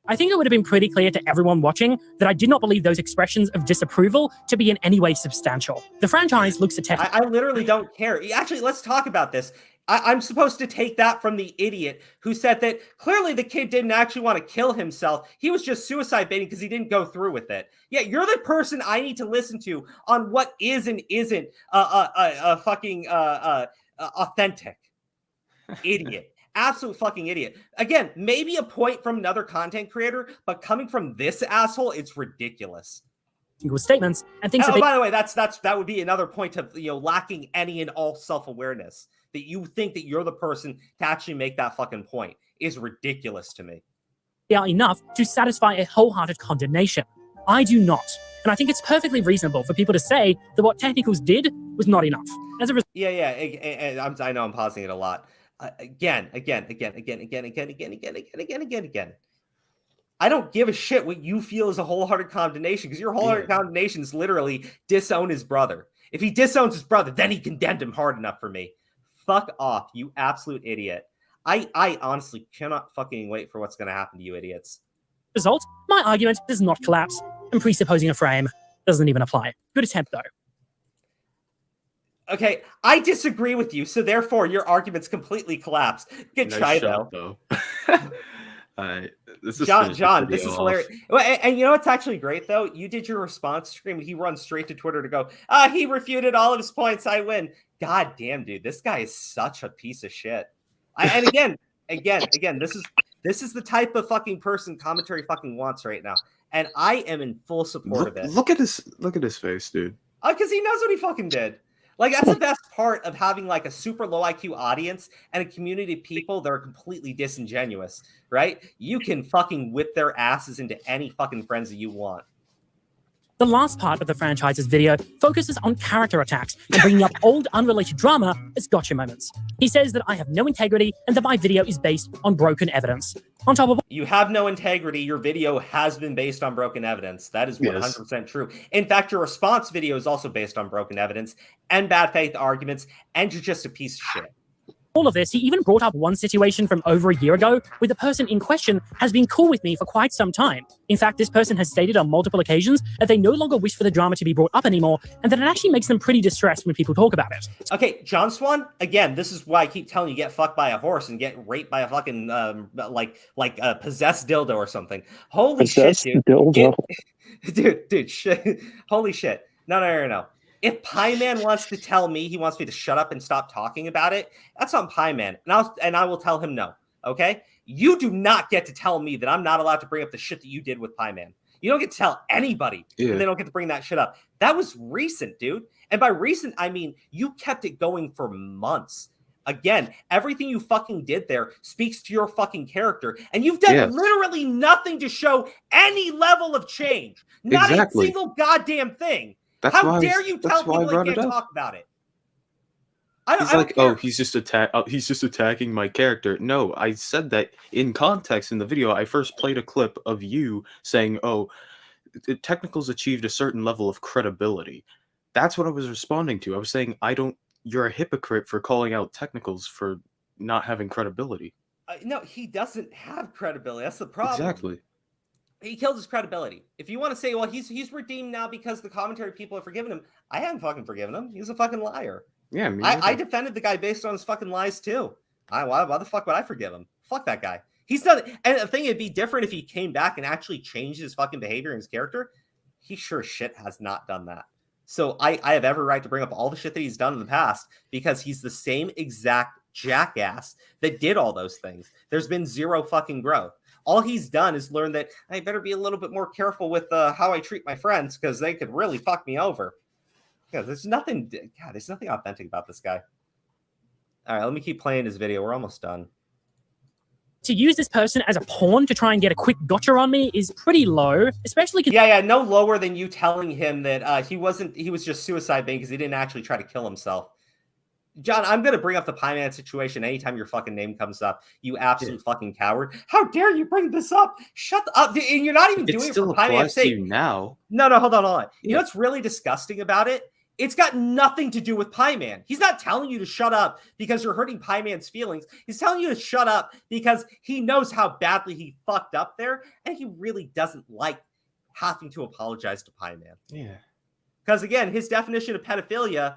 I think it would have been pretty clear to everyone watching that I did not believe those expressions of disapproval to be in any way substantial. The franchise looks at I literally don't care. Actually, let's talk about this. I'm supposed to take that from the idiot who said that clearly the kid didn't actually want to kill himself. He was just suicide baiting because he didn't go through with it. Yeah, you're the person I need to listen to on what is and isn't fucking authentic. Idiot. Absolute fucking idiot. Again, maybe a point from another content creator, but coming from this asshole, it's ridiculous. Statements and things. By the way, that would be another point of lacking any and all self-awareness. That you think that you're the person to actually make that fucking point is ridiculous to me. They are enough to satisfy a wholehearted condemnation. I do not. And I think it's perfectly reasonable for people to say that what Technicals did was not enough. As a result, I know I'm pausing it a lot. Again. I don't give a shit what you feel is a wholehearted condemnation, because your wholehearted condemnation is literally disown his brother. If he disowns his brother, then he condemned him hard enough for me. Fuck off, you absolute idiot. I honestly cannot fucking wait for what's going to happen to you idiots. Result, my argument does not collapse, and presupposing a frame doesn't even apply. Good attempt, though. Okay, I disagree with you, so therefore your argument's completely collapsed. Good try, though. This is John, this is hilarious. And you know what's actually great, though? You did your response stream, and he runs straight to Twitter to go, he refuted all of his points, I win. God damn, dude, this guy is such a piece of shit. And again, this is the type of fucking person commentary fucking wants right now. And I am in full support of it. Look at his face, dude. Because he knows what he fucking did. Like, that's the best part of having like a super low IQ audience and a community of people that are completely disingenuous, right? You can fucking whip their asses into any fucking frenzy you want. The last part of the franchise's video focuses on character attacks and bringing up old unrelated drama as gotcha moments. He says that I have no integrity and that my video is based on broken evidence. On top of you have no integrity, your video has been based on broken evidence. That is 100% true. In fact, your response video is also based on broken evidence and bad faith arguments, and you're just a piece of shit. All of this, he even brought up one situation from over a year ago where the person in question has been cool with me for quite some time. In fact, this person has stated on multiple occasions that they no longer wish for the drama to be brought up anymore, and that it actually makes them pretty distressed when people talk about it. Okay, John Swan, again, this is why I keep telling you, get fucked by a horse and get raped by a fucking, like a possessed dildo or something. Holy shit, dude. Dildo. Dude, shit. Holy shit. No. If Pie Man wants to tell me he wants me to shut up and stop talking about it, that's on Pie Man, and I will tell him no. Okay? You do not get to tell me that I'm not allowed to bring up the shit that you did with Pie Man. You don't get to tell anybody, and they don't get to bring that shit up. That was recent, dude. And by recent, I mean you kept it going for months. Again, everything you fucking did there speaks to your fucking character, and you've done literally nothing to show any level of change. Not a single goddamn thing. How dare you tell people they can't talk about it? He's just attacking my character. No, I said that in context in the video. I first played a clip of you saying, Technicals achieved a certain level of credibility. That's what I was responding to. I was saying, you're a hypocrite for calling out Technicals for not having credibility. No, he doesn't have credibility. That's the problem. Exactly. He killed his credibility. If you want to say, well, he's redeemed now because the commentary people have forgiven him, I haven't fucking forgiven him. He's a fucking liar. Yeah, I defended the guy based on his fucking lies too. Why the fuck would I forgive him? Fuck that guy. He's done. And the thing, it'd be different if he came back and actually changed his fucking behavior and his character. He sure shit has not done that. So I have every right to bring up all the shit that he's done in the past because he's the same exact jackass that did all those things. There's been zero fucking growth. All he's done is learn that I better be a little bit more careful with how I treat my friends because they could really fuck me over. Yeah, there's nothing authentic about this guy. All right, let me keep playing his video. We're almost done. To use this person as a pawn to try and get a quick gotcha on me is pretty low, especially because no lower than you telling him that he was just suicide baiting because he didn't actually try to kill himself. John, I'm going to bring up the Pie Man situation anytime your fucking name comes up. You absolute fucking coward. How dare you bring this up? Shut up. And you're not even doing it for Pie Man's sake. Now. No, hold on. You know what's really disgusting about it? It's got nothing to do with Pie Man. He's not telling you to shut up because you're hurting Pie Man's feelings. He's telling you to shut up because he knows how badly he fucked up there, and he really doesn't like having to apologize to Pie Man. Yeah. Because, again, his definition of pedophilia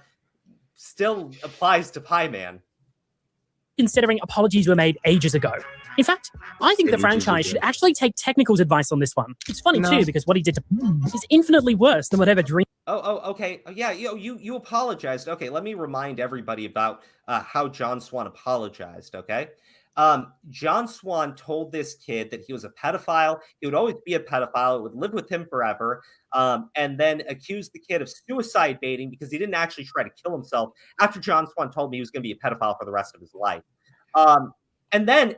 still applies to Pie Man. Considering apologies were made ages ago. In fact, I think the franchise should actually take Technical's advice on this one. It's funny too, because what he did to is infinitely worse than whatever Dream. Okay. Yeah, you apologized. Okay, let me remind everybody about how John Swan apologized, okay? John Swan told this kid that he was a pedophile. He would always be a pedophile. It would live with him forever. And then accused the kid of suicide baiting because he didn't actually try to kill himself after John Swan told me he was going to be a pedophile for the rest of his life. And then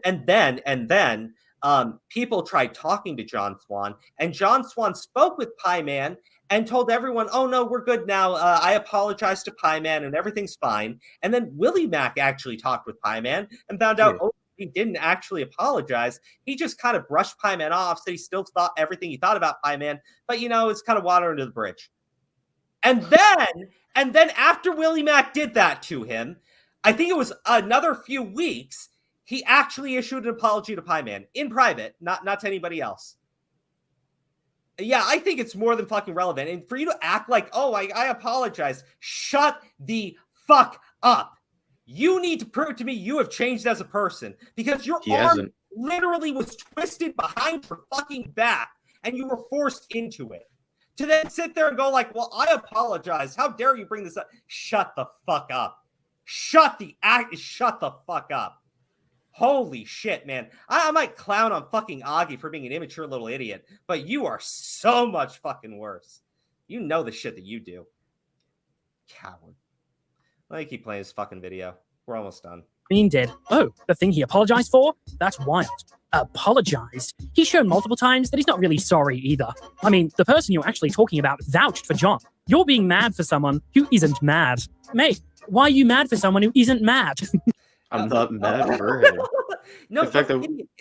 people tried talking to John Swan, and John Swan spoke with Pie Man and told everyone, oh no, we're good now. I apologize to Pie Man and everything's fine. And then Willie Mack actually talked with Pie Man and found out, oh, he didn't actually apologize. He just kind of brushed Pie Man off, said he still thought everything he thought about Pie Man, but it's kind of water under the bridge. And then after Willie Mack did that to him, I think it was another few weeks, he actually issued an apology to Pie Man in private, not to anybody else. Yeah, I think it's more than fucking relevant. And for you to act like, oh, I apologize, shut the fuck up. You need to prove to me you have changed as a person, because your arm literally was twisted behind your fucking back and you were forced into it. To then sit there and go like, well, I apologize. How dare you bring this up? Shut the fuck up. Shut the fuck up. Holy shit, man. I might clown on fucking Augie for being an immature little idiot, but you are so much fucking worse. You know the shit that you do. Coward. Let me keep playing this fucking video. We're almost done. Bean did. Oh, the thing he apologized for? That's wild. Apologized? He's shown multiple times that he's not really sorry either. I mean, the person you're actually talking about vouched for John. You're being mad for someone who isn't mad. Mate, why are you mad for someone who isn't mad? I'm not mad for him. No, the fact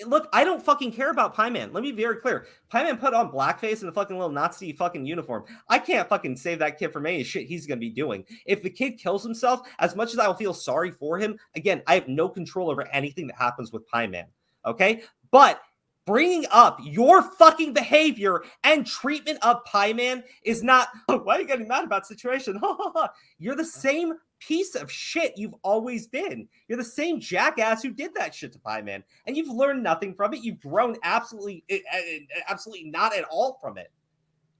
look, I don't fucking care about Pie Man. Let me be very clear. Pie Man put on blackface and a fucking little Nazi fucking uniform. I can't fucking save that kid from any shit he's going to be doing. If the kid kills himself, as much as I will feel sorry for him, again, I have no control over anything that happens with Pie Man. Okay? But bringing up your fucking behavior and treatment of Pie Man is not, why are you getting mad about the situation? You're the same piece of shit you've always been. You're the same jackass who did that shit to Pie Man, and you've learned nothing from it. You've grown absolutely not at all from it.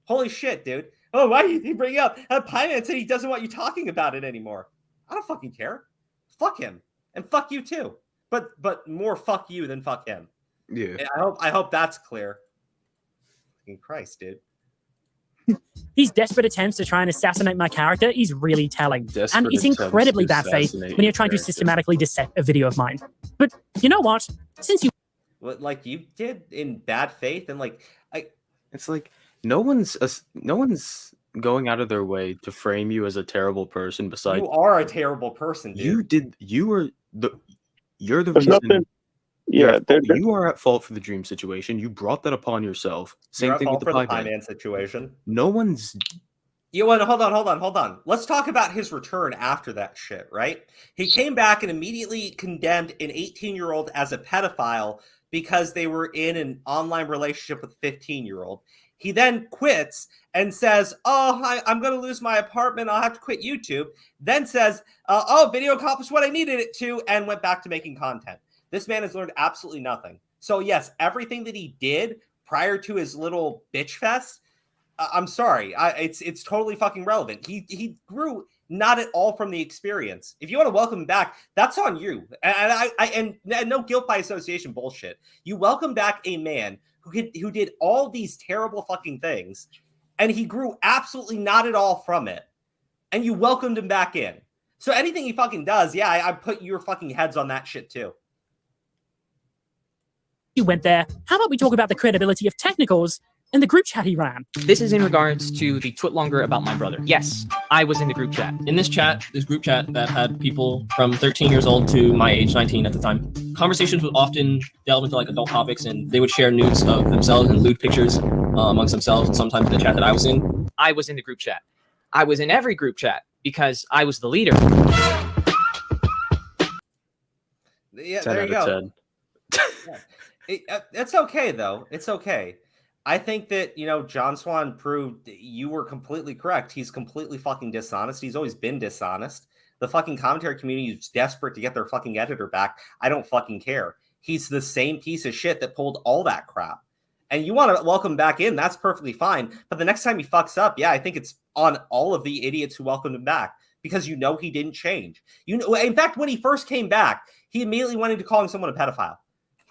Holy shit, dude. Oh, why did you bring up Pie Man said he doesn't want you talking about it anymore? I don't fucking care. Fuck him, and fuck you too. But more fuck you than fuck him. Yeah. And I hope that's clear. Fucking Christ, dude. These desperate attempts to try and assassinate my character is really telling. And it's incredibly bad faith when you're trying to systematically dissect a video of mine. But you know what? Since you... What, like you did in bad faith, and it's like no one's going out of their way to frame you as a terrible person. Besides, you are a terrible person, dude. You're the There's reason. nothing. Yeah, you are at fault for the dream situation. You brought that upon yourself. Same thing with the Pie Man situation. No one's. You want to hold on. Let's talk about his return after that shit, right? He came back and immediately condemned an 18-year-old as a pedophile because they were in an online relationship with a 15-year-old. He then quits and says, oh, I'm going to lose my apartment. I'll have to quit YouTube. Then says, video accomplished what I needed it to, and went back to making content. This man has learned absolutely nothing. So yes, everything that he did prior to his little bitch fest, I'm sorry, it's totally fucking relevant. He grew not at all from the experience. If you want to welcome him back, that's on you. And no guilt by association bullshit. You welcome back a man who did all these terrible fucking things, and he grew absolutely not at all from it. And you welcomed him back in. So anything he fucking does, yeah, I put your fucking heads on that shit too. You went there. How about we talk about the credibility of technicals and the group chat he ran? This is in regards to the twit longer about my brother. Yes, I was in the group chat. In this group chat that had people from 13 years old to my age, 19 at the time. Conversations would often delve into like adult topics, and they would share nudes of themselves and lewd pictures amongst themselves, and sometimes in the chat that I was in. I was in the group chat. I was in every group chat because I was the leader. Yeah, there you go. It's okay, though. It's okay. I think that, John Swan proved you were completely correct. He's completely fucking dishonest. He's always been dishonest. The fucking commentary community is desperate to get their fucking editor back. I don't fucking care. He's the same piece of shit that pulled all that crap. And you want to welcome him back in, that's perfectly fine. But the next time he fucks up, yeah, I think it's on all of the idiots who welcomed him back, because he didn't change. In fact, when he first came back, he immediately went into calling someone a pedophile.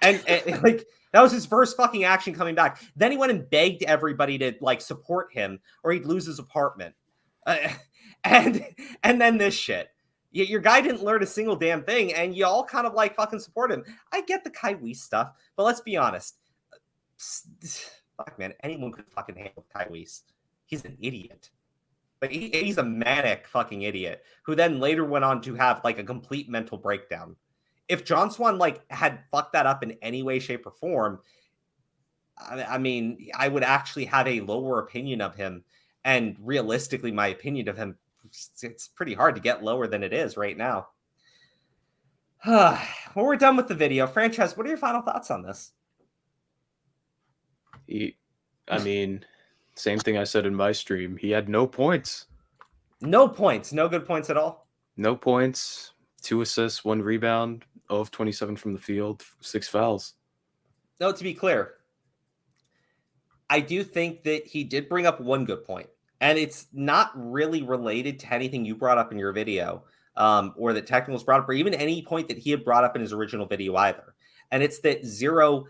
And that was his first fucking action coming back. Then he went and begged everybody to support him or he'd lose his apartment. And then this shit. Your guy didn't learn a single damn thing, and you all kind of fucking support him. I get the Kaiwi stuff, but let's be honest. fuck, man, anyone could fucking handle Tyrese. He's an idiot. Like he's a manic fucking idiot who then later went on to have like a complete mental breakdown. If John Swan like had fucked that up in any way, shape, or form, I mean, I would actually have a lower opinion of him. And realistically, my opinion of him, it's pretty hard to get lower than it is right now. Well, we're done with the video. Franchise, what are your final thoughts on this? I mean, same thing I said in my stream. He had no points. No points. No good points at all. No points. 2 assists, 1 rebound, 0 of 27 from the field, 6 fouls. No, to be clear, I do think that he did bring up one good point, and it's not really related to anything you brought up in your video, or that Technicals brought up, or even any point that he had brought up in his original video either. And it's that Zero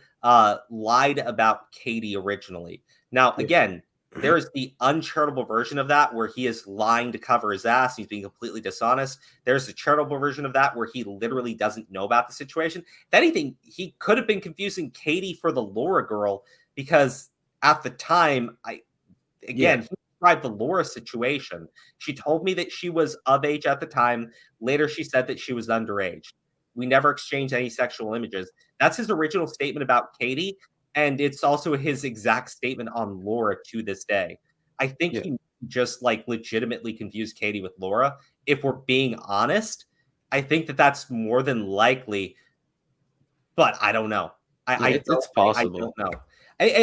lied about Katie originally. Now, again, there is the uncharitable version of that where he is lying to cover his ass. He's being completely dishonest. There's the charitable version of that where he literally doesn't know about the situation. If anything, he could have been confusing Katie for the Laura girl, because at the time, he described the Laura situation. She told me that she was of age at the time. Later, she said that she was underage. We never exchanged any sexual images. That's his original statement about Katie. And it's also his exact statement on Laura to this day. I think he just like legitimately confused Katie with Laura. If we're being honest, I think that that's more than likely, but I don't know. It's possible. I don't know.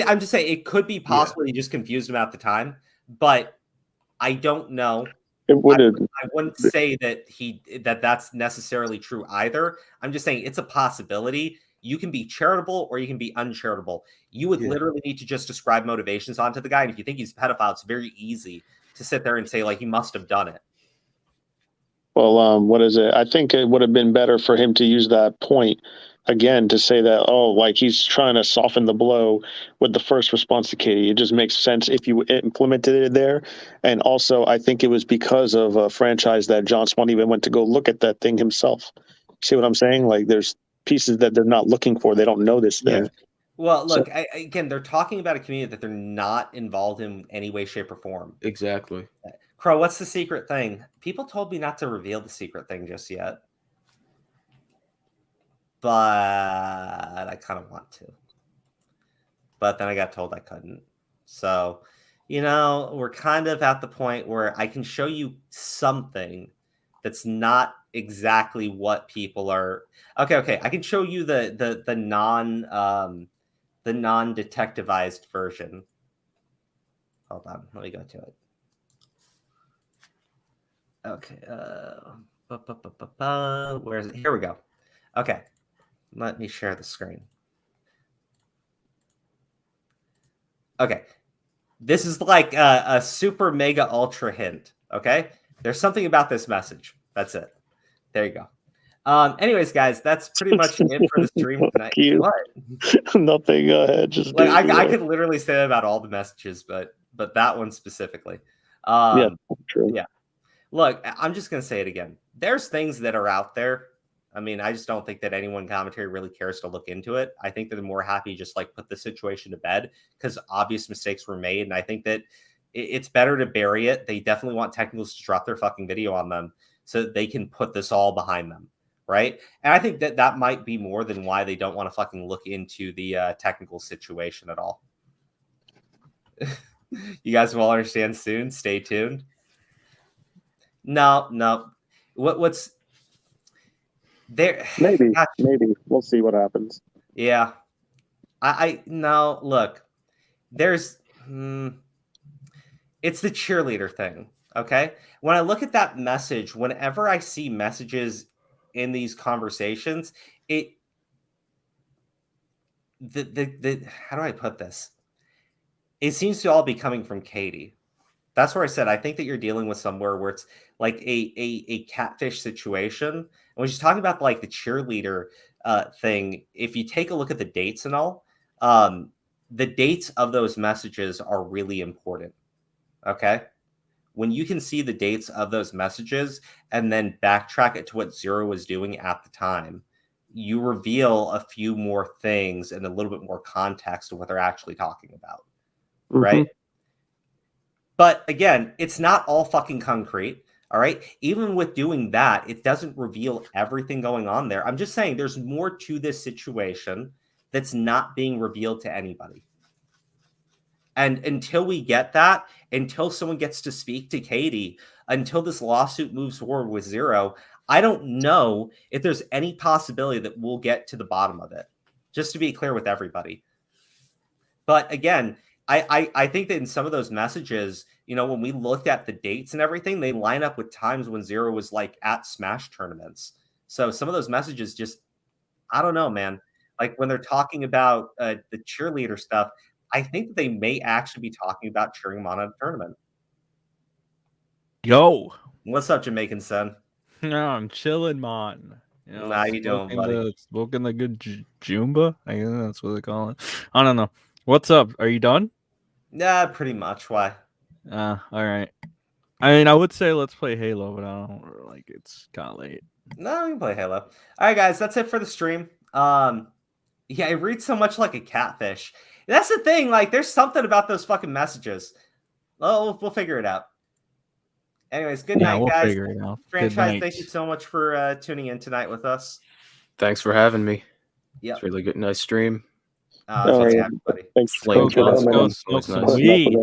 I'm just saying it could be possible he just confused him at the time, but I don't know. It would have. I wouldn't say that that's necessarily true either. I'm just saying it's a possibility. You can be charitable or you can be uncharitable. You would literally need to just describe motivations onto the guy. And if you think he's a pedophile, it's very easy to sit there and say, like, he must have done it. Well, what is it? I think it would have been better for him to use that point again to say that, like he's trying to soften the blow with the first response to Katie. It just makes sense if you implemented it there. And also, I think it was because of a franchise that John Swan even went to go look at that thing himself. See what I'm saying? Like, there's pieces that they're not looking for. They don't know this thing. Well, look, again, they're talking about a community that they're not involved in any way, shape, or form. Exactly. Crow, what's the secret thing? People told me not to reveal the secret thing just yet. But I kind of want to. But then I got told I couldn't. So, we're kind of at the point where I can show you something that's not exactly what people are. Okay. I can show you the non-detectivized version. Hold on, let me go to it. Okay. Where is it? Here we go. Okay. Let me share the screen. Okay. This is like a super mega ultra hint. Okay. There's something about this message. That's it. There you go. Anyways, guys, that's pretty much it for the stream tonight. What? Nothing. Go ahead. Just I could literally say that about all the messages, but that one specifically. True. Yeah. Look, I'm just gonna say it again. There's things that are out there. I mean, I just don't think that anyone commentary really cares to look into it. I think that they're more happy just like put the situation to bed because obvious mistakes were made. And I think that it's better to bury it. They definitely want Technicals to drop their fucking video on them so that they can put this all behind them. Right. And I think that might be more than why they don't want to fucking look into the technical situation at all. You guys will understand soon. Stay tuned. No. What's there? Maybe we'll see what happens. Yeah, I no. Look, there's it's the cheerleader thing. Okay, when I look at that message, whenever I see messages in these conversations, how do I put this? It seems to all be coming from Katie. That's where I said I think that you're dealing with somewhere where it's like a catfish situation. And when she's talking about like the cheerleader thing, if you take a look at the dates and all, the dates of those messages are really important. Okay, when you can see the dates of those messages and then backtrack it to what Zero was doing at the time, you reveal a few more things and a little bit more context of what they're actually talking about, right? But again, it's not all fucking concrete, all right? Even with doing that, it doesn't reveal everything going on there. I'm just saying there's more to this situation that's not being revealed to anybody. And until we get that, until someone gets to speak to Katie, until this lawsuit moves forward with Zero, I don't know if there's any possibility that we'll get to the bottom of it, just to be clear with everybody. But again, I think that in some of those messages, you know, when we looked at the dates and everything, they line up with times when Zero was like at Smash tournaments. So some of those messages just, I don't know, man. Like when they're talking about the cheerleader stuff, I think that they may actually be talking about cheering him on at a tournament. Yo. What's up, Jamaican son? No, I'm chilling, man. You know, How you doing, buddy? Smoking the good Jumba? I guess that's what they call it. I don't know. What's up? Are you done? Yeah, pretty much. Why? All right. I mean, I would say let's play Halo, but I don't like it's kind of late. No, we can play Halo. All right, guys, that's it for the stream. Yeah, I read so much like a catfish. That's the thing. Like, there's something about those fucking messages. Well, we'll figure it out. Anyways, good night, we'll guys. Figure it out. Franchise, thank you so much for tuning in tonight with us. Thanks for having me. Yeah, it's really good. Nice stream. Thanks, Flame Let's go Johnson smoke was some nice. weed.